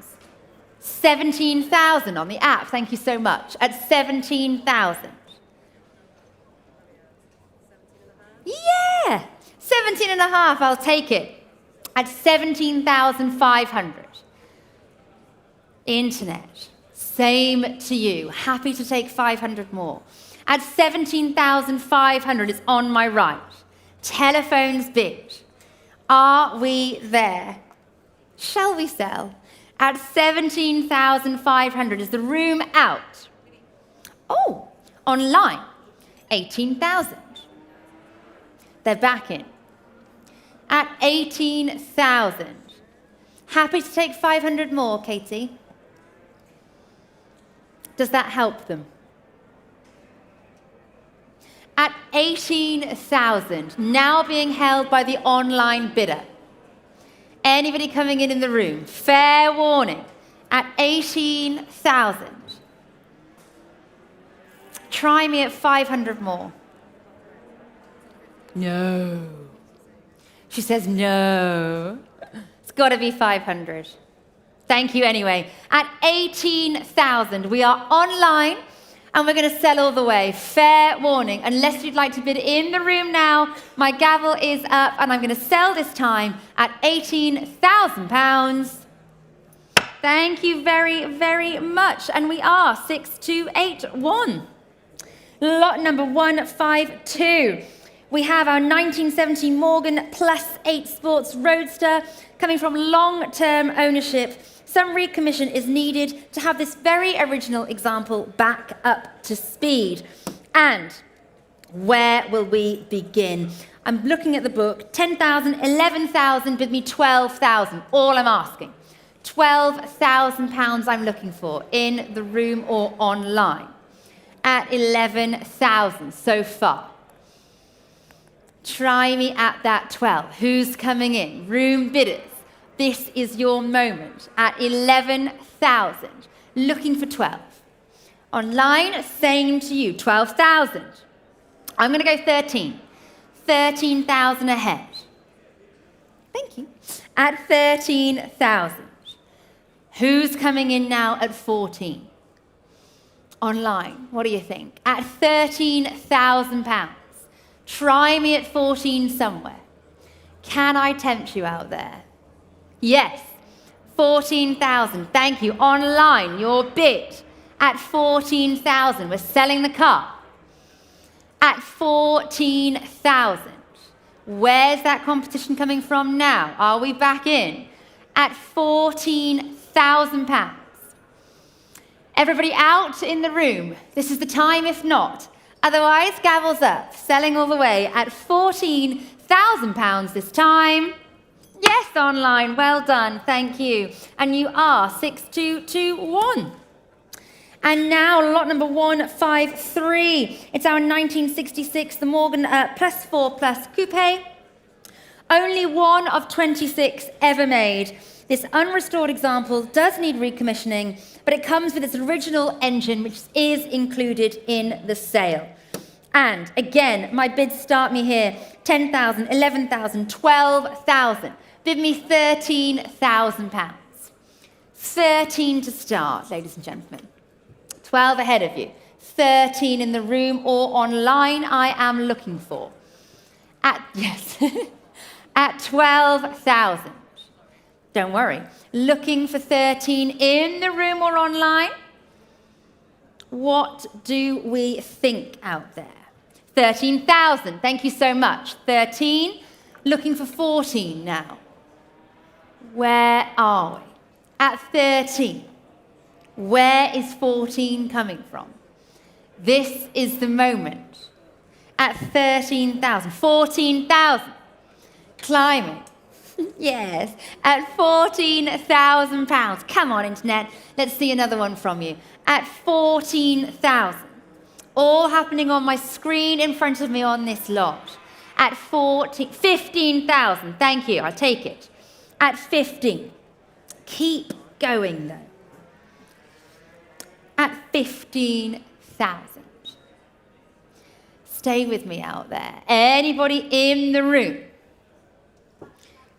17,000 on the app, thank you so much. At 17,000. Yeah, 17 and a half, I'll take it. At 17,500. Internet, same to you. Happy to take 500 more. At 17,500, it's on my right. Telephones bid. Are we there? Shall we sell? At 17,500, is the room out? Oh, online, 18,000. They're back in. At 18,000. Happy to take 500 more, Katie. Does that help them? At 18,000, now being held by the online bidder. Anybody coming in the room? Fair warning. At 18,000. Try me at 500 more. No. She says no. It's got to be 500. Thank you anyway. At 18,000, we are online and we're going to sell all the way. Fair warning. Unless you'd like to bid in the room now, my gavel is up and I'm going to sell this time at £18,000. Thank you very, very much. And we are 6281. Lot number 152. We have our 1970 Morgan Plus 8 Sports Roadster coming from long-term ownership. Some recommission is needed to have this very original example back up to speed. And where will we begin? I'm looking at the book. 10,000, 11,000, bid me 12,000. All I'm asking. £12,000 I'm looking for in the room or online. At 11,000 so far. Try me at that 12. Who's coming in? Room bidders. This is your moment at 11,000. Looking for 12. Online, same to you, 12,000. I'm going to go 13. 13,000 ahead. Thank you. At 13,000. Who's coming in now at 14? Online, what do you think? At £13,000. Try me at 14 somewhere. Can I tempt you out there? Yes, 14,000. Thank you. Online, your bid at 14,000. We're selling the car. At 14,000. Where's that competition coming from now? Are we back in? At £14,000. Everybody out in the room. This is the time if not. Otherwise, gavels up. Selling all the way at £14,000 this time. Yes, online. Well done. Thank you. And you are 6221. And now lot number 153. It's our 1966, the Morgan Plus 4 Plus Coupe. Only one of 26 ever made. This unrestored example does need recommissioning, but it comes with its original engine, which is included in the sale. And again, my bids start me here. 10,000, 11,000, 12,000. Bid me £13,000. 13 to start, ladies and gentlemen. 12 ahead of you. 13 in the room or online I am looking for. Yes, at 12,000. Don't worry. Looking for 13 in the room or online? What do we think out there? 13,000. Thank you so much. 13. Looking for 14 now. Where are we? At 13. Where is 14 coming from? This is the moment. At 13,000. 14,000. Climbing. Yes, at £14,000. Come on, internet. Let's see another one from you. At 14,000. All happening on my screen in front of me on this lot. At 15,000. Thank you. I'll take it. At 15. Keep going, though. At 15,000. Stay with me out there. Anybody in the room?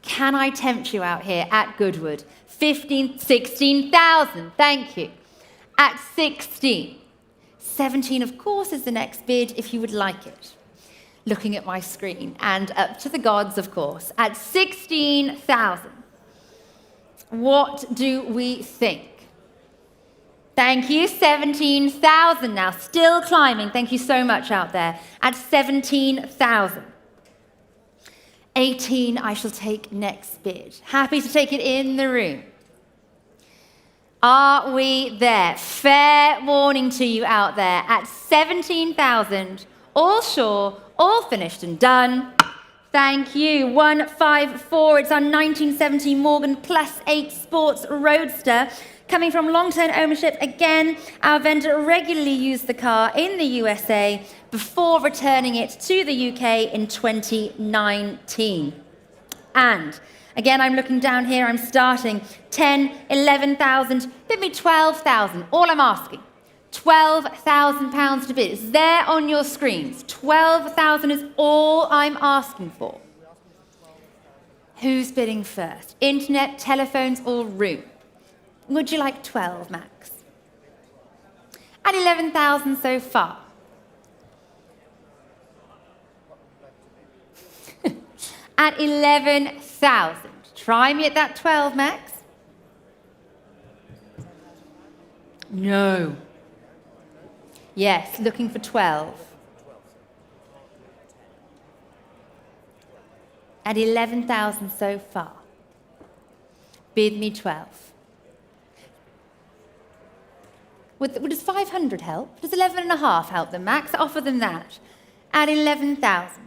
Can I tempt you out here at Goodwood? 16,000, thank you. At 16. 17, of course, is the next bid if you would like it. Looking at my screen and up to the gods, of course. At 16,000. What do we think? Thank you, 17,000 now. Still climbing. Thank you so much out there. At 17,000. 18, I shall take next bid. Happy to take it in the room. Are we there? Fair warning to you out there. At 17,000, all sure, all finished and done. Thank you. 154, it's our 1970 Morgan Plus 8 Sports Roadster. Coming from long-term ownership, again, our vendor regularly used the car in the USA before returning it to the UK in 2019. And again, I'm looking down here, I'm starting 10, 11,000, bid me 12,000. All I'm asking, £12,000 to bid. It's there on your screens. 12,000 is all I'm asking for. Who's bidding first? Internet, telephones, or room? Would you like 12, Max? At 11,000 so far. At 11,000. Try me at that 12, Max. No. Yes, looking for 12. At 11,000 so far. Bid me 12. Does 500 help? Does 11.5 help them, Max? Offer them that. At 11,000.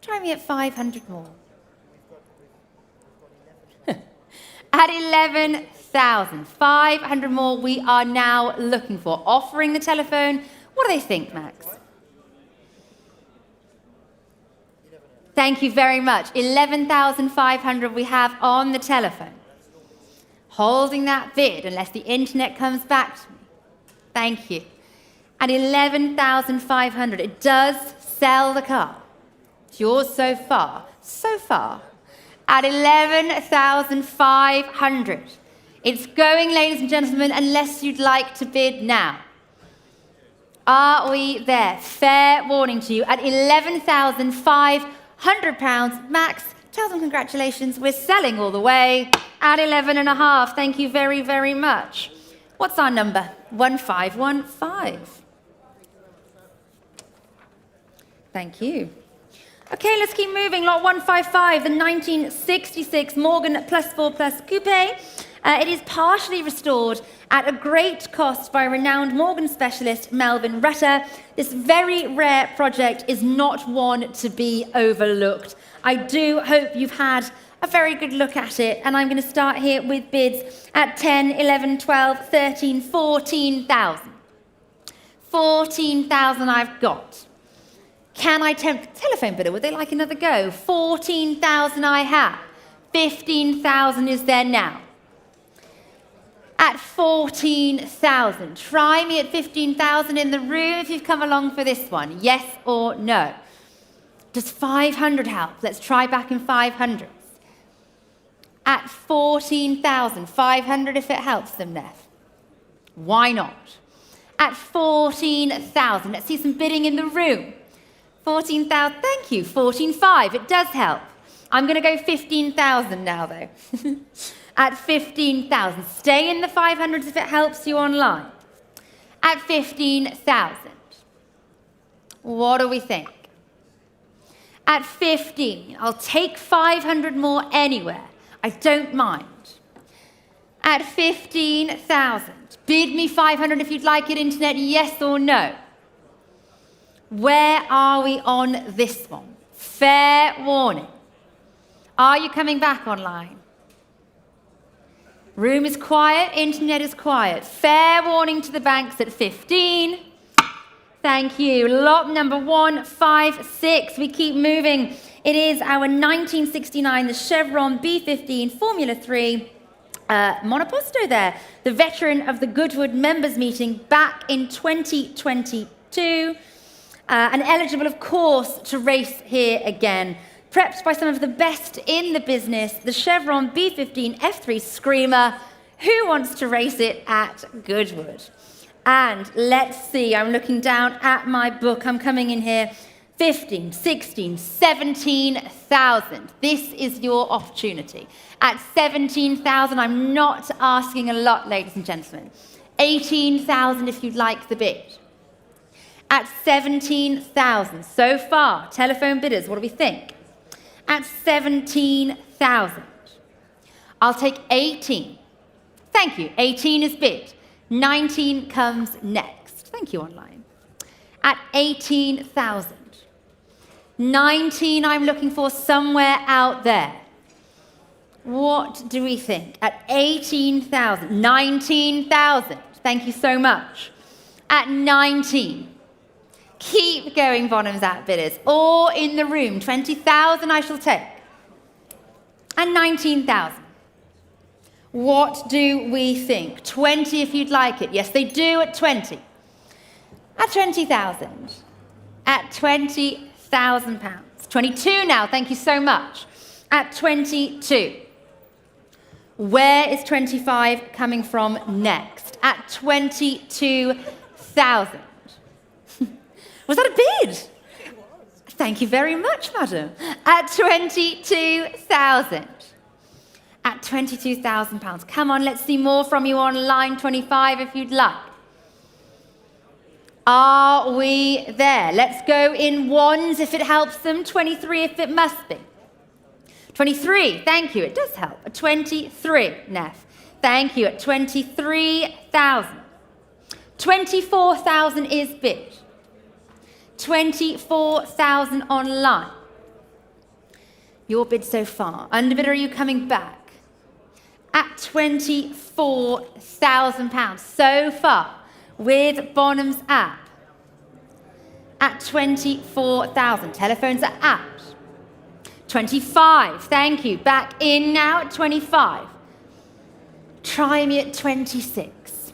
Try me at 500 more. At 11,000. 500 more we are now looking for. Offering the telephone. What do they think, Max? Thank you very much. 11,500 we have on the telephone. Holding that bid unless the internet comes back to me. Thank you. At 11,500, it does sell the car. It's yours so far. So far. At 11,500. It's going, ladies and gentlemen, unless you'd like to bid now. Are we there? Fair warning to you. At £11,500, Max, tell them congratulations. We're selling all the way at 11.5. Thank you very, very much. What's our number? 1515. Thank you. Okay, let's keep moving. Lot 155, the 1966 Morgan +4+ Coupe. It is partially restored at a great cost by renowned Morgan specialist Melvin Rutter. This very rare project is not one to be overlooked. I do hope you've had a very good look at it, and I'm going to start here with bids at 10, 11, 12, 13, 14,000. 14,000 I've got. Can I tempt the telephone bidder? Would they like another go? 14,000 I have. 15,000 is there now. At 14,000. Try me at 15,000 in the room if you've come along for this one. Yes or no? Does 500 help? Let's try back in 500s. At 14,000. 500 if it helps them, Neff. Why not? At 14,000. Let's see some bidding in the room. 14,000. Thank you. 14,500. It does help. I'm going to go 15,000 now, though. At 15,000. Stay in the 500s if it helps you online. At 15,000. What do we think? At 15, I'll take 500 more anywhere. I don't mind. At 15,000. Bid me 500 if you'd like it, internet, yes or no. Where are we on this one? Fair warning. Are you coming back online? Room is quiet, internet is quiet. Fair warning to the banks at 15. Thank you. Lot number 156. We keep moving. It is our 1969, the Chevron B15 Formula 3 Monoposto there. The veteran of the Goodwood members meeting back in 2022. And eligible, of course, to race here again. Prepped by some of the best in the business, the Chevron B15 F3 Screamer. Who wants to race it at Goodwood? And let's see, I'm looking down at my book. I'm coming in here. 15, 16, 17,000. This is your opportunity. At 17,000, I'm not asking a lot, ladies and gentlemen. 18,000 if you'd like the bid. At 17,000 so far, telephone bidders, what do we think? At 17,000. I'll take 18. Thank you. 18 is bid. 19 comes next. Thank you, online. At 18,000. 19 I'm looking for somewhere out there. What do we think? At 18,000. 19,000. Thank you so much. At 19. Keep going, Bonhams outbidders. Or in the room, 20,000 I shall take. And 19,000. What do we think? 20 if you'd like it. Yes, they do at 20. At 20,000. At 20,000 pounds. 22 now, thank you so much. At 22. Where is 25 coming from next? At 22,000. Was that a bid? Thank you very much, madam. At 22,000. At 22,000 pounds. Come on, let's see more from you on line 25 if you'd like. Are we there? Let's go in ones if it helps them. 23 if it must be. 23, thank you, it does help. At 23, Neff. Thank you, at 23,000. 24,000 is bid. 24,000 online. Your bid so far. Underbidder, are you coming back? At 24,000 pounds so far with Bonhams app. At 24,000. Telephones are out. 25, thank you. Back in now at 25. Try me at 26.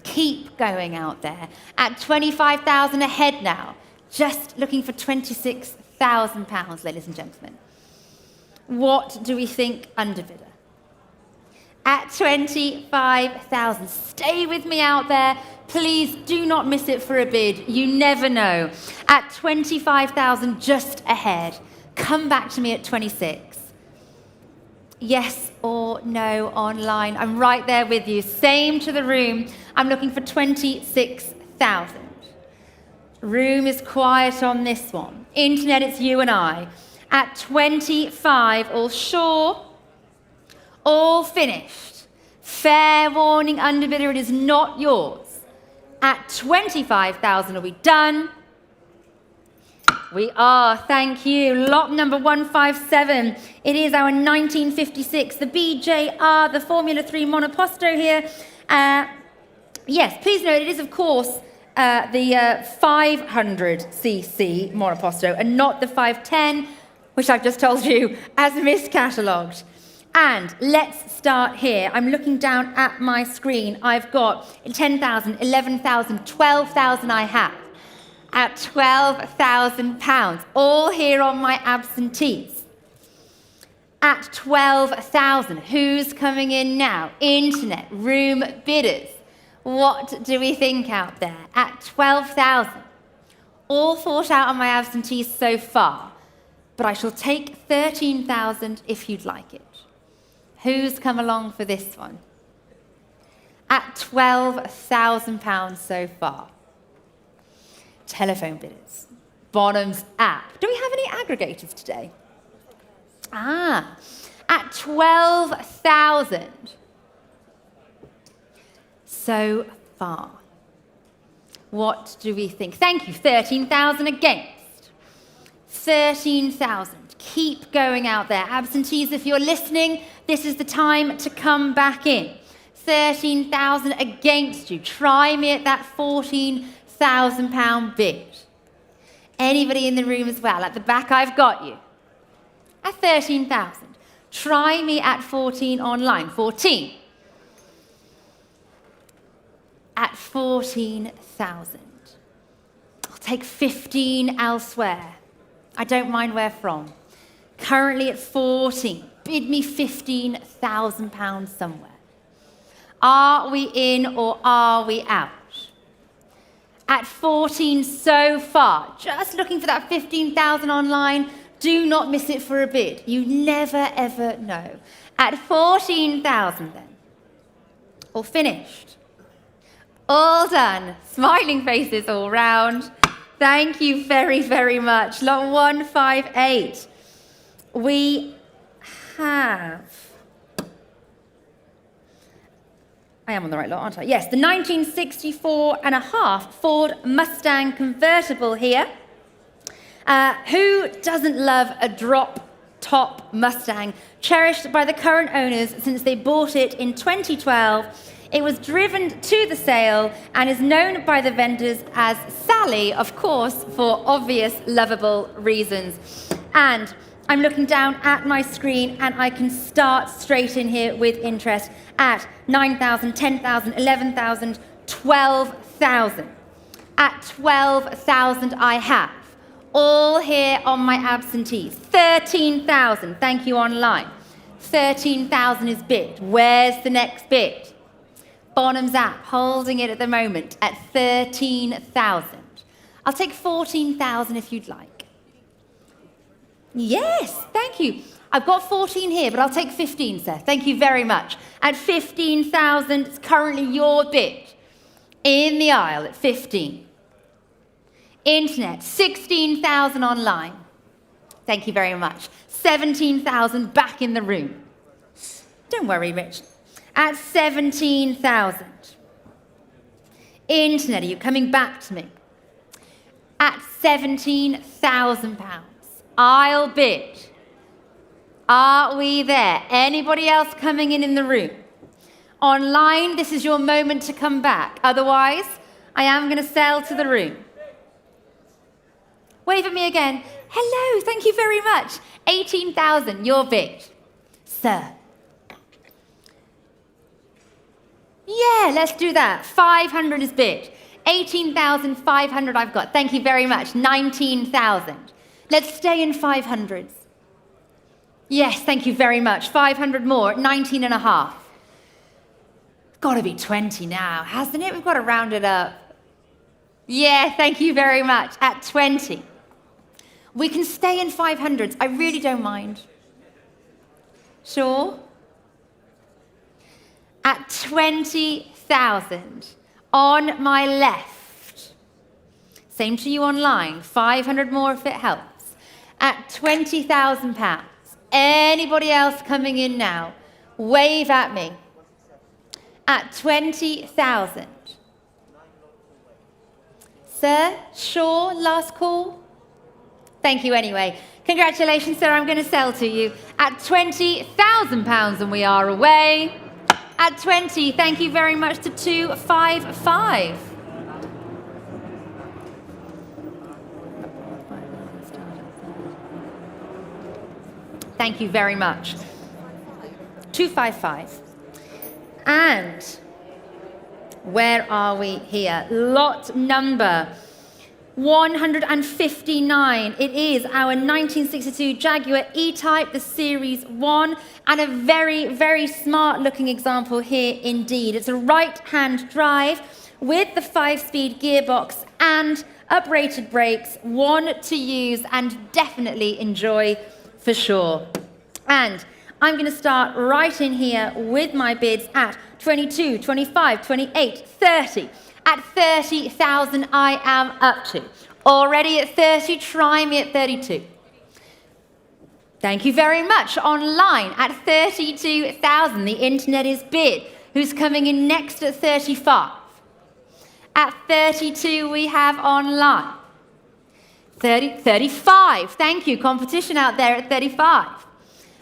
Keep going out there. At 25,000 ahead now. Just looking for £26,000, ladies and gentlemen. What do we think underbidder? At 25,000. Stay with me out there. Please do not miss it for a bid. You never know. At 25,000, just ahead. Come back to me at 26. Yes or no online. I'm right there with you. Same to the room. I'm looking for 26,000. Room is quiet on this one. Internet, it's you and I. At 25, all sure, all finished. Fair warning, underbidder, it is not yours. At 25,000, are we done? We are, thank you. Lot number 157. It is our 1956, the BJR, the Formula 3 Monoposto here. Yes, please note, it is, of course, the 500cc Monoposto and not the 510, which I've just told you as miscatalogued. And let's start here. I'm looking down at my screen. I've got 10,000, 11,000, 12,000 I have. At £12,000, all here on my absentees. At 12,000, who's coming in now? Internet, room bidders. What do we think out there? At 12,000, all thought out on my absentees so far, but I shall take 13,000 if you'd like it. Who's come along for this one? At £12,000 so far. Telephone bidders. Bonhams app. Do we have any aggregators today? At 12,000 so far. What do we think? Thank you. 13,000 against. 13,000. Keep going out there. Absentees, if you're listening, this is the time to come back in. 13,000 against you. Try me at that £14,000 bid. Anybody in the room as well? At the back, I've got you. At 13,000. Try me at 14 online. 14. At 14,000. I'll take 15 elsewhere. I don't mind where from. Currently at 14. Bid me £15,000 somewhere. Are we in or are we out? At 14 so far. Just looking for that 15,000 online. Do not miss it for a bid. You never, ever know. At 14,000 then. All finished. All done. Smiling faces all round. Thank you very, very much. Lot 158. We have... I am on the right lot, aren't I? Yes, the 1964.5 Ford Mustang convertible here. Who doesn't love a drop-top Mustang, cherished by the current owners since they bought it in 2012? It was driven to the sale and is known by the vendors as Sally, of course, for obvious, lovable reasons. And I'm looking down at my screen and I can start straight in here with interest at 9,000, 10,000, 11,000, 12,000. At 12,000 I have. All here on my absentees. 13,000, thank you online. 13,000 is bid. Where's the next bid? Bonhams app, holding it at the moment at 13,000. I'll take 14,000 if you'd like. Yes, thank you. I've got 14 here, but I'll take 15, sir. Thank you very much. At 15,000, it's currently your bid. In the aisle at 15. Internet, 16,000 online. Thank you very much. 17,000 back in the room. Don't worry, Rich. At 17,000. Internet, are you coming back to me? At £17,000. I'll bid. Are we there? Anybody else coming in the room? Online, this is your moment to come back. Otherwise, I am going to sell to the room. Wave at me again. Hello, thank you very much. 18,000, your bid. Sir. Yeah, let's do that. 500 is bid. 18,500 I've got. Thank you very much. 19,000. Let's stay in 500s. Yes, thank you very much. 500 more at 19 and a half. Got to be 20 now, hasn't it? We've got to round it up. Yeah, thank you very much. At 20. We can stay in 500s. I really don't mind. Sure? At 20,000 on my left. Same to you online. 500 more if it helps. At £20,000. Anybody else coming in now? Wave at me. At 20,000. Sir, sure, last call? Thank you anyway. Congratulations, sir, I'm going to sell to you at £20,000 and we are away. At 20, thank you very much to 255. Thank you very much. 255. And where are we here? Lot number 159. It is our 1962 Jaguar E-type, the Series 1, and a very, very smart looking example here indeed. It's a right-hand drive with the 5-speed gearbox and uprated brakes, one to use and definitely enjoy for sure. And I'm going to start right in here with my bids at 22, 25, 28, 30. At 30,000 I am up to. Already at 30, try me at 32. Thank you very much. Online at 32,000, the internet is bid. Who's coming in next at 35? At 32, we have online. 35, thank you. Competition out there at 35.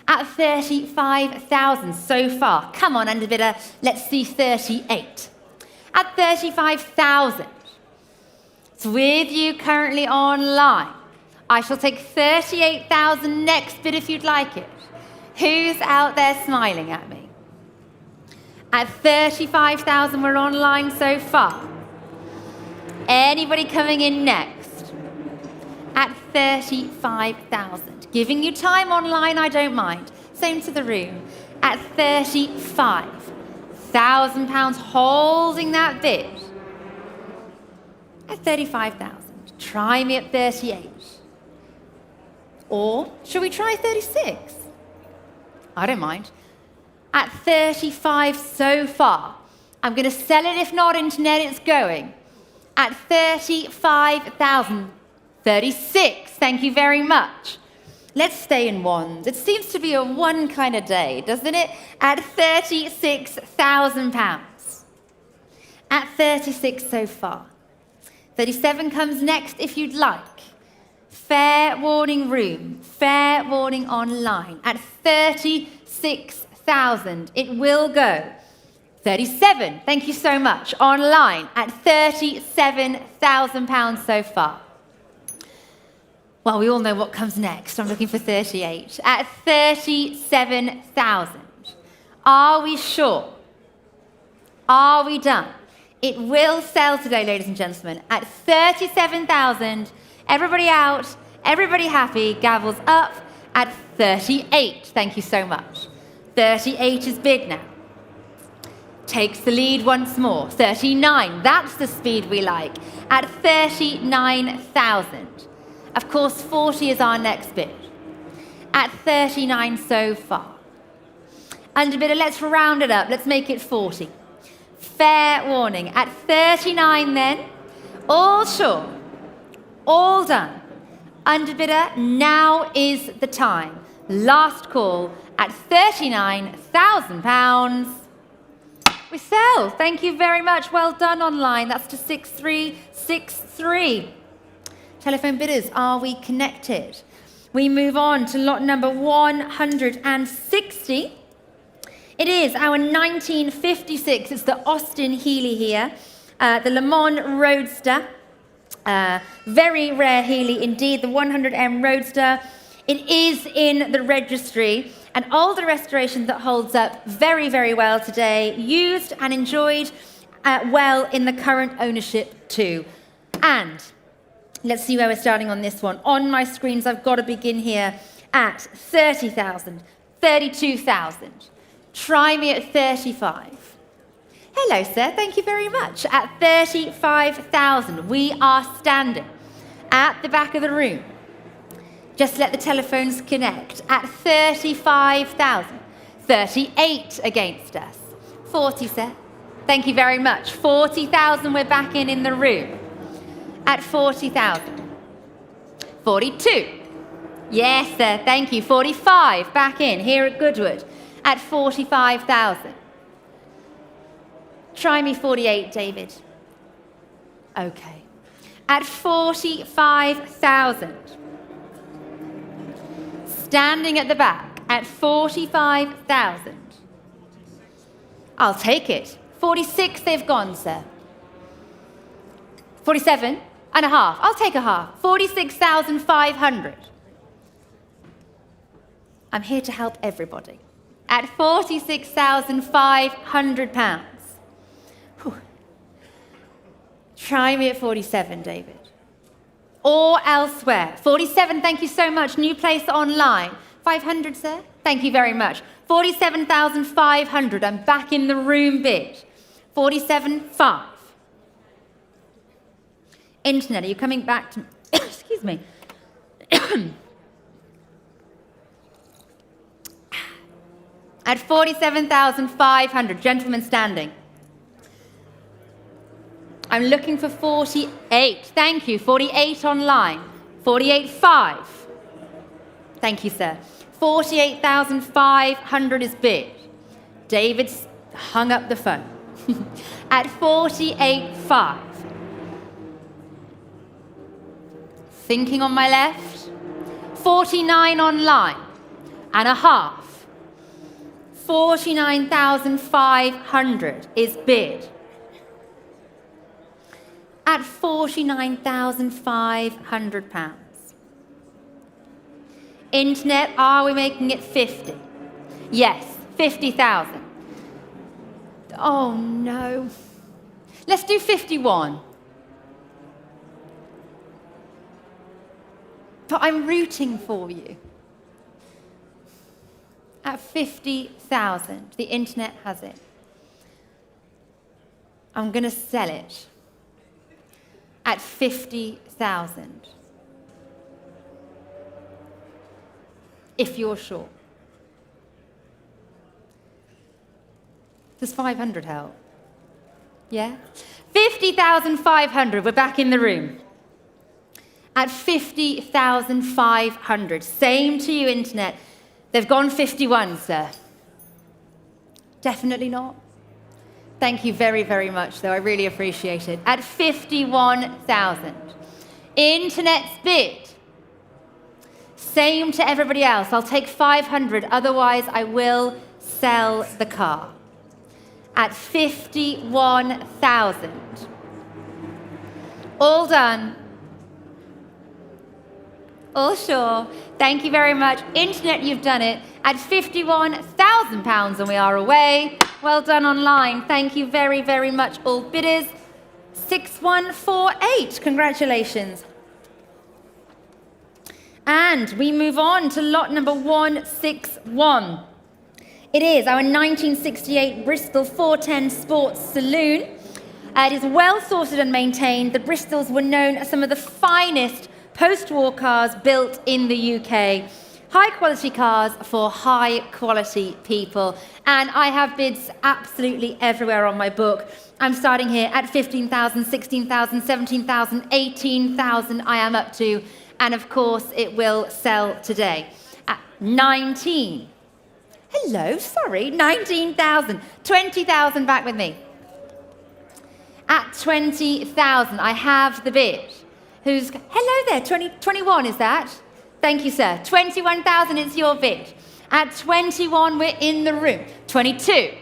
At 35,000 so far. Come on, underbidder, let's see 38. At 35,000. It's with you currently online. I shall take 38,000 next bid if you'd like it. Who's out there smiling at me? At 35,000 we're online so far. Anybody coming in next? At 35,000. Giving you time online, I don't mind. Same to the room. At 35,000 pounds, holding that bid. At 35,000. Try me at 38. Or should we try 36? I don't mind. At 35 so far. I'm going to sell it, if not internet, it's going. At 35,000. 36, thank you very much. Let's stay in ones. It seems to be a one kind of day, doesn't it? At 36,000 pounds. At 36 so far. 37 comes next if you'd like. Fair warning room, fair warning online. At 36,000, it will go. 37, thank you so much. Online at 37,000 pounds so far. Well, we all know what comes next. I'm looking for 38. At 37,000. Are we sure? Are we done? It will sell today, ladies and gentlemen, at 37,000. Everybody out, everybody happy, gavels up at 38. Thank you so much. 38 is bid now. Takes the lead once more. 39, that's the speed we like. At 39,000. Of course, 40 is our next bid. At 39 so far. Underbidder, let's round it up. Let's make it 40. Fair warning. At 39 then. All sure. All done. Underbidder, now is the time. Last call at £39,000. We sell. Thank you very much. Well done online. That's to 6363. Telephone bidders, are we connected? We move on to lot number 160. It is our 1956. It's the Austin Healey here. The Le Mans Roadster. Very rare Healy indeed, the 100M Roadster. It is in the registry, an older restoration that holds up very, very well today, used and enjoyed well in the current ownership too. And let's see where we're starting on this one. On my screens, I've got to begin here at 30,000, 32,000. Try me at 35. Hello, sir. Thank you very much. At 35,000, we are standing at the back of the room. Just let the telephones connect. At 35,000. 38 against us. 40, sir. Thank you very much. 40,000, we're back in the room. At 40,000. 42. Yes, sir. Thank you. 45, back in, here at Goodwood. At 45,000. Try me 48, David. Okay. At 45,000. Standing at the back at 45,000. I'll take it. 46, they've gone, sir. 47 and a half. I'll take a half. 46,500. I'm here to help everybody. At 46,500 pounds. Try me at 47, David. Or elsewhere. 47, thank you so much. New place online. 500, sir? Thank you very much. 47,500. I'm back in the room bid. 47,500. Internet, are you coming back to... Excuse me. At 47,500. Gentlemen standing. I'm looking for 48. Thank you. 48 online. 48.5. Thank you, sir. 48,500 is bid. David's hung up the phone. At 48.5. Thinking on my left. 49 online. And a half. 49,500 is bid. At 49,500 pounds. Internet, are we making it 50? Yes, 50,000. Oh no. Let's do 51. But I'm rooting for you. At 50,000, the internet has it. I'm going to sell it. At 50,000. If you're sure. Does 500 help? Yeah? 50,500, we're back in the room. At 50,500, same to you, internet. They've gone 51, sir. Definitely not. Thank you very, very much, though. I really appreciate it. At 51,000. Internet's bid. Same to everybody else. I'll take 500. Otherwise, I will sell the car. At 51,000. All done. All sure. Thank you very much. Internet, you've done it. At 51,000 pounds, and we are away. Well done online. Thank you very, very much, all bidders. 6148. Congratulations. And we move on to lot number 161. It is our 1968 Bristol 410 Sports Saloon. It is well sorted and maintained. The Bristols were known as some of the finest post-war cars built in the UK. High-quality cars for high-quality people. And I have bids absolutely everywhere on my book. I'm starting here at 15,000, 16,000, 17,000, 18,000 I am up to. And of course, it will sell today at 19. Hello, sorry, 19,000. 20,000 back with me. At 20,000, I have the bid. Who's, hello there, 21 is that? Thank you, sir. 21,000 is your bid. At 21, we're in the room. 22.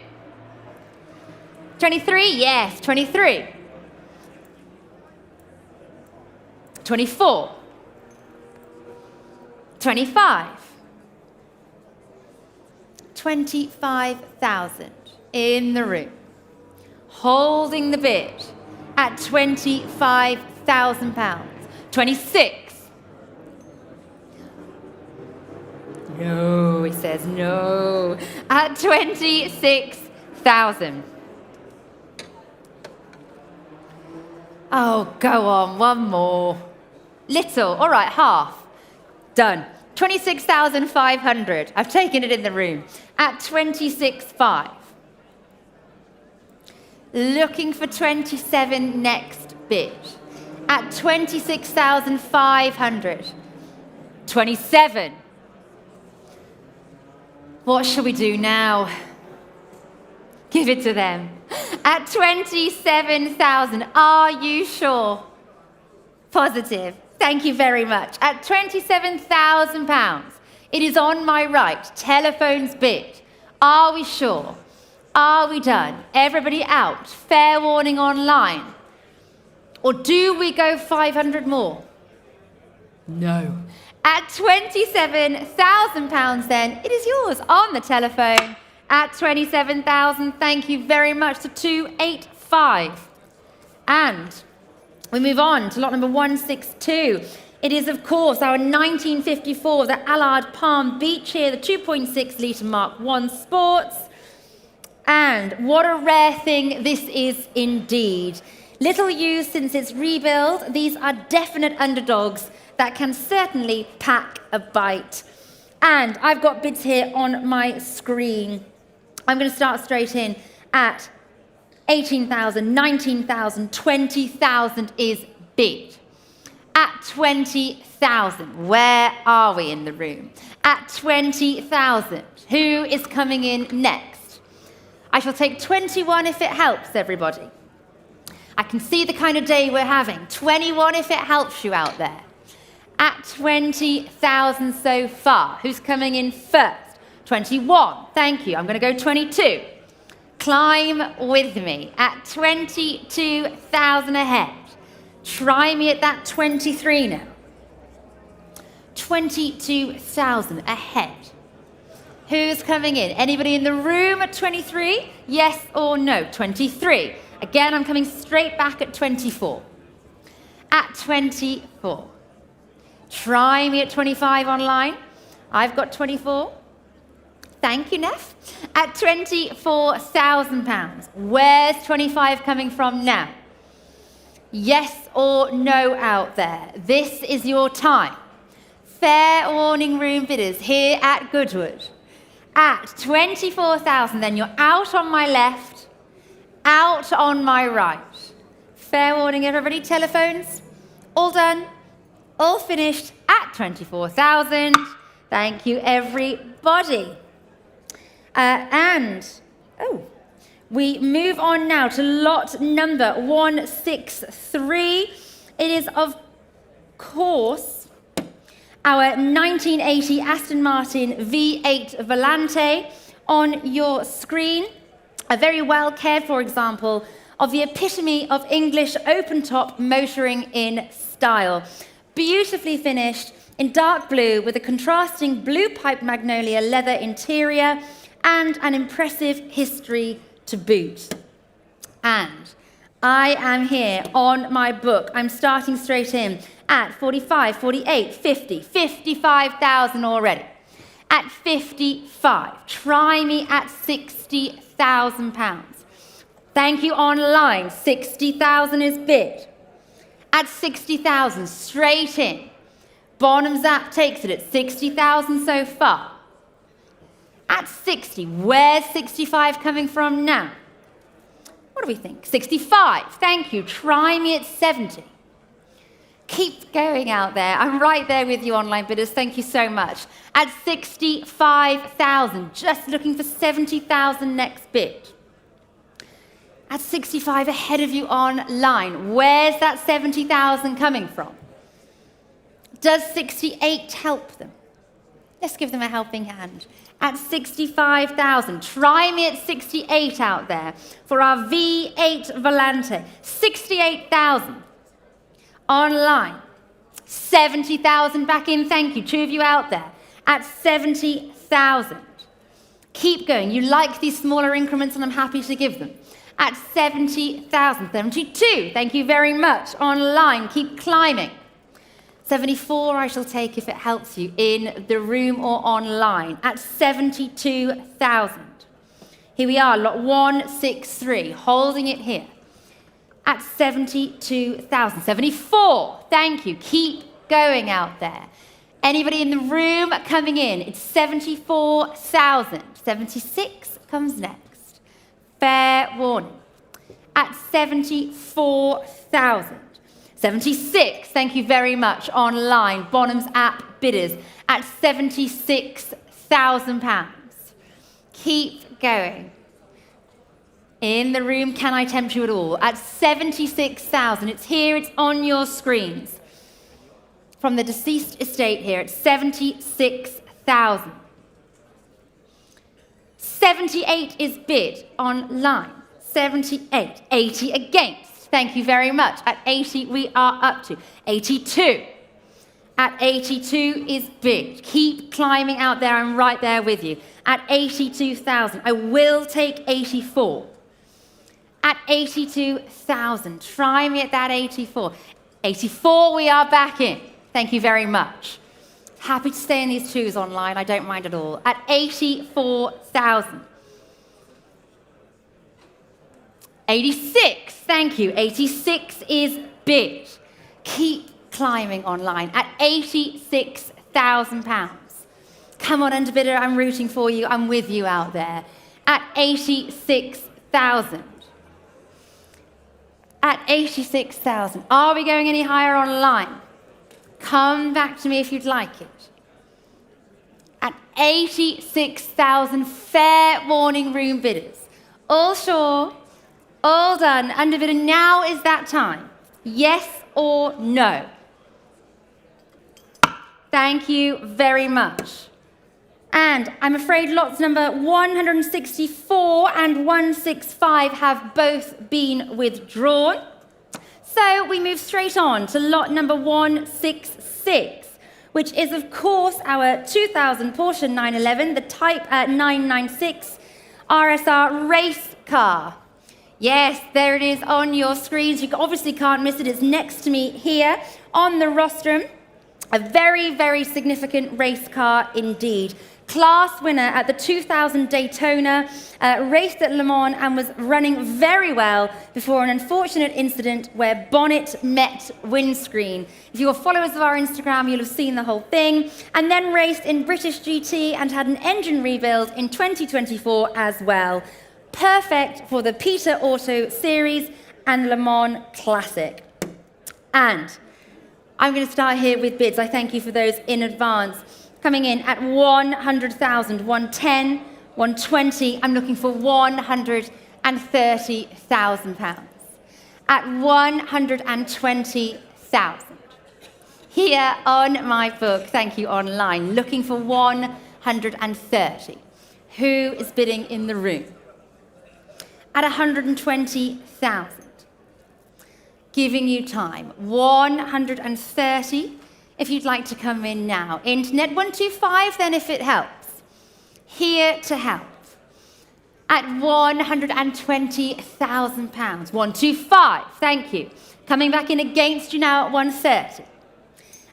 23, yes, 23. 24. 25. 25,000 in the room. Holding the bid at £25,000. 26. No, he says no. At 26,000. Oh, go on, one more. Little, all right, half. Done. 26,500. I've taken it in the room. At 26,500. Looking for 27 next bid. At 26,500. 27. What shall we do now? Give it to them. At 27,000. Are you sure? Positive. Thank you very much. At £27,000. It is on my right. Telephone's bid. Are we sure? Are we done? Everybody out. Fair warning online. Or do we go 500 more? No. At £27,000 then, it is yours on the telephone. At 27,000, thank you very much to 285. And we move on to lot number 162. It is, of course, our 1954, the Allard Palm Beach here, the 2.6 litre Mark 1 Sports. And what a rare thing this is indeed. Little used since its rebuild, these are definite underdogs that can certainly pack a bite. And I've got bids here on my screen. I'm going to start straight in at 18,000, 19,000, 20,000 is bid. At 20,000, where are we in the room? At 20,000, who is coming in next? I shall take 21 if it helps everybody. I can see the kind of day we're having. 21 if it helps you out there. At 20,000 so far. Who's coming in first? 21. Thank you. I'm going to go 22. Climb with me at 22,000 ahead. Try me at that 23 now. 22,000 ahead. Who's coming in? Anybody in the room at 23? Yes or no? 23. Again, I'm coming straight back at 24. At 24. Try me at 25 online. I've got 24. Thank you, Neff. At £24,000. Where's 25 coming from now? Yes or no out there? This is your time. Fair warning room bidders here at Goodwood. At 24,000, then you're out on my left, out on my right. Fair warning, everybody. Telephones, all done, all finished at 24,000. Thank you, everybody. We move on now to lot number 163. It is, of course, our 1980 Aston Martin V8 Volante on your screen. A very well cared for example of the epitome of English open-top motoring in style. Beautifully finished in dark blue with a contrasting blue pipe magnolia leather interior and an impressive history to boot. And I am here on my book. I'm starting straight in at 45, 48, 50, 55,000 already. At 55, try me at £60,000. Thank you online, 60,000 is bid. At 60,000, straight in. Bonhams app takes it at 60,000 so far. At 60, where's 65 coming from now? What do we think? 65, thank you. Try me at 70. Keep going out there. I'm right there with you, online bidders. Thank you so much. At 65,000, just looking for 70,000 next bid. At 65, ahead of you online. Where's that 70,000 coming from? Does 68 help them? Let's give them a helping hand. At 65,000, try me at 68 out there for our V8 Volante. 68,000 online. 70,000 back in, thank you. 2 of you out there. At 70,000. Keep going. You like these smaller increments and I'm happy to give them. At 70,000. 72, thank you very much. Online, keep climbing. 74 I shall take if it helps you in the room or online. At 72,000. Here we are, lot 163, holding it here. At 72,000. 74, thank you. Keep going out there. Anybody in the room coming in? It's 74,000. 76 comes next. Fair warning. At 74,000. 76, thank you very much. Online, Bonhams app bidders at £76,000. Keep going. In the room, can I tempt you at all? At 76,000, it's here, it's on your screens. From the deceased estate here, at 76,000. 78 is bid online. 78, 80 against. Thank you very much. At 80, we are up to 82. At 82 is bid. Keep climbing out there. I'm right there with you. At 82,000, I will take 84. At 82,000, try me at that 84. 84, we are back in. Thank you very much. Happy to stay in these twos online. I don't mind at all. At 84,000. 86, thank you. 86 is bid. Keep climbing online at £86,000. Come on, underbidder, I'm rooting for you. I'm with you out there. At 86,000. At 86,000. Are we going any higher online? Come back to me if you'd like it. At 86,000, fair warning room bidders. All sure? All done, underbidder, now is that time. Yes or no? Thank you very much. And I'm afraid lots number 164 and 165 have both been withdrawn. So we move straight on to lot number 166, which is, of course, our 2000 Porsche 911, the Type 996 RSR Race Car. Yes, there it is on your screens. You obviously can't miss it. It's next to me here on the rostrum. A very, very significant race car indeed. Class winner at the 2000 Daytona, raced at Le Mans and was running very well before an unfortunate incident where bonnet met windscreen. If you are followers of our Instagram, you'll have seen the whole thing. And then raced in British GT and had an engine rebuild in 2024 as well. Perfect for the Peter Auto Series and Le Mans Classic. And I'm going to start here with bids. I thank you for those in advance. Coming in at 100,000, 110, 120. I'm looking for £130,000. At 120,000. Here on my book, thank you online, looking for 130. Who is bidding in the room? At 120,000. Giving you time. 130. If you'd like to come in now. Internet 125 then if it helps. Here to help. At £120,000. 125, thank you. Coming back in against you now at 130.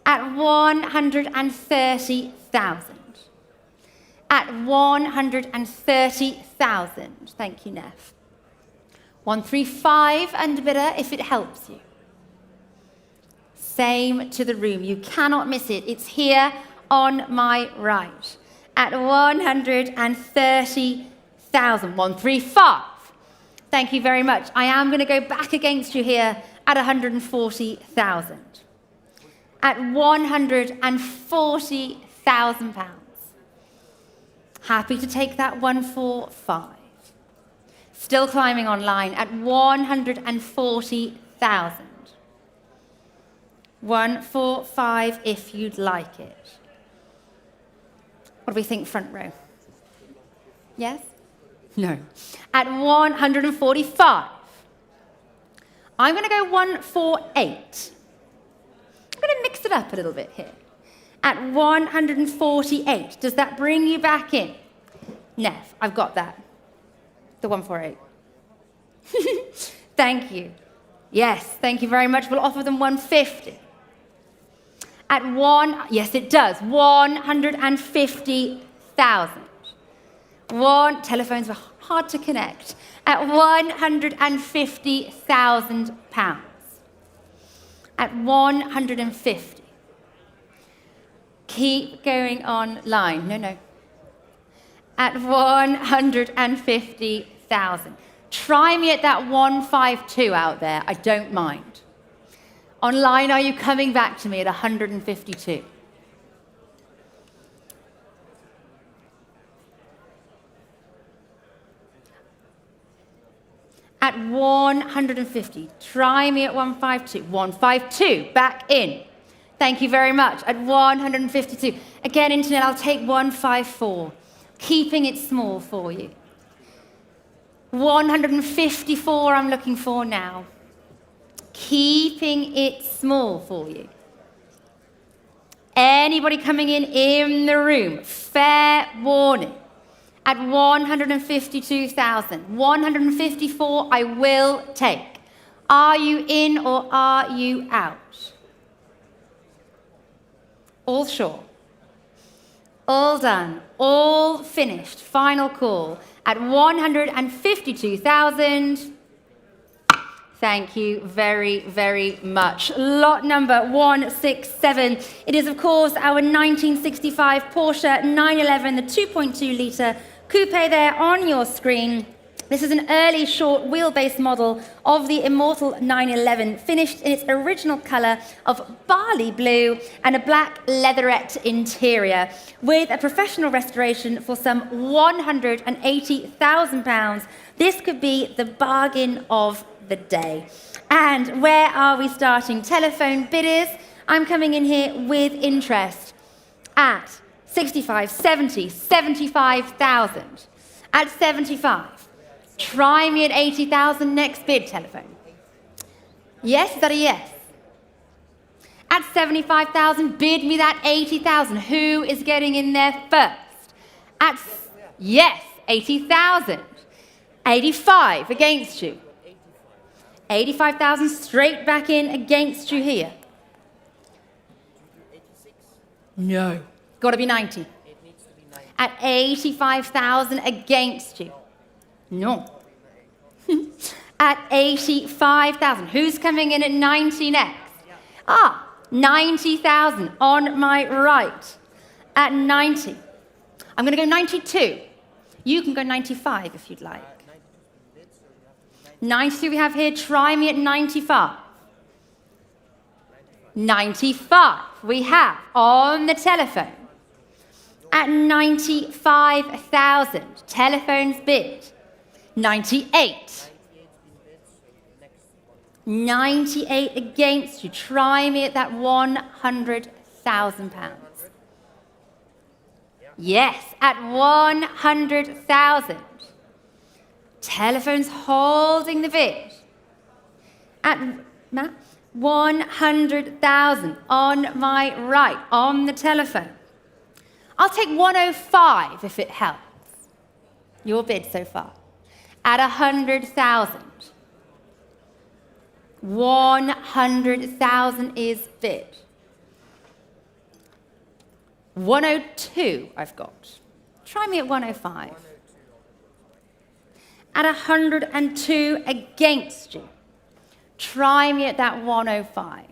At 130,000. At 130,000. Thank you, Neff. 135 underbidder if it helps you. Same to the room. You cannot miss it. It's here on my right. At 130,000. 135. Thank you very much. I am going to go back against you here at 140,000. At £140,000. Happy to take that 145. Still climbing online at 140,000. 145 if you'd like it. What do we think front row? Yes? No. At 145. I'm going to go 148. I'm going to mix it up a little bit here. At 148, does that bring you back in? Nev, I've got that. The 148. Thank you. Yes, thank you very much. We'll offer them 150. Yes, it does. 150,000. Telephones were hard to connect. At 150,000 pounds. At 150. Keep going online. No. At 150,000. Try me at that 152 out there. I don't mind. Online, are you coming back to me at 152? At 150. Try me at 152. 152. Back in. Thank you very much. At 152. Again, internet, I'll take 154. Keeping it small for you. 154 I'm looking for now. Keeping it small for you. Anybody coming in the room? Fair warning. At 152,000. 154 I will take. Are you in or are you out? All sure. All done. All finished. Final call. At 152,000. Thank you very, very much. Lot number 167. It is, of course, our 1965 Porsche 911, the 2.2-litre coupe there on your screen. This is an early short wheelbase model of the immortal 911, finished in its original colour of barley blue and a black leatherette interior, with a professional restoration for some £180,000. This could be the bargain of the day. And where are we starting? Telephone bidders. I'm coming in here with interest at 65, 70, 75,000. At 75. Try me at 80,000 next bid, telephone. Yes, is that a yes? At 75,000, bid me that 80,000. Who is getting in there first? Yes, 80,000. 85 against you. 85,000 straight back in against you here. No. Got to be 90. At 85,000 against you. No. At 85,000. Who's coming in at 90 next? 90,000 on my right. At 90. I'm going to go 92. You can go 95 if you'd like. 92 we have here. Try me at 95. 95 we have on the telephone. At 95,000. Telephone's bid. 98. 98 against you. Try me at that £100,000. Yes, at 100,000. Telephone's holding the bid. At 100,000 on my right, on the telephone. I'll take 105 if it helps. Your bid so far. At 100,000. 100,000 is bid. 102 I've got. Try me at 105. At 102 against you. Try me at that 105.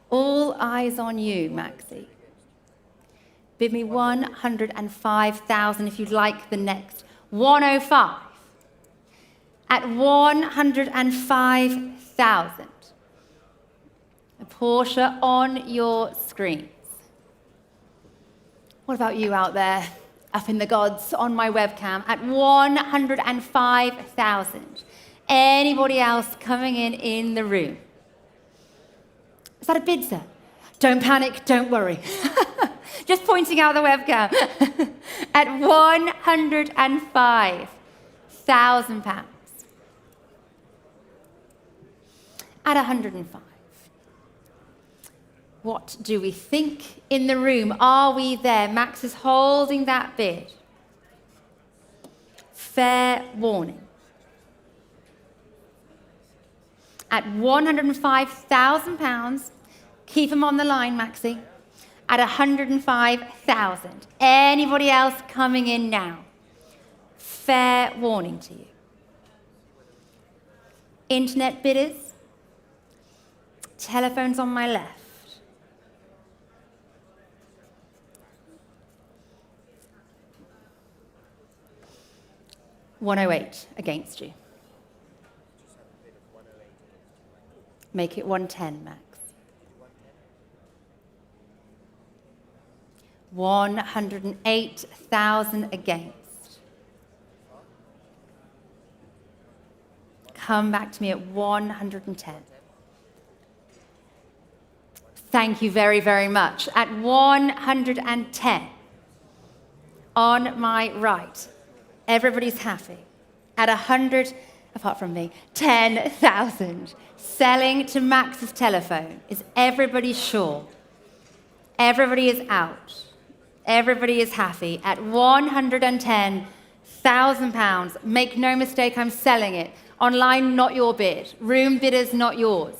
All eyes on you, Maxie. Bid me 105,000 if you'd like the next. 105. At 105,000. A Porsche on your screens. What about you out there, up in the gods, on my webcam? At 105,000. Anybody else coming in the room? Is that a bid, sir? Don't panic, don't worry. Just pointing out the webcam. At £105,000. at 105. What do we think in the room? Are we there? Max is holding that bid. Fair warning. At £105,000, keep them on the line, Maxie. At 105,000. Anybody else coming in now? Fair warning to you. Internet bidders. Telephones on my left. $108 against you. Make it 110, Max. 108,000 against. Come back to me at 110. Thank you very, very much. At 110, on my right, everybody's happy. At 100, apart from me, 10,000. Selling to Max's telephone. Is everybody sure? Everybody is out. Everybody is happy. At £110,000, make no mistake, I'm selling it. Online, not your bid. Room bidders, not yours.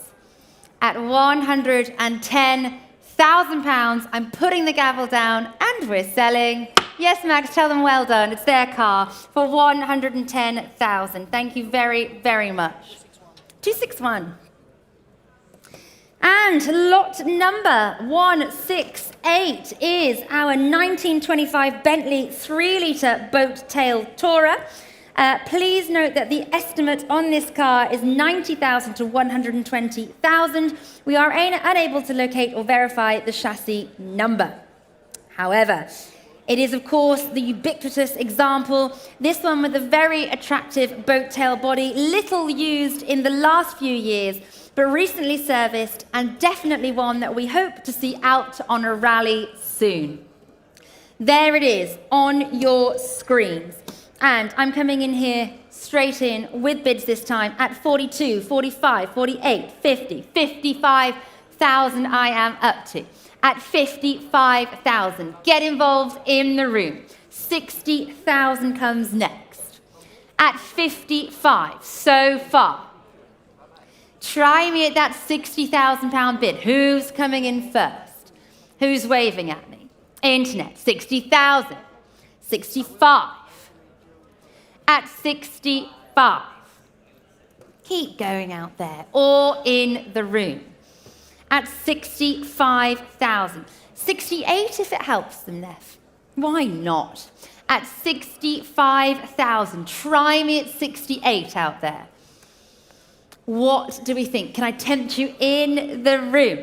At £110,000, I'm putting the gavel down and we're selling. Yes, Max, tell them well done. It's their car for $110,000. Thank you very, very much. 261. And lot number 168 is our 1925 Bentley 3-litre boat tail tourer. Please note that the estimate on this car is $90,000 to $120,000. We are unable to locate or verify the chassis number. However, it is, of course, the ubiquitous example, this one with a very attractive boat tail body, little used in the last few years, but recently serviced, and definitely one that we hope to see out on a rally soon. There it is on your screens. And I'm coming in here straight in with bids this time at 42, 45, 48, 50, 55,000 I am up to. At 55,000, get involved in the room. 60,000 comes next. At 55, so far. Try me at that £60,000 bid. Who's coming in first? Who's waving at me? Internet, 60,000. 65. At 65. Keep going out there or in the room. At 65,000. 68 if it helps them, Neff. Why not? At 65,000. Try me at 68 out there. What do we think? Can I tempt you in the room?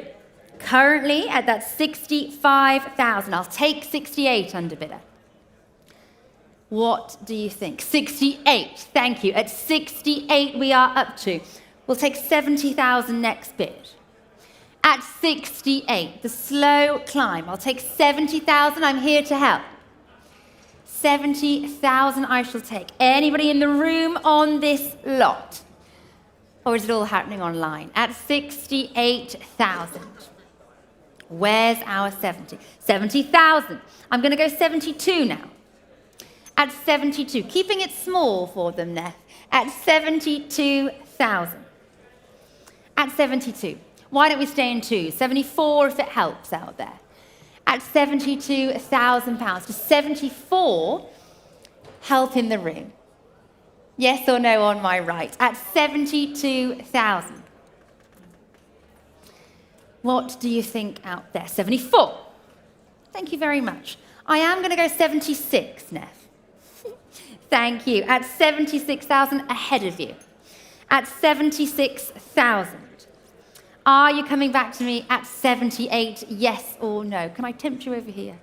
Currently at that 65,000. I'll take 68 underbidder. What do you think? 68. Thank you. At 68 we are up to. We'll take 70,000 next bid. At 68, the slow climb. I'll take 70,000. I'm here to help. 70,000 I shall take. Anybody in the room on this lot? Or is it all happening online? At 68,000. Where's our 70? 70,000. I'm going to go 72 now. At 72. Keeping it small for them, Neff. At 72,000. At 72. Why don't we stay in two? 74 if it helps out there. At £72,000. To 74, help in the room. Yes or no on my right? At 72,000. What do you think out there? 74. Thank you very much. I am going to go 76, Neff. Thank you. At 76,000, ahead of you. At 76,000. Are you coming back to me at 78, yes or no? Can I tempt you over here?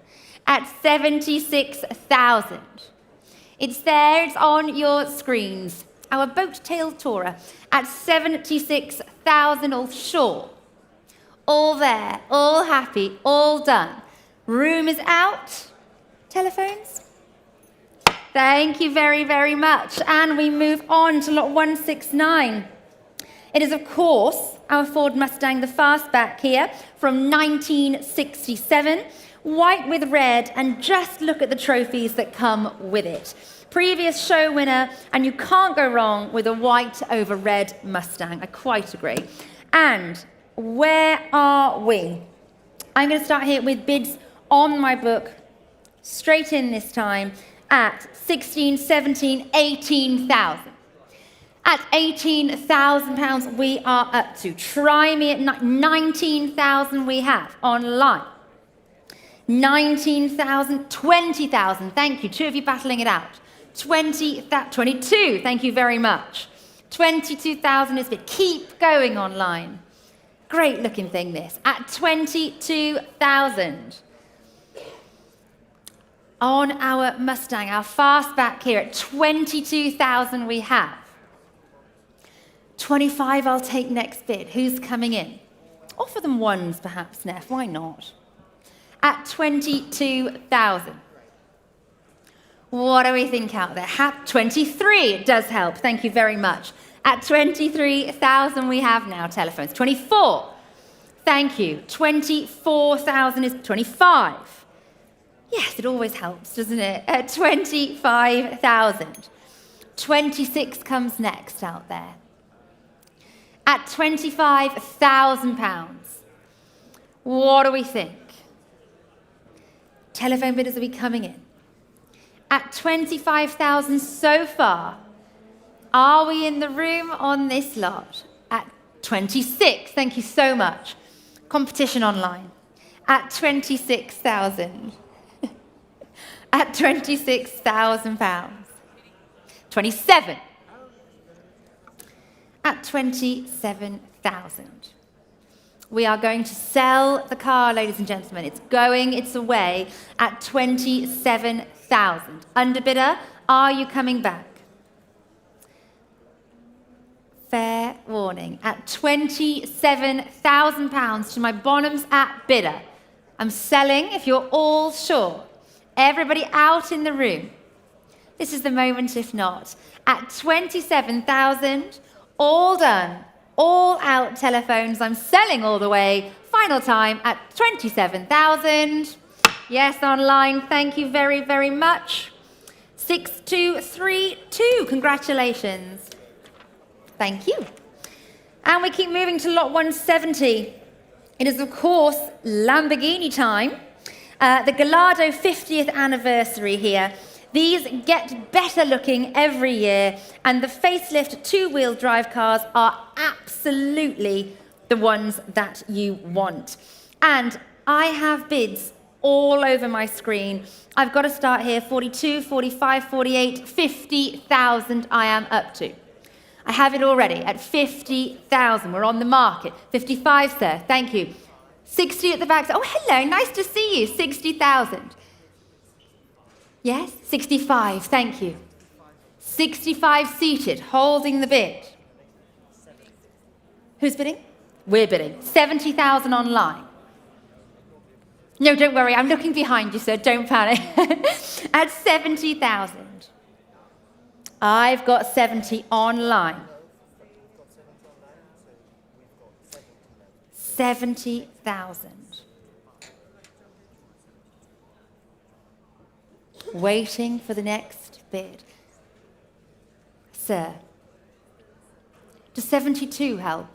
At 76,000. It's there, it's on your screens. Our boat tail tourer at 76,000 offshore. All there, all happy, all done. Room is out. Telephones? Thank you very, very much. And we move on to lot 169. It is, of course, our Ford Mustang, the fastback here, from 1967, white with red, and just look at the trophies that come with it. Previous show winner, and you can't go wrong with a white over red Mustang. I quite agree. And where are we? I'm going to start here with bids on my book, straight in this time, at 16, 17, 18,000. At £18,000 we are up to. Try me at 19,000 we have online. 19,000, 20,000, thank you. Two of you battling it out. 22, thank you very much. 22,000 is bid. Keep going online. Great looking thing this. At 22,000. On our Mustang, our fastback here at 22,000 we have. 25 I'll take next bid. Who's coming in? Offer them ones perhaps, Neff, why not? At 22,000. What do we think out there? 23, it does help, thank you very much. At 23,000 we have now telephones. 24, thank you. 24,000 is 25. Yes, it always helps, doesn't it? At 25,000. 26 comes next out there. At £25,000. What do we think? Telephone bidders will be coming in. At 25,000 so far. Are we in the room on this lot? At 26, thank you so much. Competition online. At 26,000. At £26,000. 27. At 27,000. We are going to sell the car, ladies and gentlemen. It's going its away at 27,000. Underbidder, are you coming back? Fair warning. At £27,000 to my Bonhams app bidder. I'm selling, if you're all sure. Everybody out in the room. This is the moment, if not. At 27,000, all done. All out telephones. I'm selling all the way. Final time at 27,000. Yes, online. Thank you very, very much. 6232. Congratulations. Thank you. And we keep moving to lot 170. It is, of course, Lamborghini time. The Gallardo 50th anniversary here. These get better looking every year, and the facelift two-wheel drive cars are absolutely the ones that you want. And I have bids all over my screen. I've got to start here, 42, 45, 48, 50,000 I am up to. I have it already at 50,000. We're on the market. 55, sir, thank you. 60 at the back. Oh, hello, nice to see you. 60,000. Yes, 65, thank you. 65 seated, holding the bid. Who's bidding? We're bidding. 70,000 online. No, don't worry, I'm looking behind you, sir, don't panic. At 70,000. I've got 70 online. 70,000. Waiting for the next bid. Sir, does 72 help?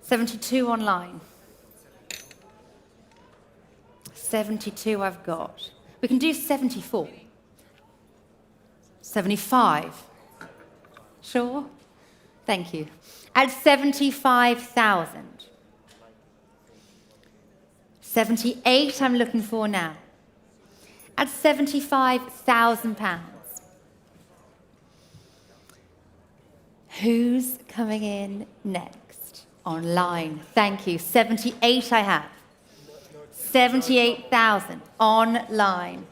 72 online. 72 I've got. We can do 74. 75. Sure? Thank you. At 75,000. 78 I'm looking for now. At £75,000. Who's coming in next? Online. Thank you. 78 I have. 78,000 online.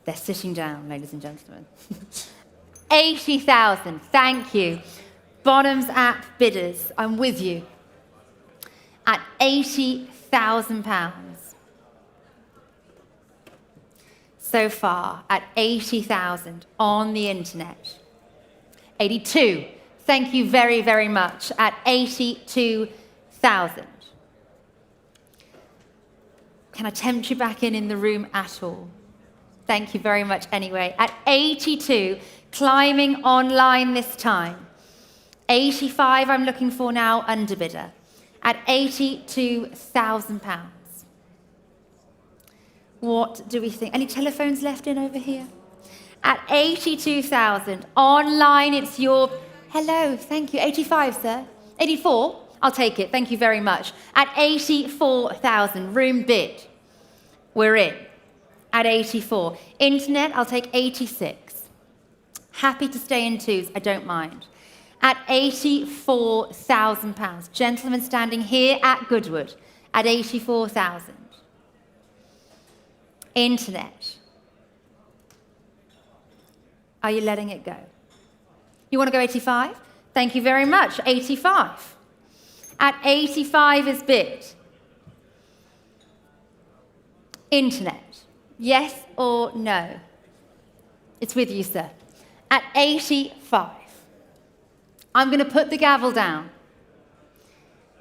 They're sitting down, ladies and gentlemen. 80,000. Thank you. Bonhams app bidders, I'm with you. At £80,000. So far, at 80,000 on the internet. 82. Thank you very, very much. At 82,000. Can I tempt you back in the room at all? Thank you very much anyway. At 82, climbing online this time. 85 I'm looking for now, underbidder. At £82,000. What do we think? Any telephones left in over here? At 82,000, online it's your, hello, thank you, 85, sir. 84, I'll take it, thank you very much. At 84,000, room bid, we're in. At 84. Internet, I'll take 86. Happy to stay in twos, I don't mind. At £84,000. Gentlemen standing here at Goodwood at 84,000. Internet. Are you letting it go? You want to go 85? Thank you very much. 85. At 85 is bid. Internet. Yes or no? It's with you, sir. At 85. I'm going to put the gavel down.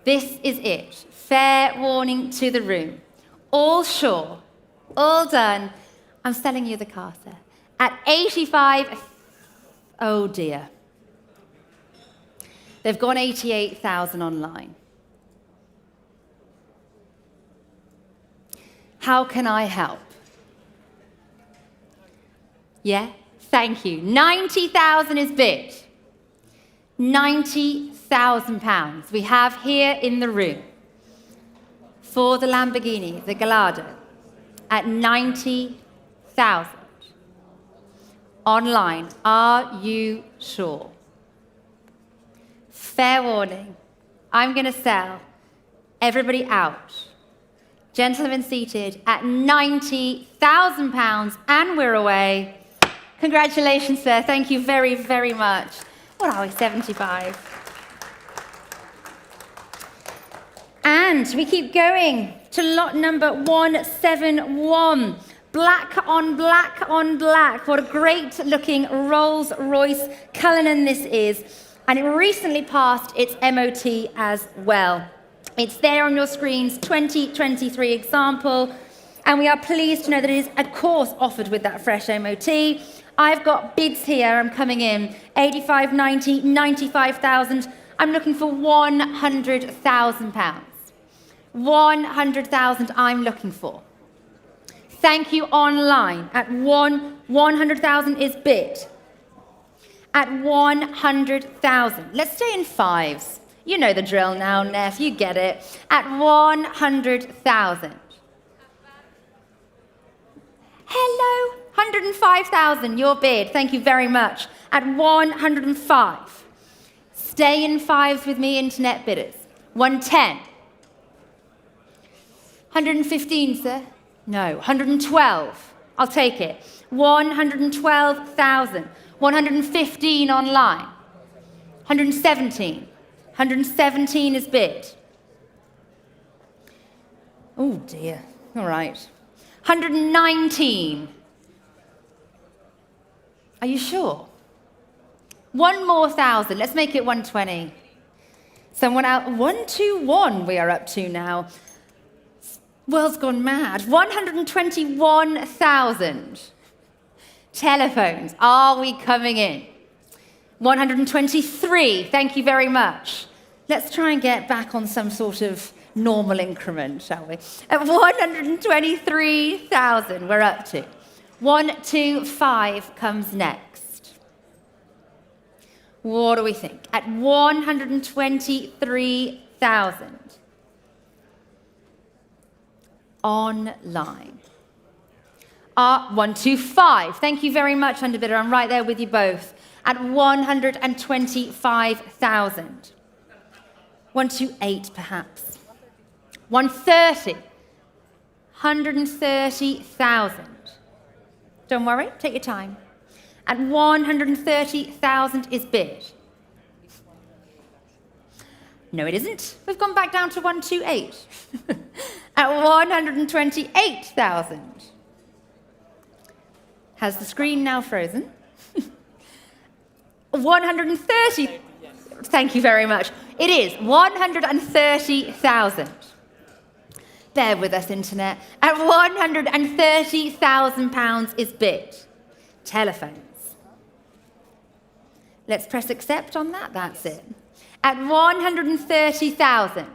This is it. Fair warning to the room. All sure. All done. I'm selling you the car, sir. At 85, oh dear. They've gone 88,000 online. How can I help? Yeah, thank you. 90,000 is bid. £90,000 we have here in the room for the Lamborghini, the Gallardo, at 90,000. Online, are you sure? Fair warning, I'm going to sell everybody out. Gentlemen seated at £90,000, and we're away. Congratulations, sir. Thank you very, very much. What are we, 75? And we keep going to lot number 171. Black on black on black. What a great looking Rolls-Royce Cullinan this is. And it recently passed its MOT as well. It's there on your screens, 2023 example. And we are pleased to know that it is, of course, offered with that fresh MOT. I've got bids here, I'm coming in. 85, 90, 95,000. I'm looking for £100,000. 100,000 I'm looking for. Thank you online. At 100,000 is bid. At 100,000. Let's stay in fives. You know the drill now, Neff, you get it. At 100,000. Hello, 105,000, your bid. Thank you very much. At 105. Stay in fives with me, internet bidders. 110. 115, sir? No, 112. I'll take it. 112,000. 115 online. 117. 117 is bid. Oh dear. All right. 119. Are you sure? One more thousand. Let's make it 120. Someone out. 121 we are up to now. World's gone mad. 121,000. Telephones. Are we coming in? 123. Thank you very much. Let's try and get back on some sort of normal increment, shall we? At 123,000 we're up to. 125 comes next. What do we think? At 123,000. Online. 125. Thank you very much, underbidder. I'm right there with you both. At 125,000. 128, perhaps. 130. 130,000. Don't worry, take your time. At 130,000 is bid. No, it isn't. We've gone back down to 128. At 128,000. Has the screen now frozen? 130. Thank you very much. It is 130,000. Bear with us, internet. At 130,000 pounds is bid. Telephones. Let's press accept on that. That's it. At 130,000.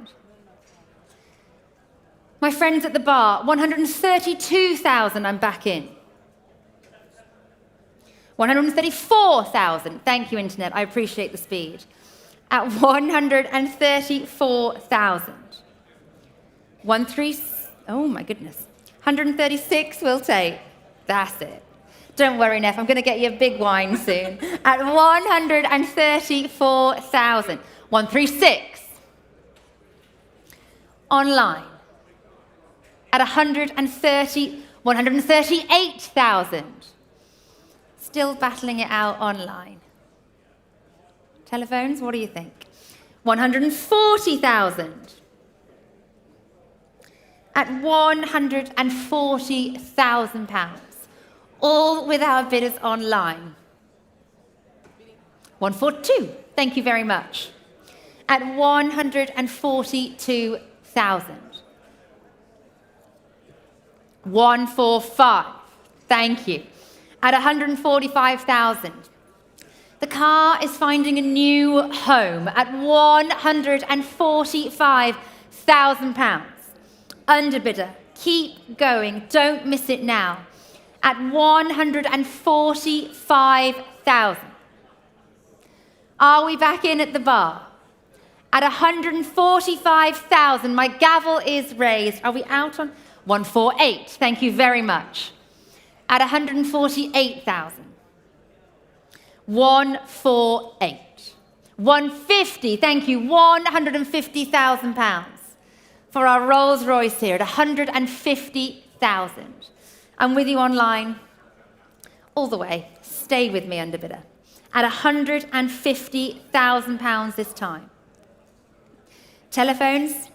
My friends at the bar, 132,000. I'm back in. 134,000. Thank you, internet. I appreciate the speed. At 134,000. Oh my goodness. 136 we'll take. That's it. Don't worry, Neff. I'm going to get you a big wine soon. At 134,000. 136. Online. At 138,000. Still battling it out online. Telephones, what do you think? 140,000. At 140,000 pounds. All with our bidders online. 142. Thank you very much. At 142,000. 145. Thank you. At 145,000. The car is finding a new home at 145,000 pounds. Underbidder, keep going. Don't miss it now. At 145,000. Are we back in at the bar? At 145,000, my gavel is raised. Are we out on 148? Thank you very much. At 148,000. 148. 150, thank you, 150,000 pounds for our Rolls Royce here at 150,000. I'm with you online, all the way. Stay with me, underbidder. At 150,000 pounds this time. Telephones,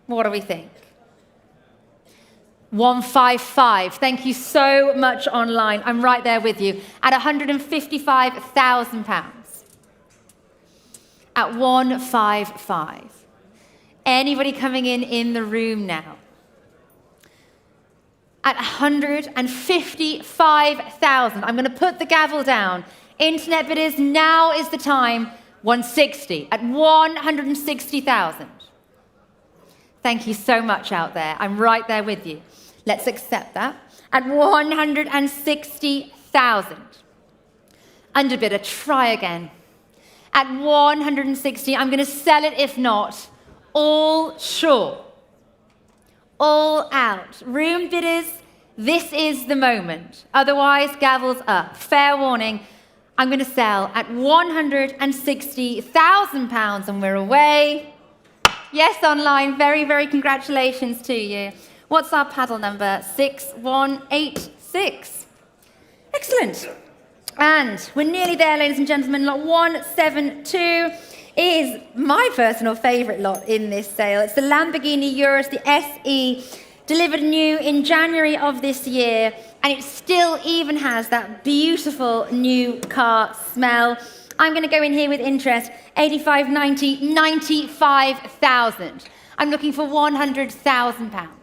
what do we think? 155. Thank you so much online. I'm right there with you. At 155,000 pounds. At 155. Anybody coming in the room now? At 155,000. I'm going to put the gavel down. Internet bidders, now is the time. 160. At 160,000. Thank you so much out there. I'm right there with you. Let's accept that. At 160,000. Underbidder, try again. At 160, I'm going to sell it if not. All sure. All out. Room bidders, this is the moment. Otherwise, gavel's up. Fair warning. I'm going to sell at 160,000 pounds and we're away. Yes, online. Very, very congratulations to you. What's our paddle number? 6186. Excellent. And we're nearly there, ladies and gentlemen. Lot 172 is my personal favourite lot in this sale. It's the Lamborghini Urus, the SE, delivered new in January of this year, and it still even has that beautiful new car smell. I'm going to go in here with interest, 85, 90, 95,000. I'm looking for 100,000 pounds.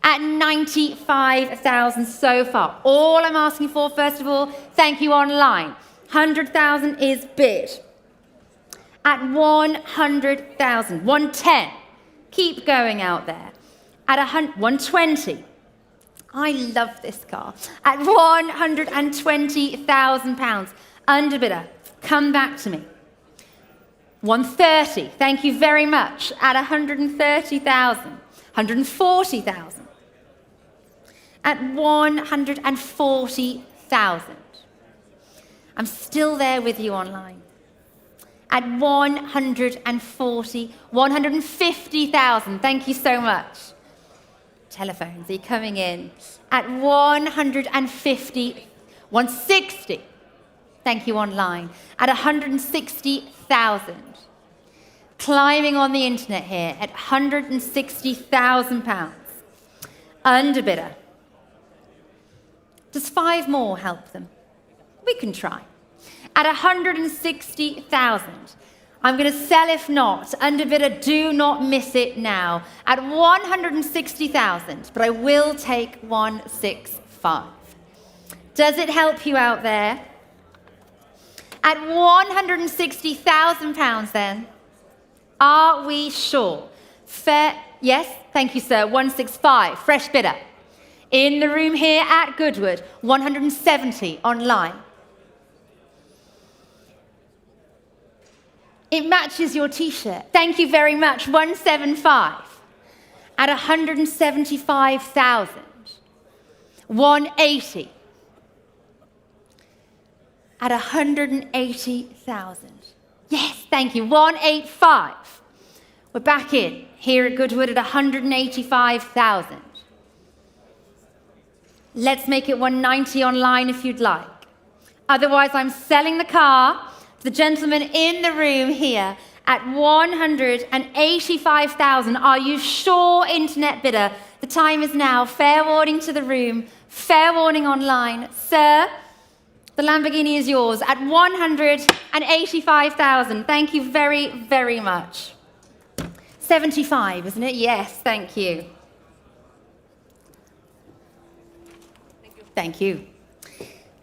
At 95,000 so far. All I'm asking for, first of all, thank you online. 100,000 is bid. At 100,000, 110. Keep going out there. At 120. I love this car. At 120,000 pounds. Underbidder, come back to me. 130. Thank you very much. At 130,000. 140,000. At 140,000. I'm still there with you online. At 150,000. Thank you so much. Telephones, are you coming in? At 150, 160. Thank you online. At 160,000. Climbing on the internet here at 160,000 pounds. Underbidder. Does 5 more help them? We can try. at 160,000. I'm going to sell if not. Underbidder, do not miss it now. At 160,000, but I will take 165. Does it help you out there? At 160,000 pounds then, are we sure? Fair, yes, thank you sir, 165, fresh bidder. In the room here at Goodwood, 170 online. It matches your t-shirt. Thank you very much, 175. At 175,000. 180. At 180,000. Yes, thank you, 185. We're back in here at Goodwood at 185,000. Let's make it 190 online if you'd like. Otherwise, I'm selling the car to the gentleman in the room here at 185,000. Are you sure, internet bidder? The time is now. Fair warning to the room. Fair warning online. Sir, the Lamborghini is yours at 185,000. Thank you very, very much. 75, isn't it? Yes, thank you. Thank you.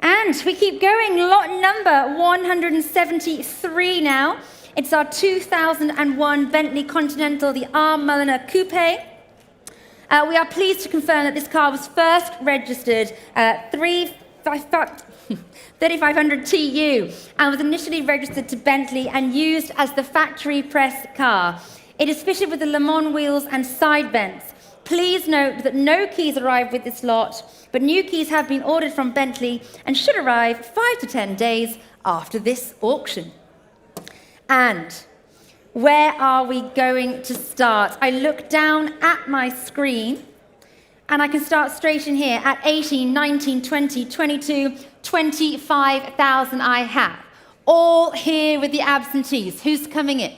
And we keep going. Lot number 173 now. It's our 2001 Bentley Continental, the R. Mulliner Coupe. We are pleased to confirm that this car was first registered 3500 TU and was initially registered to Bentley and used as the factory press car. It is fitted with the Le Mans wheels and side vents. Please note that no keys arrived with this lot, but new keys have been ordered from Bentley and should arrive 5 to 10 days after this auction. And where are we going to start? I look down at my screen and I can start straight in here at 18, 19, 20, 22, 25,000 I have. All here with the absentees. Who's coming in?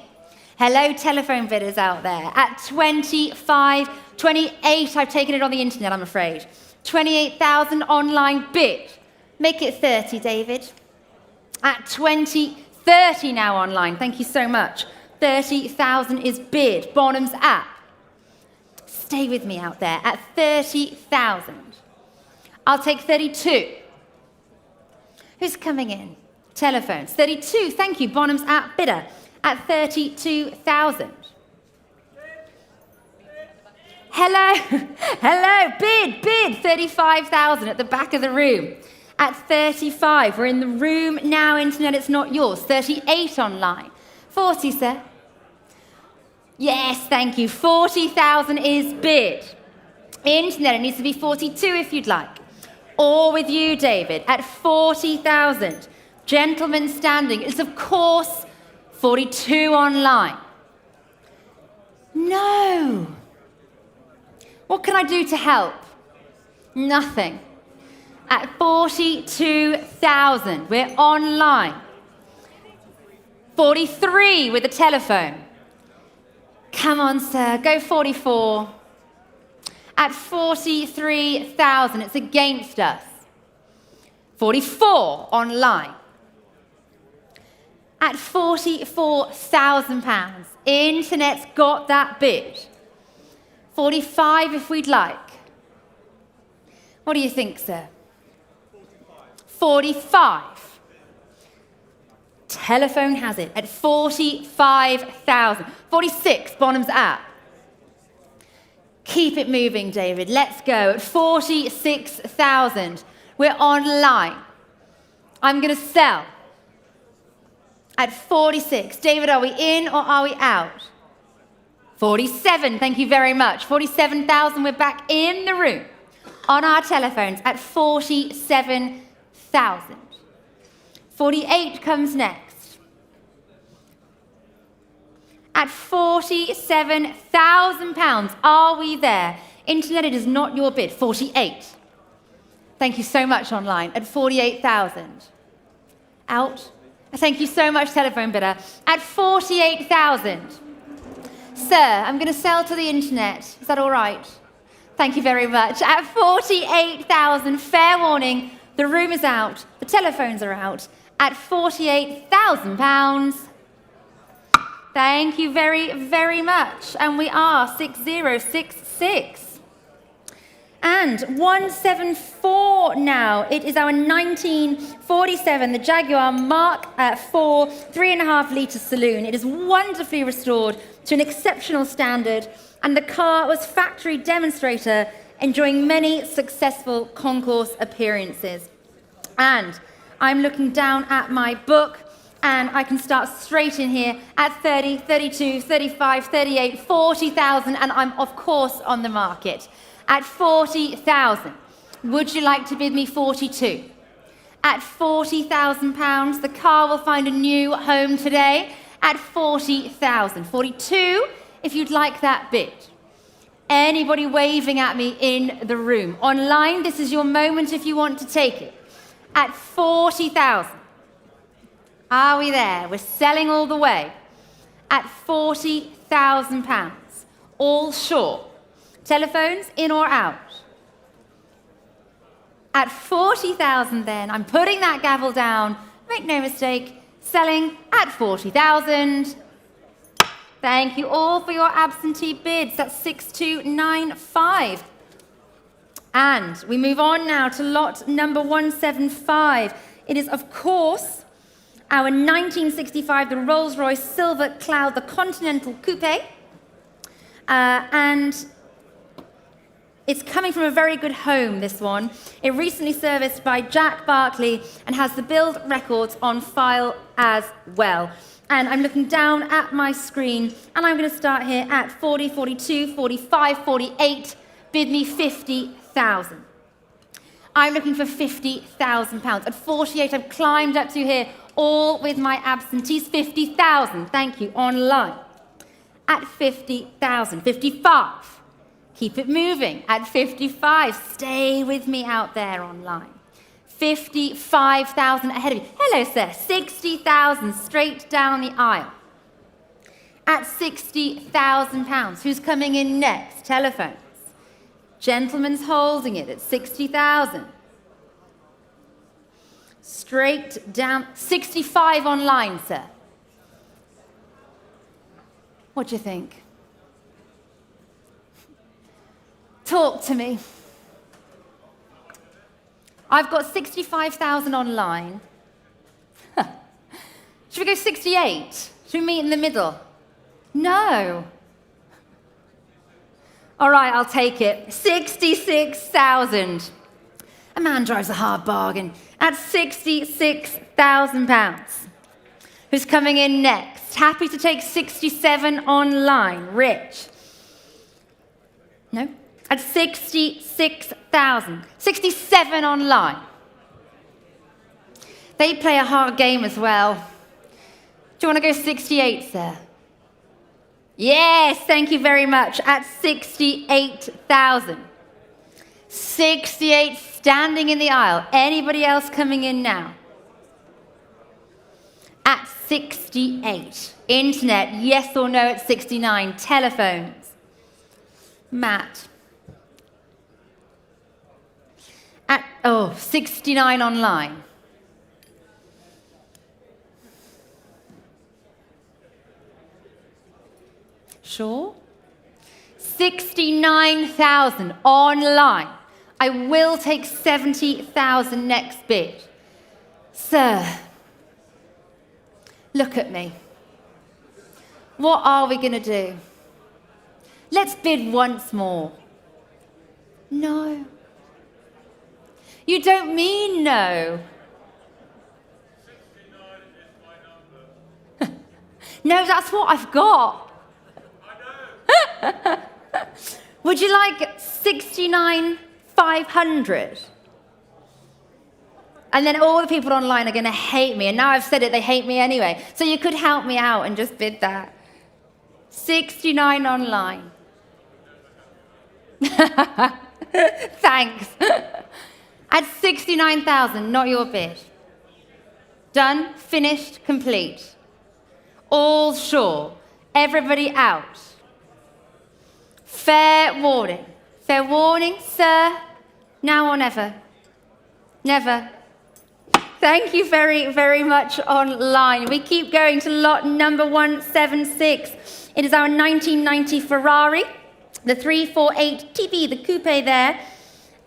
Hello, telephone bidders out there. At 25, 28, I've taken it on the internet, I'm afraid. 28,000 online bid. Make it 30, David. At 20, 30 now online. Thank you so much. 30,000 is bid. Bonhams app. Stay with me out there. At 30,000. I'll take 32. Who's coming in? Telephones. 32, thank you. Bonhams app bidder. At 32,000. Hello, hello, bid, 35,000 at the back of the room. At 35, we're in the room now, internet, it's not yours. 38 online. 40, sir. Yes, thank you. 40,000 is bid. Internet, it needs to be 42 if you'd like. Or with you, David, at 40,000. Gentlemen standing, it's of course 42 online. No. What can I do to help? Nothing. At 42,000, we're online. 43 with a telephone. Come on, sir, go 44. At 43,000, it's against us. 44 online. At 44,000 pounds, internet's got that bid. 45 if we'd like. What do you think, sir? 45. Telephone has it at 45,000. 46, Bonhams app. Keep it moving, David. Let's go. At 46,000, we're online. I'm going to sell. At 46. David, are we in or are we out? 47, thank you very much. 47,000, we're back in the room on our telephones at 47,000. 48 comes next. At 47,000 pounds, are we there? Internet, it is not your bid. 48. Thank you so much online. At 48,000. Out. Thank you so much, telephone bidder. At 48,000. Sir, I'm going to sell to the internet. Is that all right? Thank you very much. At 48,000, fair warning, the room is out, the telephones are out. at £48,000. Thank you very, very much. And we are 6066. And 174 now. It is our 1947, the Jaguar Mark IV 3.5-litre Saloon. It is wonderfully restored to an exceptional standard, and the car was factory demonstrator, enjoying many successful concourse appearances. And I'm looking down at my book, and I can start straight in here at 30, 32, 35, 38, 40,000, and I'm, of course, on the market. At 40,000, would you like to bid me 42? At £40,000, the car will find a new home today at 40,000. 42, if you'd like that bid. Anybody waving at me in the room? Online, this is your moment if you want to take it. At 40,000. Are we there? We're selling all the way. At £40,000. All short. Telephones, in or out? At 40,000 then, I'm putting that gavel down, make no mistake, selling at 40,000. Thank you all for your absentee bids, that's 6295. And we move on now to lot number 175. It is, of course, our 1965, the Rolls-Royce Silver Cloud, the Continental Coupe. And it's coming from a very good home, this one. It recently serviced by Jack Barkley and has the build records on file as well. And I'm looking down at my screen, and I'm going to start here at 40, 42, 45, 48. Bid me 50,000. I'm looking for £50,000. At 48, I've climbed up to here, all with my absentees. 50,000. Thank you. Online. At 50,000. 55. Keep it moving. At 55, stay with me out there online. 55,000 ahead of you. Hello, sir. 60,000 straight down the aisle. At £60,000. Who's coming in next? Telephones. Gentleman's holding it at 60,000. Straight down. 65 online, sir. What do you think? Talk to me. I've got 65,000 online. Should we go 68? Should we meet in the middle? No. All right, I'll take it. 66,000. A man drives a hard bargain. At £66,000. Who's coming in next? Happy to take 67 online. Rich. No? At 66,000. 67 online. They play a hard game as well. Do you want to go 68, sir? Yes, thank you very much. At 68,000. 68 standing in the aisle. Anybody else coming in now? At 68. Internet, yes or no at 69. Telephones. Matt. At, 69 online. Sure? 69,000 online. I will take 70,000 next bid. Sir, look at me. What are we going to do? Let's bid once more. No. You don't mean no. 69 is my number. No, that's what I've got. Would you like 69,500? And then all the people online are going to hate me. And now I've said it, they hate me anyway. So you could help me out and just bid that. 69 online. Thanks. At 69,000, not your bid. Done, finished, complete. All sure. Everybody out. Fair warning. Fair warning, sir. Now or never. Never. Thank you very, very much online. We keep going to lot number 176. It is our 1990 Ferrari, the 348 TB, the coupe there.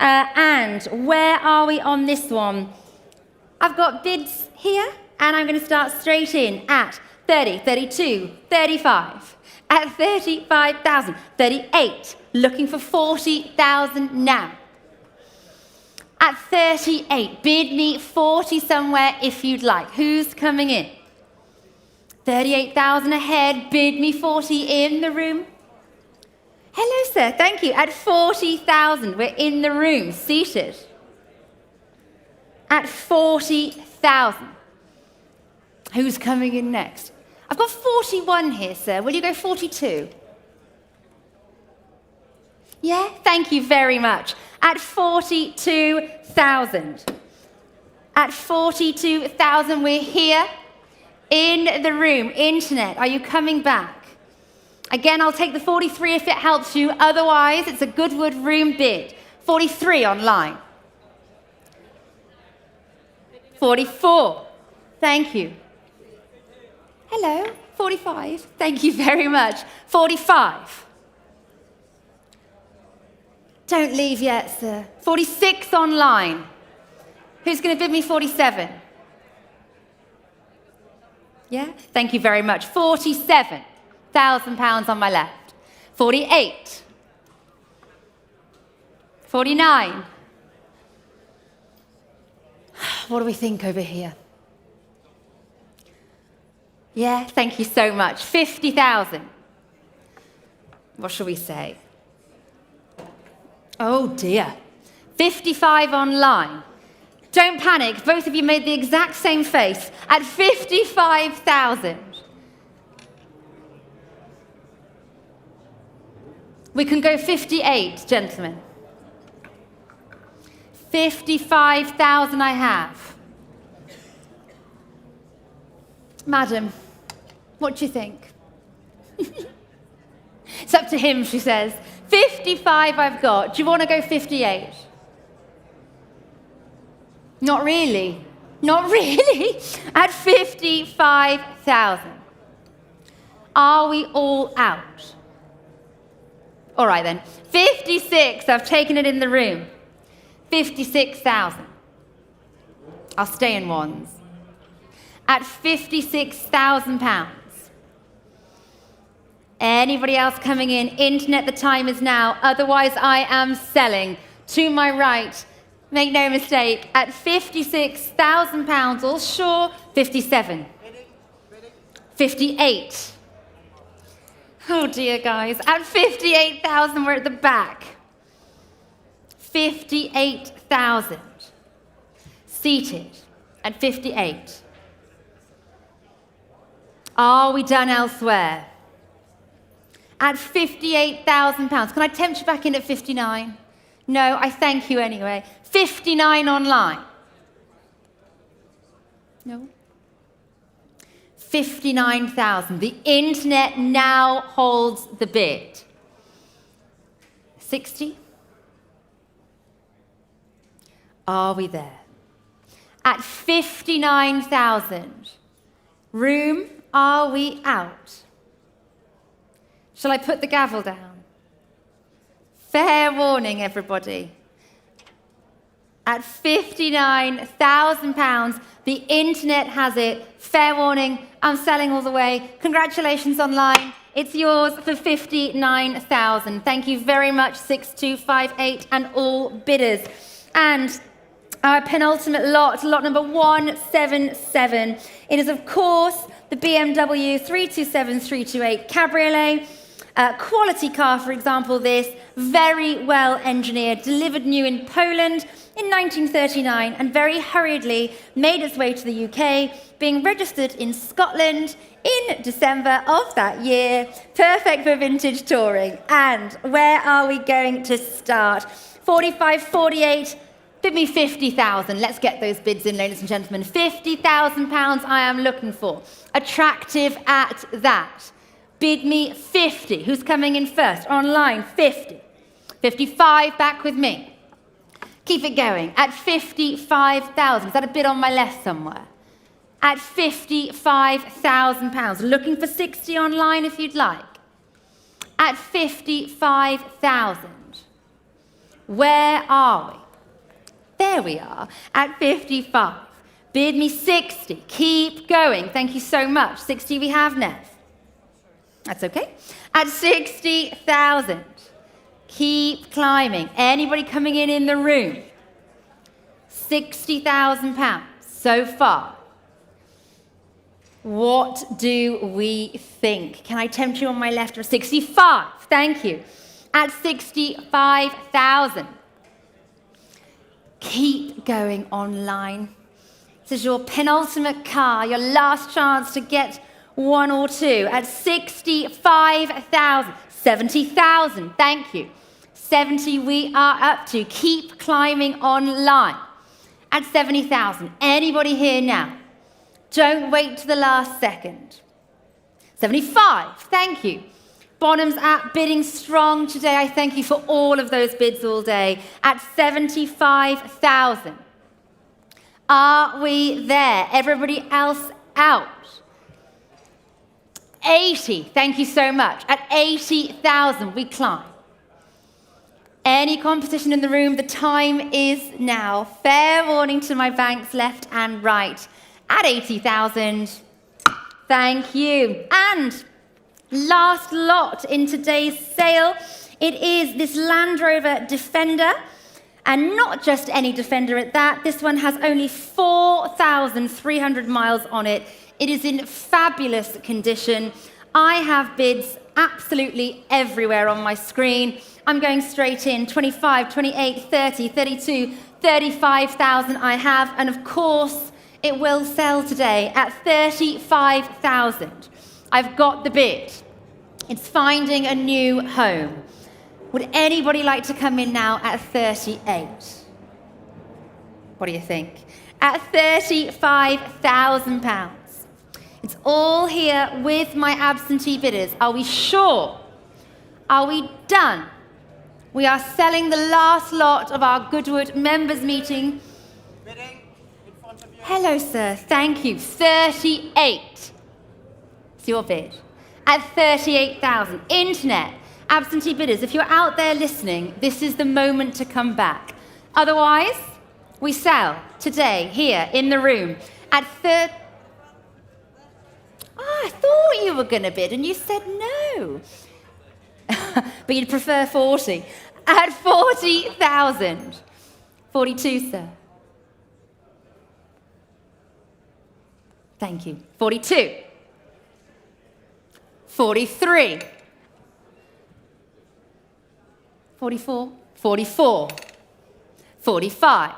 And where are we on this one? I've got bids here, and I'm going to start straight in at 30, 32, 35, at 35,000, 38, looking for 40,000 now. At 38, bid me 40 somewhere if you'd like. Who's coming in? 38,000 ahead, bid me 40 in the room. Hello, sir, thank you. At 40,000, we're in the room, seated. At 40,000. Who's coming in next? I've got 41 here, sir. Will you go 42? Yeah, thank you very much. At 42,000. At 42,000, we're here in the room. Internet, are you coming back? Again, I'll take the 43 if it helps you. Otherwise, it's a Goodwood room bid. 43 online. 44. Thank you. Hello, 45. Thank you very much. 45. Don't leave yet, sir. 46 online. Who's going to bid me 47? Yeah? Thank you very much. 47,000 pounds on my left. 48. 49. What do we think over here? Yeah, thank you so much. 50,000. What shall we say? Oh dear. 55 online. Don't panic, both of you made the exact same face. At 55,000. We can go 58, gentlemen. 55,000 I have. Madam, what do you think? It's up to him, she says. 55 I've got. Do you want to go 58? Not really. Not really. At 55,000. Are we all out? All right then. 56. I've taken it in the room. 56,000. I'll stay in ones. At 56,000 pounds. Anybody else coming in? Internet, the time is now. Otherwise, I am selling. To my right, make no mistake, at 56,000 pounds, all sure, 57. 58. Oh dear, guys. At 58,000, we're at the back. 58,000. Seated at 58. Are we done elsewhere? At 58,000 pounds. Can I tempt you back in at 59? No, I thank you anyway. 59 online. No. 59,000. The internet now holds the bid. 60. Are we there? At 59,000. Room, are we out? Shall I put the gavel down? Fair warning, everybody. At 59,000 pounds, the internet has it. Fair warning, I'm selling all the way. Congratulations online. It's yours for 59,000. Thank you very much, 6258 and all bidders. And our penultimate lot, lot number 177. It is, of course, the BMW 327-328 Cabriolet. Quality car, for example, this. Very well engineered, delivered new in Poland in 1939 and very hurriedly made its way to the UK, being registered in Scotland in December of that year. Perfect for vintage touring. And where are we going to start? 45, 48, bid me 50,000. Let's get those bids in, ladies and gentlemen. 50,000 pounds I am looking for. Attractive at that. Bid me 50. Who's coming in first? Online, 50. 55, back with me. Keep it going. At 55,000. Is that a bid on my left somewhere? At 55,000 pounds. Looking for 60 online if you'd like. At 55,000. Where are we? There we are. At 55. Bid me 60. Keep going. Thank you so much. 60 we have, Nev. That's okay. At 60,000. Keep climbing. Anybody coming in the room? 60,000 pounds so far. What do we think? Can I tempt you on my left? Or 65? Thank you. At 65,000. Keep going online. This is your penultimate car, your last chance to get one or two. At 65,000. 70,000. Thank you. 70 we are up to. Keep climbing online. At 70,000. Anybody here now? Don't wait to the last second. 75. Thank you. Bonhams at bidding strong today. I thank you for all of those bids all day. At 75,000. Are we there? Everybody else out? 80. Thank you so much. At 80,000 we climb. Any competition in the room, the time is now. Fair warning to my banks left and right. At 80,000, thank you. And last lot in today's sale, it is this Land Rover Defender. And not just any Defender at that. This one has only 4,300 miles on it. It is in fabulous condition. I have bids absolutely everywhere on my screen. I'm going straight in. 25, 28, 30, 32, 35,000 I have. And of course, it will sell today at 35,000. I've got the bid. It's finding a new home. Would anybody like to come in now at 38? What do you think? At 35,000 pounds. It's all here with my absentee bidders. Are we sure? Are we done? We are selling the last lot of our Goodwood members meeting. Bidding in front of you. Hello, sir. Thank you. 38. It's your bid. At 38,000. Internet. Absentee bidders, if you're out there listening, this is the moment to come back. Otherwise, we sell today, here, in the room, at I thought you were going to bid, and you said no. But you'd prefer 40. At 40,000. 42, sir. Thank you. 42. 43. 44, 44, 45.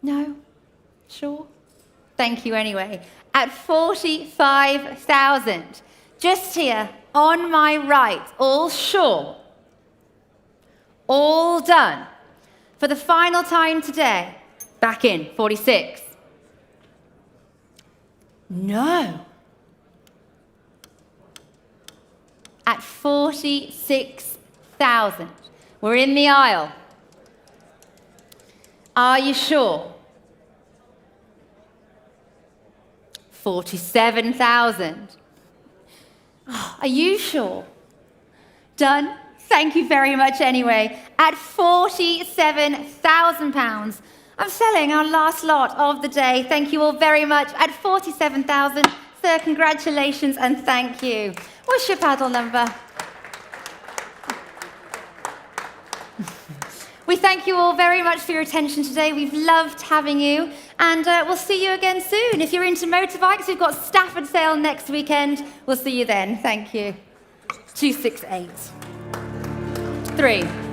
No? Sure? Thank you anyway. At 45,000, just here on my right, all sure, all done. For the final time today, back in, 46. No. At 46,000. We're in the aisle. Are you sure? 47,000. Are you sure? Done? Thank you very much anyway. At 47,000 pounds, I'm selling our last lot of the day. Thank you all very much. At 47,000, sir, congratulations and thank you. What's your paddle number? We thank you all very much for your attention today. We've loved having you, and we'll see you again soon. If you're into motorbikes, we've got Stafford sale next weekend. We'll see you then. Thank you. 268. 3.